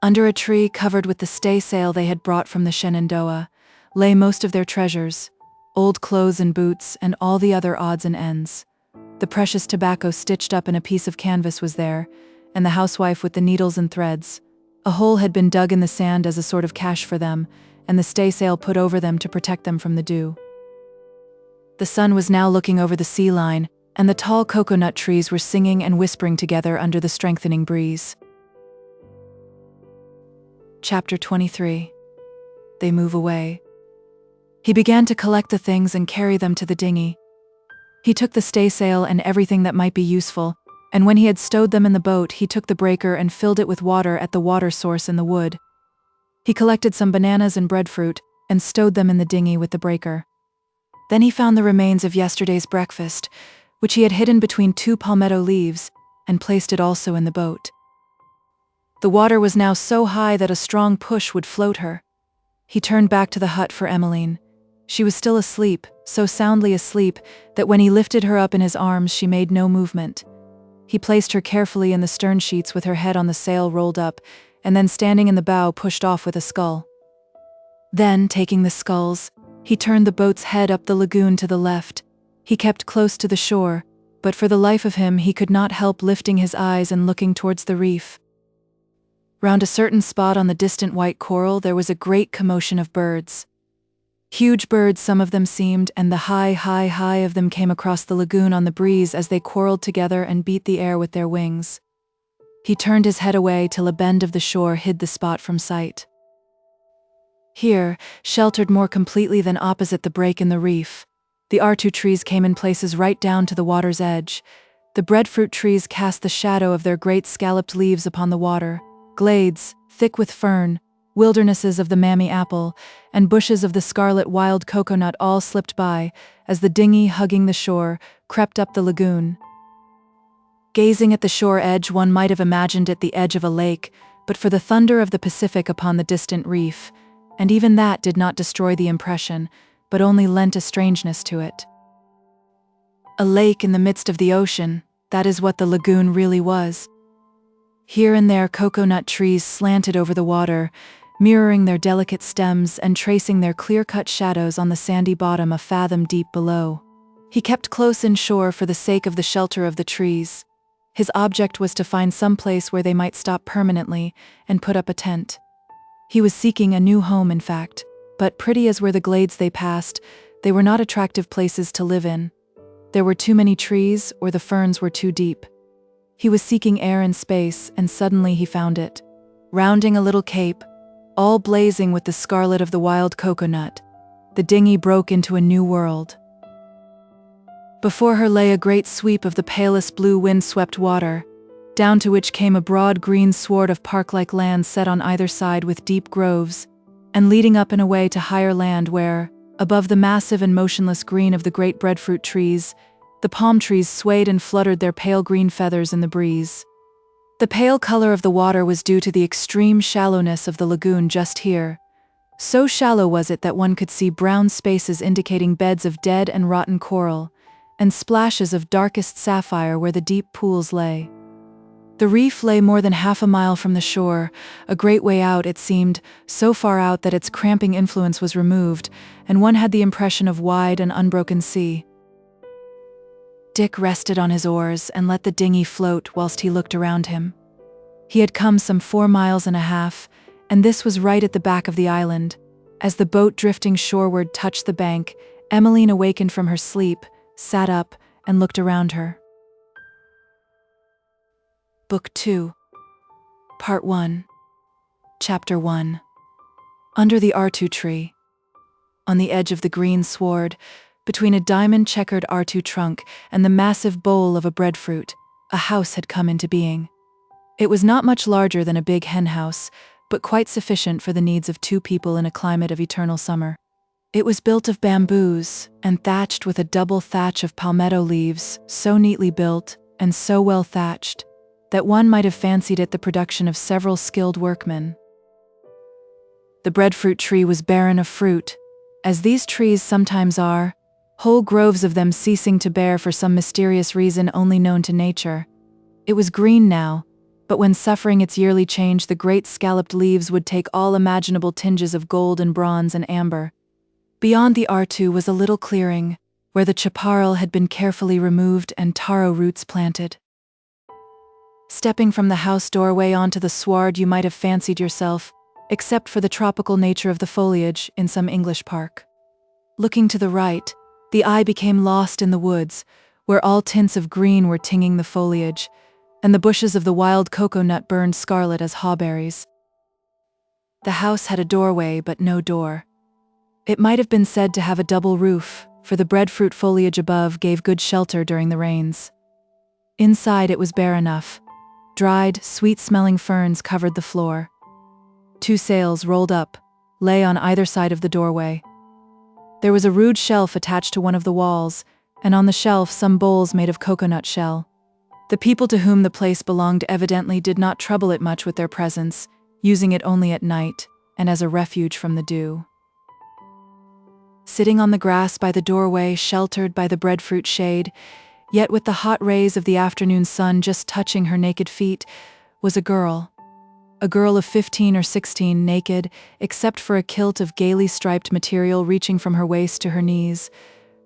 Under a tree covered with the staysail they had brought from the Shenandoah lay most of their treasures, old clothes and boots and all the other odds and ends. The precious tobacco stitched up in a piece of canvas was there, and the housewife with the needles and threads. A hole had been dug in the sand as a sort of cache for them, and the staysail put over them to protect them from the dew. The sun was now looking over the sea line, and the tall coconut trees were singing and whispering together under the strengthening breeze. Chapter 23. They move away. He began to collect the things and carry them to the dinghy. He took the staysail and everything that might be useful, and when he had stowed them in the boat, he took the breaker and filled it with water at the water source in the wood. He collected some bananas and breadfruit and stowed them in the dinghy with the breaker. Then he found the remains of yesterday's breakfast, which he had hidden between two palmetto leaves, and placed it also in the boat. The water was now so high that a strong push would float her. He turned back to the hut for Emmeline. She was still asleep, so soundly asleep that when he lifted her up in his arms she made no movement. He placed her carefully in the stern sheets with her head on the sail rolled up, and then standing in the bow pushed off with a scull. Then, taking the sculls, he turned the boat's head up the lagoon to the left. He kept close to the shore, but for the life of him he could not help lifting his eyes and looking towards the reef. Round a certain spot on the distant white coral there was a great commotion of birds. Huge birds some of them seemed, and the high of them came across the lagoon on the breeze as they quarreled together and beat the air with their wings. He turned his head away till a bend of the shore hid the spot from sight. Here, sheltered more completely than opposite the break in the reef, the artu trees came in places right down to the water's edge. The breadfruit trees cast the shadow of their great scalloped leaves upon the water. Glades, thick with fern, wildernesses of the mammy apple, and bushes of the scarlet wild coconut all slipped by, as the dinghy, hugging the shore, crept up the lagoon. Gazing at the shore edge, one might have imagined it the edge of a lake, but for the thunder of the Pacific upon the distant reef, and even that did not destroy the impression, but only lent a strangeness to it. A lake in the midst of the ocean, that is what the lagoon really was. Here and there coconut trees slanted over the water, mirroring their delicate stems and tracing their clear-cut shadows on the sandy bottom a fathom deep below. He kept close inshore for the sake of the shelter of the trees. His object was to find some place where they might stop permanently and put up a tent. He was seeking a new home, in fact, but pretty as were the glades they passed, they were not attractive places to live in. There were too many trees, or the ferns were too deep. He was seeking air and space, and suddenly he found it. Rounding a little cape, all blazing with the scarlet of the wild coconut, the dinghy broke into a new world. Before her lay a great sweep of the palest blue wind-swept water, down to which came a broad green sward of park-like land set on either side with deep groves, and leading up and away to higher land where, above the massive and motionless green of the great breadfruit trees, the palm trees swayed and fluttered their pale green feathers in the breeze. The pale color of the water was due to the extreme shallowness of the lagoon just here. So shallow was it that one could see brown spaces indicating beds of dead and rotten coral, and splashes of darkest sapphire where the deep pools lay. The reef lay more than half a mile from the shore, a great way out it seemed, so far out that its cramping influence was removed, and one had the impression of wide and unbroken sea. Dick rested on his oars and let the dinghy float whilst he looked around him. He had come some 4.5 miles, and this was right at the back of the island. As the boat drifting shoreward touched the bank, Emmeline awakened from her sleep, sat up, and looked around her. Book 2, Part 1, Chapter 1. Under the artu tree. On the edge of the green sward, between a diamond-checkered artu trunk and the massive bole of a breadfruit, a house had come into being. It was not much larger than a big hen house, but quite sufficient for the needs of 2 people in a climate of eternal summer. It was built of bamboos and thatched with a double thatch of palmetto leaves, so neatly built and so well thatched that one might have fancied it the production of several skilled workmen. The breadfruit tree was barren of fruit, as these trees sometimes are, whole groves of them ceasing to bear for some mysterious reason only known to nature. It was green now, but when suffering its yearly change, the great scalloped leaves would take all imaginable tinges of gold and bronze and amber. Beyond the artu was a little clearing, where the chaparral had been carefully removed and taro roots planted. Stepping from the house doorway onto the sward, you might have fancied yourself, except for the tropical nature of the foliage, in some English park. Looking to the right, the eye became lost in the woods, where all tints of green were tinging the foliage, and the bushes of the wild coconut burned scarlet as hawberries. The house had a doorway, but no door. It might have been said to have a double roof, for the breadfruit foliage above gave good shelter during the rains. Inside it was bare enough. Dried, sweet-smelling ferns covered the floor. 2 sails, rolled up, lay on either side of the doorway. There was a rude shelf attached to one of the walls, and on the shelf some bowls made of coconut shell. The people to whom the place belonged evidently did not trouble it much with their presence, using it only at night, and as a refuge from the dew. Sitting on the grass by the doorway, sheltered by the breadfruit shade, yet with the hot rays of the afternoon sun just touching her naked feet, was a girl. A girl of 15 or 16, naked, except for a kilt of gaily striped material reaching from her waist to her knees.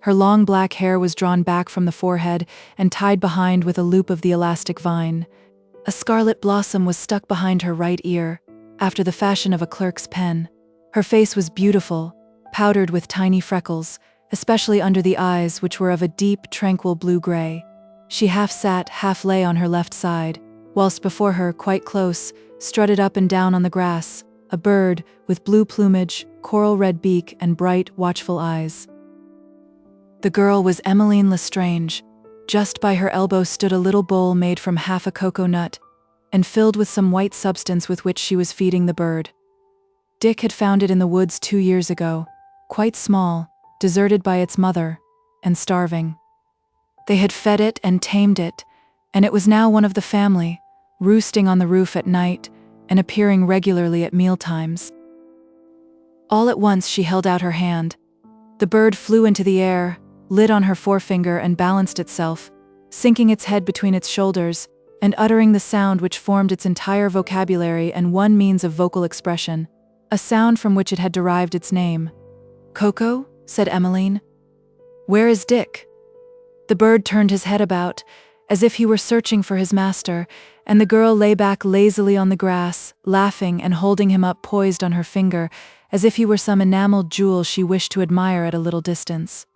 Her long black hair was drawn back from the forehead and tied behind with a loop of the elastic vine. A scarlet blossom was stuck behind her right ear, after the fashion of a clerk's pen. Her face was beautiful, powdered with tiny freckles, especially under the eyes, which were of a deep, tranquil blue-gray. She half sat, half lay on her left side, whilst before her, quite close, strutted up and down on the grass, a bird with blue plumage, coral-red beak, and bright, watchful eyes. The girl was Emmeline Lestrange, Just by her elbow stood a little bowl made from half a cocoa nut and filled with some white substance with which she was feeding the bird. Dick had found it in the woods 2 years ago, quite small, deserted by its mother, and starving. They had fed it and tamed it, and it was now one of the family, roosting on the roof at night and appearing regularly at mealtimes. All at once she held out her hand. The bird flew into the air, lit on her forefinger and balanced itself, sinking its head between its shoulders and uttering the sound which formed its entire vocabulary and one means of vocal expression, a sound from which it had derived its name. "Coco?" said Emmeline. "Where is Dick?" The bird turned his head about, as if he were searching for his master, and the girl lay back lazily on the grass, laughing and holding him up poised on her finger, as if he were some enameled jewel she wished to admire at a little distance.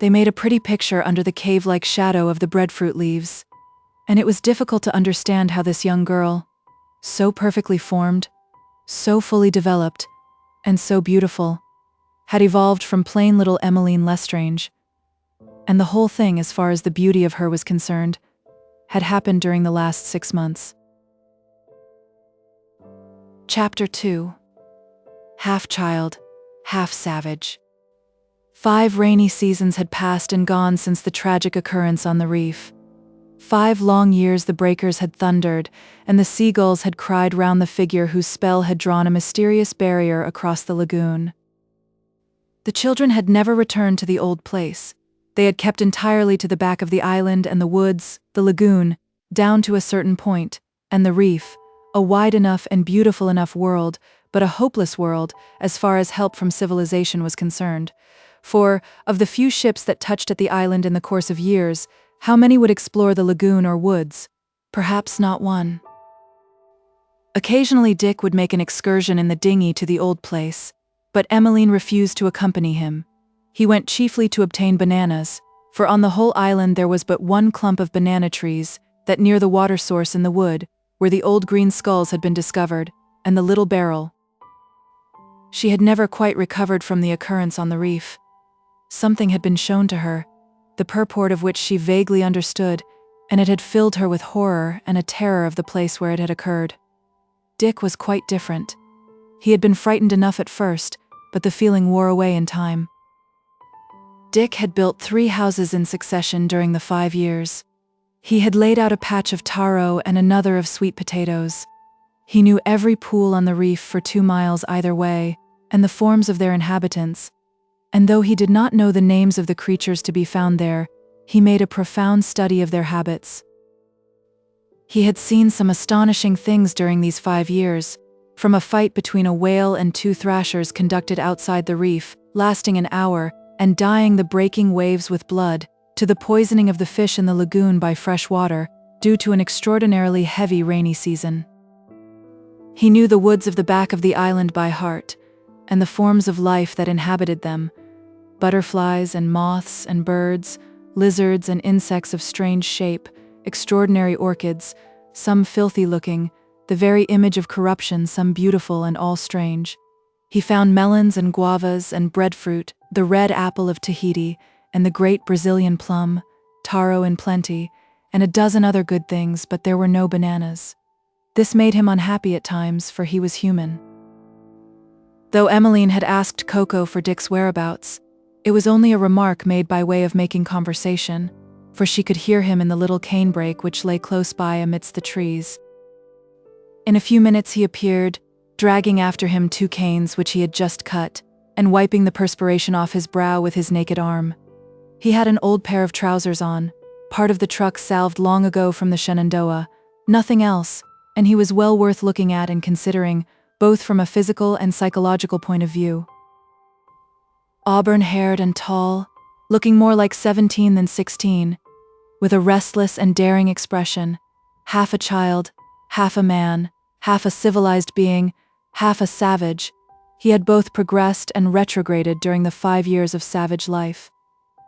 They made a pretty picture under the cave-like shadow of the breadfruit leaves, and it was difficult to understand how this young girl, so perfectly formed, so fully developed, and so beautiful, had evolved from plain little Emmeline Lestrange, and the whole thing, as far as the beauty of her was concerned, had happened during the last 6 months. Chapter 2. Half child, half savage. 5 rainy seasons had passed and gone since the tragic occurrence on the reef. 5 long years the breakers had thundered, and the seagulls had cried round the figure whose spell had drawn a mysterious barrier across the lagoon. The children had never returned to the old place. They had kept entirely to the back of the island and the woods, the lagoon, down to a certain point, and the reef, a wide enough and beautiful enough world, but a hopeless world as far as help from civilization was concerned. For, of the few ships that touched at the island in the course of years, how many would explore the lagoon or woods? Perhaps not one. Occasionally Dick would make an excursion in the dinghy to the old place, but Emmeline refused to accompany him. He went chiefly to obtain bananas, for on the whole island there was but one clump of banana trees, that near the water source in the wood, where the old green skulls had been discovered, and the little barrel. She had never quite recovered from the occurrence on the reef. Something had been shown to her, the purport of which she vaguely understood, and it had filled her with horror and a terror of the place where it had occurred. Dick was quite different. He had been frightened enough at first, but the feeling wore away in time. Dick had built 3 houses in succession during the 5 years. He had laid out a patch of taro and another of sweet potatoes. He knew every pool on the reef for 2 miles either way, and the forms of their inhabitants, and though he did not know the names of the creatures to be found there, he made a profound study of their habits. He had seen some astonishing things during these 5 years, from a fight between a whale and 2 thrashers conducted outside the reef, lasting an hour, and dyeing the breaking waves with blood, to the poisoning of the fish in the lagoon by fresh water, due to an extraordinarily heavy rainy season. He knew the woods of the back of the island by heart, and the forms of life that inhabited them, butterflies and moths and birds, lizards and insects of strange shape, extraordinary orchids, some filthy-looking, the very image of corruption, some beautiful and all strange. He found melons and guavas and breadfruit, the red apple of Tahiti, and the great Brazilian plum, taro in plenty, and a dozen other good things, but there were no bananas. This made him unhappy at times, for he was human. Though Emmeline had asked Coco for Dick's whereabouts, it was only a remark made by way of making conversation, for she could hear him in the little canebrake which lay close by amidst the trees. In a few minutes he appeared, dragging after him 2 canes which he had just cut, and wiping the perspiration off his brow with his naked arm. He had an old pair of trousers on, part of the truck salved long ago from the Shenandoah, nothing else, and he was well worth looking at and considering, both from a physical and psychological point of view. Auburn-haired and tall, looking more like 17 than 16, with a restless and daring expression, half a child, half a man, half a civilized being, half a savage, he had both progressed and retrograded during the 5 years of savage life.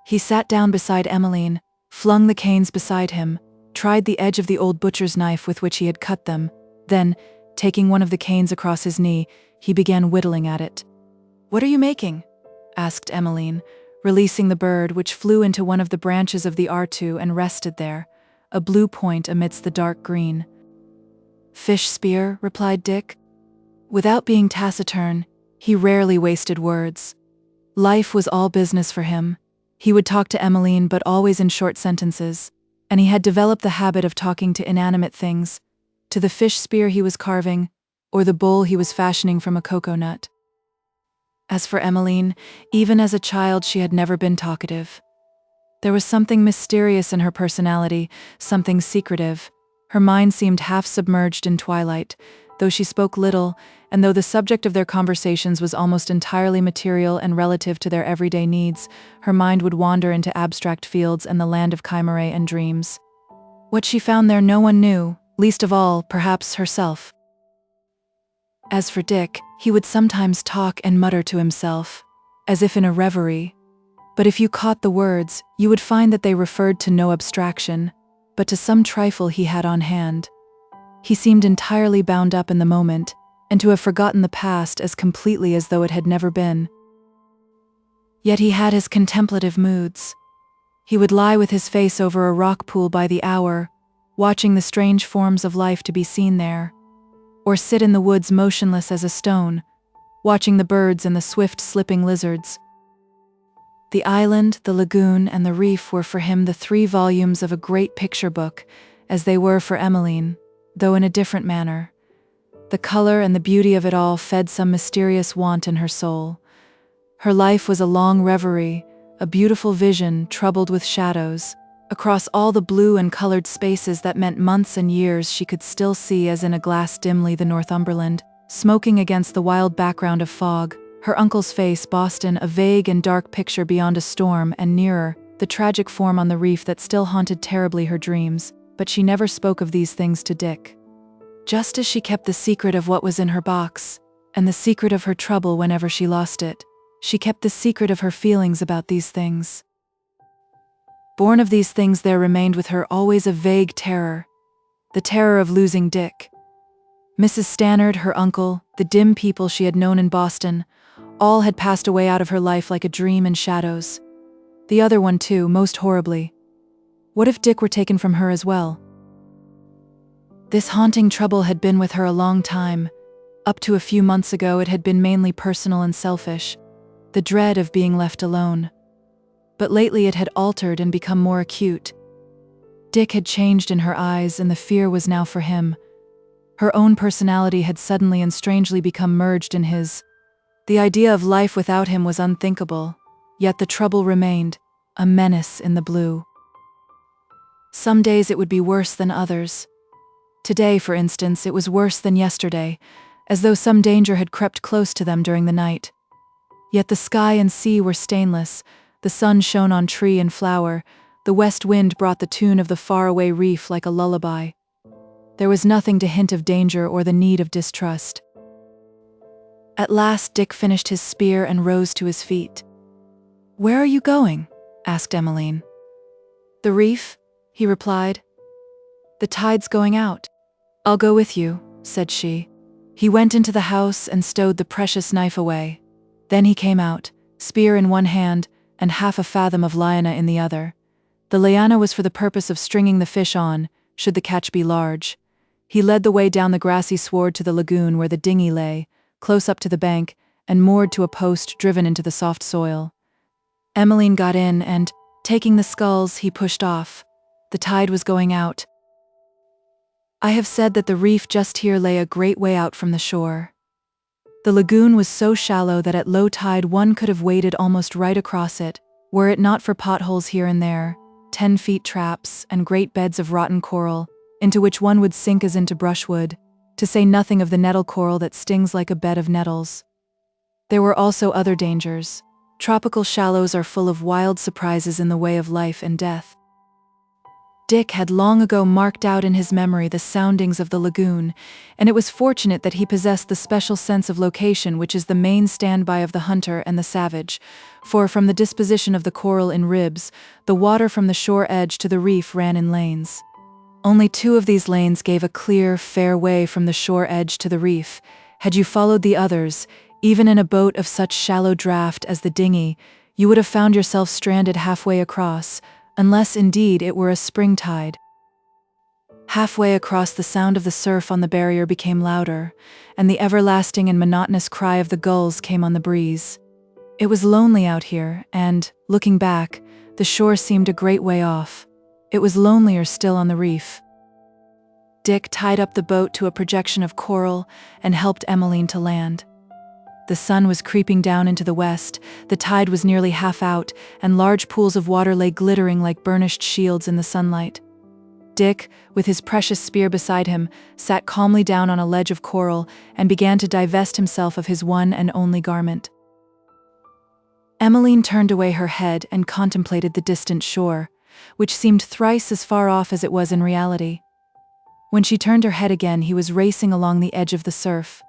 He sat down beside Emmeline, flung the canes beside him, tried the edge of the old butcher's knife with which he had cut them, then, taking one of the canes across his knee, he began whittling at it. "What are you making?" asked Emmeline, releasing the bird, which flew into one of the branches of the R2 and rested there, a blue point amidst the dark green. "Fish spear," replied Dick. Without being taciturn, he rarely wasted words. Life was all business for him. He would talk to Emmeline, but always in short sentences, and he had developed the habit of talking to inanimate things, to the fish spear he was carving, or the bowl he was fashioning from a cocoa nut. As for Emmeline, even as a child she had never been talkative. There was something mysterious in her personality, something secretive. Her mind seemed half submerged in twilight, though she spoke little, and though the subject of their conversations was almost entirely material and relative to their everyday needs, her mind would wander into abstract fields and the land of chimerae and dreams. What she found there no one knew, least of all, perhaps, herself. As for Dick, he would sometimes talk and mutter to himself, as if in a reverie. But if you caught the words, you would find that they referred to no abstraction, but to some trifle he had on hand. He seemed entirely bound up in the moment, and to have forgotten the past as completely as though it had never been. Yet he had his contemplative moods. He would lie with his face over a rock pool by the hour, watching the strange forms of life to be seen there, or sit in the woods motionless as a stone, watching the birds and the swift slipping lizards. The island, the lagoon, and the reef were for him the 3 volumes of a great picture book, as they were for Emmeline, though in a different manner. The color and the beauty of it all fed some mysterious want in her soul. Her life was a long reverie, a beautiful vision troubled with shadows. Across all the blue and colored spaces that meant months and years, she could still see as in a glass dimly the Northumberland, smoking against the wild background of fog, her uncle's face, Boston, a vague and dark picture beyond a storm, and nearer, the tragic form on the reef that still haunted terribly her dreams. But she never spoke of these things to Dick. Just as she kept the secret of what was in her box, and the secret of her trouble whenever she lost it, she kept the secret of her feelings about these things. Born of these things there remained with her always a vague terror, the terror of losing Dick. Mrs. Stannard, her uncle, the dim people she had known in Boston, all had passed away out of her life like a dream in shadows. The other one too, most horribly. What if Dick were taken from her as well? This haunting trouble had been with her a long time. Up to a few months ago it had been mainly personal and selfish, the dread of being left alone. But lately it had altered and become more acute. Dick had changed in her eyes, and the fear was now for him. Her own personality had suddenly and strangely become merged in his. The idea of life without him was unthinkable, yet the trouble remained, a menace in the blue. Some days it would be worse than others. Today, for instance, it was worse than yesterday, as though some danger had crept close to them during the night. Yet the sky and sea were stainless, the sun shone on tree and flower, the west wind brought the tune of the faraway reef like a lullaby. There was nothing to hint of danger or the need of distrust. At last Dick finished his spear and rose to his feet. "Where are you going?" asked Emmeline. "The reef," he replied. "The tide's going out." "I'll go with you," said she. He went into the house and stowed the precious knife away. Then he came out, spear in one hand and half a fathom of liana in the other. The liana was for the purpose of stringing the fish on, should the catch be large. He led the way down the grassy sward to the lagoon where the dinghy lay, close up to the bank, and moored to a post driven into the soft soil. Emmeline got in and, taking the sculls, he pushed off. The tide was going out. I have said that the reef just here lay a great way out from the shore. The lagoon was so shallow that at low tide one could have waded almost right across it, were it not for potholes here and there, 10-feet traps, and great beds of rotten coral, into which one would sink as into brushwood, to say nothing of the nettle coral that stings like a bed of nettles. There were also other dangers. Tropical shallows are full of wild surprises in the way of life and death. Dick had long ago marked out in his memory the soundings of the lagoon, and it was fortunate that he possessed the special sense of location which is the main standby of the hunter and the savage, for from the disposition of the coral in ribs, the water from the shore edge to the reef ran in lanes. Only 2 of these lanes gave a clear, fair way from the shore edge to the reef. Had you followed the others, even in a boat of such shallow draught as the dinghy, you would have found yourself stranded halfway across, unless indeed it were a spring tide. Halfway across, the sound of the surf on the barrier became louder, and the everlasting and monotonous cry of the gulls came on the breeze. It was lonely out here, and, looking back, the shore seemed a great way off. It was lonelier still on the reef. Dick tied up the boat to a projection of coral and helped Emmeline to land. The sun was creeping down into the west, the tide was nearly half out, and large pools of water lay glittering like burnished shields in the sunlight. Dick, with his precious spear beside him, sat calmly down on a ledge of coral and began to divest himself of his one and only garment. Emmeline turned away her head and contemplated the distant shore, which seemed thrice as far off as it was in reality. When she turned her head again, he was racing along the edge of the surf.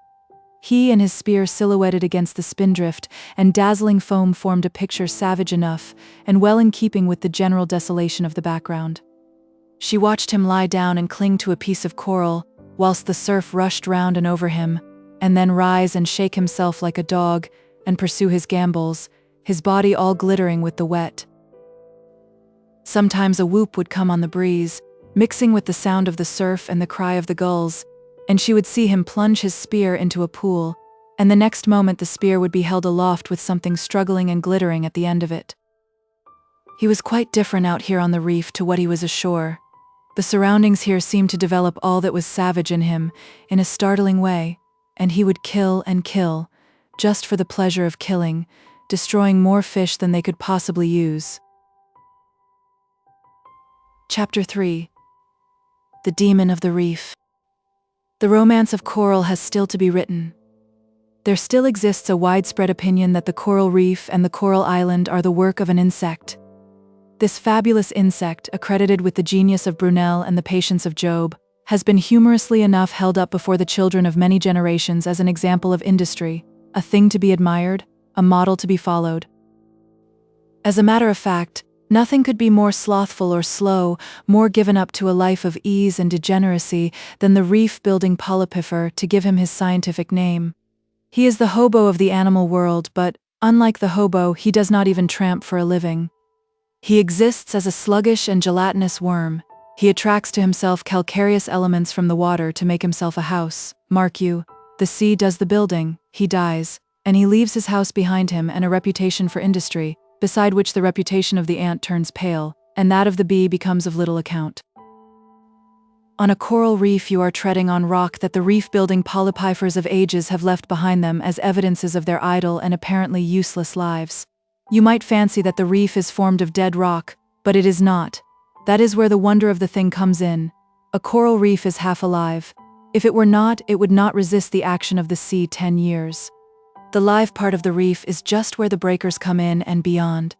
He and his spear silhouetted against the spindrift, and dazzling foam formed a picture savage enough and well in keeping with the general desolation of the background. She watched him lie down and cling to a piece of coral, whilst the surf rushed round and over him, and then rise and shake himself like a dog and pursue his gambols, his body all glittering with the wet. Sometimes a whoop would come on the breeze, mixing with the sound of the surf and the cry of the gulls, and she would see him plunge his spear into a pool, and the next moment the spear would be held aloft with something struggling and glittering at the end of it. He was quite different out here on the reef to what he was ashore. The surroundings here seemed to develop all that was savage in him, in a startling way, and he would kill and kill, just for the pleasure of killing, destroying more fish than they could possibly use. Chapter 3. The Demon of the Reef. The romance of coral has still to be written. There still exists a widespread opinion that the coral reef and the coral island are the work of an insect. This fabulous insect, accredited with the genius of Brunel and the patience of Job, has been humorously enough held up before the children of many generations as an example of industry, a thing to be admired, a model to be followed. As a matter of fact, nothing could be more slothful or slow, more given up to a life of ease and degeneracy than the reef-building polypifer, to give him his scientific name. He is the hobo of the animal world, but, unlike the hobo, he does not even tramp for a living. He exists as a sluggish and gelatinous worm. He attracts to himself calcareous elements from the water to make himself a house. Mark you, the sea does the building, he dies, and he leaves his house behind him and a reputation for industry, beside which the reputation of the ant turns pale, and that of the bee becomes of little account. On a coral reef you are treading on rock that the reef-building polypifers of ages have left behind them as evidences of their idle and apparently useless lives. You might fancy that the reef is formed of dead rock, but it is not. That is where the wonder of the thing comes in. A coral reef is half alive. If it were not, it would not resist the action of the sea 10 years. The live part of the reef is just where the breakers come in and beyond.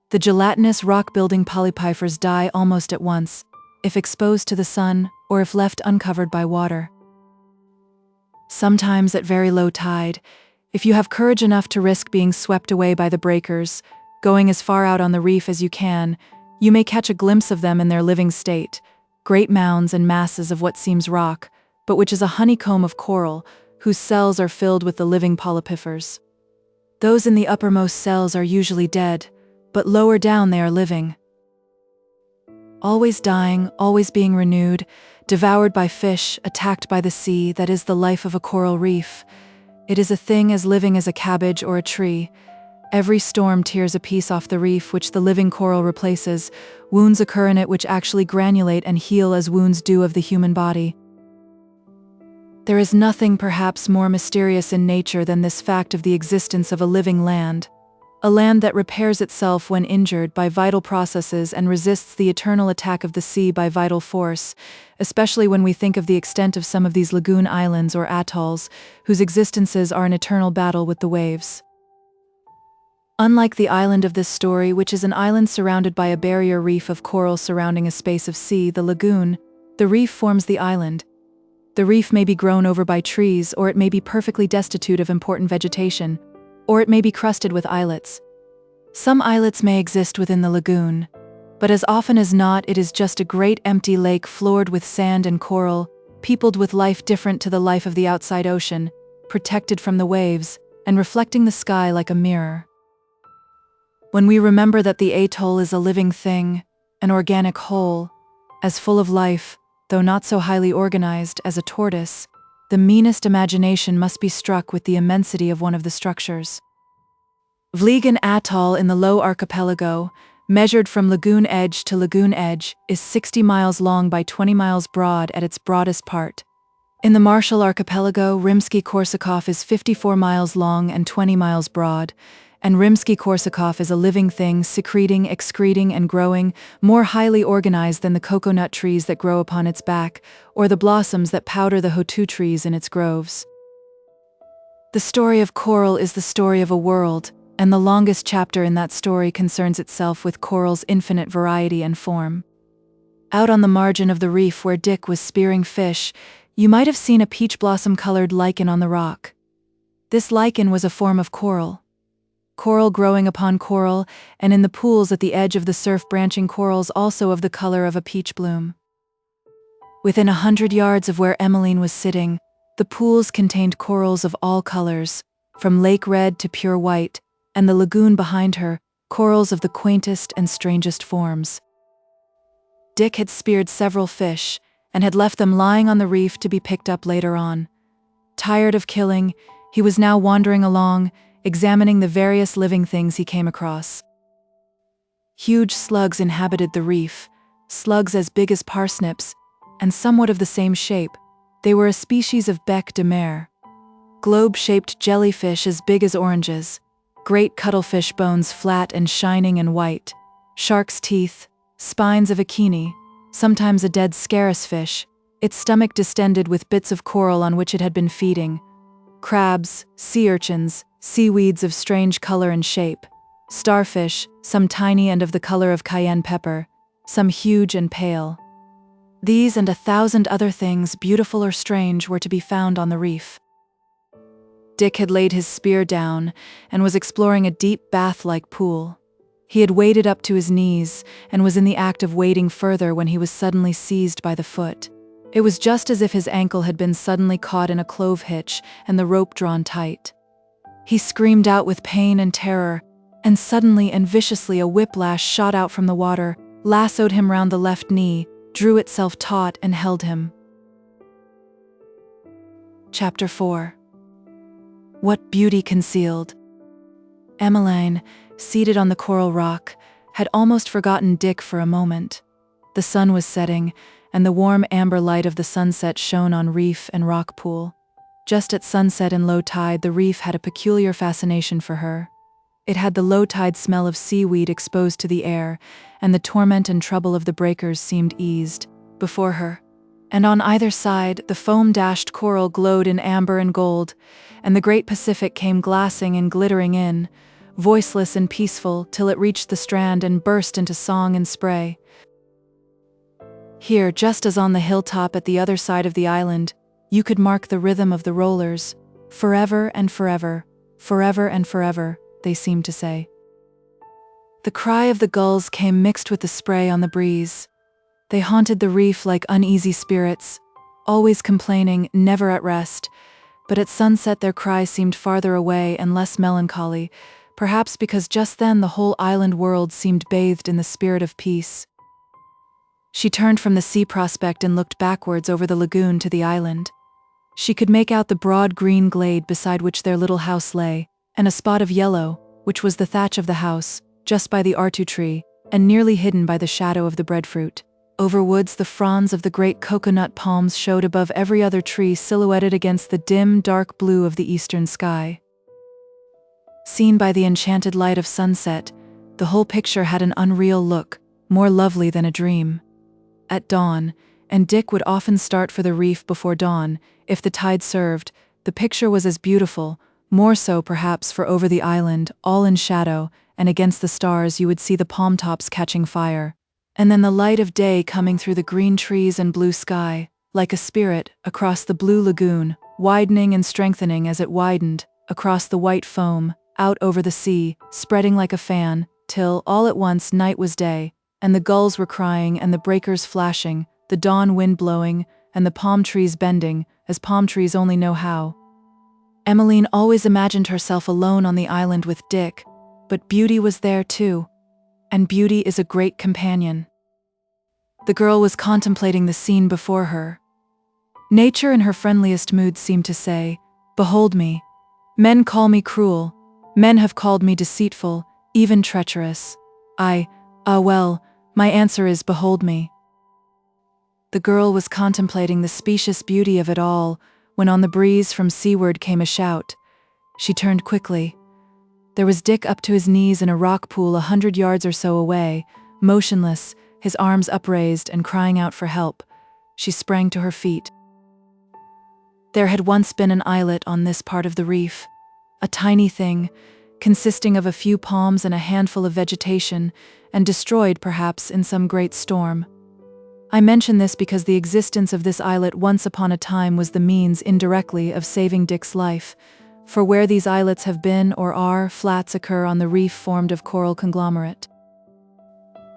The gelatinous rock-building polypifers die almost at once, if exposed to the sun or if left uncovered by water. Sometimes at very low tide, if you have courage enough to risk being swept away by the breakers, going as far out on the reef as you can, you may catch a glimpse of them in their living state, great mounds and masses of what seems rock, but which is a honeycomb of coral, whose cells are filled with the living polypifers. Those in the uppermost cells are usually dead, but lower down they are living. Always dying, always being renewed, devoured by fish, attacked by the sea, that is the life of a coral reef. It is a thing as living as a cabbage or a tree. Every storm tears a piece off the reef which the living coral replaces. Wounds occur in it which actually granulate and heal as wounds do of the human body. There is nothing perhaps more mysterious in nature than this fact of the existence of a living land. A land that repairs itself when injured by vital processes and resists the eternal attack of the sea by vital force, especially when we think of the extent of some of these lagoon islands or atolls, whose existences are an eternal battle with the waves. Unlike the island of this story, which is an island surrounded by a barrier reef of coral surrounding a space of sea, the lagoon, the reef forms the island. The reef may be grown over by trees, or it may be perfectly destitute of important vegetation, or it may be crusted with islets. Some islets may exist within the lagoon, but as often as not it is just a great empty lake floored with sand and coral, peopled with life different to the life of the outside ocean, protected from the waves, and reflecting the sky like a mirror. When we remember that the atoll is a living thing, an organic whole, as full of life, though not so highly organized, as a tortoise, the meanest imagination must be struck with the immensity of one of the structures. VIII Atoll in the Low Archipelago, measured from lagoon edge to lagoon edge, is 60 miles long by 20 miles broad at its broadest part. In the Marshall Archipelago, Rimsky-Korsakov is 54 miles long and 20 miles broad, and Rimsky-Korsakov is a living thing, secreting, excreting, and growing, more highly organized than the coconut trees that grow upon its back, or the blossoms that powder the hotu trees in its groves. The story of coral is the story of a world, and the longest chapter in that story concerns itself with coral's infinite variety and form. Out on the margin of the reef where Dick was spearing fish, you might have seen a peach blossom-colored lichen on the rock. This lichen was a form of coral. Coral growing upon coral, and in the pools at the edge of the surf branching corals also of the color of a peach bloom. Within 100 yards of where Emmeline was sitting, the pools contained corals of all colors, from lake red to pure white, and the lagoon behind her, corals of the quaintest and strangest forms. Dick had speared several fish, and had left them lying on the reef to be picked up later on. Tired of killing, he was now wandering along, examining the various living things he came across. Huge slugs inhabited the reef, slugs as big as parsnips, and somewhat of the same shape. They were a species of bec de mer. Globe-shaped jellyfish as big as oranges, great cuttlefish bones flat and shining and white, shark's teeth, spines of akini, sometimes a dead scarus fish, its stomach distended with bits of coral on which it had been feeding, crabs, sea urchins, seaweeds of strange color and shape, starfish, some tiny and of the color of cayenne pepper, some huge and pale. These and 1,000 other things, beautiful or strange, were to be found on the reef. Dick had laid his spear down and was exploring a deep bath-like pool. He had waded up to his knees and was in the act of wading further when he was suddenly seized by the foot. It was just as if his ankle had been suddenly caught in a clove hitch and the rope drawn tight. He screamed out with pain and terror, and suddenly and viciously a whiplash shot out from the water, lassoed him round the left knee, drew itself taut and held him. Chapter 4. What beauty concealed! Emmeline, seated on the coral rock, had almost forgotten Dick for a moment. The sun was setting, and the warm amber light of the sunset shone on reef and rock pool. Just at sunset and low tide, the reef had a peculiar fascination for her. It had the low tide smell of seaweed exposed to the air, and the torment and trouble of the breakers seemed eased before her. And on either side, the foam-dashed coral glowed in amber and gold, and the great Pacific came glassing and glittering in, voiceless and peaceful, till it reached the strand and burst into song and spray. Here, just as on the hilltop at the other side of the island, you could mark the rhythm of the rollers. Forever and forever, forever and forever, they seemed to say. The cry of the gulls came mixed with the spray on the breeze. They haunted the reef like uneasy spirits, always complaining, never at rest, but at sunset their cry seemed farther away and less melancholy, perhaps because just then the whole island world seemed bathed in the spirit of peace. She turned from the sea prospect and looked backwards over the lagoon to the island. She could make out the broad green glade beside which their little house lay, and a spot of yellow, which was the thatch of the house, just by the artu tree, and nearly hidden by the shadow of the breadfruit. Over woods the fronds of the great coconut palms showed above every other tree, silhouetted against the dim, dark blue of the eastern sky. Seen by the enchanted light of sunset, the whole picture had an unreal look, more lovely than a dream. At dawn, and Dick would often start for the reef before dawn, if the tide served, the picture was as beautiful, more so perhaps, for over the island, all in shadow, and against the stars you would see the palm tops catching fire, and then the light of day coming through the green trees and blue sky, like a spirit, across the blue lagoon, widening and strengthening as it widened, across the white foam, out over the sea, spreading like a fan, till, all at once, night was day, and the gulls were crying and the breakers flashing, the dawn wind blowing, and the palm trees bending, as palm trees only know how. Emmeline always imagined herself alone on the island with Dick, but beauty was there too, and beauty is a great companion. The girl was contemplating the scene before her. Nature in her friendliest mood seemed to say, "Behold me. Men call me cruel. Men have called me deceitful, even treacherous. Well, my answer is, behold me." The girl was contemplating the specious beauty of it all when on the breeze from seaward came a shout. She turned quickly. There was Dick up to his knees in a rock pool 100 yards or so away, motionless, his arms upraised and crying out for help. She sprang to her feet. There had once been an islet on this part of the reef, a tiny thing, consisting of a few palms and a handful of vegetation, and destroyed, perhaps, in some great storm. I mention this because the existence of this islet once upon a time was the means, indirectly, of saving Dick's life, for where these islets have been or are, flats occur on the reef formed of coral conglomerate.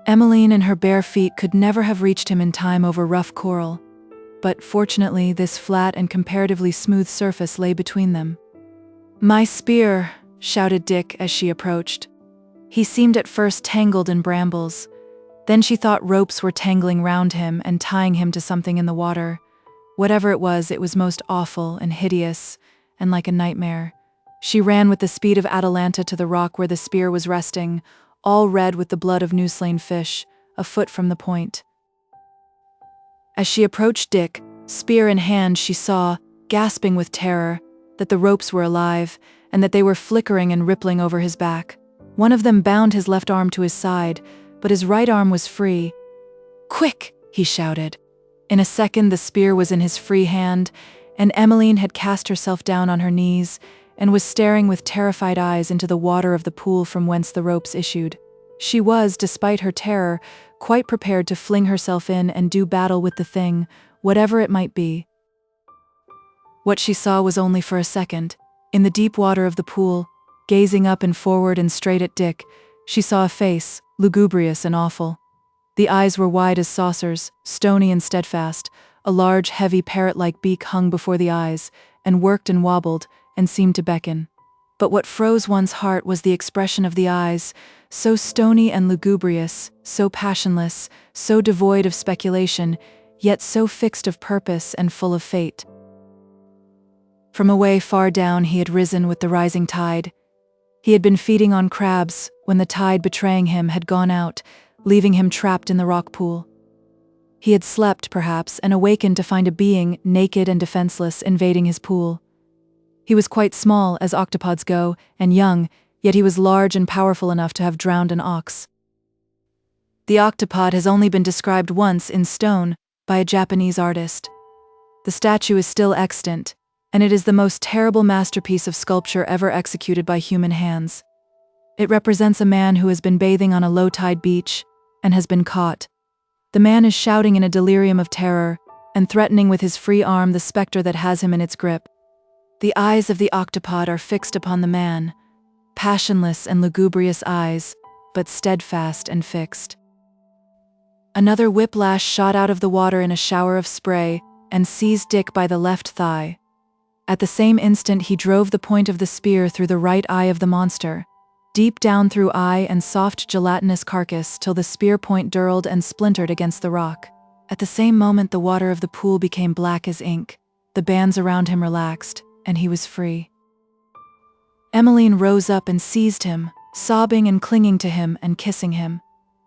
Emmeline and her bare feet could never have reached him in time over rough coral, but fortunately this flat and comparatively smooth surface lay between them. "My spear!" shouted Dick as she approached. He seemed at first tangled in brambles. Then she thought ropes were tangling round him and tying him to something in the water. Whatever it was most awful and hideous, and like a nightmare. She ran with the speed of Atalanta to the rock where the spear was resting, all red with the blood of new-slain fish, a foot from the point. As she approached Dick, spear in hand, she saw, gasping with terror, that the ropes were alive, and that they were flickering and rippling over his back. One of them bound his left arm to his side, but his right arm was free. "Quick!" he shouted. In a second the spear was in his free hand, and Emmeline had cast herself down on her knees, and was staring with terrified eyes into the water of the pool from whence the ropes issued. She was, despite her terror, quite prepared to fling herself in and do battle with the thing, whatever it might be. What she saw was only for a second. In the deep water of the pool, gazing up and forward and straight at Dick, she saw a face, lugubrious and awful. The eyes were wide as saucers, stony and steadfast. A large, heavy, parrot-like beak hung before the eyes, and worked and wobbled, and seemed to beckon. But what froze one's heart was the expression of the eyes, so stony and lugubrious, so passionless, so devoid of speculation, yet so fixed of purpose and full of fate. From away far down he had risen with the rising tide. He had been feeding on crabs when the tide, betraying him, had gone out, leaving him trapped in the rock pool. He had slept, perhaps, and awakened to find a being, naked and defenseless, invading his pool. He was quite small, as octopods go, and young, yet he was large and powerful enough to have drowned an ox. The octopod has only been described once, in stone, by a Japanese artist. The statue is still extant, and it is the most terrible masterpiece of sculpture ever executed by human hands. It represents a man who has been bathing on a low-tide beach, and has been caught. The man is shouting in a delirium of terror, and threatening with his free arm the specter that has him in its grip. The eyes of the octopod are fixed upon the man, passionless and lugubrious eyes, but steadfast and fixed. Another whiplash shot out of the water in a shower of spray, and seized Dick by the left thigh. At the same instant he drove the point of the spear through the right eye of the monster, deep down through eye and soft gelatinous carcass till the spear point dirled and splintered against the rock. At the same moment the water of the pool became black as ink, the bands around him relaxed, and he was free. Emmeline rose up and seized him, sobbing and clinging to him and kissing him.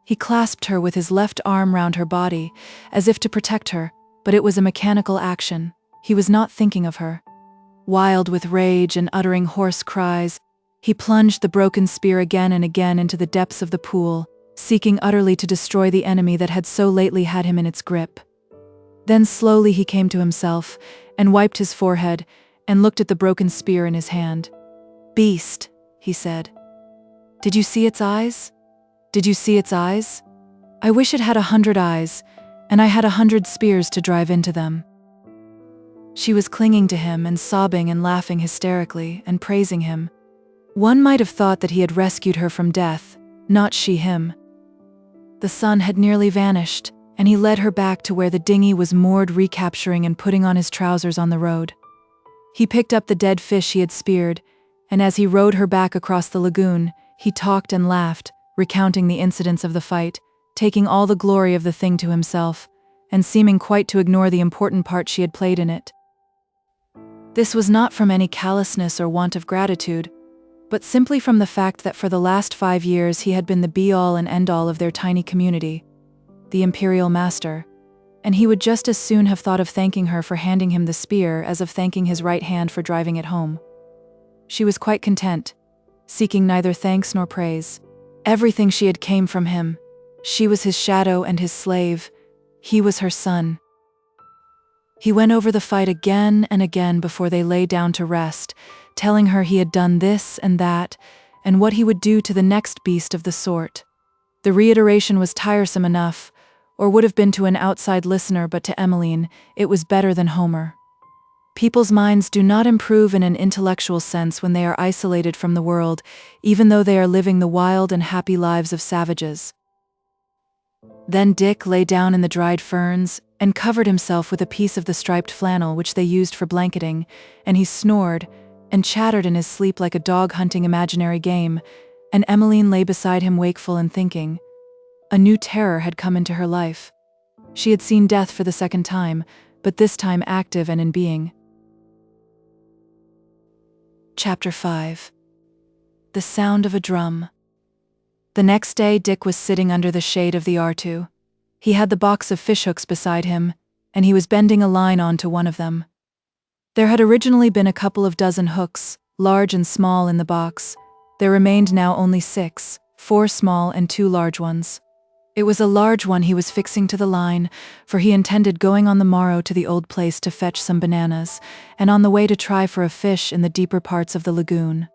He clasped her with his left arm round her body, as if to protect her, but it was a mechanical action. He was not thinking of her. Wild with rage and uttering hoarse cries, he plunged the broken spear again and again into the depths of the pool, seeking utterly to destroy the enemy that had so lately had him in its grip. Then slowly he came to himself, and wiped his forehead, and looked at the broken spear in his hand. "Beast," he said. "Did you see its eyes? Did you see its eyes? I wish it had 100 eyes, and I had 100 spears to drive into them." She was clinging to him and sobbing and laughing hysterically and praising him. One might have thought that he had rescued her from death, not she him. The sun had nearly vanished, and he led her back to where the dinghy was moored, recapturing and putting on his trousers on the road. He picked up the dead fish he had speared, and as he rowed her back across the lagoon, He talked and laughed, recounting the incidents of the fight, taking all the glory of the thing to himself, and seeming quite to ignore the important part she had played in it. This was not from any callousness or want of gratitude, but simply from the fact that for the last 5 years he had been the be-all and end-all of their tiny community, the Imperial Master, and he would just as soon have thought of thanking her for handing him the spear as of thanking his right hand for driving it home. She was quite content, seeking neither thanks nor praise. Everything she had came from him. She was his shadow and his slave. He was her son. He went over the fight again and again before they lay down to rest, telling her he had done this and that, and what he would do to the next beast of the sort. The reiteration was tiresome enough, or would have been to an outside listener, but to Emmeline, it was better than Homer. People's minds do not improve in an intellectual sense when they are isolated from the world, even though they are living the wild and happy lives of savages. Then Dick lay down in the dried ferns and covered himself with a piece of the striped flannel which they used for blanketing, and he snored and chattered in his sleep like a dog hunting imaginary game, and Emmeline lay beside him wakeful and thinking. A new terror had come into her life. She had seen death for the second time, but this time active and in being. Chapter 5. The sound of a drum. The next day Dick was sitting under the shade of the R2. He had the box of fishhooks beside him, and he was bending a line onto one of them. There had originally been a couple of dozen hooks, large and small, in the box. There remained now only 6, 4 small and 2 large ones. It was a large one he was fixing to the line, for he intended going on the morrow to the old place to fetch some bananas, and on the way to try for a fish in the deeper parts of the lagoon.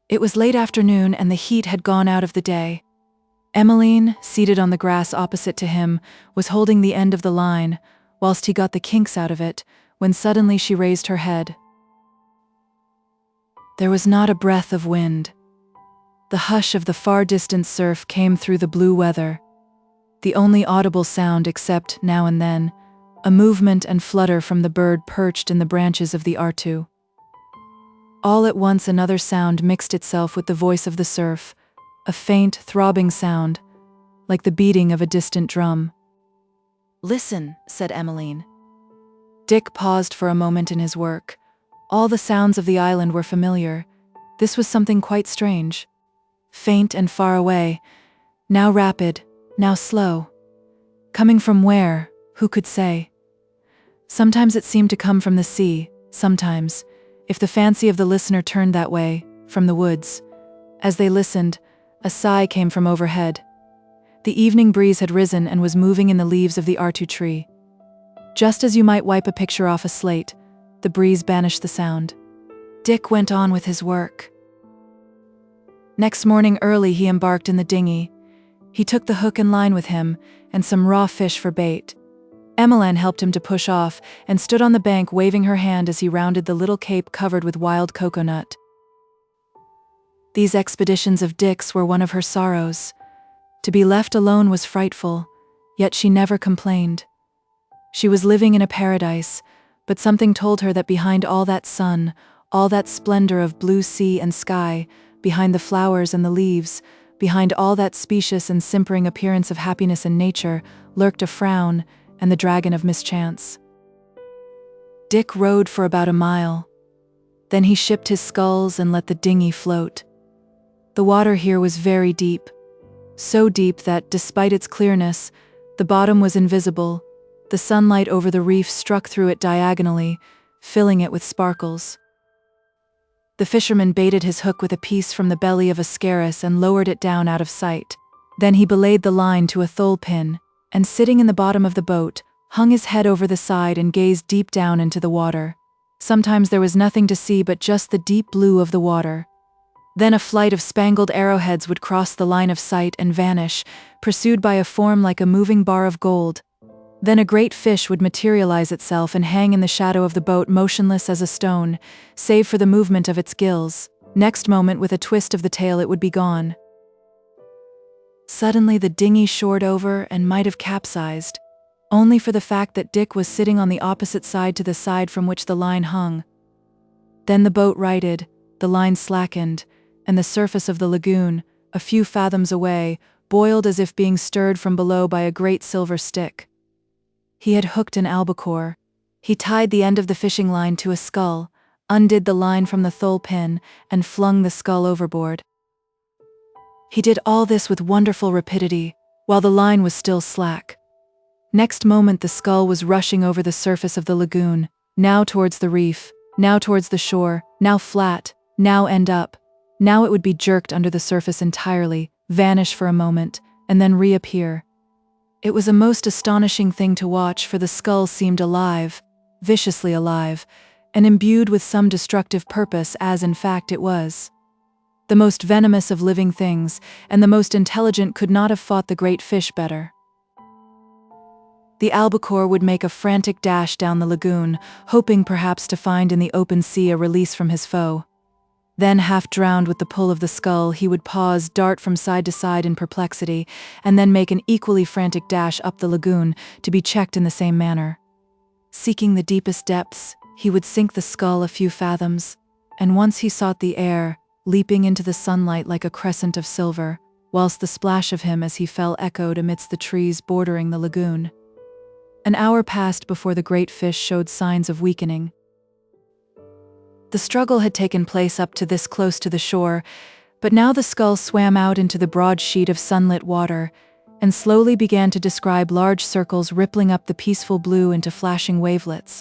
It was late afternoon and the heat had gone out of the day. Emmeline, seated on the grass opposite to him, was holding the end of the line, whilst he got the kinks out of it, when suddenly she raised her head. There was not a breath of wind. The hush of the far-distant surf came through the blue weather. The only audible sound, except, now and then, a movement and flutter from the bird perched in the branches of the R2. All at once another sound mixed itself with the voice of the surf, a faint, throbbing sound, like the beating of a distant drum. "Listen," said Emmeline. Dick paused for a moment in his work. All the sounds of the island were familiar. This was something quite strange. Faint and far away, now rapid, now slow. Coming from where, who could say? Sometimes it seemed to come from the sea, sometimes, if the fancy of the listener turned that way, from the woods. As they listened, a sigh came from overhead. The evening breeze had risen and was moving in the leaves of the R2 tree. Just as you might wipe a picture off a slate, the breeze banished the sound. Dick went on with his work. Next morning early he embarked in the dinghy. He took the hook and line with him, and some raw fish for bait. Emmeline helped him to push off, and stood on the bank waving her hand as he rounded the little cape covered with wild coconut. These expeditions of Dick's were one of her sorrows. To be left alone was frightful, yet she never complained. She was living in a paradise, but something told her that behind all that sun, all that splendor of blue sea and sky, behind the flowers and the leaves, behind all that specious and simpering appearance of happiness in nature, lurked a frown and the dragon of mischance. Dick rowed for about a mile. Then he shipped his sculls and let the dinghy float. The water here was very deep, so deep that, despite its clearness, the bottom was invisible. The sunlight over the reef struck through it diagonally, filling it with sparkles. The fisherman baited his hook with a piece from the belly of a scarus and lowered it down out of sight. Then he belayed the line to a thole pin, and sitting in the bottom of the boat, hung his head over the side and gazed deep down into the water. Sometimes there was nothing to see but just the deep blue of the water. Then a flight of spangled arrowheads would cross the line of sight and vanish, pursued by a form like a moving bar of gold. Then a great fish would materialize itself and hang in the shadow of the boat motionless as a stone, save for the movement of its gills. Next moment, with a twist of the tail, it would be gone. Suddenly the dinghy shored over and might have capsized, only for the fact that Dick was sitting on the opposite side to the side from which the line hung. Then the boat righted, the line slackened, and the surface of the lagoon, a few fathoms away, boiled as if being stirred from below by a great silver stick. He had hooked an albacore. He tied the end of the fishing line to a scull, undid the line from the thole pin, and flung the scull overboard. He did all this with wonderful rapidity, while the line was still slack. Next moment the scull was rushing over the surface of the lagoon, now towards the reef, now towards the shore, now flat, now end up. Now it would be jerked under the surface entirely, vanish for a moment, and then reappear. It was a most astonishing thing to watch, for the scull seemed alive, viciously alive, and imbued with some destructive purpose, as in fact it was. The most venomous of living things, and the most intelligent, could not have fought the great fish better. The albacore would make a frantic dash down the lagoon, hoping perhaps to find in the open sea a release from his foe. Then, half drowned with the pull of the scull, he would pause, dart from side to side in perplexity, and then make an equally frantic dash up the lagoon, to be checked in the same manner. Seeking the deepest depths, he would sink the scull a few fathoms, and once he sought the air, leaping into the sunlight like a crescent of silver, whilst the splash of him as he fell echoed amidst the trees bordering the lagoon. An hour passed before the great fish showed signs of weakening. The struggle had taken place up to this close to the shore, but now the scull swam out into the broad sheet of sunlit water, and slowly began to describe large circles rippling up the peaceful blue into flashing wavelets.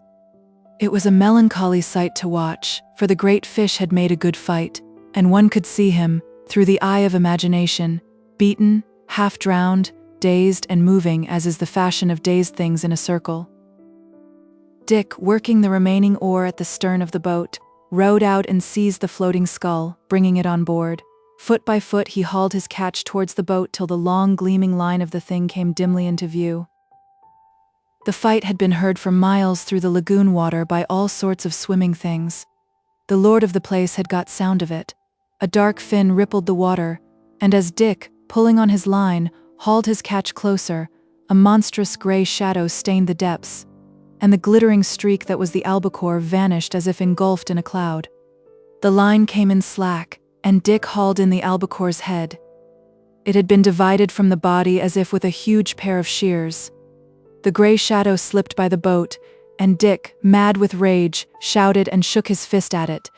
It was a melancholy sight to watch, for the great fish had made a good fight, and one could see him, through the eye of imagination, beaten, half drowned, dazed and moving as is the fashion of dazed things in a circle. Dick, working the remaining oar at the stern of the boat, rowed out and seized the floating skull, bringing it on board. Foot by foot he hauled his catch towards the boat till the long gleaming line of the thing came dimly into view. The fight had been heard for miles through the lagoon water by all sorts of swimming things. The lord of the place had got sound of it. A dark fin rippled the water, and as Dick, pulling on his line, hauled his catch closer, a monstrous grey shadow stained the depths, and the glittering streak that was the albacore vanished as if engulfed in a cloud. The line came in slack, and Dick hauled in the albacore's head. It had been divided from the body as if with a huge pair of shears. The grey shadow slipped by the boat, and Dick, mad with rage, shouted and shook his fist at it.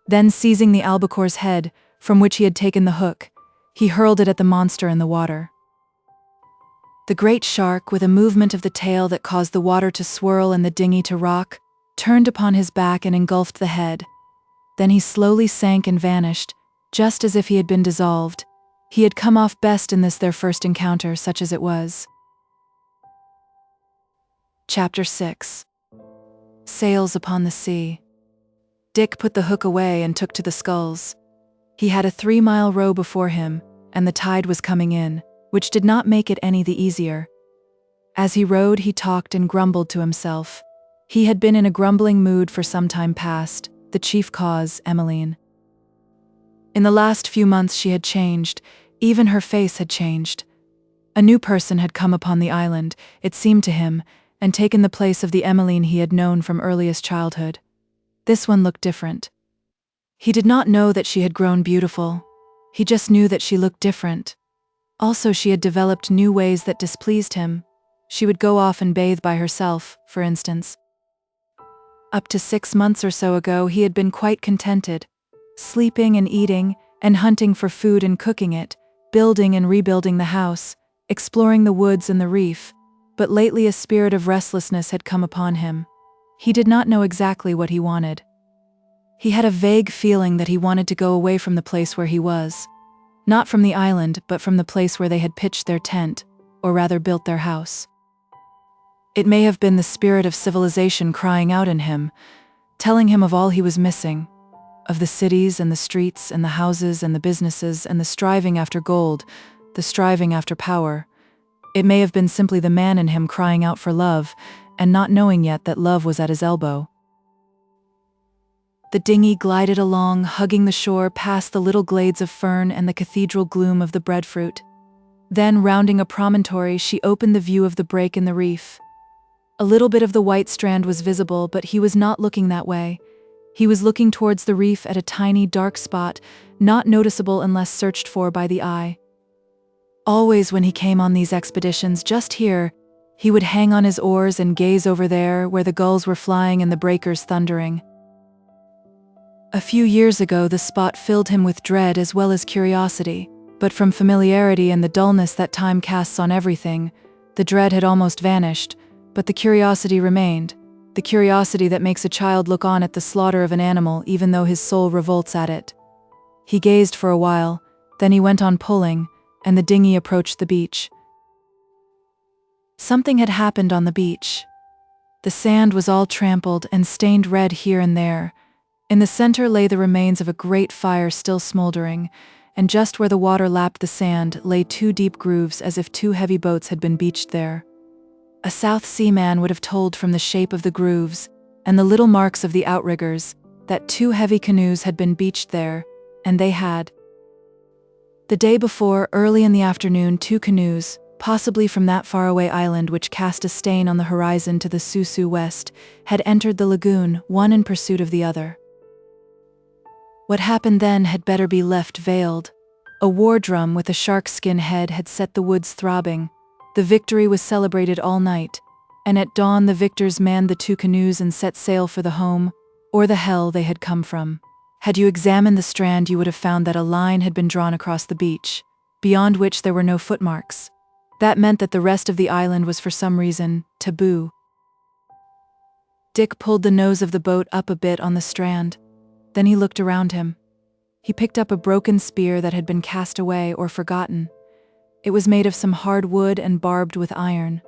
Then, seizing the albacore's head, from which he had taken the hook, he hurled it at the monster in the water. The great shark, with a movement of the tail that caused the water to swirl and the dinghy to rock, turned upon his back and engulfed the head. Then he slowly sank and vanished, just as if he had been dissolved. He had come off best in this their first encounter, such as it was. Chapter 6. Sails upon the sea. Dick put the hook away and took to the sculls. He had a 3-mile row before him, and the tide was coming in, which did not make it any the easier. As he rowed, he talked and grumbled to himself. He had been in a grumbling mood for some time past, the chief cause, Emmeline. In the last few months she had changed, even her face had changed. A new person had come upon the island, it seemed to him, and taken the place of the Emmeline he had known from earliest childhood. This one looked different. He did not know that she had grown beautiful. He just knew that she looked different. Also, she had developed new ways that displeased him. She would go off and bathe by herself, for instance. Up to 6 months or so ago, he had been quite contented, sleeping and eating, and hunting for food and cooking it, building and rebuilding the house, exploring the woods and the reef, but lately a spirit of restlessness had come upon him. He did not know exactly what he wanted. He had a vague feeling that he wanted to go away from the place where he was. Not from the island, but from the place where they had pitched their tent, or rather built their house. It may have been the spirit of civilization crying out in him, telling him of all he was missing, of the cities and the streets and the houses and the businesses and the striving after gold, the striving after power. It may have been simply the man in him crying out for love, and not knowing yet that love was at his elbow. The dinghy glided along, hugging the shore past the little glades of fern and the cathedral gloom of the breadfruit. Then, rounding a promontory, she opened the view of the break in the reef. A little bit of the white strand was visible, but he was not looking that way. He was looking towards the reef at a tiny, dark spot, not noticeable unless searched for by the eye. Always when he came on these expeditions, just here, he would hang on his oars and gaze over there where the gulls were flying and the breakers thundering. A few years ago, the spot filled him with dread as well as curiosity, but from familiarity and the dullness that time casts on everything, the dread had almost vanished, but the curiosity remained, the curiosity that makes a child look on at the slaughter of an animal even though his soul revolts at it. He gazed for a while, then he went on pulling, and the dinghy approached the beach. Something had happened on the beach. The sand was all trampled and stained red here and there. In the center lay the remains of a great fire still smoldering, and just where the water lapped the sand lay 2 deep grooves as if 2 heavy boats had been beached there. A South Sea man would have told from the shape of the grooves and the little marks of the outriggers that 2 heavy canoes had been beached there, and they had. The day before, early in the afternoon, 2 canoes, possibly from that faraway island which cast a stain on the horizon to the Susu west, had entered the lagoon, one in pursuit of the other. What happened then had better be left veiled. A war drum with a shark-skin head had set the woods throbbing. The victory was celebrated all night, and at dawn the victors manned the 2 canoes and set sail for the home, or the hell they had come from. Had you examined the strand, you would have found that a line had been drawn across the beach, beyond which there were no footmarks. That meant that the rest of the island was for some reason taboo. Dick pulled the nose of the boat up a bit on the strand. Then he looked around him. He picked up a broken spear that had been cast away or forgotten. It was made of some hard wood and barbed with iron.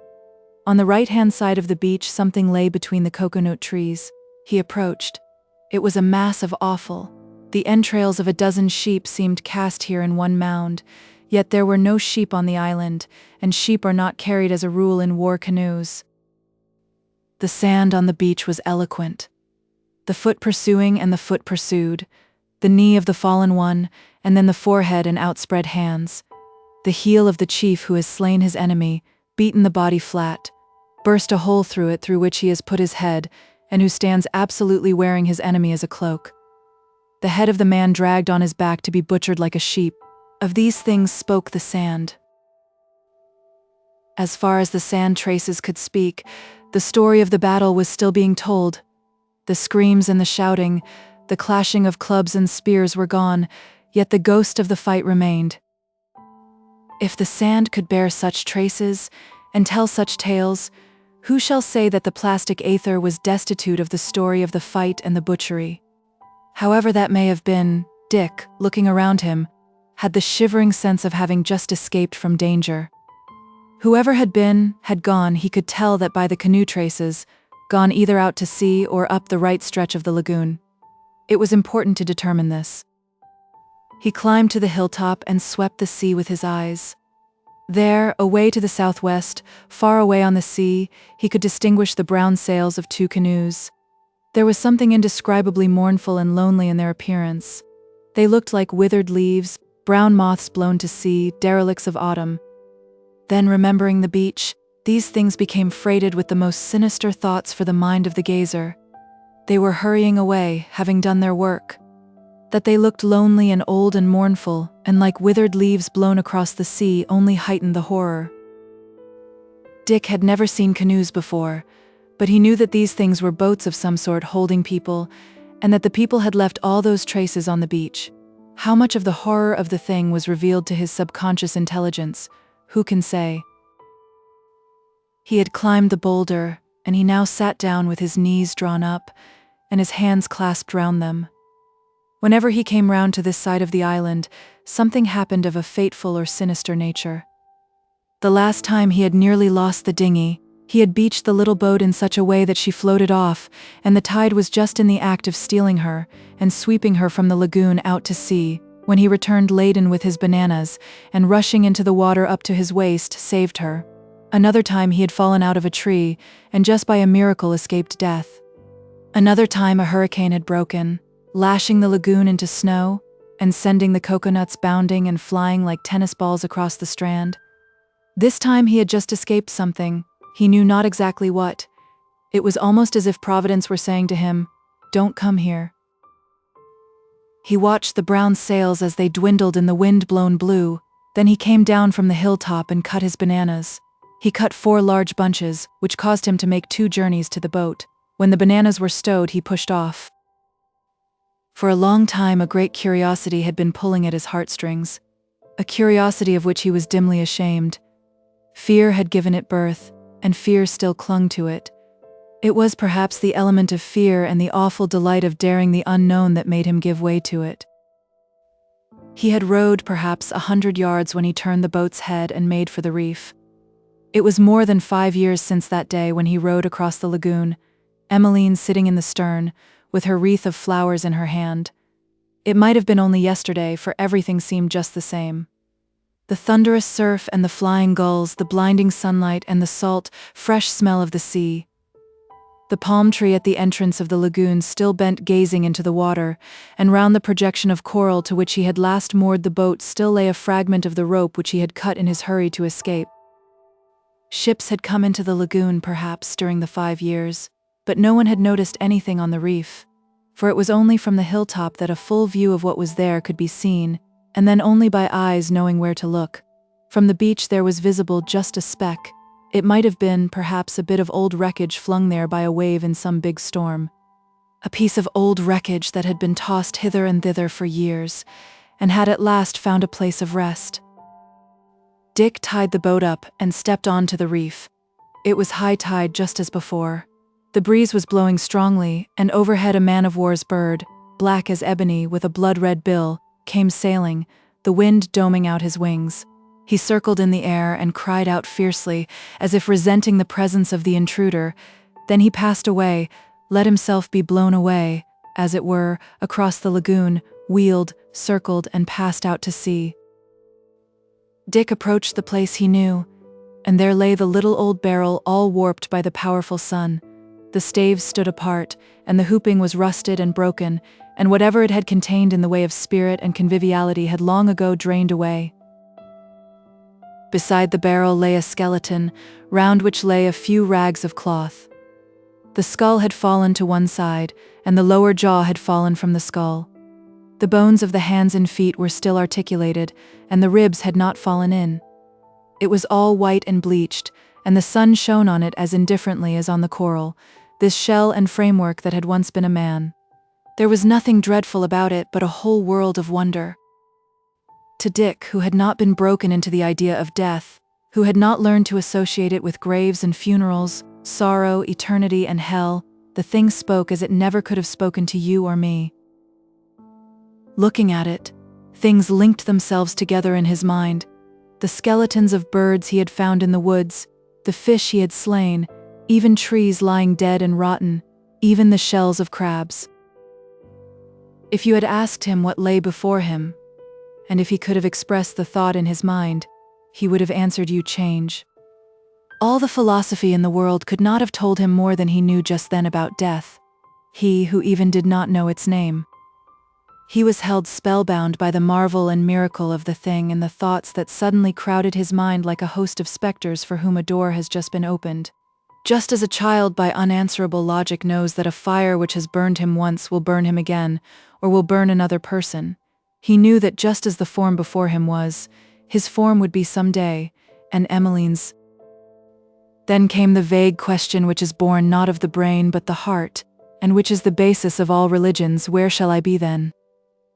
On the right-hand side of the beach, something lay between the coconut trees. He approached. It was a mass of offal. The entrails of a dozen sheep seemed cast here in one mound, yet there were no sheep on the island, and sheep are not carried as a rule in war canoes. The sand on the beach was eloquent. The foot pursuing and the foot pursued, the knee of the fallen one, and then the forehead and outspread hands. The heel of the chief who has slain his enemy, beaten the body flat, burst a hole through it through which he has put his head, and who stands absolutely wearing his enemy as a cloak. The head of the man dragged on his back to be butchered like a sheep. Of these things spoke the sand. As far as the sand traces could speak, the story of the battle was still being told. The screams and the shouting, the clashing of clubs and spears were gone, yet the ghost of the fight remained. If the sand could bear such traces and tell such tales, who shall say that the plastic aether was destitute of the story of the fight and the butchery? However that may have been, Dick, looking around him, had the shivering sense of having just escaped from danger. Whoever had been, had gone, he could tell that by the canoe traces, gone either out to sea or up the right stretch of the lagoon. It was important to determine this. He climbed to the hilltop and swept the sea with his eyes. There, away to the southwest, far away on the sea, he could distinguish the brown sails of 2 canoes. There was something indescribably mournful and lonely in their appearance. They looked like withered leaves, brown moths blown to sea, derelicts of autumn. Then, remembering the beach, these things became freighted with the most sinister thoughts for the mind of the gazer. They were hurrying away, having done their work. That they looked lonely and old and mournful, and like withered leaves blown across the sea, only heightened the horror. Dick had never seen canoes before, but he knew that these things were boats of some sort holding people, and that the people had left all those traces on the beach. How much of the horror of the thing was revealed to his subconscious intelligence, who can say? He had climbed the boulder, and he now sat down with his knees drawn up, and his hands clasped round them. Whenever he came round to this side of the island, something happened of a fateful or sinister nature. The last time he had nearly lost the dinghy, he had beached the little boat in such a way that she floated off, and the tide was just in the act of stealing her and sweeping her from the lagoon out to sea, when he returned laden with his bananas, and rushing into the water up to his waist, saved her. Another time he had fallen out of a tree, and just by a miracle escaped death. Another time a hurricane had broken, lashing the lagoon into snow, and sending the coconuts bounding and flying like tennis balls across the strand. This time he had just escaped something, he knew not exactly what. It was almost as if Providence were saying to him, "Don't come here, He watched the brown sails as they dwindled in the wind-blown blue. Then he came down from the hilltop and cut his bananas. He cut 4 large bunches, which caused him to make 2 journeys to the boat. When the bananas were stowed, he pushed off. For a long time, a great curiosity had been pulling at his heartstrings, a curiosity of which he was dimly ashamed. Fear had given it birth, and fear still clung to it. It was perhaps the element of fear and the awful delight of daring the unknown that made him give way to it. He had rowed perhaps 100 yards when he turned the boat's head and made for the reef. It was more than 5 years since that day when he rowed across the lagoon, Emmeline sitting in the stern, with her wreath of flowers in her hand. It might have been only yesterday, for everything seemed just the same. The thunderous surf and the flying gulls, the blinding sunlight and the salt, fresh smell of the sea. The palm tree at the entrance of the lagoon still bent gazing into the water, and round the projection of coral to which he had last moored the boat still lay a fragment of the rope which he had cut in his hurry to escape. Ships had come into the lagoon, perhaps, during the 5 years, but no one had noticed anything on the reef, for it was only from the hilltop that a full view of what was there could be seen, and then only by eyes knowing where to look. From the beach there was visible just a speck. It might have been, perhaps, a bit of old wreckage flung there by a wave in some big storm. A piece of old wreckage that had been tossed hither and thither for years, and had at last found a place of rest. Dick tied the boat up and stepped on to the reef. It was high tide just as before. The breeze was blowing strongly, and overhead a man-of-war's bird, black as ebony with a blood-red bill, came sailing, the wind doming out his wings. He circled in the air and cried out fiercely, as if resenting the presence of the intruder. Then he passed away, let himself be blown away, as it were, across the lagoon, wheeled, circled, and passed out to sea. Dick approached the place he knew, and there lay the little old barrel all warped by the powerful sun. The staves stood apart, and the hooping was rusted and broken, and whatever it had contained in the way of spirit and conviviality had long ago drained away. Beside the barrel lay a skeleton, round which lay a few rags of cloth. The skull had fallen to one side, and the lower jaw had fallen from the skull. The bones of the hands and feet were still articulated, and the ribs had not fallen in. It was all white and bleached, and the sun shone on it as indifferently as on the coral, this shell and framework that had once been a man. There was nothing dreadful about it, but a whole world of wonder. To Dick, who had not been broken into the idea of death, who had not learned to associate it with graves and funerals, sorrow, eternity, and hell, the thing spoke as it never could have spoken to you or me. Looking at it, things linked themselves together in his mind. The skeletons of birds he had found in the woods, the fish he had slain, even trees lying dead and rotten, even the shells of crabs. If you had asked him what lay before him, and if he could have expressed the thought in his mind, he would have answered you change. All the philosophy in the world could not have told him more than he knew just then about death, he who even did not know its name. He was held spellbound by the marvel and miracle of the thing and the thoughts that suddenly crowded his mind like a host of specters for whom a door has just been opened. Just as a child by unanswerable logic knows that a fire which has burned him once will burn him again, or will burn another person, he knew that just as the form before him was, his form would be some day, and Emmeline's. Then came the vague question which is born not of the brain but the heart, and which is the basis of all religions: where shall I be then?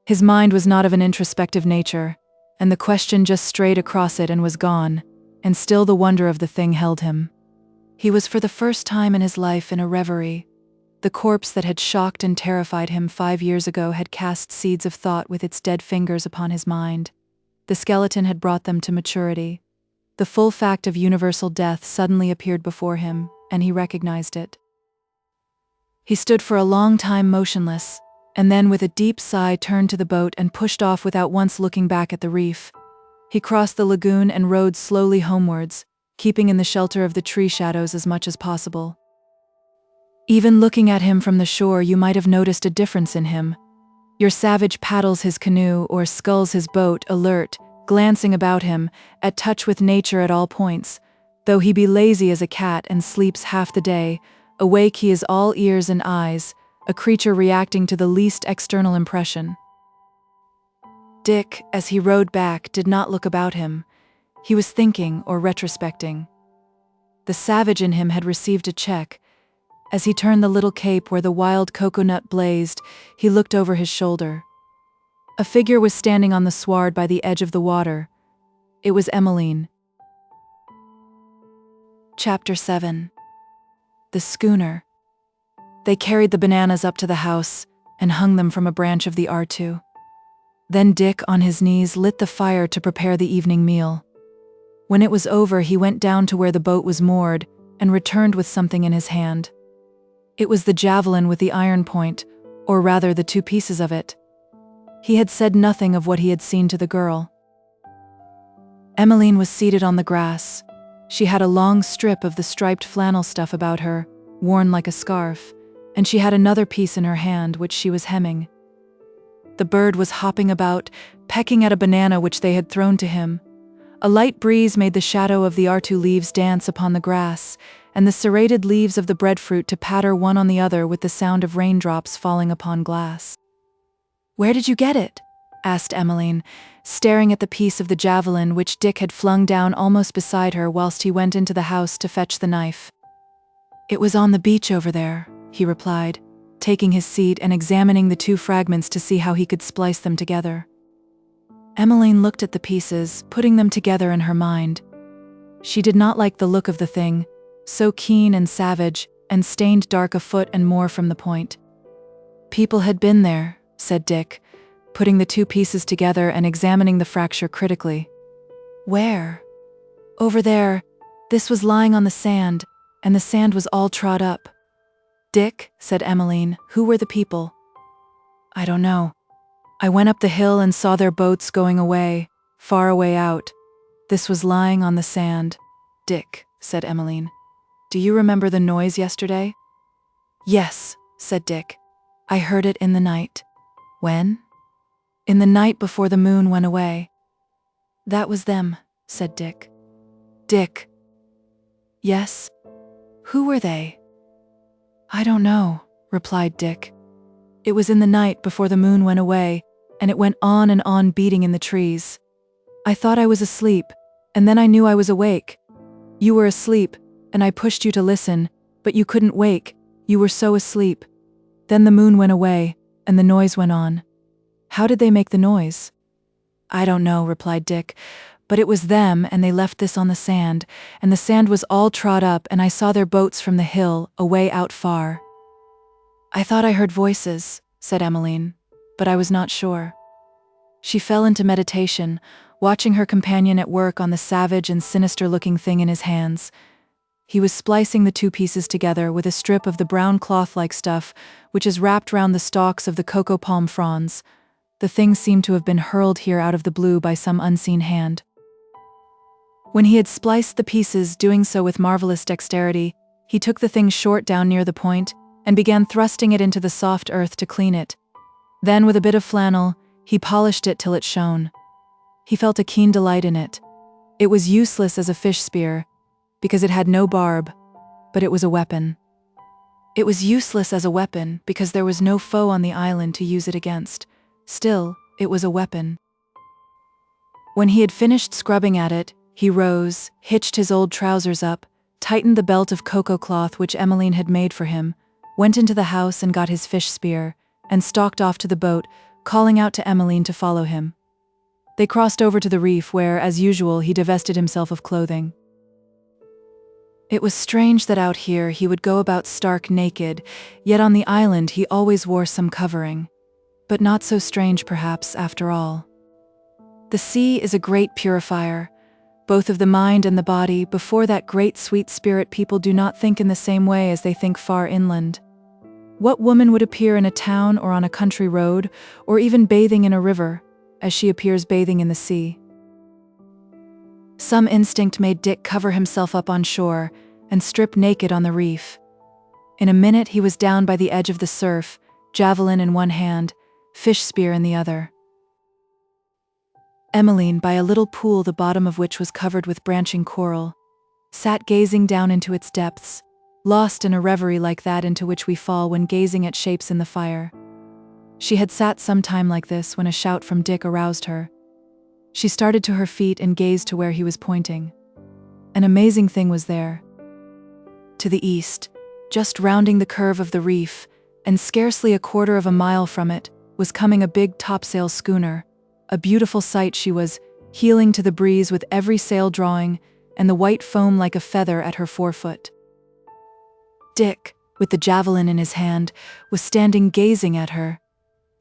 His mind was not of an introspective nature, and the question just strayed across it and was gone, and still the wonder of the thing held him. He was for the first time in his life in a reverie. The corpse that had shocked and terrified him 5 years ago had cast seeds of thought with its dead fingers upon his mind. The skeleton had brought them to maturity. The full fact of universal death suddenly appeared before him, and he recognized it. He stood for a long time motionless, and then with a deep sigh turned to the boat and pushed off without once looking back at the reef. He crossed the lagoon and rowed slowly homewards, keeping in the shelter of the tree shadows as much as possible. Even looking at him from the shore, you might have noticed a difference in him. Your savage paddles his canoe or sculls his boat, alert, glancing about him, at touch with nature at all points. Though he be lazy as a cat and sleeps half the day, awake he is all ears and eyes, a creature reacting to the least external impression. Dick, as he rowed back, did not look about him. He was thinking or retrospecting. The savage in him had received a check. As he turned the little cape where the wild coconut blazed, he looked over his shoulder. A figure was standing on the sward by the edge of the water. It was Emmeline. Chapter 7. The Schooner. They carried the bananas up to the house and hung them from a branch of the R2. Then Dick, on his knees, lit the fire to prepare the evening meal. When it was over, he went down to where the boat was moored and returned with something in his hand. It was the javelin with the iron point, or rather the two pieces of it. He had said nothing of what he had seen to the girl. Emmeline was seated on the grass. She had a long strip of the striped flannel stuff about her, worn like a scarf, and she had another piece in her hand which she was hemming. The bird was hopping about, pecking at a banana which they had thrown to him. A light breeze made the shadow of the R2 leaves dance upon the grass, and the serrated leaves of the breadfruit to patter one on the other with the sound of raindrops falling upon glass. "Where did you get it?" asked Emmeline, staring at the piece of the javelin which Dick had flung down almost beside her whilst he went into the house to fetch the knife. "It was on the beach over there," he replied, taking his seat and examining the two fragments to see how he could splice them together. Emmeline looked at the pieces, putting them together in her mind. She did not like the look of the thing, so keen and savage, and stained dark a foot and more from the point. "People had been there," said Dick, putting the two pieces together and examining the fracture critically. "Where?" "Over there. This was lying on the sand, and the sand was all trod up." "Dick," said Emmeline, "who were the people?" "I don't know. I went up the hill and saw their boats going away, far away out. This was lying on the sand." "Dick," said Emmeline, "do you remember the noise yesterday?" "Yes," said Dick. "I heard it in the night." "When?" "In the night before the moon went away." "That was them," said Dick. "Dick." "Yes?" "Who were they?" "I don't know," replied Dick. "It was in the night before the moon went away, and it went on and on beating in the trees. I thought I was asleep, and then I knew I was awake. You were asleep, and I pushed you to listen, but you couldn't wake, you were so asleep. Then the moon went away, and the noise went on." "How did they make the noise?" "I don't know," replied Dick, "but it was them, and they left this on the sand, and the sand was all trod up, and I saw their boats from the hill, away out far." "I thought I heard voices," said Emmeline, "but I was not sure." She fell into meditation, watching her companion at work on the savage and sinister-looking thing in his hands. He was splicing the two pieces together with a strip of the brown cloth-like stuff which is wrapped round the stalks of the cocoa palm fronds. The thing seemed to have been hurled here out of the blue by some unseen hand. When he had spliced the pieces, doing so with marvelous dexterity, he took the thing short down near the point and began thrusting it into the soft earth to clean it. Then, with a bit of flannel, he polished it till it shone. He felt a keen delight in it. It was useless as a fish spear, because it had no barb, but it was a weapon. It was useless as a weapon because there was no foe on the island to use it against. Still, it was a weapon. When he had finished scrubbing at it, he rose, hitched his old trousers up, tightened the belt of cocoa cloth which Emmeline had made for him, went into the house and got his fish spear, and stalked off to the boat, calling out to Emmeline to follow him. They crossed over to the reef where, as usual, he divested himself of clothing. It was strange that out here he would go about stark naked, yet on the island he always wore some covering. But not so strange, perhaps, after all. The sea is a great purifier, both of the mind and the body. Before that great sweet spirit, people do not think in the same way as they think far inland. What woman would appear in a town or on a country road, or even bathing in a river, as she appears bathing in the sea? Some instinct made Dick cover himself up on shore and strip naked on the reef. In a minute he was down by the edge of the surf, javelin in one hand, fish spear in the other. Emmeline, by a little pool the bottom of which was covered with branching coral, sat gazing down into its depths, lost in a reverie like that into which we fall when gazing at shapes in the fire. She had sat some time like this when a shout from Dick aroused her. She started to her feet and gazed to where he was pointing. An amazing thing was there. To the east, just rounding the curve of the reef, and scarcely a quarter of a mile from it, was coming a big topsail schooner. A beautiful sight she was, heeling to the breeze with every sail drawing, and the white foam like a feather at her forefoot. Dick, with the javelin in his hand, was standing gazing at her.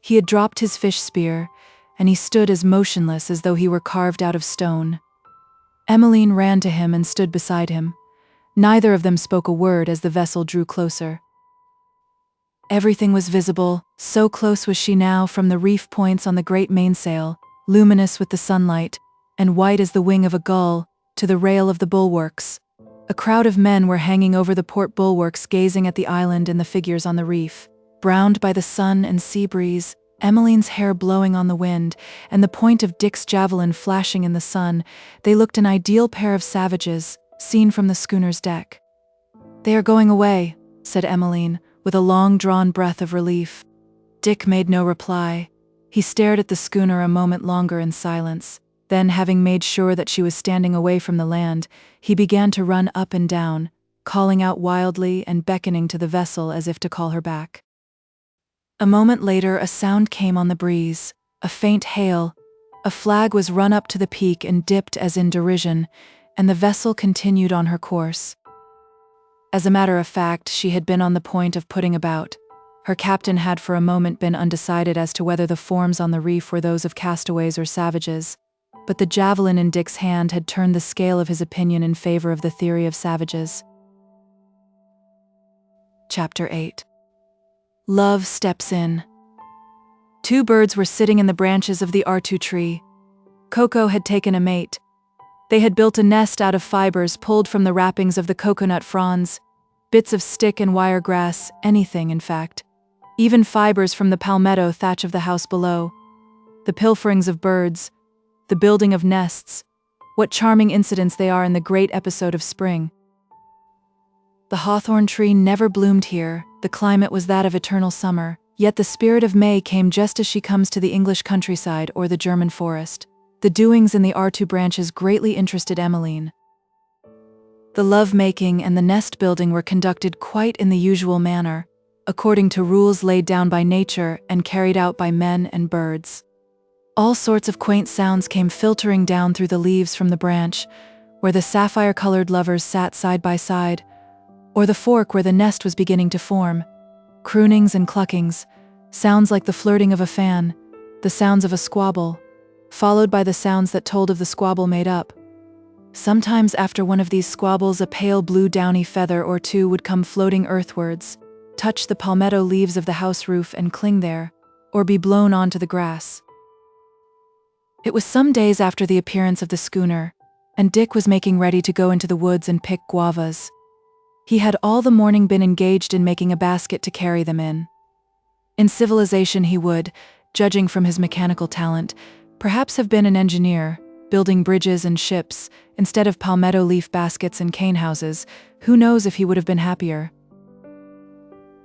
He had dropped his fish spear, and he stood as motionless as though he were carved out of stone. Emmeline ran to him and stood beside him. Neither of them spoke a word as the vessel drew closer. Everything was visible, so close was she now, from the reef points on the great mainsail, luminous with the sunlight, and white as the wing of a gull, to the rail of the bulwarks. A crowd of men were hanging over the port bulwarks, gazing at the island and the figures on the reef. Browned by the sun and sea breeze, Emmeline's hair blowing on the wind, and the point of Dick's javelin flashing in the sun, they looked an ideal pair of savages, seen from the schooner's deck. "They are going away," said Emmeline, with a long-drawn breath of relief. Dick made no reply. He stared at the schooner a moment longer in silence. Then, having made sure that she was standing away from the land, he began to run up and down, calling out wildly and beckoning to the vessel as if to call her back. A moment later, a sound came on the breeze, a faint hail. A flag was run up to the peak and dipped as in derision, and the vessel continued on her course. As a matter of fact, she had been on the point of putting about. Her captain had for a moment been undecided as to whether the forms on the reef were those of castaways or savages, but the javelin in Dick's hand had turned the scale of his opinion in favor of the theory of savages. Chapter 8. Love steps in. Two birds were sitting in the branches of the R2 tree. Coco had taken a mate. They had built a nest out of fibers pulled from the wrappings of the coconut fronds, bits of stick and wiregrass, anything, in fact. Even fibers from the palmetto thatch of the house below. The pilferings of birds, the building of nests, what charming incidents they are in the great episode of spring. The hawthorn tree never bloomed here, the climate was that of eternal summer, yet the spirit of May came just as she comes to the English countryside or the German forest. The doings in the R2 branches greatly interested Emmeline. The love-making and the nest-building were conducted quite in the usual manner, according to rules laid down by nature and carried out by men and birds. All sorts of quaint sounds came filtering down through the leaves from the branch, where the sapphire-colored lovers sat side by side, or the fork where the nest was beginning to form. Croonings and cluckings, sounds like the flirting of a fan, the sounds of a squabble, followed by the sounds that told of the squabble made up. Sometimes after one of these squabbles a pale blue downy feather or two would come floating earthwards, touch the palmetto leaves of the house roof and cling there, or be blown onto the grass. It was some days after the appearance of the schooner, and Dick was making ready to go into the woods and pick guavas. He had all the morning been engaged in making a basket to carry them in. In civilization he would, judging from his mechanical talent, perhaps have been an engineer, building bridges and ships, instead of palmetto leaf baskets and cane houses. Who knows if he would have been happier?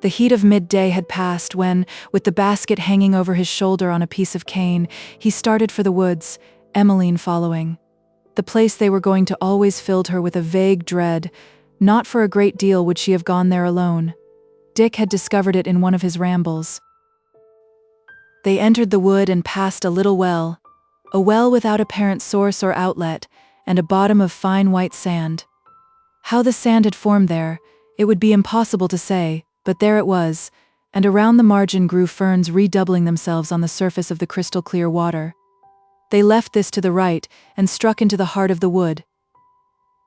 The heat of midday had passed when, with the basket hanging over his shoulder on a piece of cane, he started for the woods, Emmeline following. The place they were going to always filled her with a vague dread. Not for a great deal would she have gone there alone. Dick had discovered it in one of his rambles. They entered the wood and passed a little well, a well without apparent source or outlet, and a bottom of fine white sand. How the sand had formed there, it would be impossible to say, but there it was, and around the margin grew ferns redoubling themselves on the surface of the crystal-clear water. They left this to the right and struck into the heart of the wood.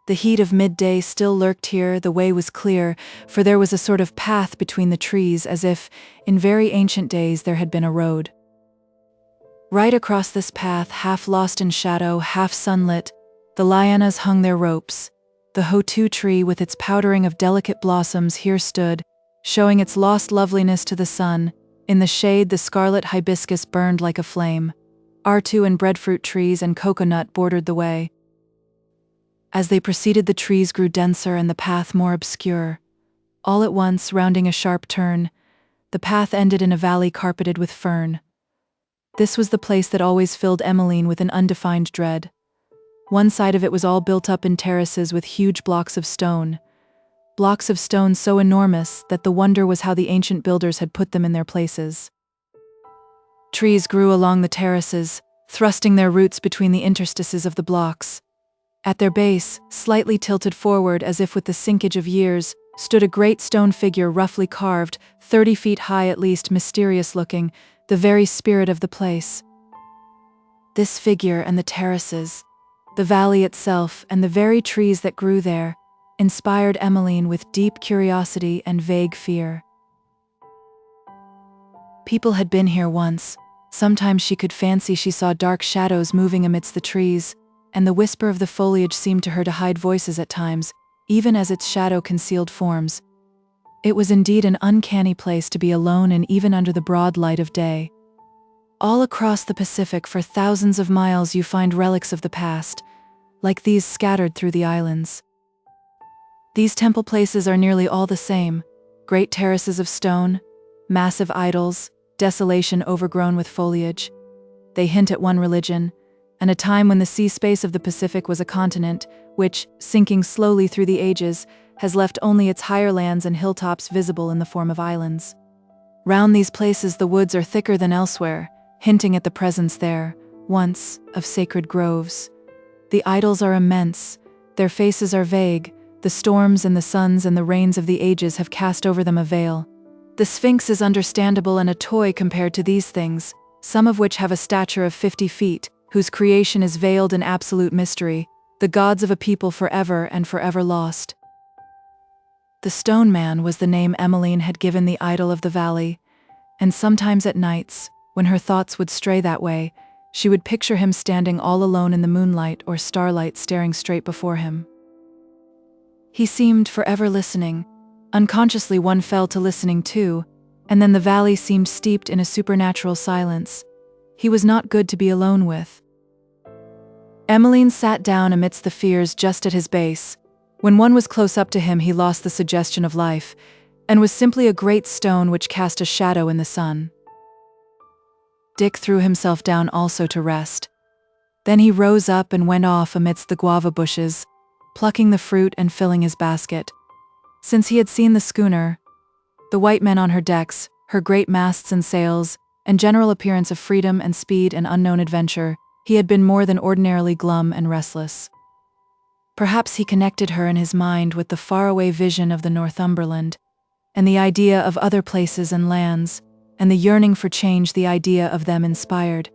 The heat of midday still lurked here, the way was clear, for there was a sort of path between the trees as if, in very ancient days, there had been a road. Right across this path, half lost in shadow, half sunlit, the lianas hung their ropes. The hotu tree with its powdering of delicate blossoms here stood, showing its lost loveliness to the sun. In the shade the scarlet hibiscus burned like a flame. R2 and breadfruit trees and coconut bordered the way. As they proceeded the trees grew denser and the path more obscure. All at once, rounding a sharp turn, The path ended in a valley carpeted with fern. This was the place that always filled Emmeline with an undefined dread. One side of it was all built up in terraces with huge blocks of stone so enormous that the wonder was how the ancient builders had put them in their places. Trees grew along the terraces, thrusting their roots between the interstices of the blocks. At their base, slightly tilted forward as if with the sinkage of years, stood a great stone figure roughly carved, 30 feet high at least, mysterious-looking, the very spirit of the place. This figure and the terraces, the valley itself and the very trees that grew there, inspired Emmeline with deep curiosity and vague fear. People had been here once. Sometimes she could fancy she saw dark shadows moving amidst the trees, and the whisper of the foliage seemed to her to hide voices at times, even as its shadow concealed forms. It was indeed an uncanny place to be alone in, even under the broad light of day. All across the Pacific for thousands of miles you find relics of the past, like these scattered through the islands. These temple places are nearly all the same: great terraces of stone, massive idols, desolation overgrown with foliage. They hint at one religion, and a time when the sea space of the Pacific was a continent, which, sinking slowly through the ages, has left only its higher lands and hilltops visible in the form of islands. Round these places the woods are thicker than elsewhere, hinting at the presence there, once, of sacred groves. The idols are immense, their faces are vague, the storms and the suns and the rains of the ages have cast over them a veil. The Sphinx is understandable and a toy compared to these things, some of which have a stature of 50 feet, whose creation is veiled in absolute mystery, the gods of a people forever and forever lost. The Stone Man was the name Emmeline had given the idol of the valley, and sometimes at nights, when her thoughts would stray that way, she would picture him standing all alone in the moonlight or starlight, staring straight before him. He seemed forever listening. Unconsciously one fell to listening too, and then the valley seemed steeped in a supernatural silence. He was not good to be alone with. Emmeline sat down amidst the fears just at his base. When one was close up to him he lost the suggestion of life, and was simply a great stone which cast a shadow in the sun. Dick threw himself down also to rest. Then he rose up and went off amidst the guava bushes, plucking the fruit and filling his basket. Since he had seen the schooner, the white men on her decks, her great masts and sails, and general appearance of freedom and speed and unknown adventure, he had been more than ordinarily glum and restless. Perhaps he connected her in his mind with the faraway vision of the Northumberland, and the idea of other places and lands, and the yearning for change the idea of them inspired.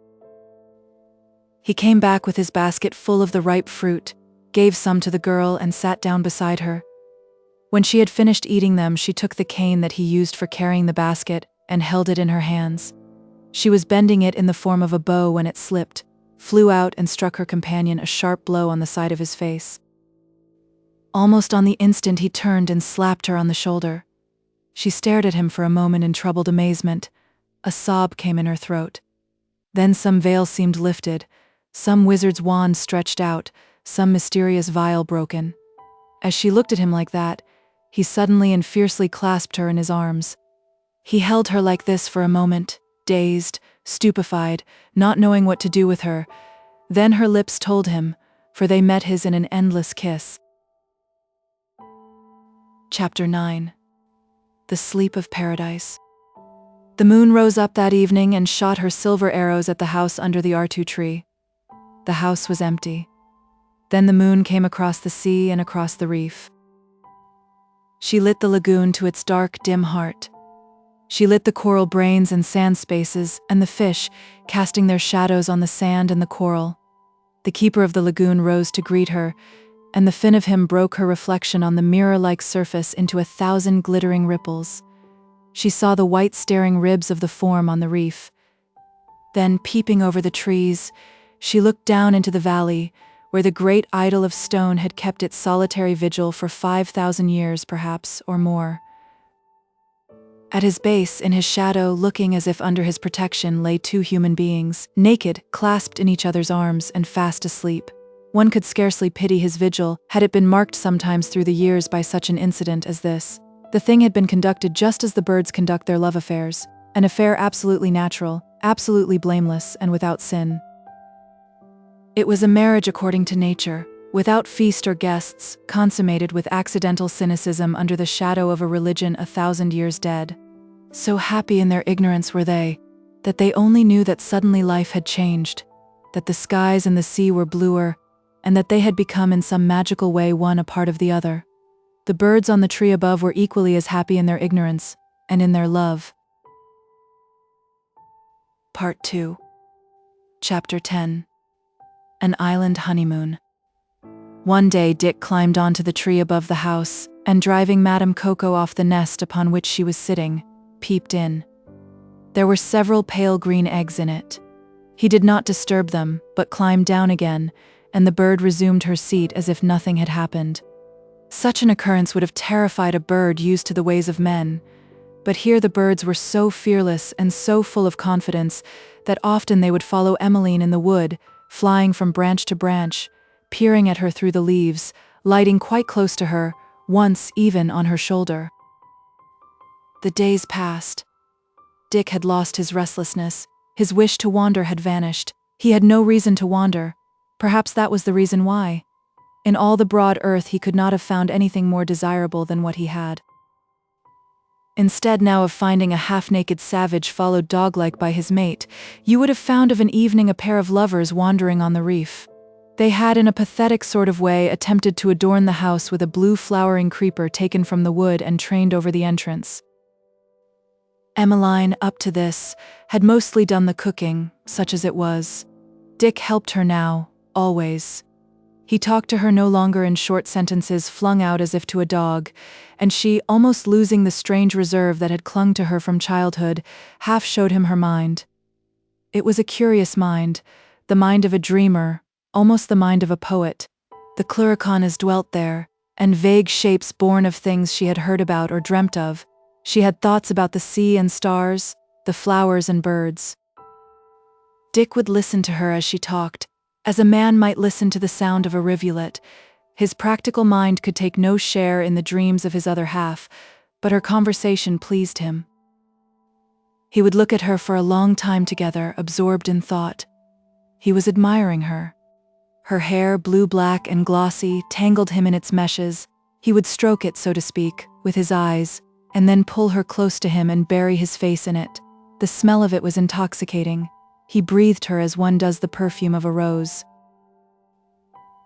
He came back with his basket full of the ripe fruit, gave some to the girl and sat down beside her. When she had finished eating them, she took the cane that he used for carrying the basket and held it in her hands. She was bending it in the form of a bow when it slipped, flew out and struck her companion a sharp blow on the side of his face. Almost on the instant he turned and slapped her on the shoulder. She stared at him for a moment in troubled amazement. A sob came in her throat. Then some veil seemed lifted, some wizard's wand stretched out, some mysterious vial broken. As she looked at him like that, he suddenly and fiercely clasped her in his arms. He held her like this for a moment, dazed, stupefied, not knowing what to do with her. Then her lips told him, for they met his in an endless kiss. Chapter 9. The Sleep of Paradise. The moon rose up that evening and shot her silver arrows at the house under the R2 tree. The house was empty. Then the moon came across the sea and across the reef. She lit the lagoon to its dark, dim heart. She lit the coral brains and sand spaces, and the fish, casting their shadows on the sand and the coral. The keeper of the lagoon rose to greet her, and the fin of him broke her reflection on the mirror-like surface into 1,000 glittering ripples. She saw the white staring ribs of the form on the reef. Then, peeping over the trees, she looked down into the valley, where the great idol of stone had kept its solitary vigil for 5,000 years, perhaps, or more. At his base, in his shadow, looking as if under his protection, lay 2 human beings, naked, clasped in each other's arms, and fast asleep. One could scarcely pity his vigil, had it been marked sometimes through the years by such an incident as this. The thing had been conducted just as the birds conduct their love affairs, an affair absolutely natural, absolutely blameless, and without sin. It was a marriage according to nature, without feast or guests, consummated with accidental cynicism under the shadow of a religion 1,000 years dead. So happy in their ignorance were they, that they only knew that suddenly life had changed, that the skies and the sea were bluer, and that they had become in some magical way one a part of the other. The birds on the tree above were equally as happy in their ignorance, and in their love. Part 2. Chapter 10. An Island Honeymoon. One day Dick climbed onto the tree above the house, and driving Madame Coco off the nest upon which she was sitting, peeped in. There were several pale green eggs in it. He did not disturb them, but climbed down again, and the bird resumed her seat as if nothing had happened. Such an occurrence would have terrified a bird used to the ways of men, but here the birds were so fearless and so full of confidence that often they would follow Emmeline in the wood, flying from branch to branch, peering at her through the leaves, lighting quite close to her, once even on her shoulder. The days passed. Dick had lost his restlessness. His wish to wander had vanished. He had no reason to wander. Perhaps that was the reason why. In all the broad earth he could not have found anything more desirable than what he had. Instead now of finding a half-naked savage followed dog-like by his mate, you would have found of an evening a pair of lovers wandering on the reef. They had in a pathetic sort of way attempted to adorn the house with a blue flowering creeper taken from the wood and trained over the entrance. Emmeline, up to this, had mostly done the cooking, such as it was. Dick helped her now, always. He talked to her no longer in short sentences flung out as if to a dog, and she, almost losing the strange reserve that had clung to her from childhood, half showed him her mind. It was a curious mind, the mind of a dreamer, almost the mind of a poet. The cluricanas dwelt there, and vague shapes born of things she had heard about or dreamt of. She had thoughts about the sea and stars, the flowers and birds. Dick would listen to her as she talked, as a man might listen to the sound of a rivulet. His practical mind could take no share in the dreams of his other half, but her conversation pleased him. He would look at her for a long time together, absorbed in thought. He was admiring her. Her hair, blue-black and glossy, tangled him in its meshes. He would stroke it, so to speak, with his eyes, and then pull her close to him and bury his face in it. The smell of it was intoxicating. He breathed her as one does the perfume of a rose.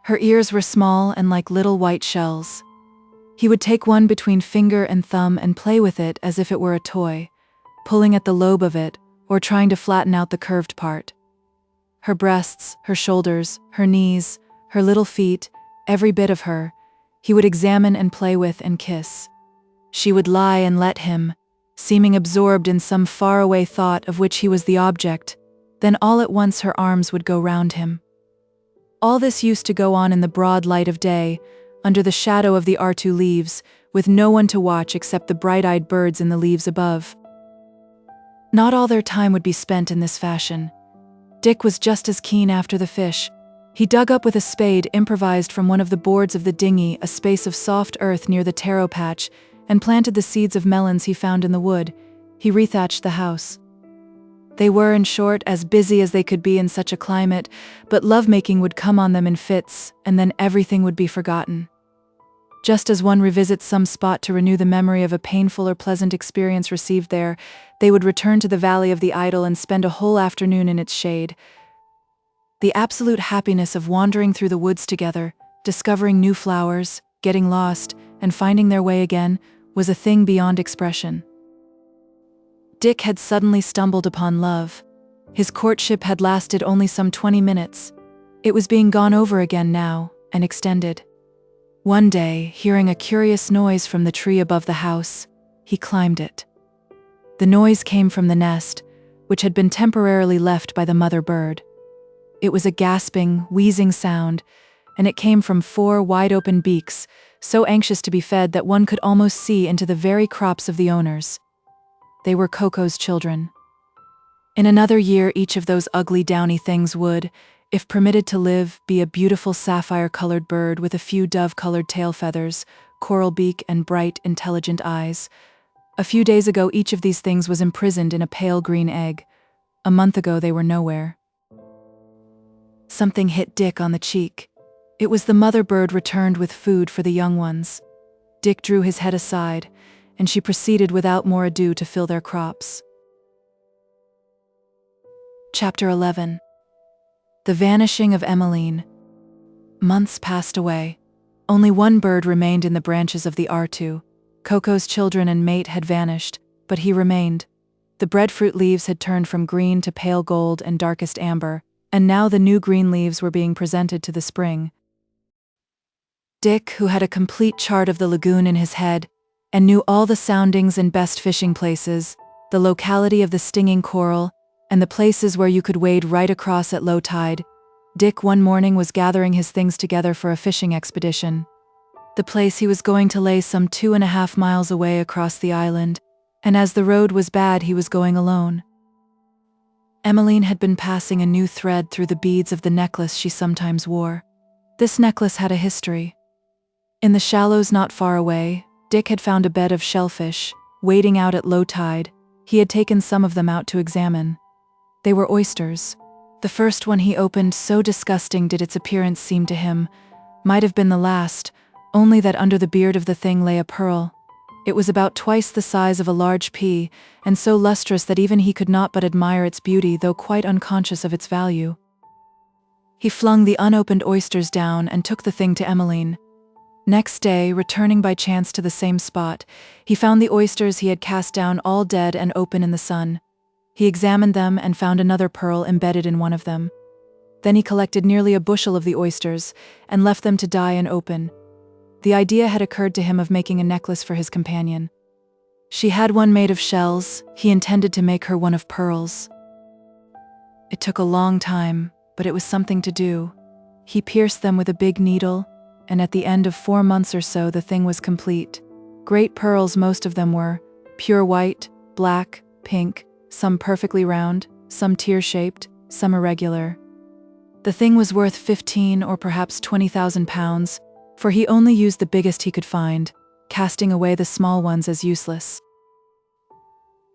Her ears were small and like little white shells. He would take one between finger and thumb and play with it as if it were a toy, pulling at the lobe of it or trying to flatten out the curved part. Her breasts, her shoulders, her knees, her little feet, every bit of her, he would examine and play with and kiss. She would lie and let him, seeming absorbed in some faraway thought of which he was the object. Then all at once her arms would go round him. All this used to go on in the broad light of day, under the shadow of the R2 leaves, with no one to watch except the bright-eyed birds in the leaves above. Not all their time would be spent in this fashion. Dick was just as keen after the fish. He dug up with a spade improvised from one of the boards of the dinghy a space of soft earth near the taro patch and planted the seeds of melons he found in the wood. He rethatched the house. They were, in short, as busy as they could be in such a climate, but lovemaking would come on them in fits, and then everything would be forgotten. Just as one revisits some spot to renew the memory of a painful or pleasant experience received there, they would return to the Valley of the Idol and spend a whole afternoon in its shade. The absolute happiness of wandering through the woods together, discovering new flowers, getting lost, and finding their way again, was a thing beyond expression. Dick had suddenly stumbled upon love. His courtship had lasted only some 20 minutes. It was being gone over again now, and extended. One day, hearing a curious noise from the tree above the house, he climbed it. The noise came from the nest, which had been temporarily left by the mother bird. It was a gasping, wheezing sound, and it came from 4 wide-open beaks, so anxious to be fed that one could almost see into the very crops of the owners. They were Coco's children. In another year, each of those ugly downy things would, if permitted to live, be a beautiful sapphire-colored bird with a few dove-colored tail feathers, coral beak, and bright, intelligent eyes. A few days ago, each of these things was imprisoned in a pale green egg. A month ago, they were nowhere. Something hit Dick on the cheek. It was the mother bird returned with food for the young ones. Dick drew his head aside, and she proceeded without more ado to fill their crops. Chapter 11. The Vanishing of Emmeline. Months passed away. Only one bird remained in the branches of the R2. Coco's children and mate had vanished, but he remained. The breadfruit leaves had turned from green to pale gold and darkest amber, and now the new green leaves were being presented to the spring. Dick, who had a complete chart of the lagoon in his head, and knew all the soundings and best fishing places, the locality of the stinging coral, and the places where you could wade right across at low tide, Dick one morning was gathering his things together for a fishing expedition. The place he was going to lay some 2.5 miles away across the island, and as the road was bad, he was going alone. Emmeline had been passing a new thread through the beads of the necklace she sometimes wore. This necklace had a history. In the shallows not far away, Dick had found a bed of shellfish, wading out at low tide. He had taken some of them out to examine. They were oysters. The first one he opened, so disgusting did its appearance seem to him, might have been the last, only that under the beard of the thing lay a pearl. It was about twice the size of a large pea, and so lustrous that even he could not but admire its beauty, though quite unconscious of its value. He flung the unopened oysters down and took the thing to Emmeline. Next day, returning by chance to the same spot, he found the oysters he had cast down all dead and open in the sun. He examined them and found another pearl embedded in one of them. Then he collected nearly a bushel of the oysters and left them to die and open. The idea had occurred to him of making a necklace for his companion. She had one made of shells. He intended to make her one of pearls. It took a long time, but it was something to do. He pierced them with a big needle, and at the end of 4 months or so the thing was complete. Great pearls most of them were, pure white, black, pink, some perfectly round, some tear-shaped, some irregular. The thing was worth 15 or perhaps 20,000 pounds, for he only used the biggest he could find, casting away the small ones as useless.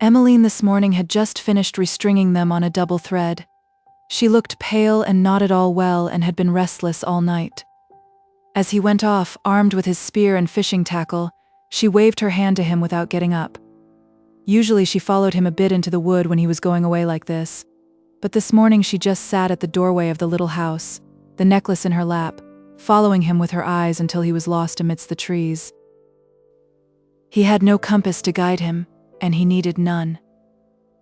Emmeline this morning had just finished restringing them on a double thread. She looked pale and not at all well and had been restless all night. As he went off, armed with his spear and fishing tackle, she waved her hand to him without getting up. Usually she followed him a bit into the wood when he was going away like this, but this morning she just sat at the doorway of the little house, the necklace in her lap, following him with her eyes until he was lost amidst the trees. He had no compass to guide him, and he needed none.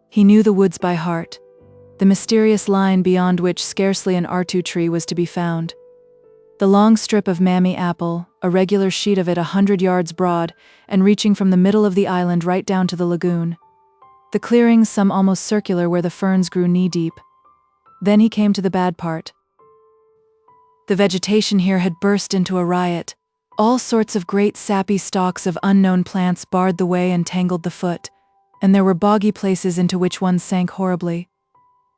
He knew the woods by heart, the mysterious line beyond which scarcely an R2 tree was to be found. The long strip of mammy apple, a regular sheet of it 100 yards broad, and reaching from the middle of the island right down to the lagoon. The clearings, some almost circular, where the ferns grew knee-deep. Then he came to the bad part. The vegetation here had burst into a riot. All sorts of great sappy stalks of unknown plants barred the way and tangled the foot, and there were boggy places into which one sank horribly.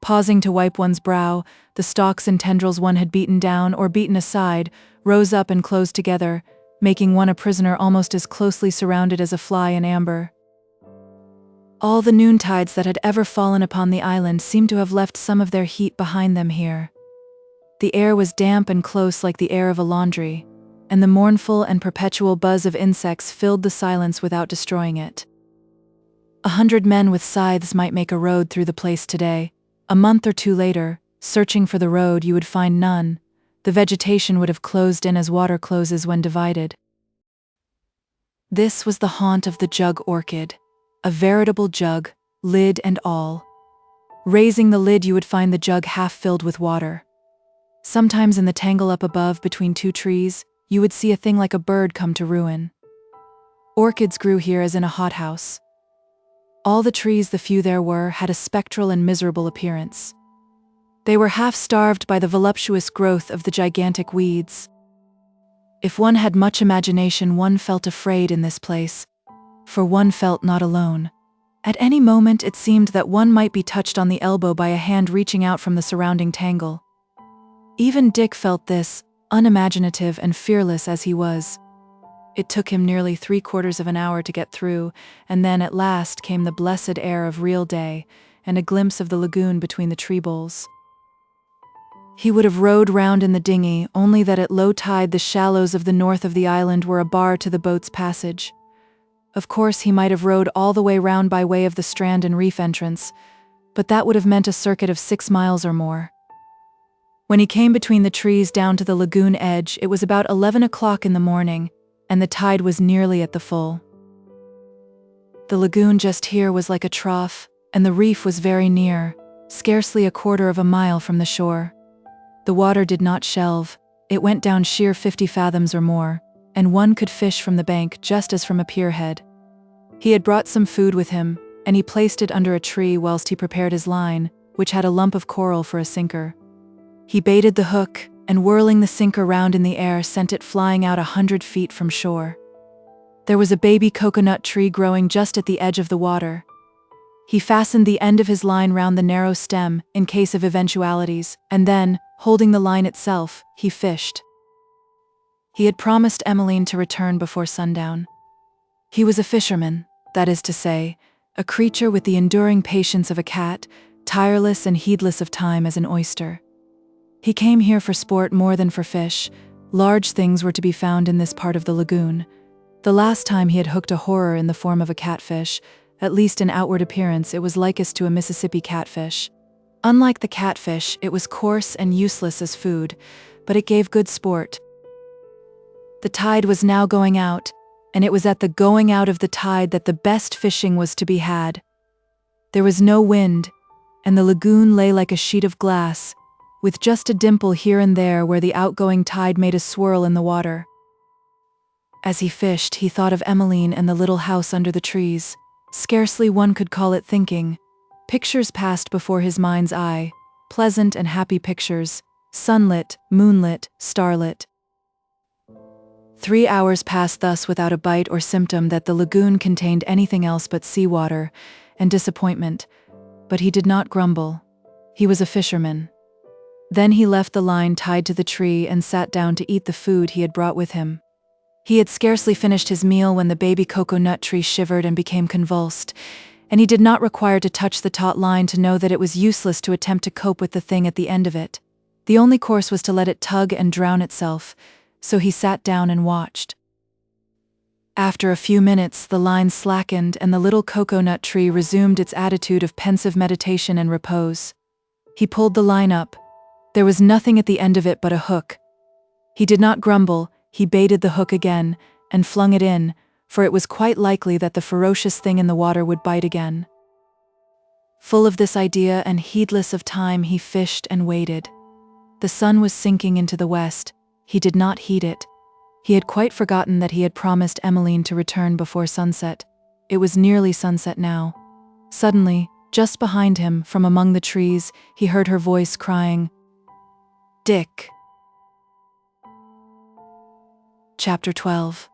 Pausing to wipe one's brow, the stalks and tendrils one had beaten down or beaten aside rose up and closed together, making one a prisoner almost as closely surrounded as a fly in amber. All the noontides that had ever fallen upon the island seemed to have left some of their heat behind them here. The air was damp and close like the air of a laundry, and the mournful and perpetual buzz of insects filled the silence without destroying it. 100 men with scythes might make a road through the place today. A month or two later, searching for the road, you would find none. The vegetation would have closed in as water closes when divided. This was the haunt of the jug orchid, a veritable jug, lid and all. Raising the lid, you would find the jug half filled with water. Sometimes in the tangle up above between 2 trees, you would see a thing like a bird come to ruin. Orchids grew here as in a hothouse. All the trees, the few there were, had a spectral and miserable appearance. They were half starved by the voluptuous growth of the gigantic weeds. If one had much imagination, one felt afraid in this place, for one felt not alone. At any moment it seemed that one might be touched on the elbow by a hand reaching out from the surrounding tangle. Even Dick felt this, unimaginative and fearless as he was. It took him nearly 3/4 of an hour to get through, and then at last came the blessed air of real day, and a glimpse of the lagoon between the tree boles. He would have rowed round in the dinghy, only that at low tide the shallows of the north of the island were a bar to the boat's passage. Of course he might have rowed all the way round by way of the Strand and Reef entrance, but that would have meant a circuit of 6 miles or more. When he came between the trees down to the lagoon edge, it was about 11 o'clock in the morning, and the tide was nearly at the full. The lagoon just here was like a trough, and the reef was very near, scarcely 1/4 of a mile from the shore. The water did not shelve, it went down sheer 50 fathoms or more, and one could fish from the bank just as from a pierhead. He had brought some food with him, and he placed it under a tree whilst he prepared his line, which had a lump of coral for a sinker. He baited the hook, and whirling the sinker round in the air sent it flying out 100 feet from shore. There was a baby coconut tree growing just at the edge of the water. He fastened the end of his line round the narrow stem, in case of eventualities, and then, holding the line itself, he fished. He had promised Emmeline to return before sundown. He was a fisherman, that is to say, a creature with the enduring patience of a cat, tireless and heedless of time as an oyster. He came here for sport more than for fish. Large things were to be found in this part of the lagoon. The last time he had hooked a horror in the form of a catfish, at least in outward appearance it was likest to a Mississippi catfish. Unlike the catfish, it was coarse and useless as food, but it gave good sport. The tide was now going out, and it was at the going out of the tide that the best fishing was to be had. There was no wind, and the lagoon lay like a sheet of glass, with just a dimple here and there where the outgoing tide made a swirl in the water. As he fished, he thought of Emmeline and the little house under the trees. Scarcely one could call it thinking. Pictures passed before his mind's eye, pleasant and happy pictures, sunlit, moonlit, starlit. 3 hours passed thus without a bite or symptom that the lagoon contained anything else but seawater and disappointment, but he did not grumble. He was a fisherman. Then he left the line tied to the tree and sat down to eat the food he had brought with him. He had scarcely finished his meal when the baby coconut tree shivered and became convulsed, and he did not require to touch the taut line to know that it was useless to attempt to cope with the thing at the end of it. The only course was to let it tug and drown itself, so he sat down and watched. After a few minutes, the line slackened and the little coconut tree resumed its attitude of pensive meditation and repose. He pulled the line up. There was nothing at the end of it but a hook. He did not grumble, he baited the hook again, and flung it in, for it was quite likely that the ferocious thing in the water would bite again. Full of this idea and heedless of time, he fished and waited. The sun was sinking into the west. He did not heed it. He had quite forgotten that he had promised Emmeline to return before sunset. It was nearly sunset now. Suddenly, just behind him, from among the trees, he heard her voice crying, "Dick." Chapter 12.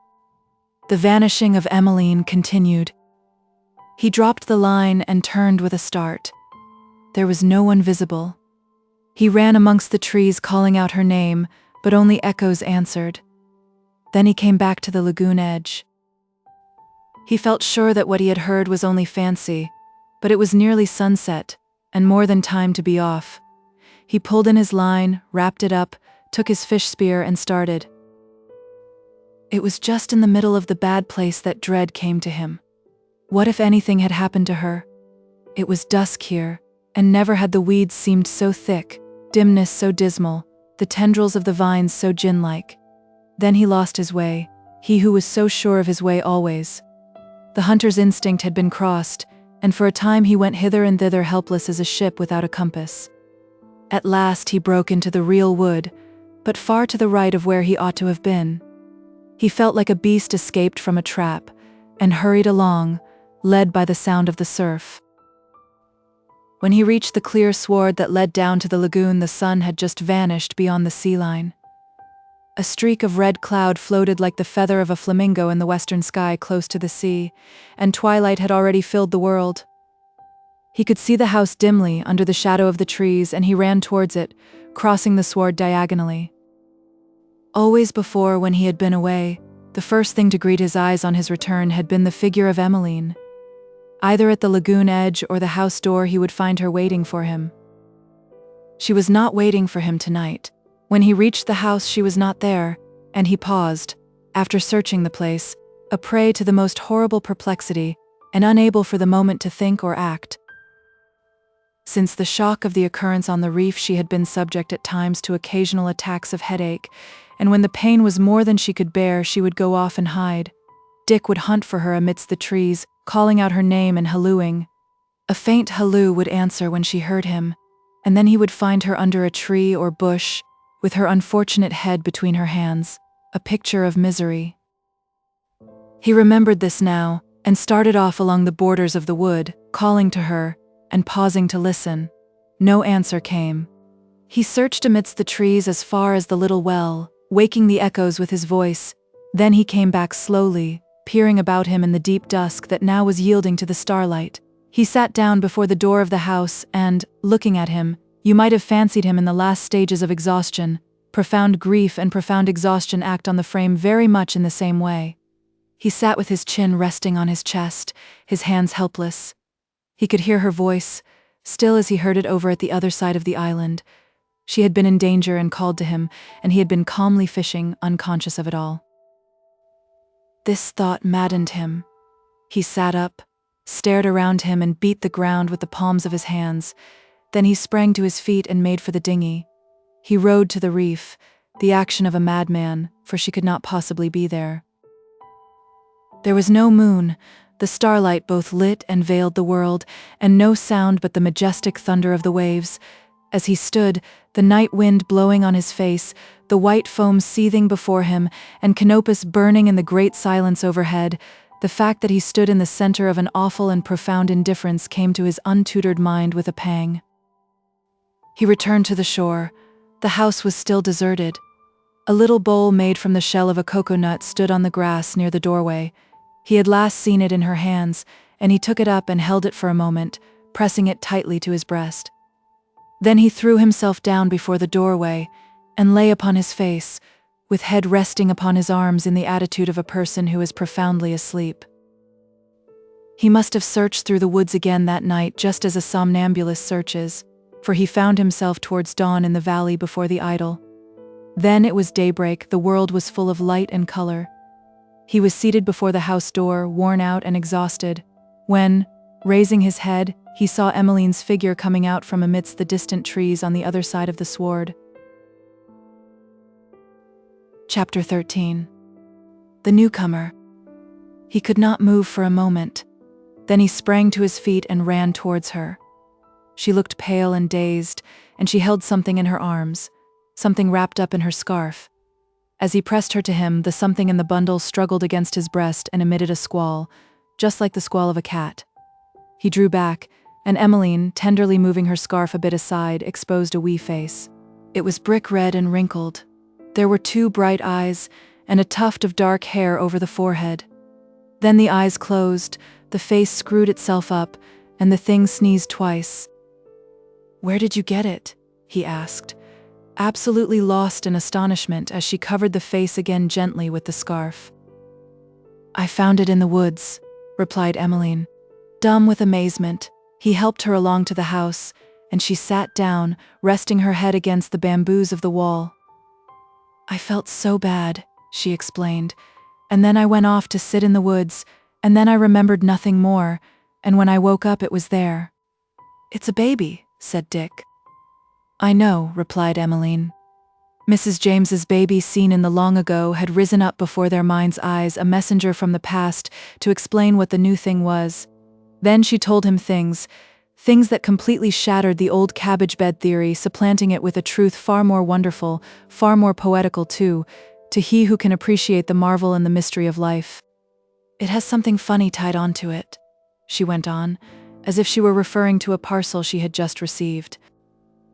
The vanishing of Emmeline continued. He dropped the line and turned with a start. There was no one visible. He ran amongst the trees calling out her name, but only echoes answered. Then he came back to the lagoon edge. He felt sure that what he had heard was only fancy, but it was nearly sunset, and more than time to be off. He pulled in his line, wrapped it up, took his fish spear and started. It was just in the middle of the bad place that dread came to him. What if anything had happened to her? It was dusk here, and never had the weeds seemed so thick, dimness so dismal, the tendrils of the vines so gin-like. Then he lost his way, he who was so sure of his way always. The hunter's instinct had been crossed, and for a time he went hither and thither helpless as a ship without a compass. At last he broke into the real wood, but far to the right of where he ought to have been. He felt like a beast escaped from a trap, and hurried along, led by the sound of the surf. When he reached the clear sward that led down to the lagoon, the sun had just vanished beyond the sea line. A streak of red cloud floated like the feather of a flamingo in the western sky close to the sea, and twilight had already filled the world. He could see the house dimly under the shadow of the trees, and he ran towards it, crossing the sward diagonally. Always before, when he had been away, The first thing to greet his eyes on his return had been the figure of Emmeline. Either at the lagoon edge or the house door he would find her waiting for him. She was not waiting for him tonight. When he reached the house she was not there, and he paused, after searching the place, a prey to the most horrible perplexity, and unable for the moment to think or act. Since the shock of the occurrence on the reef she had been subject at times to occasional attacks of headache, and when the pain was more than she could bear she would go off and hide. Dick would hunt for her amidst the trees, calling out her name and hallooing. A faint halloo would answer when she heard him, and then he would find her under a tree or bush, with her unfortunate head between her hands, a picture of misery. He remembered this now, and started off along the borders of the wood, calling to her, and pausing to listen. No answer came. He searched amidst the trees as far as the little well, waking the echoes with his voice. Then he came back slowly, peering about him in the deep dusk that now was yielding to the starlight. He sat down before the door of the house and, looking at him, you might have fancied him in the last stages of exhaustion. Profound grief and profound exhaustion act on the frame very much in the same way. He sat with his chin resting on his chest, his hands helpless. He could hear her voice, still as he heard it over at the other side of the island. She had been in danger and called to him, and he had been calmly fishing, unconscious of it all. This thought maddened him. He sat up, stared around him and beat the ground with the palms of his hands. Then he sprang to his feet and made for the dinghy. He rowed to the reef, the action of a madman, for she could not possibly be there. There was no moon. The starlight both lit and veiled the world, and no sound but the majestic thunder of the waves. As he stood, the night wind blowing on his face, the white foam seething before him, and Canopus burning in the great silence overhead, the fact that he stood in the center of an awful and profound indifference came to his untutored mind with a pang. He returned to the shore. The house was still deserted. A little bowl made from the shell of a coconut stood on the grass near the doorway. He had last seen it in her hands, and he took it up and held it for a moment, pressing it tightly to his breast. Then he threw himself down before the doorway, and lay upon his face, with head resting upon his arms in the attitude of a person who is profoundly asleep. He must have searched through the woods again that night just as a somnambulist searches, for he found himself towards dawn in the valley before the idol. Then it was daybreak, the world was full of light and color. He was seated before the house door, worn out and exhausted, when, raising his head, he saw Emmeline's figure coming out from amidst the distant trees on the other side of the sward. Chapter 13. The newcomer. He could not move for a moment. Then he sprang to his feet and ran towards her. She looked pale and dazed, and she held something in her arms, something wrapped up in her scarf. As he pressed her to him, the something in the bundle struggled against his breast and emitted a squall, just like the squall of a cat. He drew back, and Emmeline, tenderly moving her scarf a bit aside, exposed a wee face. It was brick red and wrinkled. There were 2 bright eyes, and a tuft of dark hair over the forehead. Then the eyes closed, the face screwed itself up, and the thing sneezed twice. "Where did you get it?" he asked, absolutely lost in astonishment as she covered the face again gently with the scarf. "I found it in the woods," replied Emmeline. Dumb with amazement, he helped her along to the house, and she sat down, resting her head against the bamboos of the wall. "I felt so bad," she explained, "and then I went off to sit in the woods, and then I remembered nothing more, and when I woke up it was there." "It's a baby," said Dick. "I know," replied Emmeline. Mrs. James's baby seen in the long ago had risen up before their mind's eyes, a messenger from the past to explain what the new thing was. Then she told him things that completely shattered the old cabbage bed theory, supplanting it with a truth far more wonderful, far more poetical too, to he who can appreciate the marvel and the mystery of life. "It has something funny tied onto it," she went on, as if she were referring to a parcel she had just received.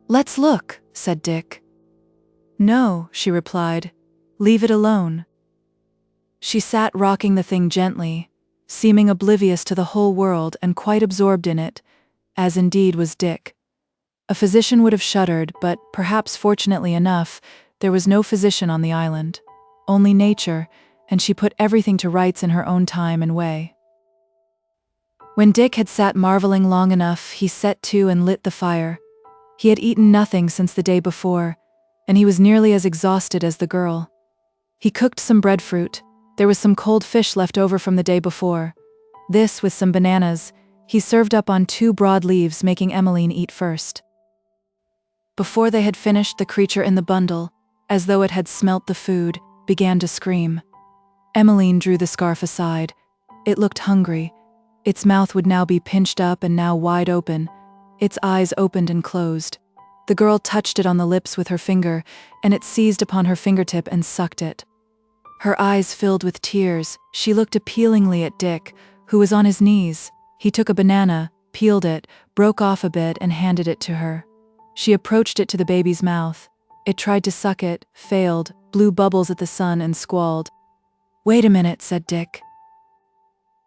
"Let's look," said Dick. "No," she replied. "Leave it alone." She sat rocking the thing gently, seeming oblivious to the whole world and quite absorbed in it, as indeed was Dick. A physician would have shuddered, but, perhaps fortunately enough, there was no physician on the island. Only nature, and she put everything to rights in her own time and way. When Dick had sat marveling long enough, he set to and lit the fire. He had eaten nothing since the day before, and he was nearly as exhausted as the girl. He cooked some breadfruit. There was some cold fish left over from the day before. This, with some bananas, he served up on 2 broad leaves, making Emmeline eat first. Before they had finished, the creature in the bundle, as though it had smelt the food, began to scream. Emmeline drew the scarf aside. It looked hungry. Its mouth would now be pinched up and now wide open. Its eyes opened and closed. The girl touched it on the lips with her finger, and it seized upon her fingertip and sucked it. Her eyes filled with tears. She looked appealingly at Dick, who was on his knees. He took a banana, peeled it, broke off a bit, and handed it to her. She approached it to the baby's mouth. It tried to suck it, failed, blew bubbles at the sun, and squalled. "Wait a minute," said Dick.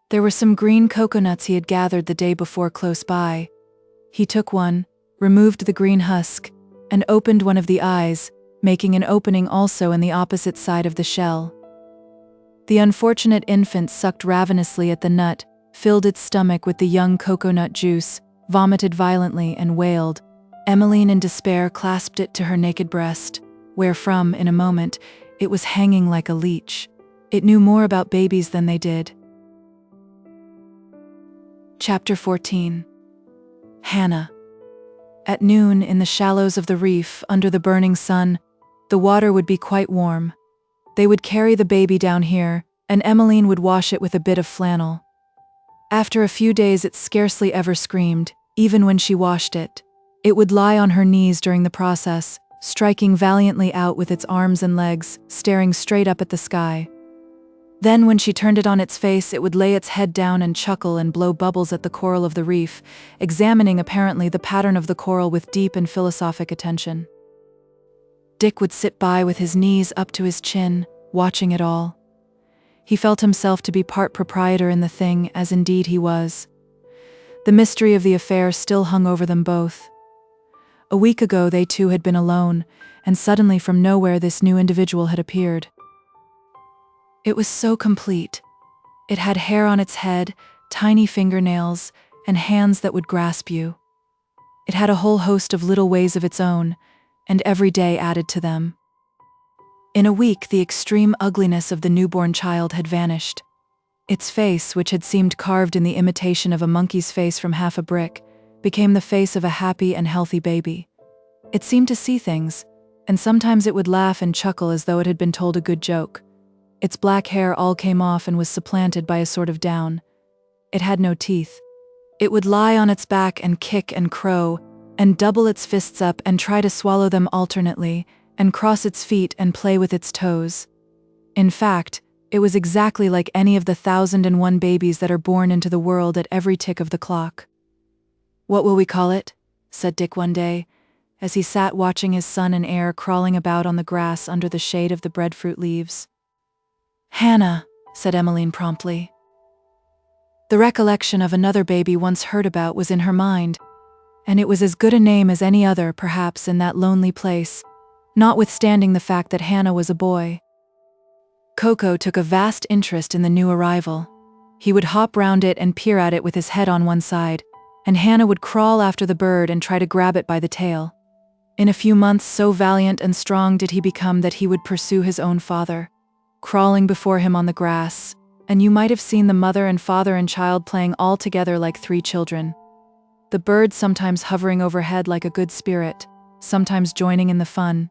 There were some green coconuts he had gathered the day before close by. He took one, removed the green husk, and opened one of the eyes, making an opening also in the opposite side of the shell. The unfortunate infant sucked ravenously at the nut, filled its stomach with the young coconut juice, vomited violently, and wailed. Emmeline, in despair, clasped it to her naked breast, wherefrom, in a moment, it was hanging like a leech. It knew more about babies than they did. Chapter 14. Hannah. At noon, in the shallows of the reef, under the burning sun, the water would be quite warm. They would carry the baby down here, and Emmeline would wash it with a bit of flannel. After a few days it scarcely ever screamed, even when she washed it. It would lie on her knees during the process, striking valiantly out with its arms and legs, staring straight up at the sky. Then when she turned it on its face, it would lay its head down and chuckle and blow bubbles at the coral of the reef, examining apparently the pattern of the coral with deep and philosophic attention. Dick would sit by with his knees up to his chin, watching it all. He felt himself to be part proprietor in the thing, as indeed he was. The mystery of the affair still hung over them both. A week ago they two had been alone, and suddenly from nowhere this new individual had appeared. It was so complete. It had hair on its head, tiny fingernails, and hands that would grasp you. It had a whole host of little ways of its own, and every day added to them. In a week, the extreme ugliness of the newborn child had vanished. Its face, which had seemed carved in the imitation of a monkey's face from half a brick, became the face of a happy and healthy baby. It seemed to see things, and sometimes it would laugh and chuckle as though it had been told a good joke. Its black hair all came off and was supplanted by a sort of down. It had no teeth. It would lie on its back and kick and crow, and double its fists up and try to swallow them alternately, and cross its feet and play with its toes. In fact, it was exactly like any of the 1,001 babies that are born into the world at every tick of the clock. "What will we call it?" said Dick one day, as he sat watching his son and heir crawling about on the grass under the shade of the breadfruit leaves. "Hannah," said Emmeline promptly. The recollection of another baby once heard about was in her mind, and it was as good a name as any other, perhaps, in that lonely place, notwithstanding the fact that Hannah was a boy. Coco took a vast interest in the new arrival. He would hop round it and peer at it with his head on one side, and Hannah would crawl after the bird and try to grab it by the tail. In a few months, so valiant and strong did he become that he would pursue his own father, crawling before him on the grass, and you might have seen the mother and father and child playing all together like 3 children. The bird sometimes hovering overhead like a good spirit, sometimes joining in the fun.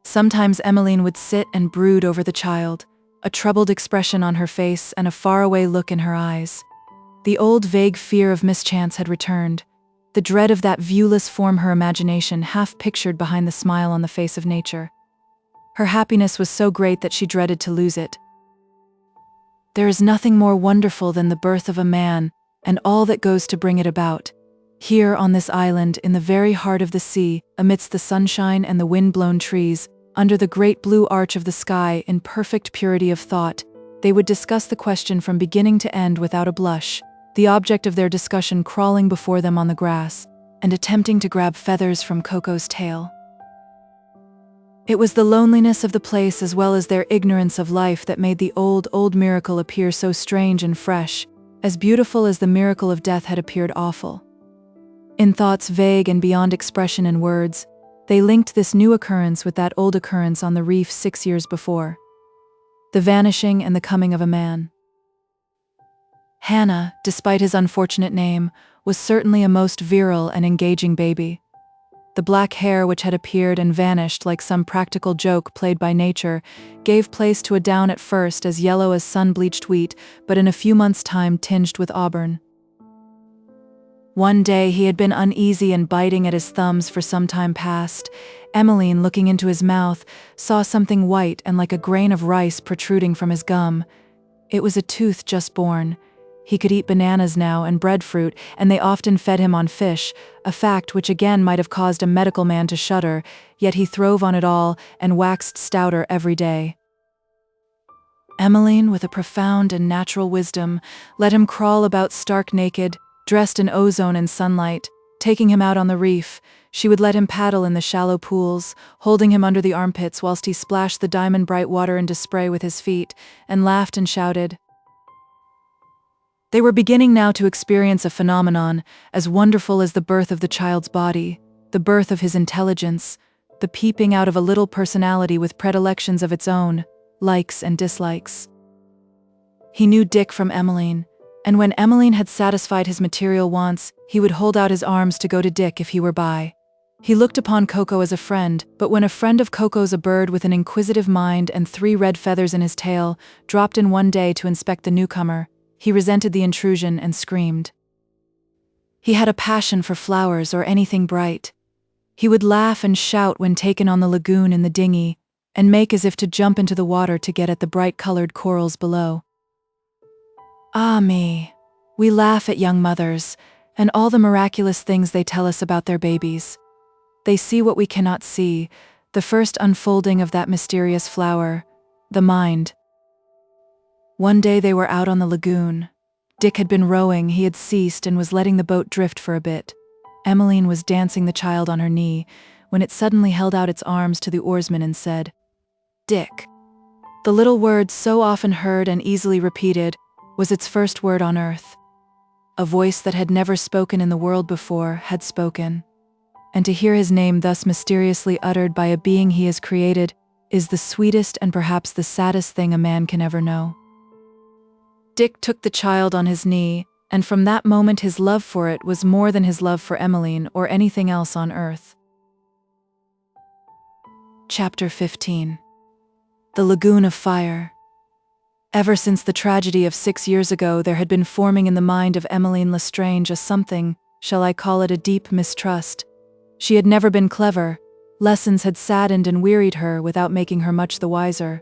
Sometimes Emmeline would sit and brood over the child, a troubled expression on her face and a faraway look in her eyes. The old vague fear of mischance had returned, the dread of that viewless form her imagination half pictured behind the smile on the face of nature. Her happiness was so great that she dreaded to lose it. There is nothing more wonderful than the birth of a man, and all that goes to bring it about. Here on this island, in the very heart of the sea, amidst the sunshine and the wind-blown trees, under the great blue arch of the sky, in perfect purity of thought, they would discuss the question from beginning to end without a blush, the object of their discussion crawling before them on the grass, and attempting to grab feathers from Coco's tail. It was the loneliness of the place as well as their ignorance of life that made the old miracle appear so strange and fresh, as beautiful as the miracle of death had appeared awful. In thoughts vague and beyond expression in words, they linked this new occurrence with that old occurrence on the reef 6 years before. The vanishing and the coming of a man. Hannah, despite his unfortunate name, was certainly a most virile and engaging baby. The black hair which had appeared and vanished like some practical joke played by nature gave place to a down at first as yellow as sun-bleached wheat, but in a few months' time tinged with auburn. One day he had been uneasy and biting at his thumbs for some time past. Emmeline, looking into his mouth, saw something white and like a grain of rice protruding from his gum. It was a tooth just born. He could eat bananas now and breadfruit, and they often fed him on fish, a fact which again might have caused a medical man to shudder, yet he throve on it all and waxed stouter every day. Emmeline, with a profound and natural wisdom, let him crawl about stark naked, dressed in ozone and sunlight. Taking him out on the reef, she would let him paddle in the shallow pools, holding him under the armpits whilst he splashed the diamond-bright water into spray with his feet, and laughed and shouted. They were beginning now to experience a phenomenon as wonderful as the birth of the child's body, the birth of his intelligence, the peeping out of a little personality with predilections of its own, likes and dislikes. He knew Dick from Emmeline, and when Emmeline had satisfied his material wants, he would hold out his arms to go to Dick if he were by. He looked upon Coco as a friend, but when a friend of Coco's, a bird with an inquisitive mind and 3 red feathers in his tail, dropped in one day to inspect the newcomer, he resented the intrusion and screamed. He had a passion for flowers or anything bright. He would laugh and shout when taken on the lagoon in the dinghy, and make as if to jump into the water to get at the bright-colored corals below. Ah me, we laugh at young mothers, and all the miraculous things they tell us about their babies. They see what we cannot see, the first unfolding of that mysterious flower, the mind. One day they were out on the lagoon. Dick had been rowing, he had ceased and was letting the boat drift for a bit. Emmeline was dancing the child on her knee, when it suddenly held out its arms to the oarsman and said, "Dick." The little word, so often heard and easily repeated, was its first word on earth. A voice that had never spoken in the world before had spoken. And to hear his name thus mysteriously uttered by a being he has created is the sweetest and perhaps the saddest thing a man can ever know. Dick took the child on his knee, and from that moment his love for it was more than his love for Emmeline or anything else on earth. Chapter 15. The Lagoon of Fire. Ever since the tragedy of 6 years ago, there had been forming in the mind of Emmeline Lestrange a something, shall I call it a deep mistrust. She had never been clever. Lessons had saddened and wearied her without making her much the wiser.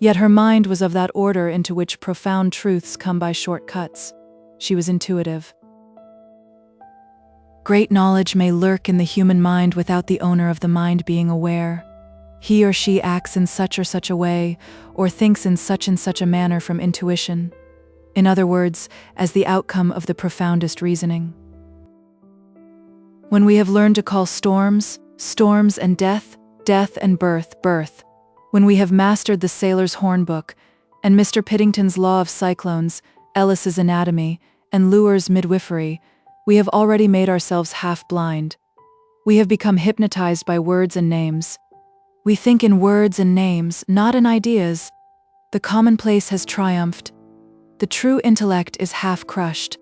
Yet her mind was of that order into which profound truths come by shortcuts. She was intuitive. Great knowledge may lurk in the human mind without the owner of the mind being aware. He or she acts in such or such a way, or thinks in such and such a manner from intuition. In other words, as the outcome of the profoundest reasoning. When we have learned to call storms, storms, and death, death, and birth, birth. When we have mastered the sailor's hornbook, and Mr. Piddington's law of cyclones, Ellis's anatomy, and Luer's midwifery, we have already made ourselves half-blind. We have become hypnotized by words and names. We think in words and names, not in ideas. The commonplace has triumphed. The true intellect is half-crushed.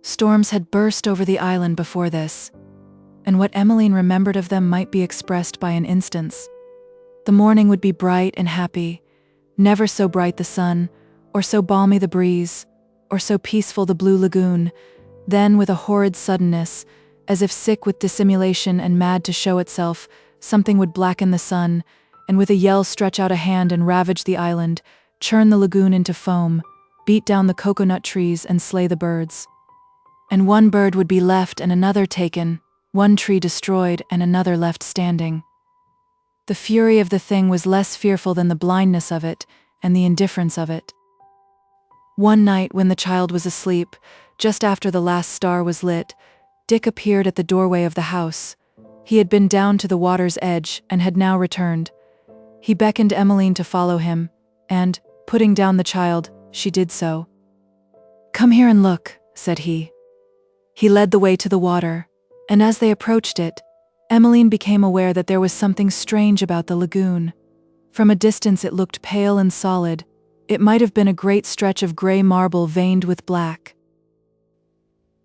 Storms had burst over the island before this, and what Emmeline remembered of them might be expressed by an instance. The morning would be bright and happy, never so bright the sun, or so balmy the breeze, or so peaceful the blue lagoon. Then, with a horrid suddenness, as if sick with dissimulation and mad to show itself, something would blacken the sun, and with a yell stretch out a hand and ravage the island, churn the lagoon into foam, beat down the coconut trees and slay the birds. And one bird would be left and another taken, one tree destroyed and another left standing. The fury of the thing was less fearful than the blindness of it and the indifference of it. One night when the child was asleep, just after the last star was lit, Dick appeared at the doorway of the house. He had been down to the water's edge and had now returned. He beckoned Emmeline to follow him, and, putting down the child, she did so. "Come here and look," said he. He led the way to the water, and as they approached it, Emmeline became aware that there was something strange about the lagoon. From a distance it looked pale and solid. It might have been a great stretch of grey marble veined with black.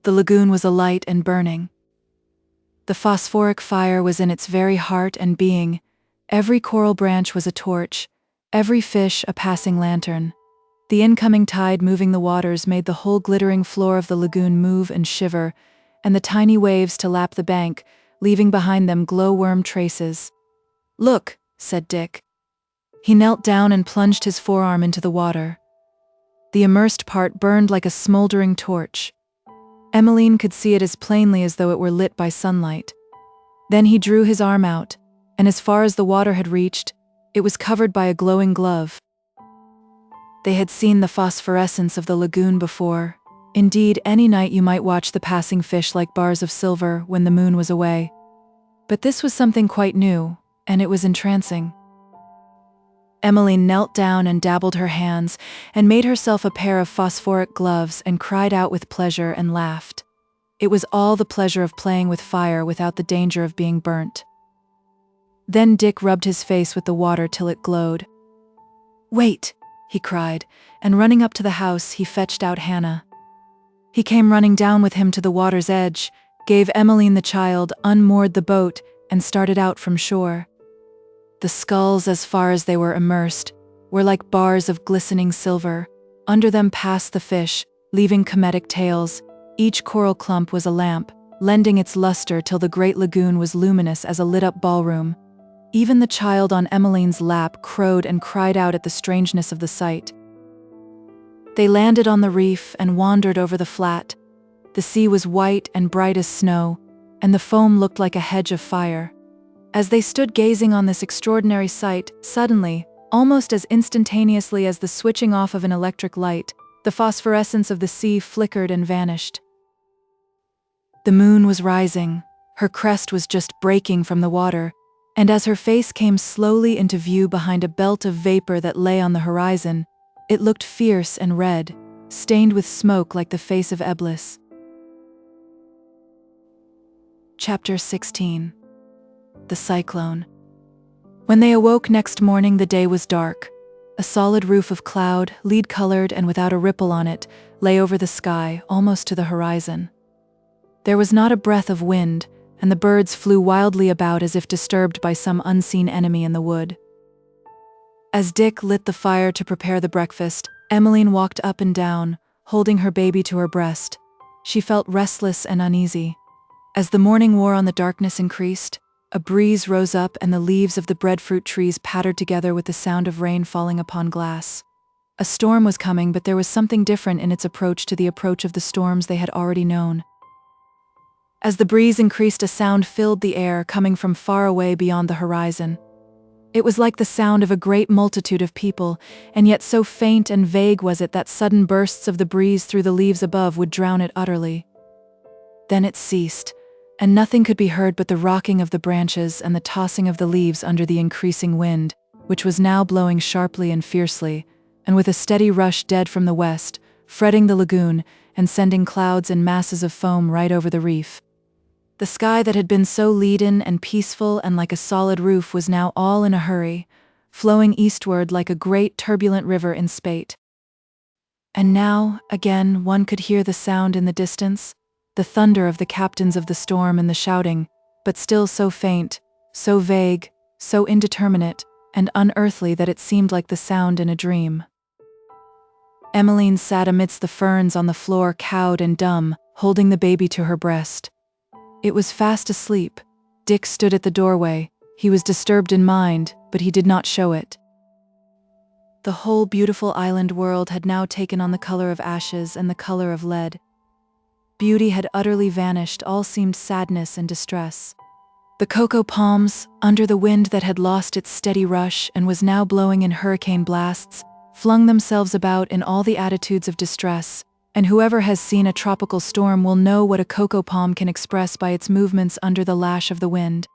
The lagoon was alight and burning. The phosphoric fire was in its very heart and being. Every coral branch was a torch, every fish a passing lantern. The incoming tide moving the waters made the whole glittering floor of the lagoon move and shiver, and the tiny waves to lap the bank, leaving behind them glowworm traces. "Look," said Dick. He knelt down and plunged his forearm into the water. The immersed part burned like a smoldering torch. Emmeline could see it as plainly as though it were lit by sunlight. Then he drew his arm out, and as far as the water had reached, it was covered by a glowing glove. They had seen the phosphorescence of the lagoon before. Indeed, any night you might watch the passing fish like bars of silver when the moon was away. But this was something quite new, and it was entrancing. Emmeline knelt down and dabbled her hands, and made herself a pair of phosphoric gloves and cried out with pleasure and laughed. It was all the pleasure of playing with fire without the danger of being burnt. Then Dick rubbed his face with the water till it glowed. "Wait," he cried, and running up to the house he fetched out Hannah. He came running down with him to the water's edge, gave Emmeline the child, unmoored the boat, and started out from shore. The skulls, as far as they were immersed, were like bars of glistening silver. Under them passed the fish, leaving cometic tails. Each coral clump was a lamp, lending its luster till the great lagoon was luminous as a lit-up ballroom. Even the child on Emmeline's lap crowed and cried out at the strangeness of the sight. They landed on the reef and wandered over the flat. The sea was white and bright as snow, and the foam looked like a hedge of fire. As they stood gazing on this extraordinary sight, suddenly, almost as instantaneously as the switching off of an electric light, the phosphorescence of the sea flickered and vanished. The moon was rising. Her crest was just breaking from the water, and as her face came slowly into view behind a belt of vapor that lay on the horizon, it looked fierce and red, stained with smoke like the face of Eblis. Chapter XVI. The Cyclone. When they awoke next morning, the day was dark. A solid roof of cloud, lead-colored and without a ripple on it, lay over the sky, almost to the horizon. There was not a breath of wind, and the birds flew wildly about as if disturbed by some unseen enemy in the wood. As Dick lit the fire to prepare the breakfast, Emmeline walked up and down, holding her baby to her breast. She felt restless and uneasy. As the morning wore on, the darkness increased. A breeze rose up and the leaves of the breadfruit trees pattered together with the sound of rain falling upon glass. A storm was coming, but there was something different in its approach to the approach of the storms they had already known. As the breeze increased, a sound filled the air, coming from far away beyond the horizon. It was like the sound of a great multitude of people, and yet so faint and vague was it that sudden bursts of the breeze through the leaves above would drown it utterly. Then it ceased, and nothing could be heard but the rocking of the branches and the tossing of the leaves under the increasing wind, which was now blowing sharply and fiercely, and with a steady rush dead from the west, fretting the lagoon and sending clouds and masses of foam right over the reef. The sky that had been so leaden and peaceful and like a solid roof was now all in a hurry, flowing eastward like a great turbulent river in spate. And now, again, one could hear the sound in the distance, the thunder of the captains of the storm and the shouting, but still so faint, so vague, so indeterminate, and unearthly that it seemed like the sound in a dream. Emmeline sat amidst the ferns on the floor, cowed and dumb, holding the baby to her breast. It was fast asleep. Dick stood at the doorway. He was disturbed in mind, but he did not show it. The whole beautiful island world had now taken on the color of ashes and the color of lead. Beauty had utterly vanished, all seemed sadness and distress. The cocoa palms, under the wind that had lost its steady rush and was now blowing in hurricane blasts, flung themselves about in all the attitudes of distress, and whoever has seen a tropical storm will know what a cocoa palm can express by its movements under the lash of the wind.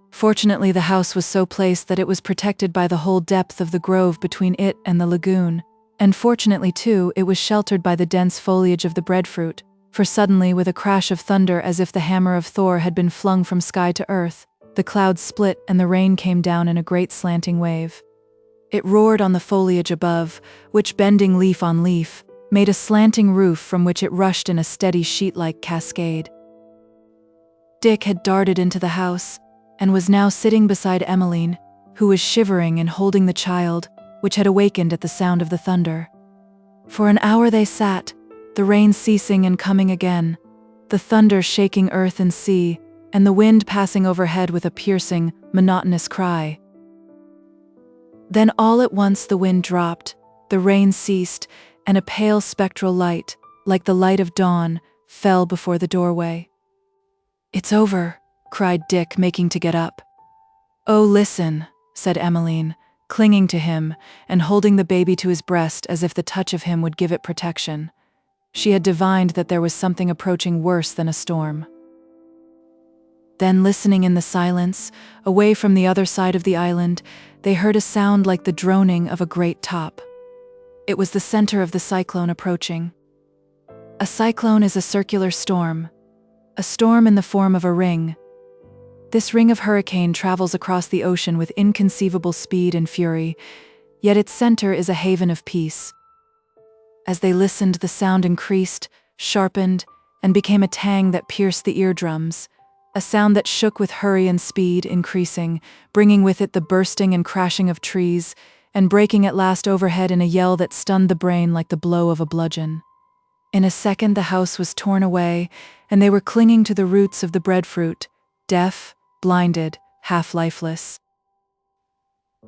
Fortunately, the house was so placed that it was protected by the whole depth of the grove between it and the lagoon, and fortunately too, it was sheltered by the dense foliage of the breadfruit, for suddenly, with a crash of thunder as if the hammer of Thor had been flung from sky to earth, the clouds split and the rain came down in a great slanting wave. It roared on the foliage above, which, bending leaf on leaf, made a slanting roof from which it rushed in a steady sheet-like cascade. Dick had darted into the house, and was now sitting beside Emmeline, who was shivering and holding the child, which had awakened at the sound of the thunder. For an hour they sat, the rain ceasing and coming again, the thunder shaking earth and sea, and the wind passing overhead with a piercing, monotonous cry. Then all at once the wind dropped, the rain ceased, and a pale spectral light, like the light of dawn, fell before the doorway. "It's over," cried Dick, making to get up. "Oh, listen," said Emmeline, clinging to him and holding the baby to his breast as if the touch of him would give it protection. She had divined that there was something approaching worse than a storm. Then, listening in the silence, away from the other side of the island, they heard a sound like the droning of a great top. It was the center of the cyclone approaching. A cyclone is a circular storm, a storm in the form of a ring. This ring of hurricane travels across the ocean with inconceivable speed and fury, yet its center is a haven of peace. As they listened, the sound increased, sharpened, and became a tang that pierced the eardrums, a sound that shook with hurry and speed, increasing, bringing with it the bursting and crashing of trees, and breaking at last overhead in a yell that stunned the brain like the blow of a bludgeon. In a second the house was torn away, and they were clinging to the roots of the breadfruit, deaf, blinded, half lifeless.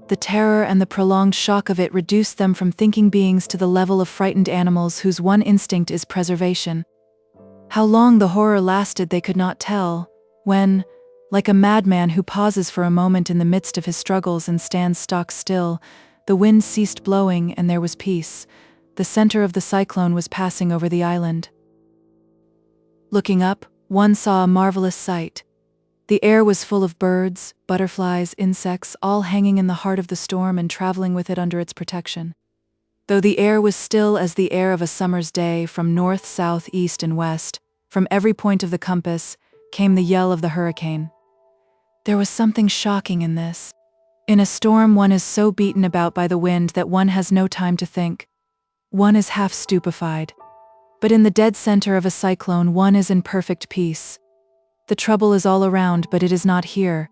The terror and the prolonged shock of it reduced them from thinking beings to the level of frightened animals whose one instinct is preservation. How long the horror lasted they could not tell, when, like a madman who pauses for a moment in the midst of his struggles and stands stock still, the wind ceased blowing and there was peace. The center of the cyclone was passing over the island. Looking up, one saw a marvelous sight. The air was full of birds, butterflies, insects, all hanging in the heart of the storm and traveling with it under its protection. Though the air was still as the air of a summer's day, from north, south, east, and west, from every point of the compass, came the yell of the hurricane. There was something shocking in this. In a storm one is so beaten about by the wind that one has no time to think. One is half stupefied. But in the dead center of a cyclone one is in perfect peace. The trouble is all around, but it is not here.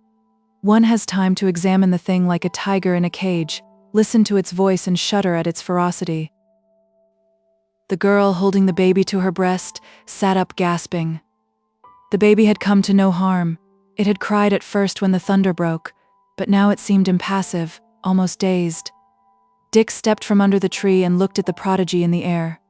One has time to examine the thing like a tiger in a cage, listen to its voice and shudder at its ferocity. The girl, holding the baby to her breast, sat up gasping. The baby had come to no harm. It had cried at first when the thunder broke, but now it seemed impassive, almost dazed. Dick stepped from under the tree and looked at the prodigy in the air.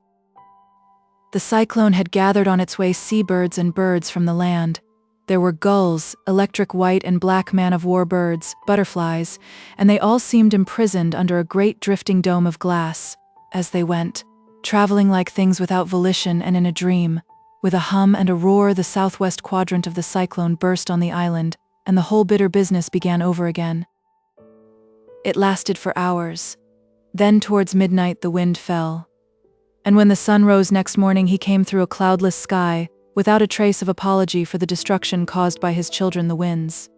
The cyclone had gathered on its way seabirds and birds from the land. There were gulls, electric white and black man-of-war birds, butterflies, and they all seemed imprisoned under a great drifting dome of glass. As they went, traveling like things without volition and in a dream, with a hum and a roar, the southwest quadrant of the cyclone burst on the island, and the whole bitter business began over again. It lasted for hours. Then towards midnight the wind fell. And when the sun rose next morning he came through a cloudless sky, without a trace of apology for the destruction caused by his children the winds.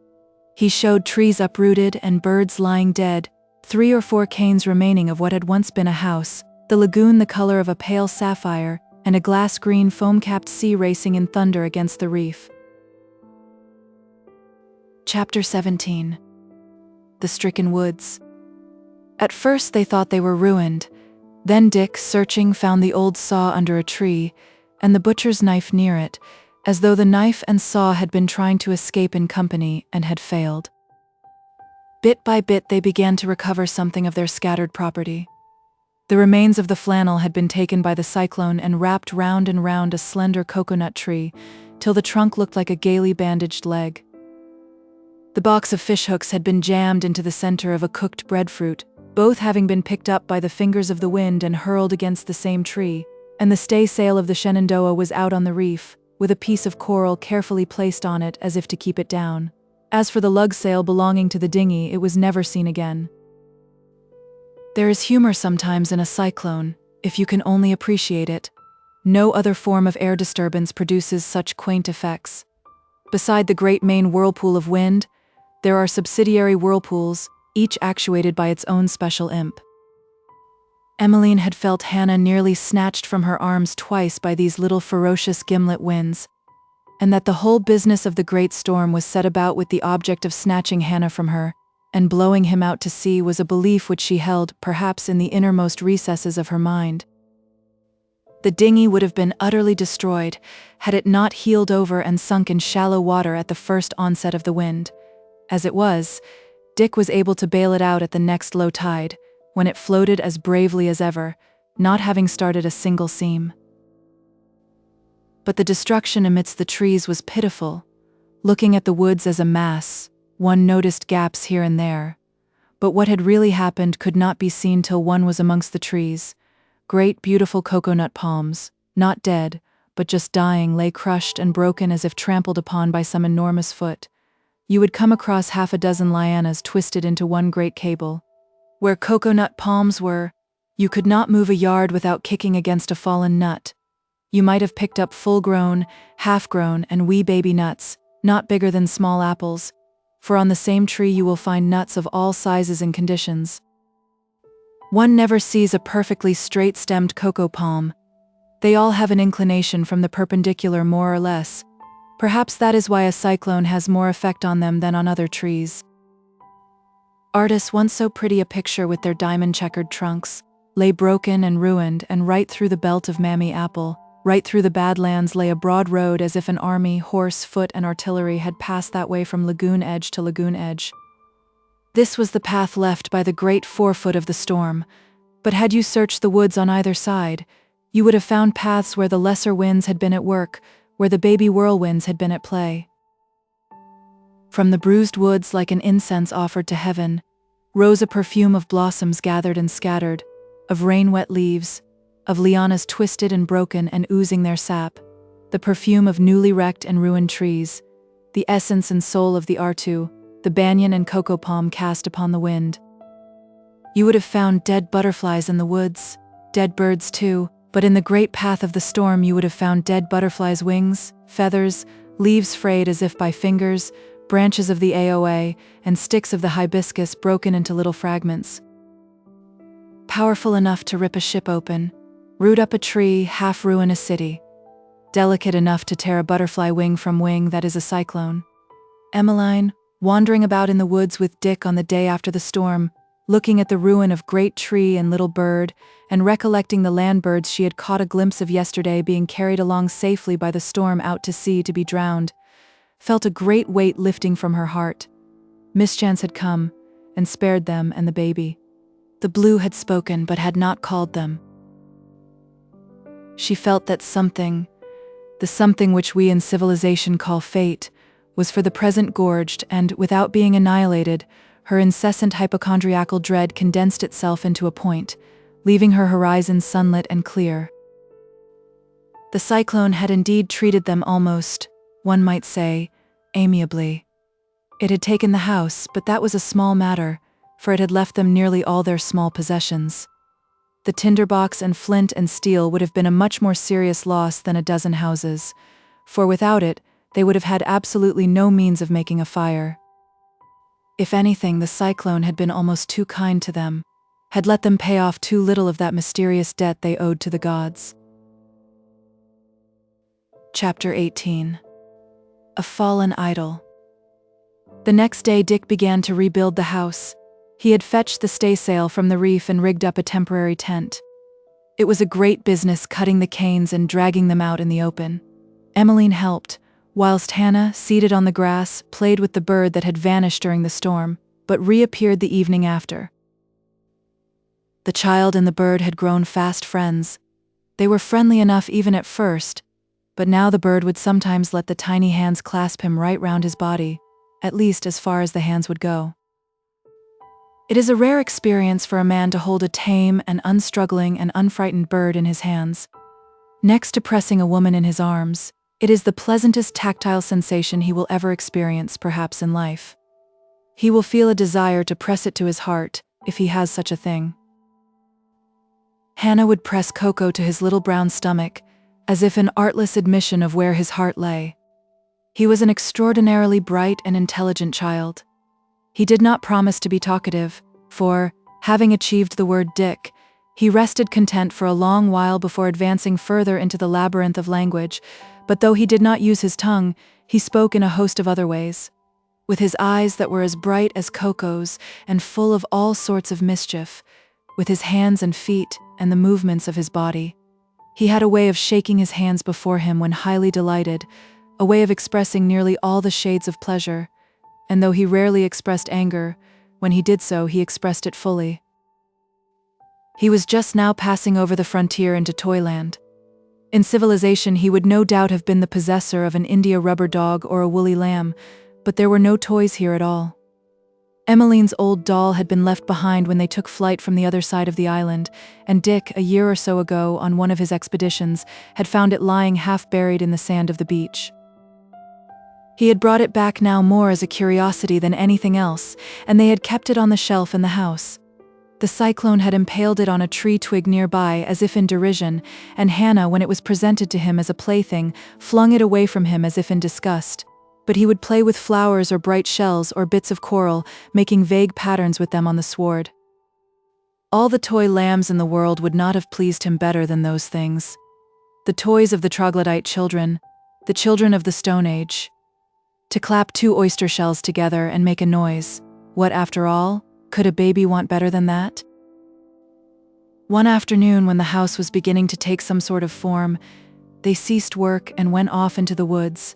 He showed trees uprooted and birds lying dead, 3 or 4 canes remaining of what had once been a house, the lagoon the color of a pale sapphire, and a glass-green foam-capped sea racing in thunder against the reef. Chapter 17. The Stricken Woods. At first they thought they were ruined. Then Dick, searching, found the old saw under a tree, and the butcher's knife near it, as though the knife and saw had been trying to escape in company and had failed. Bit by bit they began to recover something of their scattered property. The remains of the flannel had been taken by the cyclone and wrapped round and round a slender coconut tree, till the trunk looked like a gaily bandaged leg. The box of fishhooks had been jammed into the center of a cooked breadfruit, both having been picked up by the fingers of the wind and hurled against the same tree, and the staysail of the Shenandoah was out on the reef, with a piece of coral carefully placed on it as if to keep it down. As for the lugsail belonging to the dinghy, it was never seen again. There is humor sometimes in a cyclone, if you can only appreciate it. No other form of air disturbance produces such quaint effects. Beside the great main whirlpool of wind, there are subsidiary whirlpools, each actuated by its own special imp. Emmeline had felt Hannah nearly snatched from her arms twice by these little ferocious gimlet winds, and that the whole business of the great storm was set about with the object of snatching Hannah from her, and blowing him out to sea was a belief which she held, perhaps in the innermost recesses of her mind. The dinghy would have been utterly destroyed had it not heeled over and sunk in shallow water at the first onset of the wind. As it was, Dick was able to bail it out at the next low tide, when it floated as bravely as ever, not having started a single seam. But the destruction amidst the trees was pitiful. Looking at the woods as a mass, one noticed gaps here and there. But what had really happened could not be seen till one was amongst the trees. Great beautiful coconut palms, not dead, but just dying, lay crushed and broken as if trampled upon by some enormous foot. You would come across half a dozen lianas twisted into one great cable. Where coconut palms were, you could not move a yard without kicking against a fallen nut. You might have picked up full-grown, half-grown, and wee baby nuts, not bigger than small apples, for on the same tree you will find nuts of all sizes and conditions. One never sees a perfectly straight-stemmed cocoa palm. They all have an inclination from the perpendicular more or less. Perhaps that is why a cyclone has more effect on them than on other trees. Artists once so pretty a picture with their diamond-checkered trunks, lay broken and ruined, and right through the belt of Mammy Apple, right through the Badlands lay a broad road as if an army, horse, foot, and artillery had passed that way from lagoon edge to lagoon edge. This was the path left by the great forefoot of the storm, but had you searched the woods on either side, you would have found paths where the lesser winds had been at work, where the baby whirlwinds had been at play. From the bruised woods, like an incense offered to heaven, rose a perfume of blossoms gathered and scattered, of rain-wet leaves, of lianas twisted and broken and oozing their sap, the perfume of newly wrecked and ruined trees, the essence and soul of the artu, the banyan and cocoa palm cast upon the wind. You would have found dead butterflies in the woods, dead birds too, but in the great path of the storm you would have found dead butterflies' wings, feathers, leaves frayed as if by fingers, branches of the AOA, and sticks of the hibiscus broken into little fragments. Powerful enough to rip a ship open, root up a tree, half ruin a city. Delicate enough to tear a butterfly wing from wing that is a cyclone. Emmeline, wandering about in the woods with Dick on the day after the storm, looking at the ruin of great tree and little bird, and recollecting the land birds she had caught a glimpse of yesterday being carried along safely by the storm out to sea to be drowned, felt a great weight lifting from her heart. Mischance had come, and spared them and the baby. The blue had spoken but had not called them. She felt that something, the something which we in civilization call fate, was for the present gorged, and, without being annihilated, her incessant hypochondriacal dread condensed itself into a point, leaving her horizon sunlit and clear. The cyclone had indeed treated them almost, one might say, amiably. It had taken the house, but that was a small matter, for it had left them nearly all their small possessions. The tinderbox and flint and steel would have been a much more serious loss than a dozen houses, for without it, they would have had absolutely no means of making a fire. If anything, the cyclone had been almost too kind to them, had let them pay off too little of that mysterious debt they owed to the gods. Chapter 18. A Fallen Idol. The next day Dick began to rebuild the house. He had fetched the staysail from the reef and rigged up a temporary tent. It was a great business cutting the canes and dragging them out in the open. Emmeline helped, whilst Hannah, seated on the grass, played with the bird that had vanished during the storm, but reappeared the evening after. The child and the bird had grown fast friends. They were friendly enough even at first, but now the bird would sometimes let the tiny hands clasp him right round his body, at least as far as the hands would go. It is a rare experience for a man to hold a tame and unstruggling and unfrightened bird in his hands. Next to pressing a woman in his arms, it is the pleasantest tactile sensation he will ever experience, perhaps in life. He will feel a desire to press it to his heart, if he has such a thing. Hannah would press Coco to his little brown stomach, as if an artless admission of where his heart lay. He was an extraordinarily bright and intelligent child. He did not promise to be talkative, for, having achieved the word dick, he rested content for a long while before advancing further into the labyrinth of language, but though he did not use his tongue, he spoke in a host of other ways. With his eyes that were as bright as Coco's and full of all sorts of mischief, with his hands and feet and the movements of his body. He had a way of shaking his hands before him when highly delighted, a way of expressing nearly all the shades of pleasure, and though he rarely expressed anger, when he did so he expressed it fully. He was just now passing over the frontier into Toyland. In civilization he would no doubt have been the possessor of an India rubber dog or a woolly lamb, but there were no toys here at all. Emmeline's old doll had been left behind when they took flight from the other side of the island, and Dick, a year or so ago on one of his expeditions, had found it lying half buried in the sand of the beach. He had brought it back now more as a curiosity than anything else, and they had kept it on the shelf in the house. The cyclone had impaled it on a tree twig nearby as if in derision, and Hannah, when it was presented to him as a plaything, flung it away from him as if in disgust. But he would play with flowers or bright shells or bits of coral, making vague patterns with them on the sward. All the toy lambs in the world would not have pleased him better than those things. The toys of the troglodyte children, the children of the Stone Age. To clap two oyster shells together and make a noise, what, after all, could a baby want better than that? One afternoon, when the house was beginning to take some sort of form, they ceased work and went off into the woods,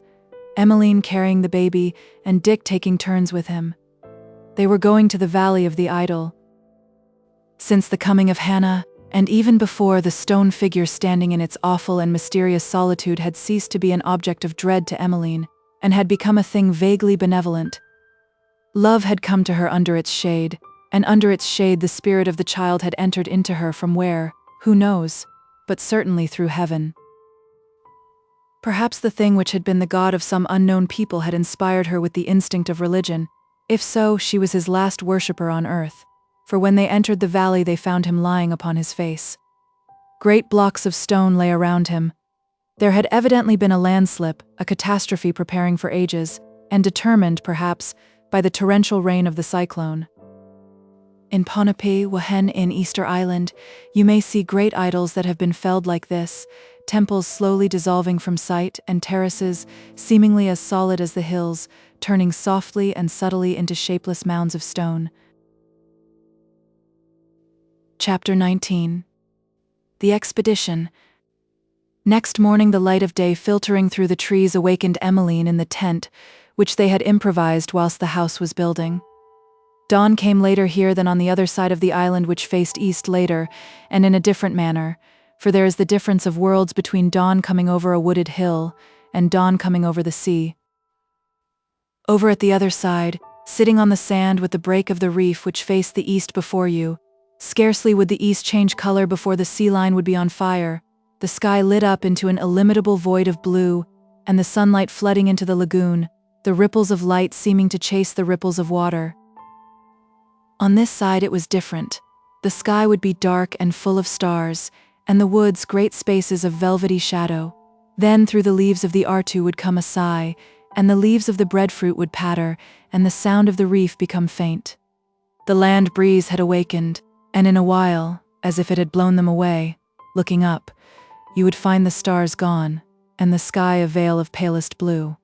Emmeline carrying the baby and Dick taking turns with him. They were going to the Valley of the Idol. Since the coming of Hannah, and even before, the stone figure standing in its awful and mysterious solitude had ceased to be an object of dread to Emmeline, and had become a thing vaguely benevolent. Love had come to her under its shade, and under its shade the spirit of the child had entered into her from where, who knows, but certainly through heaven. Perhaps the thing which had been the god of some unknown people had inspired her with the instinct of religion. If so, she was his last worshipper on earth, for when they entered the valley they found him lying upon his face. Great blocks of stone lay around him. There had evidently been a landslip, a catastrophe preparing for ages, and determined, perhaps, by the torrential rain of the cyclone. In Ponape, Wahen in Easter Island, you may see great idols that have been felled like this, temples slowly dissolving from sight, and terraces, seemingly as solid as the hills, turning softly and subtly into shapeless mounds of stone. Chapter 19. The Expedition. Next morning the light of day filtering through the trees awakened Emmeline in the tent, which they had improvised whilst the house was building. Dawn came later here than on the other side of the island, which faced east later, and in a different manner, for there is the difference of worlds between dawn coming over a wooded hill and dawn coming over the sea. Over at the other side, sitting on the sand with the break of the reef which faced the east before you, scarcely would the east change color before the sea line would be on fire, the sky lit up into an illimitable void of blue, and the sunlight flooding into the lagoon, the ripples of light seeming to chase the ripples of water. On this side it was different. The sky would be dark and full of stars, and the woods great spaces of velvety shadow. Then through the leaves of the artu would come a sigh, and the leaves of the breadfruit would patter, and the sound of the reef become faint. The land breeze had awakened, and in a while, as if it had blown them away, looking up, you would find the stars gone, and the sky a veil of palest blue.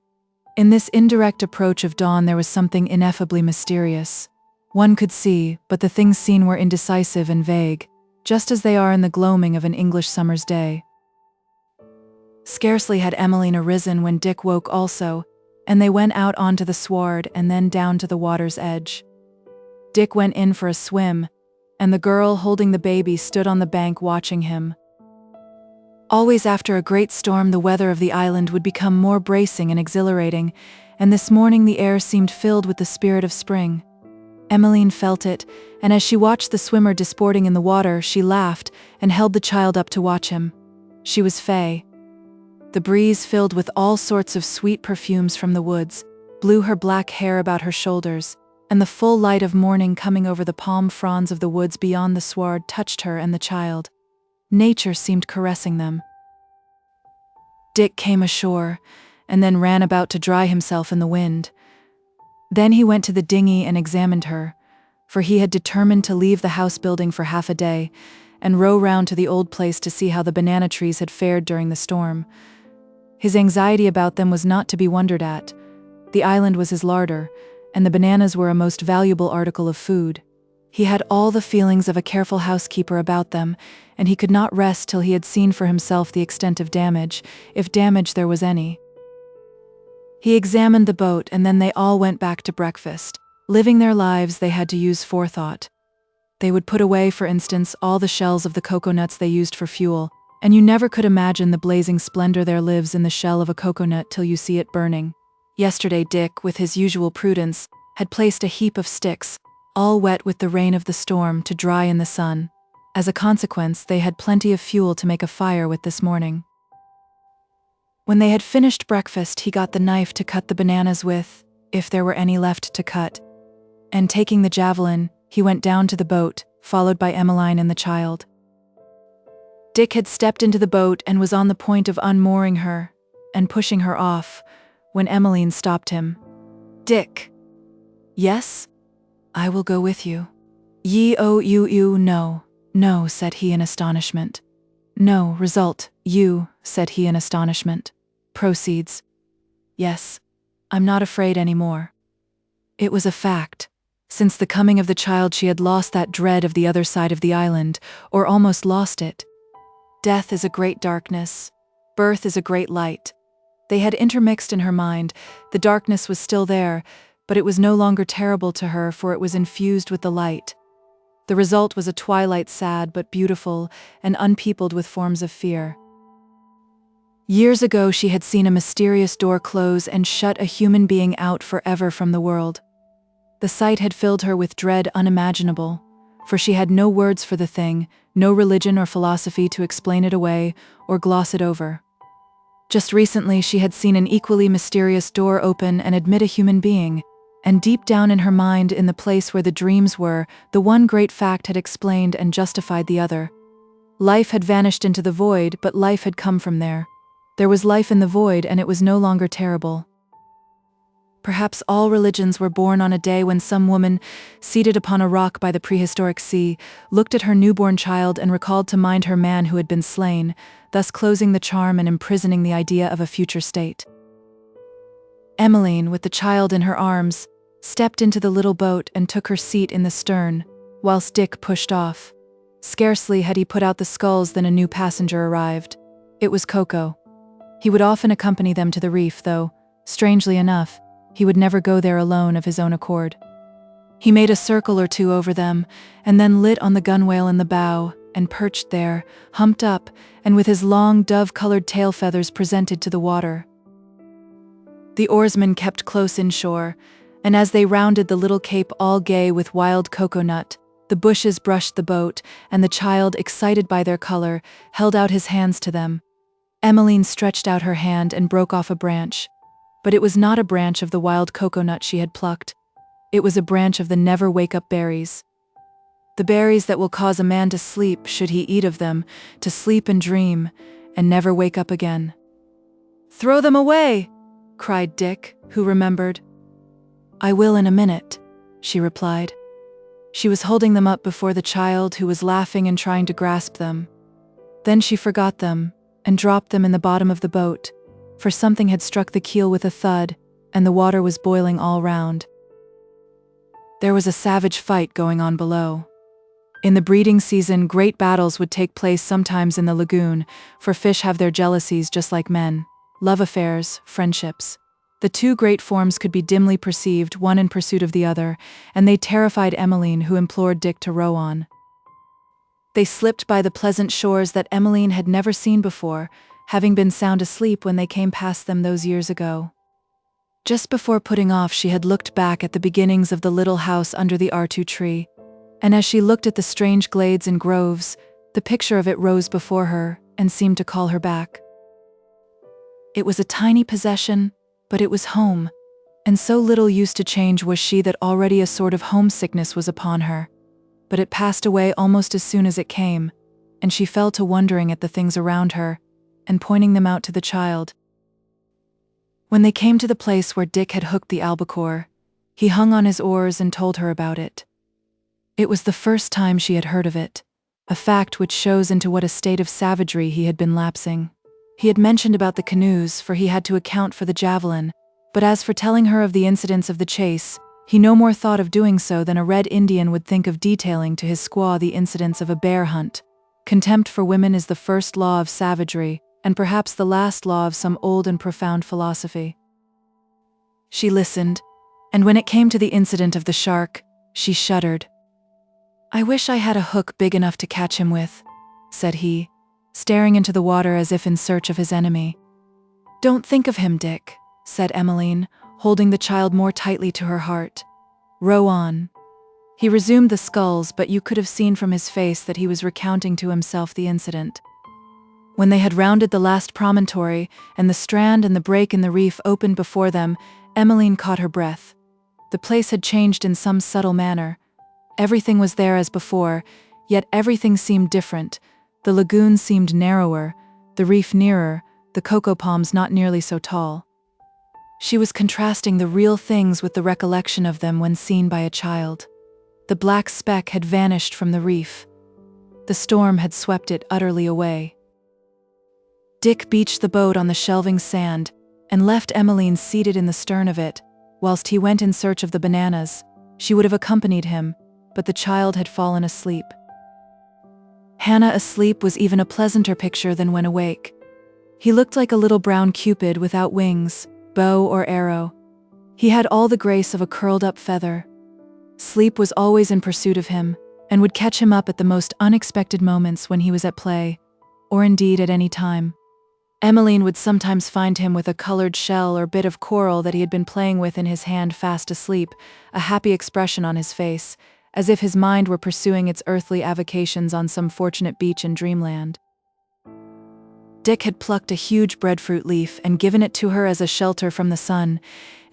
In this indirect approach of dawn there was something ineffably mysterious. One could see, but the things seen were indecisive and vague, just as they are in the gloaming of an English summer's day. Scarcely had Emmeline arisen when Dick woke also, and they went out onto the sward and then down to the water's edge. Dick went in for a swim, and the girl holding the baby stood on the bank watching him. Always after a great storm the weather of the island would become more bracing and exhilarating, and this morning the air seemed filled with the spirit of spring. Emmeline felt it, and as she watched the swimmer disporting in the water, she laughed and held the child up to watch him. She was fey. The breeze, filled with all sorts of sweet perfumes from the woods, blew her black hair about her shoulders, and the full light of morning coming over the palm fronds of the woods beyond the sward touched her and the child. Nature seemed caressing them. Dick came ashore, and then ran about to dry himself in the wind. Then he went to the dinghy and examined her, for he had determined to leave the house building for half a day, and row round to the old place to see how the banana trees had fared during the storm. His anxiety about them was not to be wondered at. The island was his larder, and the bananas were a most valuable article of food. He had all the feelings of a careful housekeeper about them, and he could not rest till he had seen for himself the extent of damage, if damage there was any. He examined the boat, and then they all went back to breakfast. Living their lives, they had to use forethought. They would put away, for instance, all the shells of the coconuts they used for fuel, and you never could imagine the blazing splendor there lives in the shell of a coconut till you see it burning. Yesterday Dick, with his usual prudence, had placed a heap of sticks, all wet with the rain of the storm, to dry in the sun. As a consequence, they had plenty of fuel to make a fire with this morning. When they had finished breakfast, he got the knife to cut the bananas with, if there were any left to cut. And taking the javelin, he went down to the boat, followed by Emmeline and the child. Dick had stepped into the boat and was on the point of unmooring her and pushing her off, when Emmeline stopped him. "Dick." "Yes? I will go with you." No, no, said he in astonishment. "No, result, you," said he in astonishment. Proceeds. "Yes, I'm not afraid any more." It was a fact. Since the coming of the child she had lost that dread of the other side of the island, or almost lost it. Death is a great darkness. Birth is a great light. They had intermixed in her mind. The darkness was still there, but it was no longer terrible to her, for it was infused with the light. The result was a twilight sad but beautiful, and unpeopled with forms of fear. Years ago she had seen a mysterious door close and shut a human being out forever from the world. The sight had filled her with dread unimaginable, for she had no words for the thing, no religion or philosophy to explain it away or gloss it over. Just recently she had seen an equally mysterious door open and admit a human being, and deep down in her mind, in the place where the dreams were, the one great fact had explained and justified the other. Life had vanished into the void, but life had come from there. There was life in the void, and it was no longer terrible. Perhaps all religions were born on a day when some woman, seated upon a rock by the prehistoric sea, looked at her newborn child and recalled to mind her man who had been slain, thus closing the charm and imprisoning the idea of a future state. Emmeline, with the child in her arms, stepped into the little boat and took her seat in the stern, whilst Dick pushed off. Scarcely had he put out the sculls than a new passenger arrived. It was Coco. He would often accompany them to the reef, though, strangely enough, he would never go there alone of his own accord. He made a circle or two over them, and then lit on the gunwale in the bow, and perched there, humped up, and with his long dove-colored tail feathers presented to the water. The oarsmen kept close inshore, and as they rounded the little cape all gay with wild coconut, the bushes brushed the boat, and the child, excited by their color, held out his hands to them. Emmeline stretched out her hand and broke off a branch. But it was not a branch of the wild coconut she had plucked. It was a branch of the never-wake-up berries. The berries that will cause a man to sleep, should he eat of them, to sleep and dream, and never wake up again. "Throw them away!" cried Dick, who remembered. "I will in a minute," she replied. She was holding them up before the child, who was laughing and trying to grasp them. Then she forgot them, and dropped them in the bottom of the boat, for something had struck the keel with a thud, and the water was boiling all round. There was a savage fight going on below. In the breeding season, great battles would take place sometimes in the lagoon, for fish have their jealousies just like men. Love affairs, friendships. The two great forms could be dimly perceived, one in pursuit of the other, and they terrified Emmeline, who implored Dick to row on. They slipped by the pleasant shores that Emmeline had never seen before, having been sound asleep when they came past them those years ago. Just before putting off, she had looked back at the beginnings of the little house under the R2 tree, and as she looked at the strange glades and groves, the picture of it rose before her, and seemed to call her back. It was a tiny possession, but it was home, and so little used to change was she that already a sort of homesickness was upon her. But it passed away almost as soon as it came, and she fell to wondering at the things around her, and pointing them out to the child. When they came to the place where Dick had hooked the albacore, he hung on his oars and told her about it. It was the first time she had heard of it, a fact which shows into what a state of savagery he had been lapsing. He had mentioned about the canoes, for he had to account for the javelin, but as for telling her of the incidents of the chase, he no more thought of doing so than a Red Indian would think of detailing to his squaw the incidents of a bear hunt. Contempt for women is the first law of savagery, and perhaps the last law of some old and profound philosophy. She listened, and when it came to the incident of the shark, she shuddered. "I wish I had a hook big enough to catch him with," said he, staring into the water as if in search of his enemy. "Don't think of him, Dick," said Emmeline, holding the child more tightly to her heart. "Row on." He resumed the sculls, but you could have seen from his face that he was recounting to himself the incident. When they had rounded the last promontory, and the strand and the break in the reef opened before them, Emmeline caught her breath. The place had changed in some subtle manner. Everything was there as before, yet everything seemed different. The lagoon seemed narrower, the reef nearer, the cocoa palms not nearly so tall. She was contrasting the real things with the recollection of them when seen by a child. The black speck had vanished from the reef. The storm had swept it utterly away. Dick beached the boat on the shelving sand and left Emmeline seated in the stern of it, whilst he went in search of the bananas. She would have accompanied him, but the child had fallen asleep. Hannah asleep was even a pleasanter picture than when awake. He looked like a little brown Cupid without wings, bow or arrow. He had all the grace of a curled-up feather. Sleep was always in pursuit of him, and would catch him up at the most unexpected moments when he was at play, or indeed at any time. Emmeline would sometimes find him with a colored shell or bit of coral that he had been playing with in his hand fast asleep, a happy expression on his face, as if his mind were pursuing its earthly avocations on some fortunate beach in dreamland. Dick had plucked a huge breadfruit leaf and given it to her as a shelter from the sun,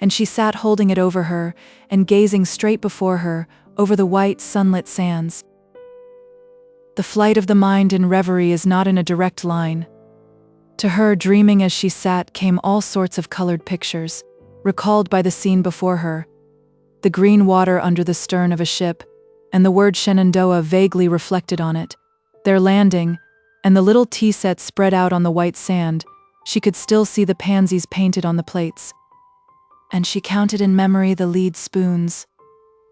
and she sat holding it over her and gazing straight before her over the white, sunlit sands. The flight of the mind in reverie is not in a direct line. To her, dreaming as she sat, came all sorts of colored pictures, recalled by the scene before her. The green water under the stern of a ship, and the word Shenandoah vaguely reflected on it, their landing, and the little tea set spread out on the white sand. She could still see the pansies painted on the plates. And she counted in memory the lead spoons,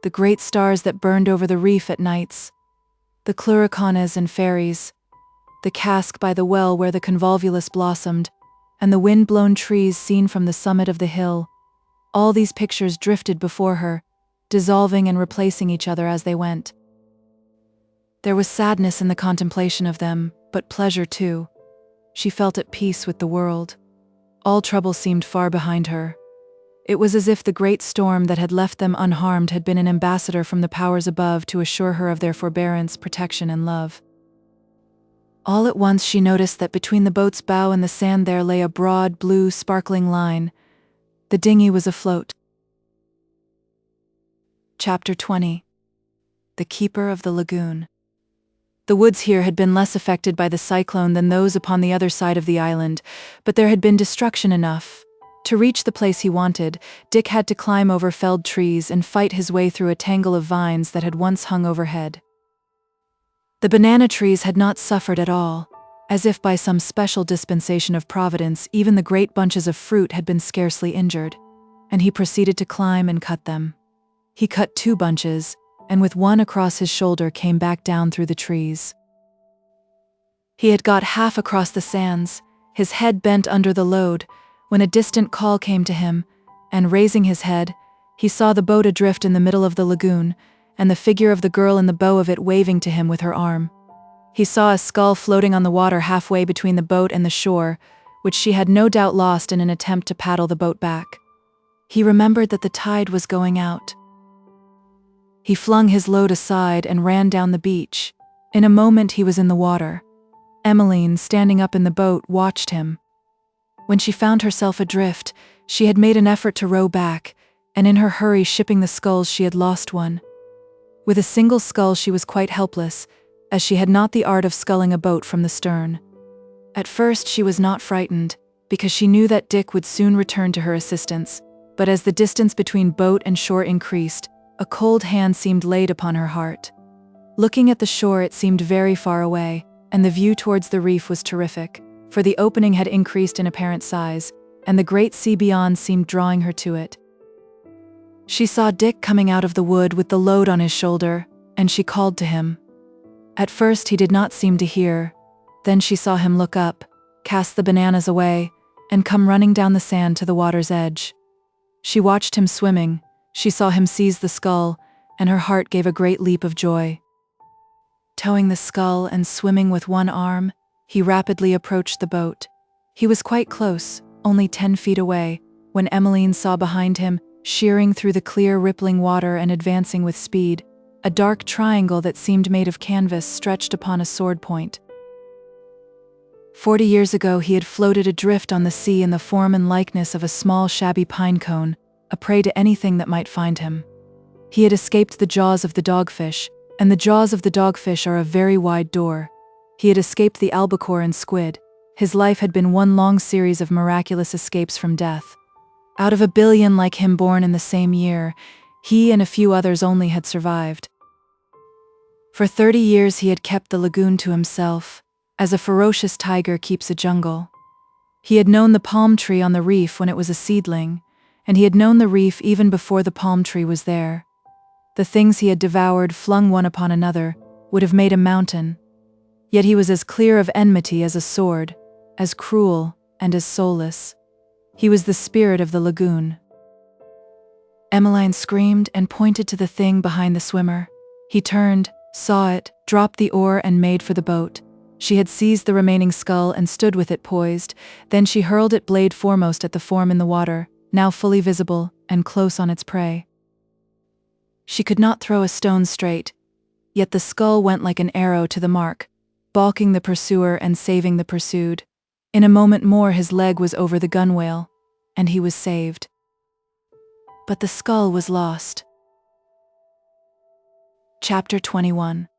the great stars that burned over the reef at nights, the cluricanas and fairies, the cask by the well where the convolvulus blossomed, and the wind-blown trees seen from the summit of the hill. All these pictures drifted before her, dissolving and replacing each other as they went. There was sadness in the contemplation of them, but pleasure too. She felt at peace with the world. All trouble seemed far behind her. It was as if the great storm that had left them unharmed had been an ambassador from the powers above to assure her of their forbearance, protection, and love. All at once she noticed that between the boat's bow and the sand there lay a broad, blue, sparkling line. The dinghy was afloat. Chapter 20. The Keeper of the Lagoon. The woods here had been less affected by the cyclone than those upon the other side of the island, but there had been destruction enough. To reach the place he wanted, Dick had to climb over felled trees and fight his way through a tangle of vines that had once hung overhead. The banana trees had not suffered at all. As if by some special dispensation of Providence, even the great bunches of fruit had been scarcely injured, and he proceeded to climb and cut them. He cut 2 bunches, and with one across his shoulder came back down through the trees. He had got half across the sands, his head bent under the load, when a distant call came to him, and raising his head, he saw the boat adrift in the middle of the lagoon, and the figure of the girl in the bow of it waving to him with her arm. He saw a skull floating on the water halfway between the boat and the shore, which she had no doubt lost in an attempt to paddle the boat back. He remembered that the tide was going out. He flung his load aside and ran down the beach. In a moment he was in the water. Emmeline, standing up in the boat, watched him. When she found herself adrift, she had made an effort to row back, and in her hurry shipping the sculls she had lost one. With a single scull she was quite helpless, as she had not the art of sculling a boat from the stern. At first she was not frightened, because she knew that Dick would soon return to her assistance, but as the distance between boat and shore increased, a cold hand seemed laid upon her heart. Looking at the shore, it seemed very far away, and the view towards the reef was terrific, for the opening had increased in apparent size, and the great sea beyond seemed drawing her to it. She saw Dick coming out of the wood with the load on his shoulder, and she called to him. At first he did not seem to hear. Then she saw him look up, cast the bananas away, and come running down the sand to the water's edge. She watched him swimming, she saw him seize the scull, and her heart gave a great leap of joy. Towing the scull and swimming with one arm, he rapidly approached the boat. He was quite close, only 10 feet away, when Emmeline saw behind him, shearing through the clear rippling water and advancing with speed, a dark triangle that seemed made of canvas stretched upon a sword point. 40 years ago he had floated adrift on the sea in the form and likeness of a small shabby pine cone, a prey to anything that might find him. He had escaped the jaws of the dogfish, and the jaws of the dogfish are a very wide door. He had escaped the albacore and squid. His life had been one long series of miraculous escapes from death. Out of 1 billion like him born in the same year, he and a few others only had survived. For 30 years he had kept the lagoon to himself, as a ferocious tiger keeps a jungle. He had known the palm tree on the reef when it was a seedling, and he had known the reef even before the palm tree was there. The things he had devoured, flung one upon another, would have made a mountain. Yet he was as clear of enmity as a sword, as cruel and as soulless. He was the spirit of the lagoon. Emmeline screamed and pointed to the thing behind the swimmer. He turned, saw it, dropped the oar and made for the boat. She had seized the remaining scull and stood with it poised, then she hurled it blade foremost at the form in the water, now fully visible and close on its prey. She could not throw a stone straight, yet the scull went like an arrow to the mark, balking the pursuer and saving the pursued. In a moment more his leg was over the gunwale, and he was saved. But the scull was lost. Chapter 21.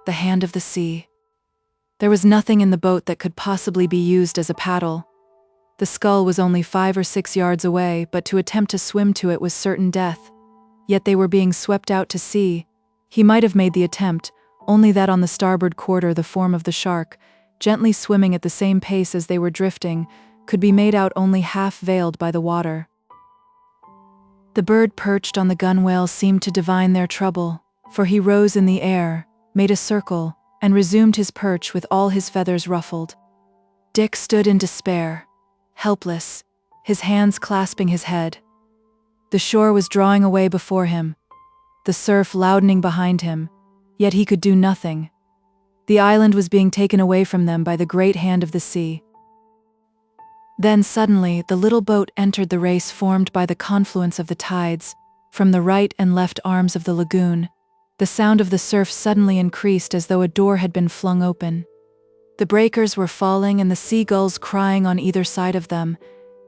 The Hand of the Sea. There was nothing in the boat that could possibly be used as a paddle. The scull was only 5 or 6 yards away, but to attempt to swim to it was certain death. Yet they were being swept out to sea. He might have made the attempt, only that on the starboard quarter the form of the shark, gently swimming at the same pace as they were drifting, could be made out only half veiled by the water. The bird perched on the gunwale seemed to divine their trouble, for he rose in the air, made a circle, and resumed his perch with all his feathers ruffled. Dick stood in despair, helpless, his hands clasping his head. The shore was drawing away before him, the surf loudening behind him, yet he could do nothing. The island was being taken away from them by the great hand of the sea. Then suddenly the little boat entered the race formed by the confluence of the tides, from the right and left arms of the lagoon. The sound of the surf suddenly increased as though a door had been flung open. The breakers were falling and the seagulls crying on either side of them,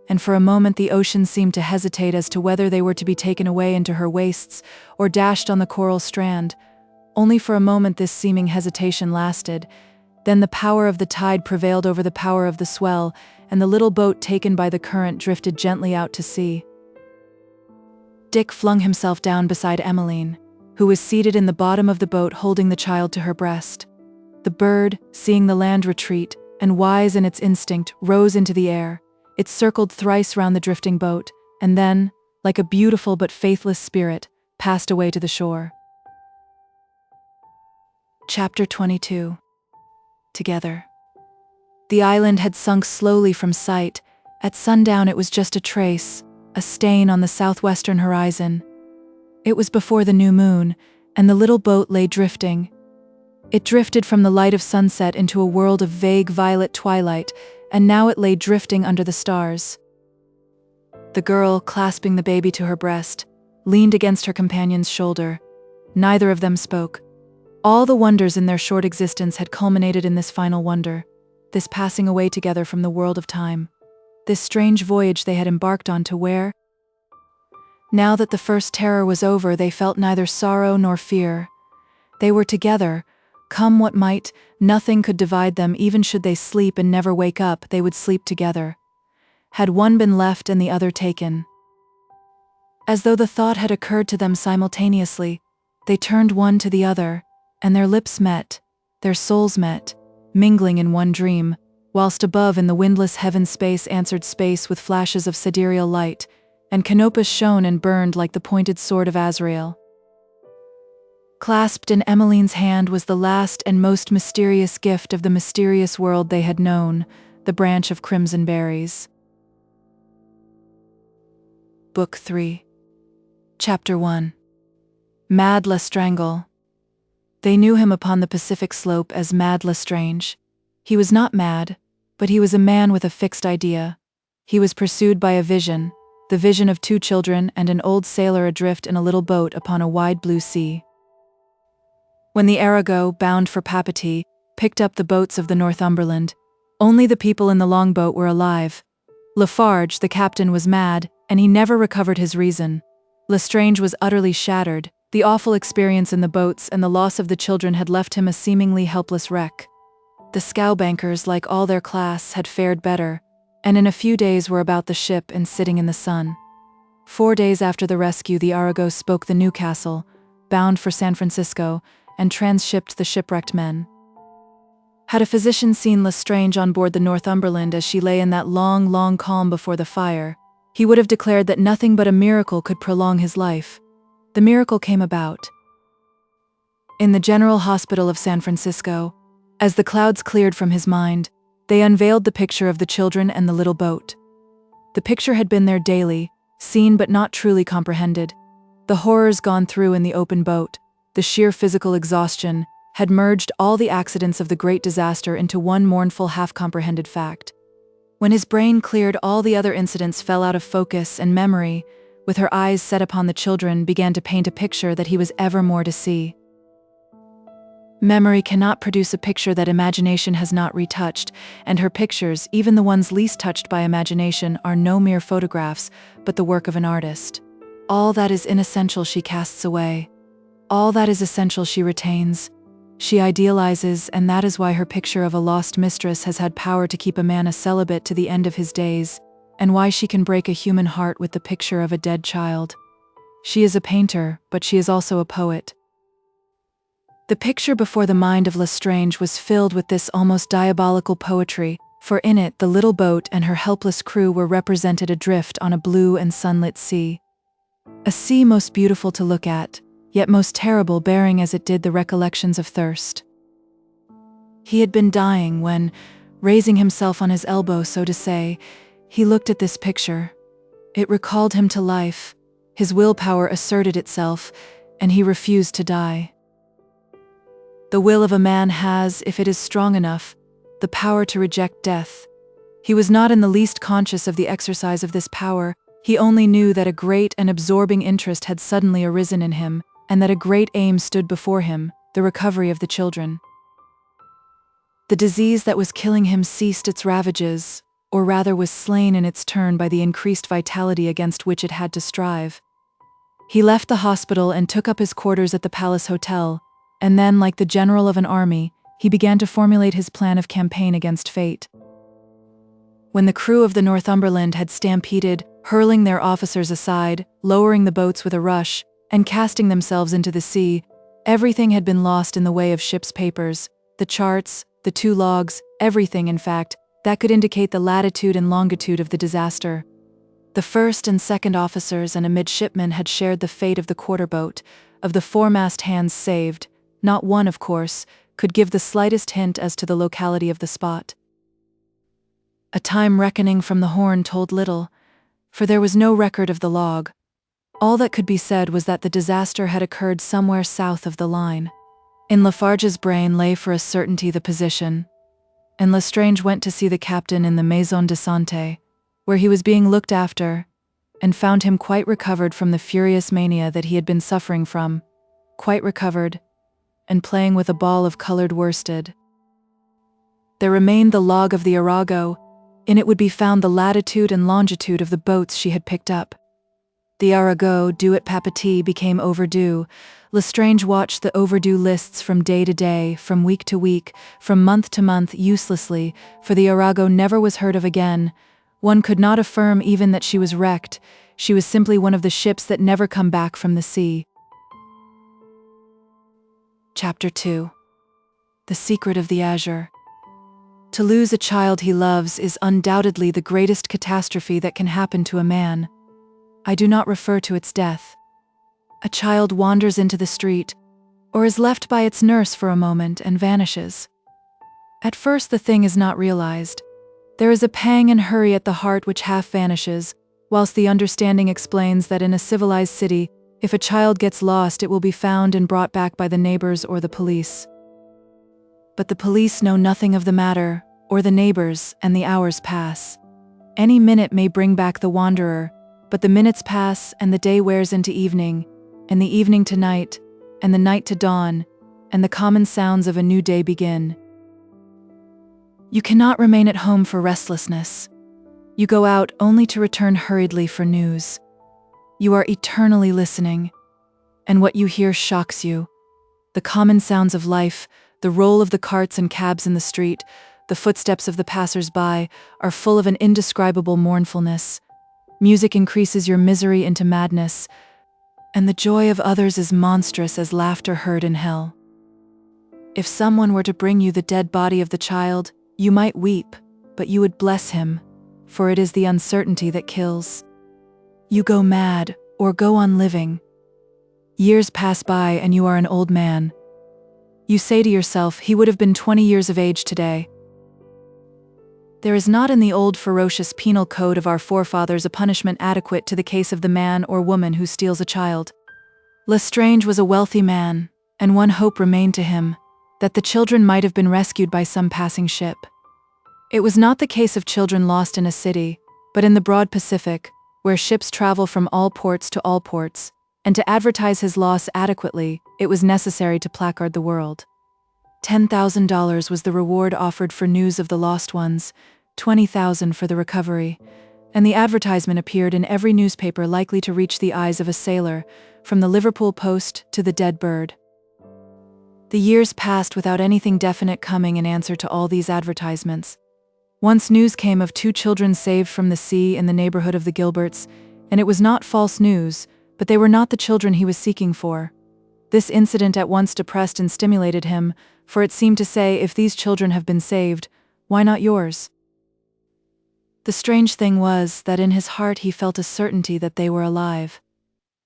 and for a moment the ocean seemed to hesitate as to whether they were to be taken away into her wastes or dashed on the coral strand. Only for a moment this seeming hesitation lasted. Then the power of the tide prevailed over the power of the swell, and the little boat taken by the current drifted gently out to sea. Dick flung himself down beside Emmeline, who was seated in the bottom of the boat holding the child to her breast. The bird, seeing the land retreat, and wise in its instinct, rose into the air. It circled thrice round the drifting boat, and then, like a beautiful but faithless spirit, passed away to the shore. Chapter 22. Together. The island had sunk slowly from sight. At sundown it was just a trace, a stain on the southwestern horizon. It was before the new moon, and the little boat lay drifting. It drifted from the light of sunset into a world of vague violet twilight, and now it lay drifting under the stars. The girl, clasping the baby to her breast, leaned against her companion's shoulder. Neither of them spoke. All the wonders in their short existence had culminated in this final wonder, this passing away together from the world of time, this strange voyage they had embarked on to where? Now that the first terror was over, they felt neither sorrow nor fear. They were together. Come what might, nothing could divide them. Even should they sleep and never wake up, they would sleep together. Had one been left and the other taken? As though the thought had occurred to them simultaneously, they turned one to the other, and their lips met, their souls met, mingling in one dream, whilst above in the windless heaven space answered space with flashes of sidereal light, and Canopus shone and burned like the pointed sword of Azrael. Clasped in Emmeline's hand was the last and most mysterious gift of the mysterious world they had known, the branch of crimson berries. Book 3. Chapter 1. Mad Lestrange. They knew him upon the Pacific slope as Mad Lestrange. He was not mad, but he was a man with a fixed idea. He was pursued by a vision, the vision of 2 children and an old sailor adrift in a little boat upon a wide blue sea. When the Arago, bound for Papeete, picked up the boats of the Northumberland, only the people in the longboat were alive. Lafarge, the captain, was mad, and he never recovered his reason. Lestrange was utterly shattered. The awful experience in the boats and the loss of the children had left him a seemingly helpless wreck. The scowbankers, like all their class, had fared better, and in a few days were about the ship and sitting in the sun. 4 days after the rescue, the Arago spoke the Newcastle, bound for San Francisco, and transshipped the shipwrecked men. Had a physician seen Lestrange on board the Northumberland as she lay in that long, long calm before the fire, he would have declared that nothing but a miracle could prolong his life. The miracle came about. In the General Hospital of San Francisco, as the clouds cleared from his mind, they unveiled the picture of the children and the little boat. The picture had been there daily, seen but not truly comprehended. The horrors gone through in the open boat, the sheer physical exhaustion, had merged all the accidents of the great disaster into one mournful half-comprehended fact. When his brain cleared, all the other incidents fell out of focus, and memory, with her eyes set upon the children, began to paint a picture that he was ever more to see. Memory cannot produce a picture that imagination has not retouched, and her pictures, even the ones least touched by imagination, are no mere photographs, but the work of an artist. All that is inessential she casts away. All that is essential she retains. She idealizes, and that is why her picture of a lost mistress has had power to keep a man a celibate to the end of his days, and why she can break a human heart with the picture of a dead child. She is a painter, but she is also a poet. The picture before the mind of Lestrange was filled with this almost diabolical poetry, for in it the little boat and her helpless crew were represented adrift on a blue and sunlit sea. A sea most beautiful to look at, yet most terrible, bearing as it did the recollections of thirst. He had been dying when, raising himself on his elbow so to say, he looked at this picture. It recalled him to life, his willpower asserted itself, and he refused to die. The will of a man has, if it is strong enough, the power to reject death. He was not in the least conscious of the exercise of this power. He only knew that a great and absorbing interest had suddenly arisen in him, and that a great aim stood before him, the recovery of the children. The disease that was killing him ceased its ravages, or rather was slain in its turn by the increased vitality against which it had to strive. He left the hospital and took up his quarters at the Palace Hotel, and then, like the general of an army, he began to formulate his plan of campaign against fate. When the crew of the Northumberland had stampeded, hurling their officers aside, lowering the boats with a rush, and casting themselves into the sea, everything had been lost in the way of ship's papers, the charts, the 2 logs, everything, in fact, that could indicate the latitude and longitude of the disaster. The first and second officers and a midshipman had shared the fate of the quarter-boat. Of the foremast hands saved, not one, of course, could give the slightest hint as to the locality of the spot. A time reckoning from the Horn told little, for there was no record of the log. All that could be said was that the disaster had occurred somewhere south of the line. In Lafarge's brain lay for a certainty the position, and Lestrange went to see the captain in the Maison de Santé, where he was being looked after, and found him quite recovered from the furious mania that he had been suffering from, quite recovered, and playing with a ball of colored worsted. There remained the log of the Arago. In it would be found the latitude and longitude of the boats she had picked up. The Arago, due at Papeete, became overdue. Lestrange watched the overdue lists from day to day, from week to week, from month to month, uselessly, for the Arago never was heard of again. One could not affirm even that she was wrecked. She was simply one of the ships that never come back from the sea. Chapter 2. The Secret of the Azure. To lose a child he loves is undoubtedly the greatest catastrophe that can happen to a man. I do not refer to its death. A child wanders into the street, or is left by its nurse for a moment and vanishes. At first the thing is not realized. There is a pang and hurry at the heart which half vanishes, whilst the understanding explains that in a civilized city, if a child gets lost it will be found and brought back by the neighbors or the police. But the police know nothing of the matter, or the neighbors, and the hours pass. Any minute may bring back the wanderer, but the minutes pass and the day wears into evening, and the evening to night, and the night to dawn, and the common sounds of a new day begin. You cannot remain at home for restlessness. You go out only to return hurriedly for news. You are eternally listening, and what you hear shocks you. The common sounds of life, the roll of the carts and cabs in the street, the footsteps of the passers-by, are full of an indescribable mournfulness. Music increases your misery into madness, and the joy of others is monstrous as laughter heard in hell. If someone were to bring you the dead body of the child, you might weep, but you would bless him, for it is the uncertainty that kills. You go mad, or go on living. Years pass by and you are an old man. You say to yourself, he would have been 20 years of age today. There is not in the old ferocious penal code of our forefathers a punishment adequate to the case of the man or woman who steals a child. Lestrange was a wealthy man, and one hope remained to him, that the children might have been rescued by some passing ship. It was not the case of children lost in a city, but in the broad Pacific, where ships travel from all ports to all ports, and to advertise his loss adequately, it was necessary to placard the world. $10,000 was the reward offered for news of the lost ones, $20,000 for the recovery, and the advertisement appeared in every newspaper likely to reach the eyes of a sailor, from the Liverpool Post to the Dead Bird. The years passed without anything definite coming in answer to all these advertisements. Once news came of 2 children saved from the sea in the neighborhood of the Gilberts, and it was not false news, but they were not the children he was seeking for. This incident at once depressed and stimulated him, for it seemed to say, if these children have been saved, why not yours? The strange thing was that in his heart he felt a certainty that they were alive.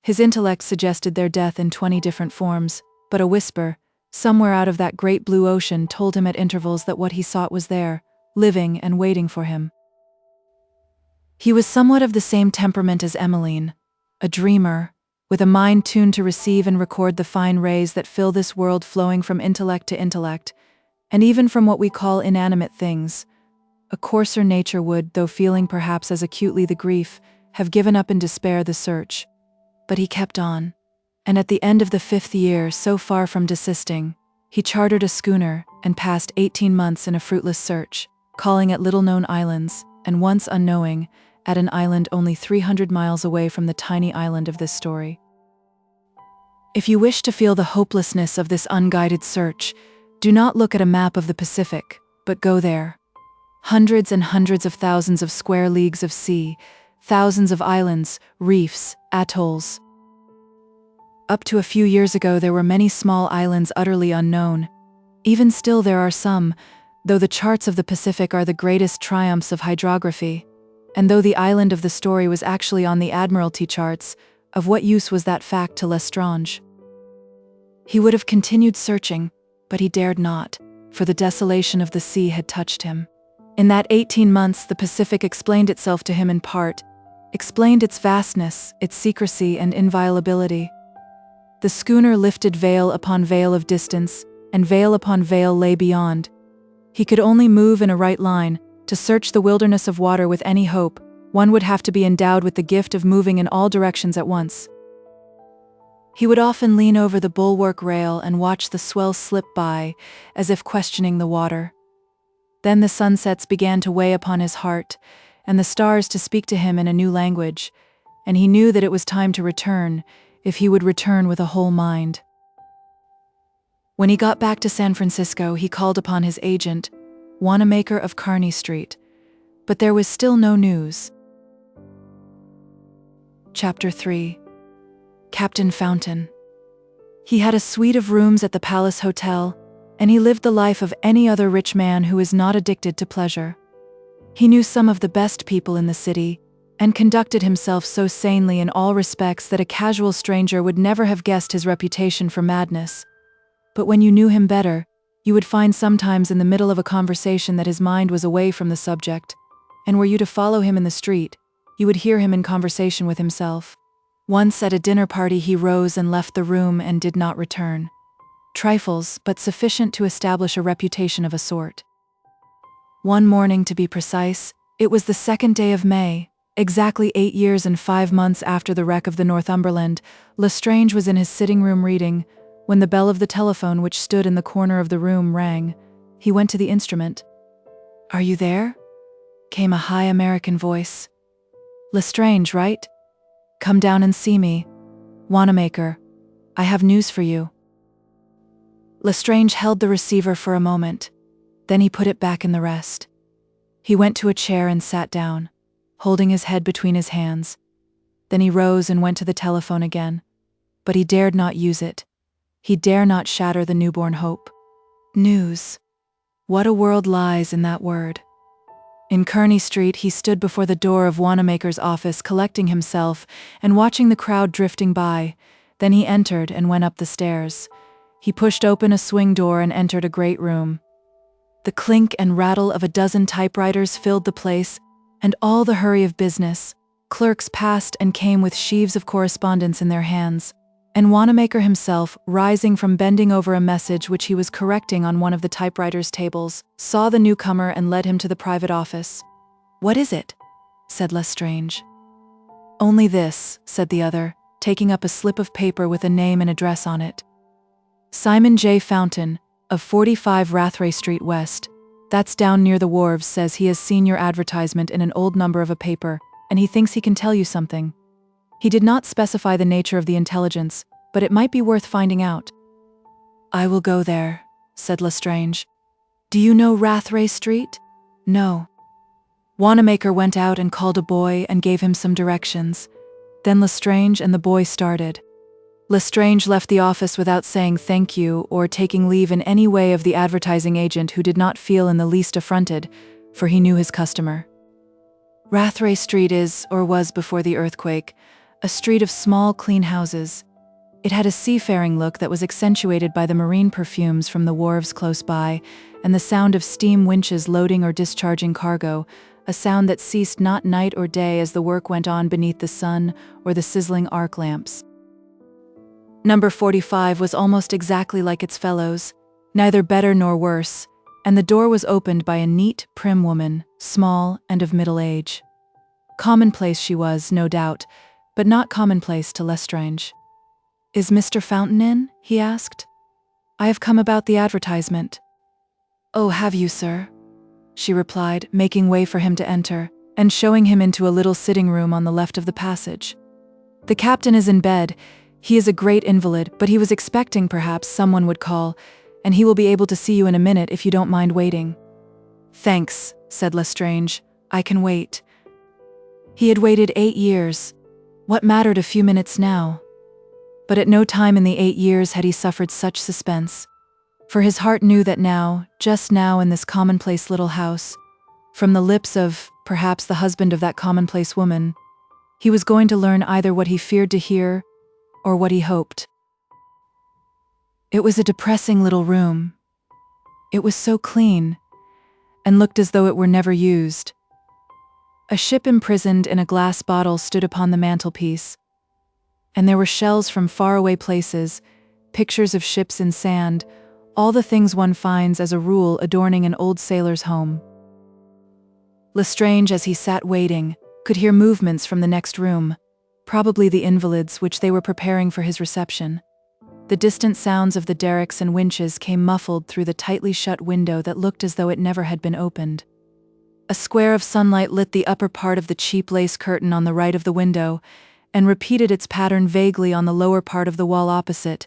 His intellect suggested their death in 20 different forms, but a whisper, somewhere out of that great blue ocean, told him at intervals that what he sought was there, living and waiting for him. He was somewhat of the same temperament as Emmeline, a dreamer, with a mind tuned to receive and record the fine rays that fill this world, flowing from intellect to intellect, and even from what we call inanimate things. A coarser nature would, though feeling perhaps as acutely the grief, have given up in despair the search. But he kept on, and at the end of the 5th year, so far from desisting, he chartered a schooner and passed 18 months in a fruitless search, calling at little-known islands, and once unknowing, at an island only 300 miles away from the tiny island of this story. If you wish to feel the hopelessness of this unguided search, do not look at a map of the Pacific, but go there. Hundreds and hundreds of thousands of square leagues of sea, thousands of islands, reefs, atolls. Up to a few years ago there were many small islands utterly unknown. Even still there are some, though the charts of the Pacific are the greatest triumphs of hydrography. And though the island of the story was actually on the Admiralty charts, of what use was that fact to Lestrange? He would have continued searching, but he dared not, for the desolation of the sea had touched him. In that 18 months the Pacific explained itself to him in part, explained its vastness, its secrecy and inviolability. The schooner lifted veil upon veil of distance, and veil upon veil lay beyond. He could only move in a right line. To search the wilderness of water with any hope, one would have to be endowed with the gift of moving in all directions at once. He would often lean over the bulwark rail and watch the swell slip by, as if questioning the water. Then the sunsets began to weigh upon his heart, and the stars to speak to him in a new language, and he knew that it was time to return, if he would return with a whole mind. When he got back to San Francisco, he called upon his agent, Wanamaker of Kearny Street, but there was still no news. Chapter 3. Captain Fountain. He had a suite of rooms at the Palace Hotel, and he lived the life of any other rich man who is not addicted to pleasure. He knew some of the best people in the city, and conducted himself so sanely in all respects that a casual stranger would never have guessed his reputation for madness. But when you knew him better, you would find sometimes in the middle of a conversation that his mind was away from the subject, and were you to follow him in the street, you would hear him in conversation with himself. Once at a dinner party he rose and left the room and did not return. Trifles, but sufficient to establish a reputation of a sort. One morning, to be precise, it was the 2nd day of May, exactly 8 years and 5 months after the wreck of the Northumberland. Lestrange was in his sitting room reading, when the bell of the telephone which stood in the corner of the room rang. He went to the instrument. "Are you there?" came a high American voice. "Lestrange, right? Come down and see me. Wanamaker. I have news for you." Lestrange held the receiver for a moment. Then he put it back in the rest. He went to a chair and sat down, holding his head between his hands. Then he rose and went to the telephone again. But he dared not use it. He dare not shatter the newborn hope. News. What a world lies in that word. In Kearny Street, he stood before the door of Wanamaker's office, collecting himself and watching the crowd drifting by. Then he entered and went up the stairs. He pushed open a swing door and entered a great room. The clink and rattle of a dozen typewriters filled the place, and all the hurry of business. Clerks passed and came with sheaves of correspondence in their hands, and Wanamaker himself, rising from bending over a message which he was correcting on one of the typewriter's tables, saw the newcomer and led him to the private office. "What is it?" said Lestrange. "Only this," said the other, taking up a slip of paper with a name and address on it. "Simon J. Fountain, of 45 Rathray Street West. That's down near the wharves, says he has seen your advertisement in an old number of a paper, and he thinks he can tell you something." He did not specify the nature of the intelligence, but it might be worth finding out. "I will go there," said Lestrange. "Do you know Rathray Street?" "No." Wanamaker went out and called a boy and gave him some directions. Then Lestrange and the boy started. Lestrange left the office without saying thank you or taking leave in any way of the advertising agent, who did not feel in the least affronted, for he knew his customer. Rathray Street is, or was before the earthquake, a street of small, clean houses. It had a seafaring look that was accentuated by the marine perfumes from the wharves close by, and the sound of steam winches loading or discharging cargo, a sound that ceased not night or day as the work went on beneath the sun or the sizzling arc lamps. Number 45 was almost exactly like its fellows, neither better nor worse, and the door was opened by a neat, prim woman, small and of middle age. Commonplace she was, no doubt, but not commonplace to Lestrange. "Is Mr. Fountain in?" he asked. "I have come about the advertisement." "Oh, have you, sir?" she replied, making way for him to enter, and showing him into a little sitting room on the left of the passage. "The captain is in bed. He is a great invalid, but he was expecting perhaps someone would call, and he will be able to see you in a minute if you don't mind waiting." "Thanks," said Lestrange. "I can wait." He had waited 8 years. What mattered a few minutes now? But at no time in the 8 years had he suffered such suspense. For his heart knew that now, just now in this commonplace little house, from the lips of, perhaps, the husband of that commonplace woman, he was going to learn either what he feared to hear or what he hoped. It was a depressing little room. It was so clean, and looked as though it were never used. A ship imprisoned in a glass bottle stood upon the mantelpiece, and there were shells from faraway places, pictures of ships in sand, all the things one finds as a rule adorning an old sailor's home. Lestrange, as he sat waiting, could hear movements from the next room. probably the invalids which they were preparing for his reception. The distant sounds of the derricks and winches came muffled through the tightly shut window that looked as though it never had been opened. A square of sunlight lit the upper part of the cheap lace curtain on the right of the window, and repeated its pattern vaguely on the lower part of the wall opposite.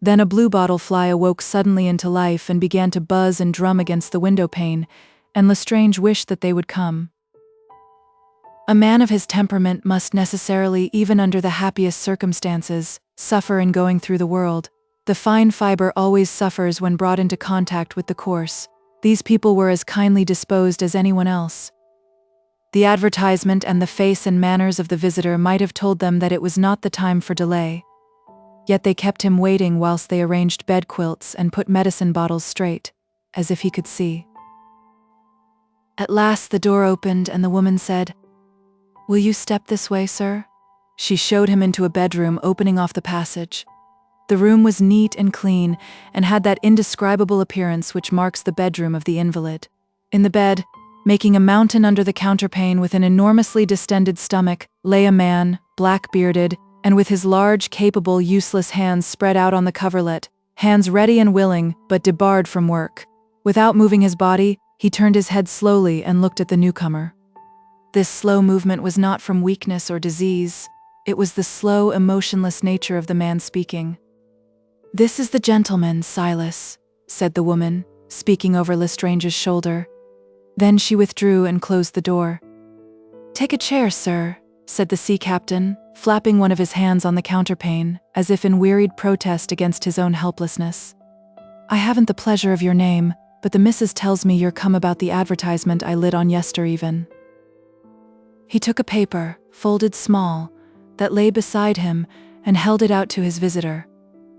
Then a bluebottle fly awoke suddenly into life and began to buzz and drum against the window pane, and Lestrange wished that they would come. A man of his temperament must necessarily, even under the happiest circumstances, suffer in going through the world. The fine fiber always suffers when brought into contact with the coarse. These people were as kindly disposed as anyone else. The advertisement and the face and manners of the visitor might have told them that it was not the time for delay. Yet they kept him waiting whilst they arranged bed quilts and put medicine bottles straight, as if he could see. At last the door opened and the woman said, "Will you step this way, sir?" She showed him into a bedroom opening off the passage. The room was neat and clean, and had that indescribable appearance which marks the bedroom of the invalid. In the bed, making a mountain under the counterpane with an enormously distended stomach, lay a man, black-bearded, and with his large, capable, useless hands spread out on the coverlet, hands ready and willing, but debarred from work. Without moving his body, he turned his head slowly and looked at the newcomer. This slow movement was not from weakness or disease. It was the slow, emotionless nature of the man speaking. "This is the gentleman, Silas," said the woman, speaking over Lestrange's shoulder. Then she withdrew and closed the door. "Take a chair, sir," said the sea captain, flapping one of his hands on the counterpane, as if in wearied protest against his own helplessness. "I haven't the pleasure of your name, but the missus tells me you're come about the advertisement I lit on yestereven." He took a paper, folded small, that lay beside him, and held it out to his visitor.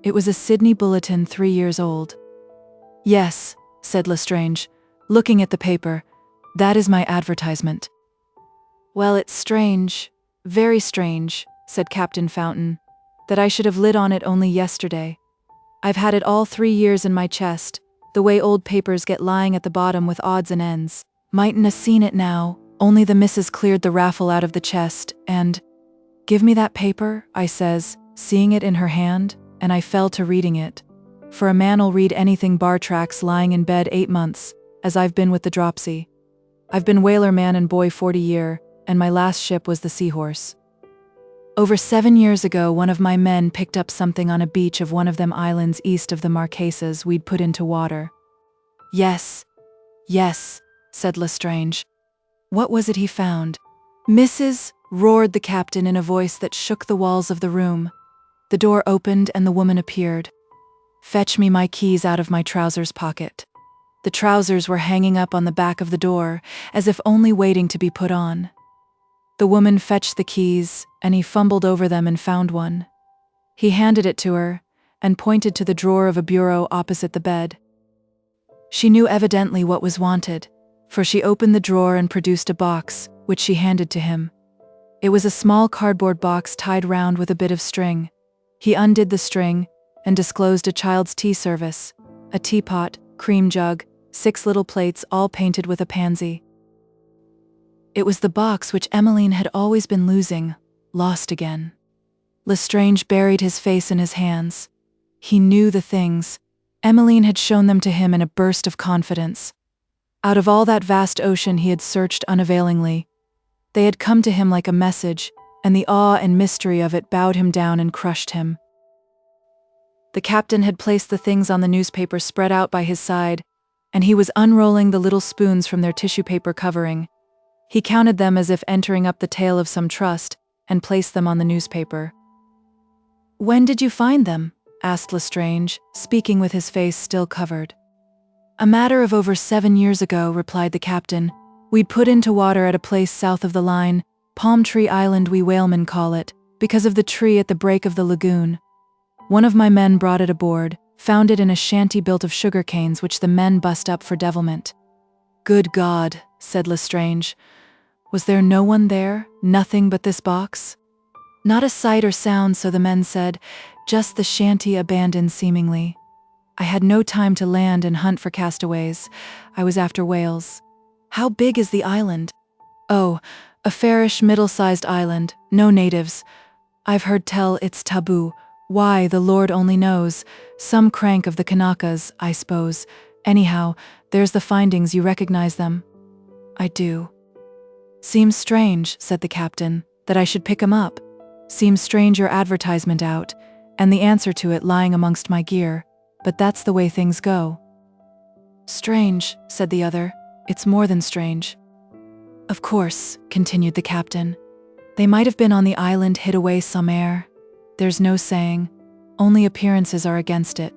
It was a Sydney bulletin 3 years old. "Yes," said Lestrange, looking at the paper, "that is my advertisement." "Well, it's strange, very strange," said Captain Fountain, "that I should have lit on it only yesterday. I've had it all 3 years in my chest, the way old papers get lying at the bottom with odds and ends. Mightn't 'a seen it now, only the missus cleared the raffle out of the chest, and, 'Give me that paper,' I says, seeing it in her hand, and I fell to reading it. For a man'll read anything bar tracks lying in bed 8 months, as I've been with the dropsy. I've been whaler man and boy 40 year, and my last ship was the Seahorse. Over 7 years ago, one of my men picked up something on a beach of one of them islands east of the Marquesas we'd put into water." Yes, said Lestrange. "What was it he found?" "Mrs." roared the captain in a voice that shook the walls of the room. The door opened and the woman appeared. "Fetch me my keys out of my trousers pocket." The trousers were hanging up on the back of the door, as if only waiting to be put on. The woman fetched the keys, and he fumbled over them and found one. He handed it to her, and pointed to the drawer of a bureau opposite the bed. She knew evidently what was wanted, for she opened the drawer and produced a box, which she handed to him. It was a small cardboard box tied round with a bit of string. He undid the string, and disclosed a child's tea service, a teapot, cream jug, 6 little plates all painted with a pansy. It was the box which Emmeline had always been losing, lost again. Lestrange buried his face in his hands. He knew the things. Emmeline had shown them to him in a burst of confidence. Out of all that vast ocean he had searched unavailingly. They had come to him like a message, and the awe and mystery of it bowed him down and crushed him. The captain had placed the things on the newspaper spread out by his side, and he was unrolling the little spoons from their tissue paper covering. He counted them as if entering up the tale of some trust, and placed them on the newspaper. "When did you find them?" asked Lestrange, speaking with his face still covered. "A matter of over 7 years ago," replied the captain. "We'd put into water at a place south of the line, Palm Tree Island we whalemen call it, because of the tree at the break of the lagoon. One of my men brought it aboard, found it in a shanty built of sugar canes which the men bust up for devilment." "Good God," said Lestrange. "Was there no one there, nothing but this box?" "Not a sight or sound, so the men said, just the shanty abandoned seemingly. I had no time to land and hunt for castaways. I was after whales." "How big is the island?" "Oh, a fairish middle-sized island, no natives, I've heard tell it's taboo. Why, the Lord only knows. Some crank of the Kanakas, I suppose. Anyhow, there's the findings, you recognize them? I do. Seems strange, said the captain, that I should pick 'em up. Seems strange your advertisement out, and the answer to it lying amongst my gear, but that's the way things go. Strange, said the other. It's more than strange. Of course, continued the captain. They might have been on the island hid away somewhere. There's no saying. Only appearances are against it.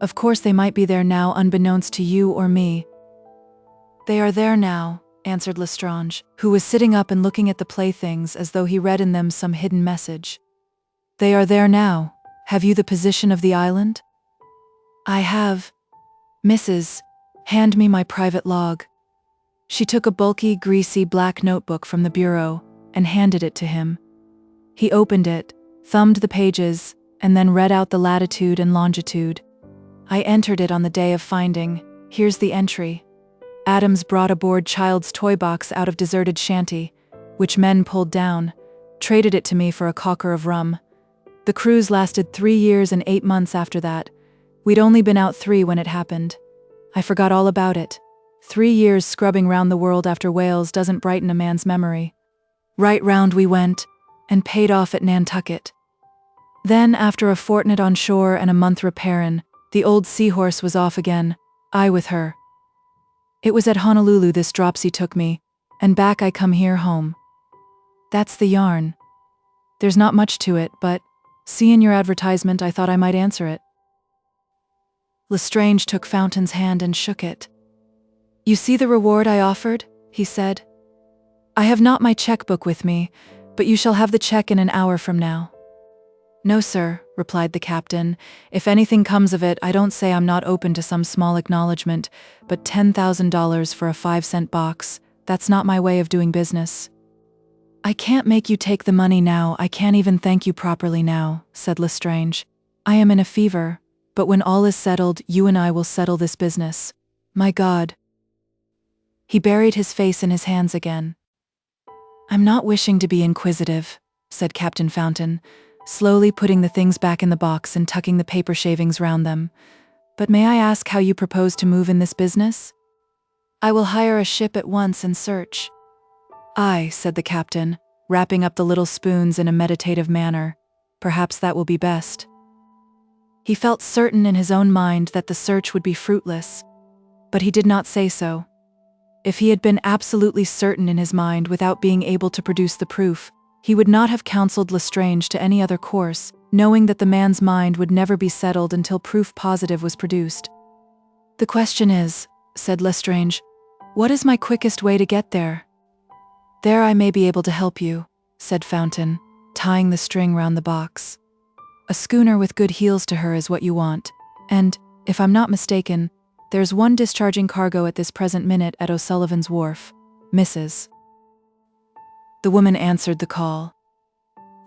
Of course they might be there now unbeknownst to you or me. They are there now, answered Lestrange, who was sitting up and looking at the playthings as though he read in them some hidden message. They are there now. Have you the position of the island? I have. Mrs., hand me my private log. She took a bulky, greasy black notebook from the bureau and handed it to him. He opened it, thumbed the pages, and then read out the latitude and longitude. I entered it on the day of finding. Here's the entry. Adams brought aboard child's toy box out of deserted shanty, which men pulled down, traded it to me for a caulker of rum. The cruise lasted 3 years and 8 months after that. We'd only been out 3 when it happened. I forgot all about it. 3 years scrubbing round the world after whales doesn't brighten a man's memory. Right round we went, and paid off at Nantucket. Then, after a fortnight on shore and a month repairin', the old seahorse was off again, I with her. It was at Honolulu this dropsy took me, and back I come here home. That's the yarn. There's not much to it, but, seein' your advertisement, I thought I might answer it. Lestrange took Fountain's hand and shook it. You see the reward I offered? He said. I have not my checkbook with me, but you shall have the check in an hour from now. No, sir, replied the captain. If anything comes of it, I don't say I'm not open to some small acknowledgement, but $10,000 for a 5-cent box, that's not my way of doing business. I can't make you take the money now, I can't even thank you properly now, said Lestrange. I am in a fever, but when all is settled, you and I will settle this business. My God. He buried his face in his hands again. I'm not wishing to be inquisitive, said Captain Fountain, slowly putting the things back in the box and tucking the paper shavings round them. But may I ask how you propose to move in this business? I will hire a ship at once and search. Aye, said the captain, wrapping up the little spoons in a meditative manner. Perhaps that will be best. He felt certain in his own mind that the search would be fruitless, but he did not say so. If he had been absolutely certain in his mind without being able to produce the proof, he would not have counseled Lestrange to any other course, knowing that the man's mind would never be settled until proof positive was produced. The question is, said Lestrange, what is my quickest way to get there? There I may be able to help you, said Fountain, tying the string round the box. A schooner with good heels to her is what you want, and, if I'm not mistaken, there's one discharging cargo at this present minute at O'Sullivan's Wharf, Mrs. The woman answered the call.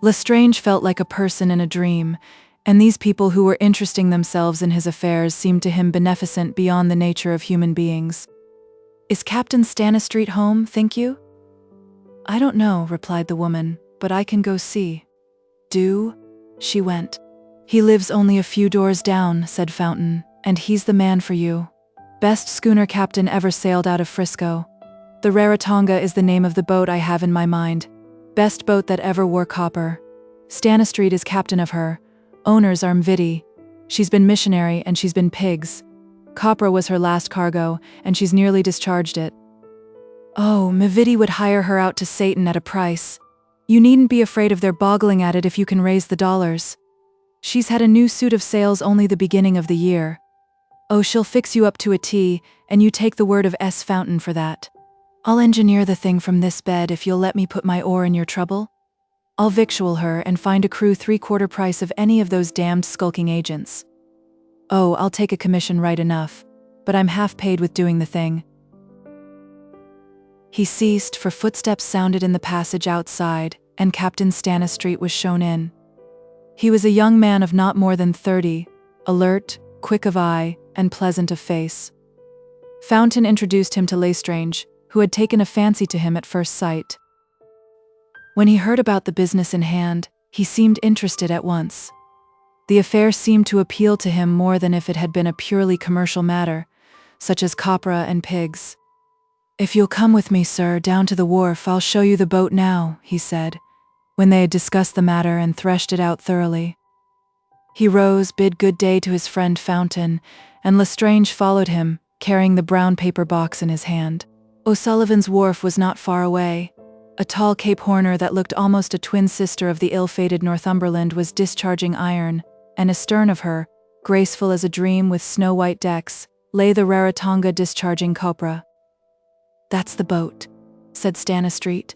Lestrange felt like a person in a dream, and these people who were interesting themselves in his affairs seemed to him beneficent beyond the nature of human beings. Is Captain Stanistreet home, think you? I don't know, replied the woman, but I can go see. Do? She went. He lives only a few doors down, said Fountain, and he's the man for you. Best schooner captain ever sailed out of Frisco. The Rarotonga is the name of the boat I have in my mind. Best boat that ever wore copper. Stanistreet is captain of her. Owners are MVIII. She's been missionary and she's been pigs. Copra was her last cargo, and she's nearly discharged it. Oh, MVIII would hire her out to Satan at a price. You needn't be afraid of their boggling at it if you can raise the dollars. She's had a new suit of sails only the beginning of the year. Oh, she'll fix you up to a T, and you take the word of S. Fountain for that. I'll engineer the thing from this bed if you'll let me put my oar in your trouble. I'll victual her and find a crew 3/4 price of any of those damned skulking agents. Oh, I'll take a commission right enough, but I'm half paid with doing the thing. He ceased, for footsteps sounded in the passage outside, and Captain Stanistreet was shown in. He was a young man of not more than 30, alert, quick of eye, and pleasant of face. Fountain introduced him to Lestrange, who had taken a fancy to him at first sight. When he heard about the business in hand, He seemed interested at once. The affair seemed to appeal to him more than if it had been a purely commercial matter, such as copra and pigs. "If you'll come with me, sir, down to the wharf, I'll show you the boat now," he said, when they had discussed the matter and threshed it out thoroughly. He rose, bid good day to his friend Fountain, and Lestrange followed him, carrying the brown paper box in his hand. O'Sullivan's wharf was not far away. A tall Cape Horner that looked almost a twin sister of the ill-fated Northumberland was discharging iron, and astern of her, graceful as a dream with snow-white decks, lay the Rarotonga discharging copra. "That's the boat," said Stanistreet.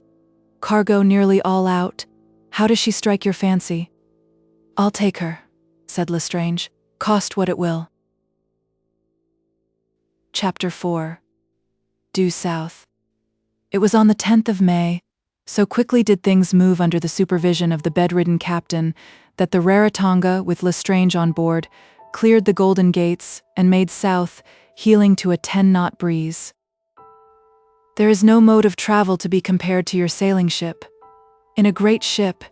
"Cargo nearly all out. How does she strike your fancy?" "I'll take her," said Lestrange, "cost what it will." Chapter 4. Due south. It was on the 10th of May, so quickly did things move under the supervision of the bedridden captain, that the Rarotonga, with Lestrange on board, cleared the Golden Gates and made south, heeling to a 10-knot breeze. There is no mode of travel to be compared to your sailing ship. In a great ship,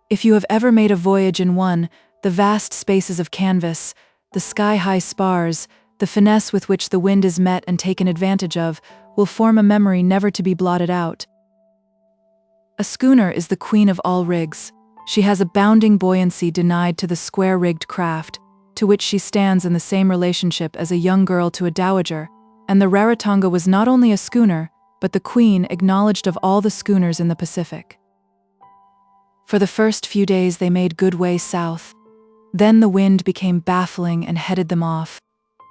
if you have ever made a voyage in one, the vast spaces of canvas, the sky-high spars, the finesse with which the wind is met and taken advantage of, will form a memory never to be blotted out. A schooner is the queen of all rigs. She has a bounding buoyancy denied to the square-rigged craft, to which she stands in the same relationship as a young girl to a dowager, and the Rarotonga was not only a schooner, but the queen acknowledged of all the schooners in the Pacific. For the first few days they made good way south. Then the wind became baffling and headed them off.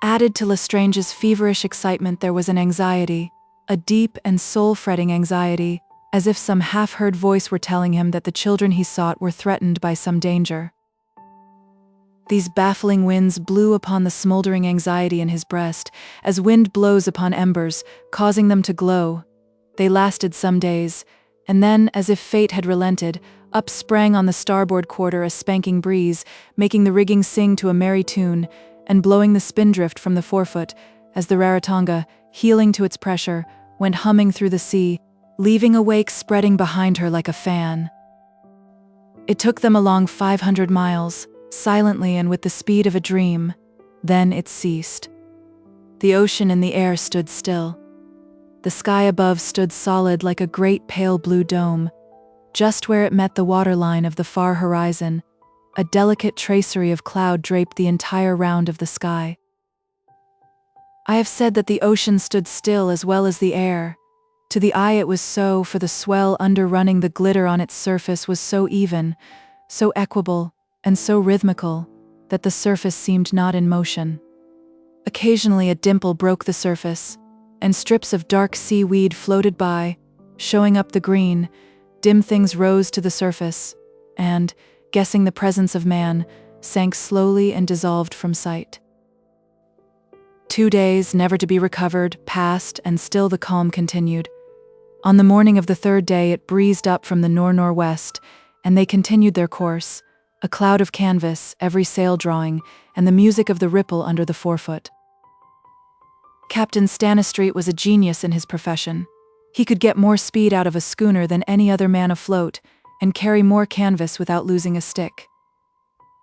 Added to Lestrange's feverish excitement there was an anxiety, a deep and soul-fretting anxiety, as if some half-heard voice were telling him that the children he sought were threatened by some danger. These baffling winds blew upon the smoldering anxiety in his breast, as wind blows upon embers, causing them to glow. They lasted some days, and then, as if fate had relented, up sprang on the starboard quarter a spanking breeze, making the rigging sing to a merry tune, and blowing the spindrift from the forefoot, as the Rarotonga, heeling to its pressure, went humming through the sea, leaving a wake spreading behind her like a fan. It took them along 500 miles, silently and with the speed of a dream. Then it ceased. The ocean in the air stood still. The sky above stood solid like a great pale blue dome. Just where it met the waterline of the far horizon, a delicate tracery of cloud draped the entire round of the sky. I have said that the ocean stood still as well as the air. To the eye it was so, for the swell underrunning the glitter on its surface was so even, so equable, and so rhythmical, that the surface seemed not in motion. Occasionally a dimple broke the surface, and strips of dark seaweed floated by, showing up the green. Dim things rose to the surface, and, guessing the presence of man, sank slowly and dissolved from sight. 2 days, never to be recovered, passed, and still the calm continued. On the morning of the 3rd day it breezed up from the nor-northwest, and they continued their course, a cloud of canvas, every sail drawing, and the music of the ripple under the forefoot. Captain Stanistreet was a genius in his profession. He could get more speed out of a schooner than any other man afloat, and carry more canvas without losing a stick.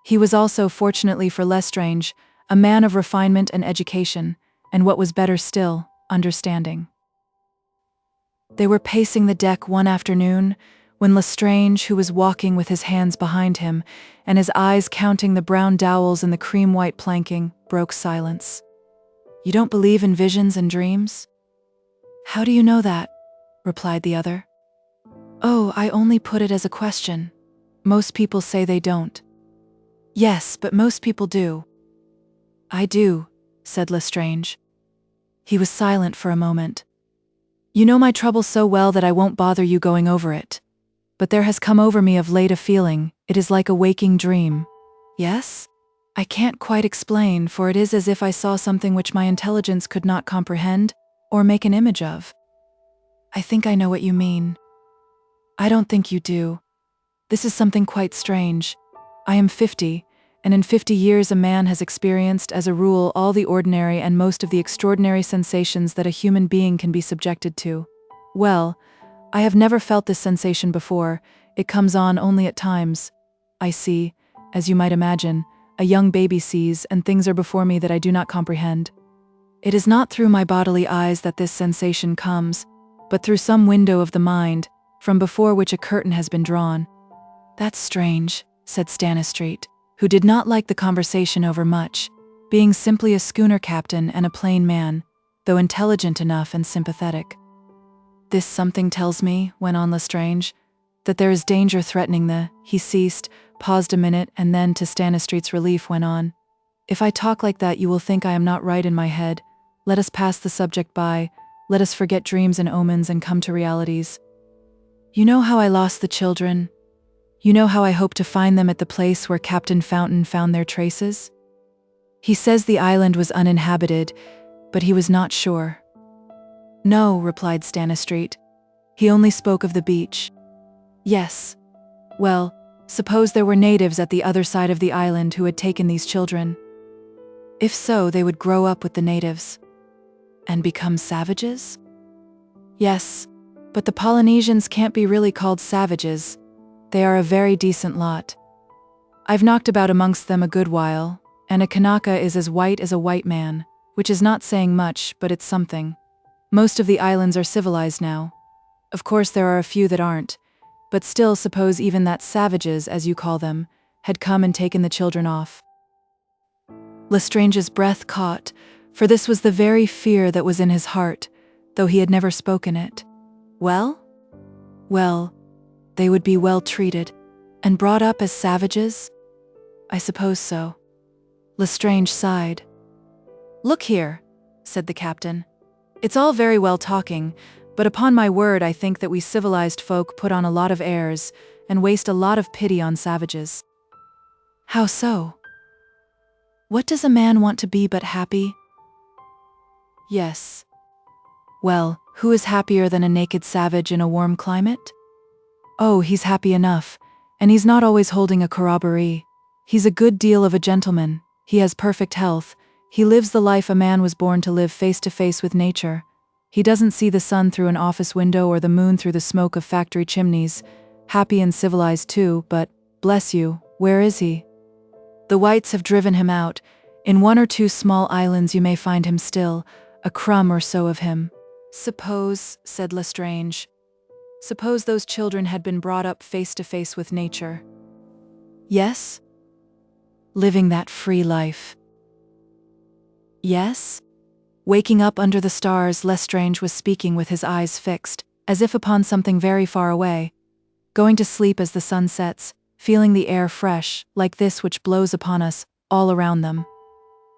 He was also, fortunately for Lestrange, a man of refinement and education, and what was better still, understanding. They were pacing the deck one afternoon, when Lestrange, who was walking with his hands behind him, and his eyes counting the brown dowels in the cream-white planking, broke silence. "You don't believe in visions and dreams?" "How do you know that?" replied the other. "Oh, I only put it as a question. Most people say they don't." "Yes, but most people do." "I do," said Lestrange. He was silent for a moment. "You know my trouble so well that I won't bother you going over it. But there has come over me of late a feeling, it is like a waking dream." "Yes?" "I can't quite explain, for it is as if I saw something which my intelligence could not comprehend, or make an image of." "I think I know what you mean." "I don't think you do. This is something quite strange. I am 50, and in 50 years a man has experienced, as a rule, all the ordinary and most of the extraordinary sensations that a human being can be subjected to. Well, I have never felt this sensation before. It comes on only at times. I see, as you might imagine, a young baby sees, and things are before me that I do not comprehend. It is not through my bodily eyes that this sensation comes, but through some window of the mind, from before which a curtain has been drawn. That's strange, said Stanistreet, who did not like the conversation overmuch, being simply a schooner captain and a plain man, though intelligent enough and sympathetic. This something tells me, went on Lestrange, that there is danger threatening the— He ceased, paused a minute, and then, to Stanistreet's relief, went on. If I talk like that, you will think I am not right in my head. Let us pass the subject by. Let us forget dreams and omens and come to realities. You know how I lost the children? You know how I hope to find them at the place where Captain Fountain found their traces? He says the island was uninhabited, but he was not sure. No, replied Stanistreet. He only spoke of the beach. Yes. Well, suppose there were natives at the other side of the island who had taken these children. If so, they would grow up with the natives. And become savages? Yes, but the Polynesians can't be really called savages. They are a very decent lot. I've knocked about amongst them a good while, and a Kanaka is as white as a white man, which is not saying much, but it's something. Most of the islands are civilized now. Of course there are a few that aren't, but still suppose even that savages, as you call them, had come and taken the children off. Lestrange's breath caught, for this was the very fear that was in his heart, though he had never spoken it. Well? Well, they would be well treated, and brought up as savages? I suppose so. Lestrange sighed. Look here, said the captain. It's all very well talking, but upon my word I think that we civilized folk put on a lot of airs and waste a lot of pity on savages. How so? What does a man want to be but happy? Yes. Well, who is happier than a naked savage in a warm climate? Oh, he's happy enough, and he's not always holding a corroboree. He's a good deal of a gentleman, he has perfect health, he lives the life a man was born to live face to face with nature. He doesn't see the sun through an office window or the moon through the smoke of factory chimneys. Happy and civilized too, but, bless you, where is he? The whites have driven him out. In one or two small islands you may find him still, a crumb or so of him. Suppose, said Lestrange, suppose those children had been brought up face to face with nature. Yes? Living that free life. Yes? Waking up under the stars, Lestrange was speaking with his eyes fixed, as if upon something very far away. Going to sleep as the sun sets, feeling the air fresh, like this which blows upon us, all around them.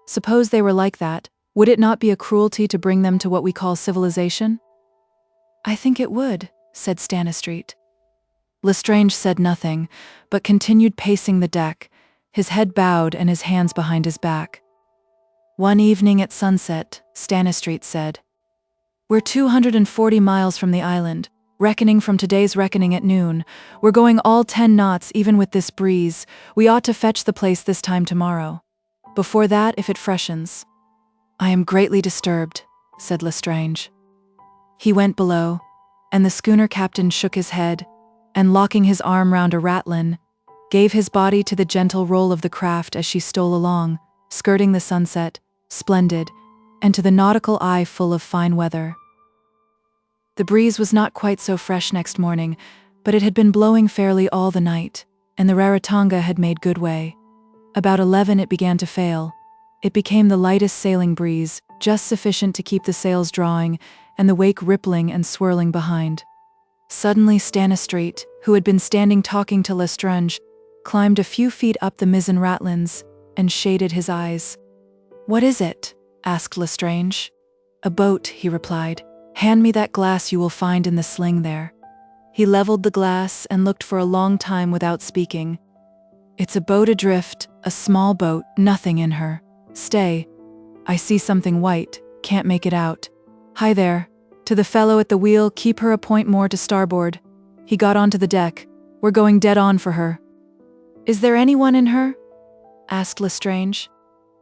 Suppose they were like that, would it not be a cruelty to bring them to what we call civilization? I think it would, said Stanistreet. Lestrange said nothing, but continued pacing the deck, his head bowed and his hands behind his back. One evening at sunset, Stanistreet said, We're 240 miles from the island, reckoning from today's reckoning at noon. We're going all 10 knots even with this breeze. We ought to fetch the place this time tomorrow. Before that, if it freshens. I am greatly disturbed, said Lestrange. He went below, and the schooner captain shook his head, and locking his arm round a rattlin, gave his body to the gentle roll of the craft as she stole along, skirting the sunset, splendid, and to the nautical eye full of fine weather. The breeze was not quite so fresh next morning, but it had been blowing fairly all the night, and the Rarotonga had made good way. About 11 it began to fail. It became the lightest sailing breeze, just sufficient to keep the sails drawing, and the wake rippling and swirling behind. Suddenly Stanistreet, who had been standing talking to Lestrange, climbed a few feet up the mizzen ratlins, and shaded his eyes. What is it? Asked Lestrange. A boat, he replied. Hand me that glass you will find in the sling there. He leveled the glass and looked for a long time without speaking. It's a boat adrift, a small boat, nothing in her. Stay. I see something white, can't make it out. Hi there. To the fellow at the wheel, keep her a point more to starboard. He got onto the deck. We're going dead on for her. Is there anyone in her? Asked Lestrange.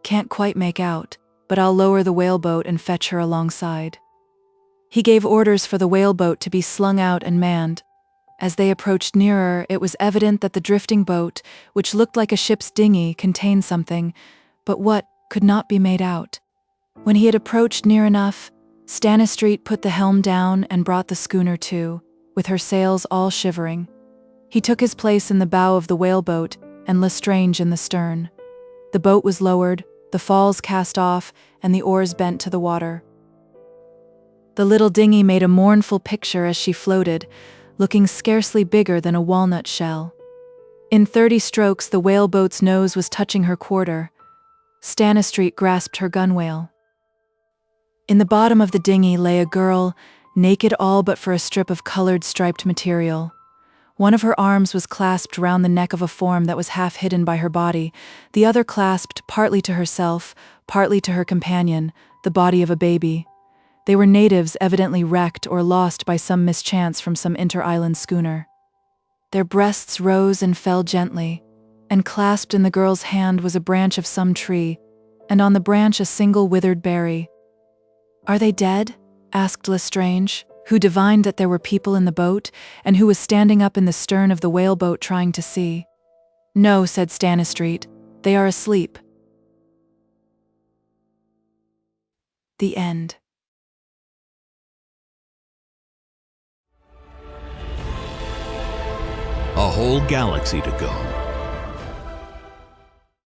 Can't quite make out, but I'll lower the whaleboat and fetch her alongside. He gave orders for the whaleboat to be slung out and manned, As they approached nearer, it was evident that the drifting boat, which looked like a ship's dinghy, contained something, but what could not be made out. When he had approached near enough, Stannistreet put the helm down and brought the schooner to, with her sails all shivering. He took his place in the bow of the whaleboat and Lestrange in the stern. The boat was lowered, the falls cast off, and the oars bent to the water. The little dinghy made a mournful picture as she floated, looking scarcely bigger than a walnut shell. In 30 strokes, the whaleboat's nose was touching her quarter. Stannistreet grasped her gunwale. In the bottom of the dinghy lay a girl, naked all but for a strip of colored striped material. One of her arms was clasped round the neck of a form that was half hidden by her body, the other clasped partly to herself, partly to her companion, the body of a baby. They were natives evidently wrecked or lost by some mischance from some inter-island schooner. Their breasts rose and fell gently, and clasped in the girl's hand was a branch of some tree, and on the branch a single withered berry. "Are they dead?" asked Lestrange, who divined that there were people in the boat, and who was standing up in the stern of the whaleboat trying to see. "No," said Stannistreet, "they are asleep." The end.
A whole galaxy to go.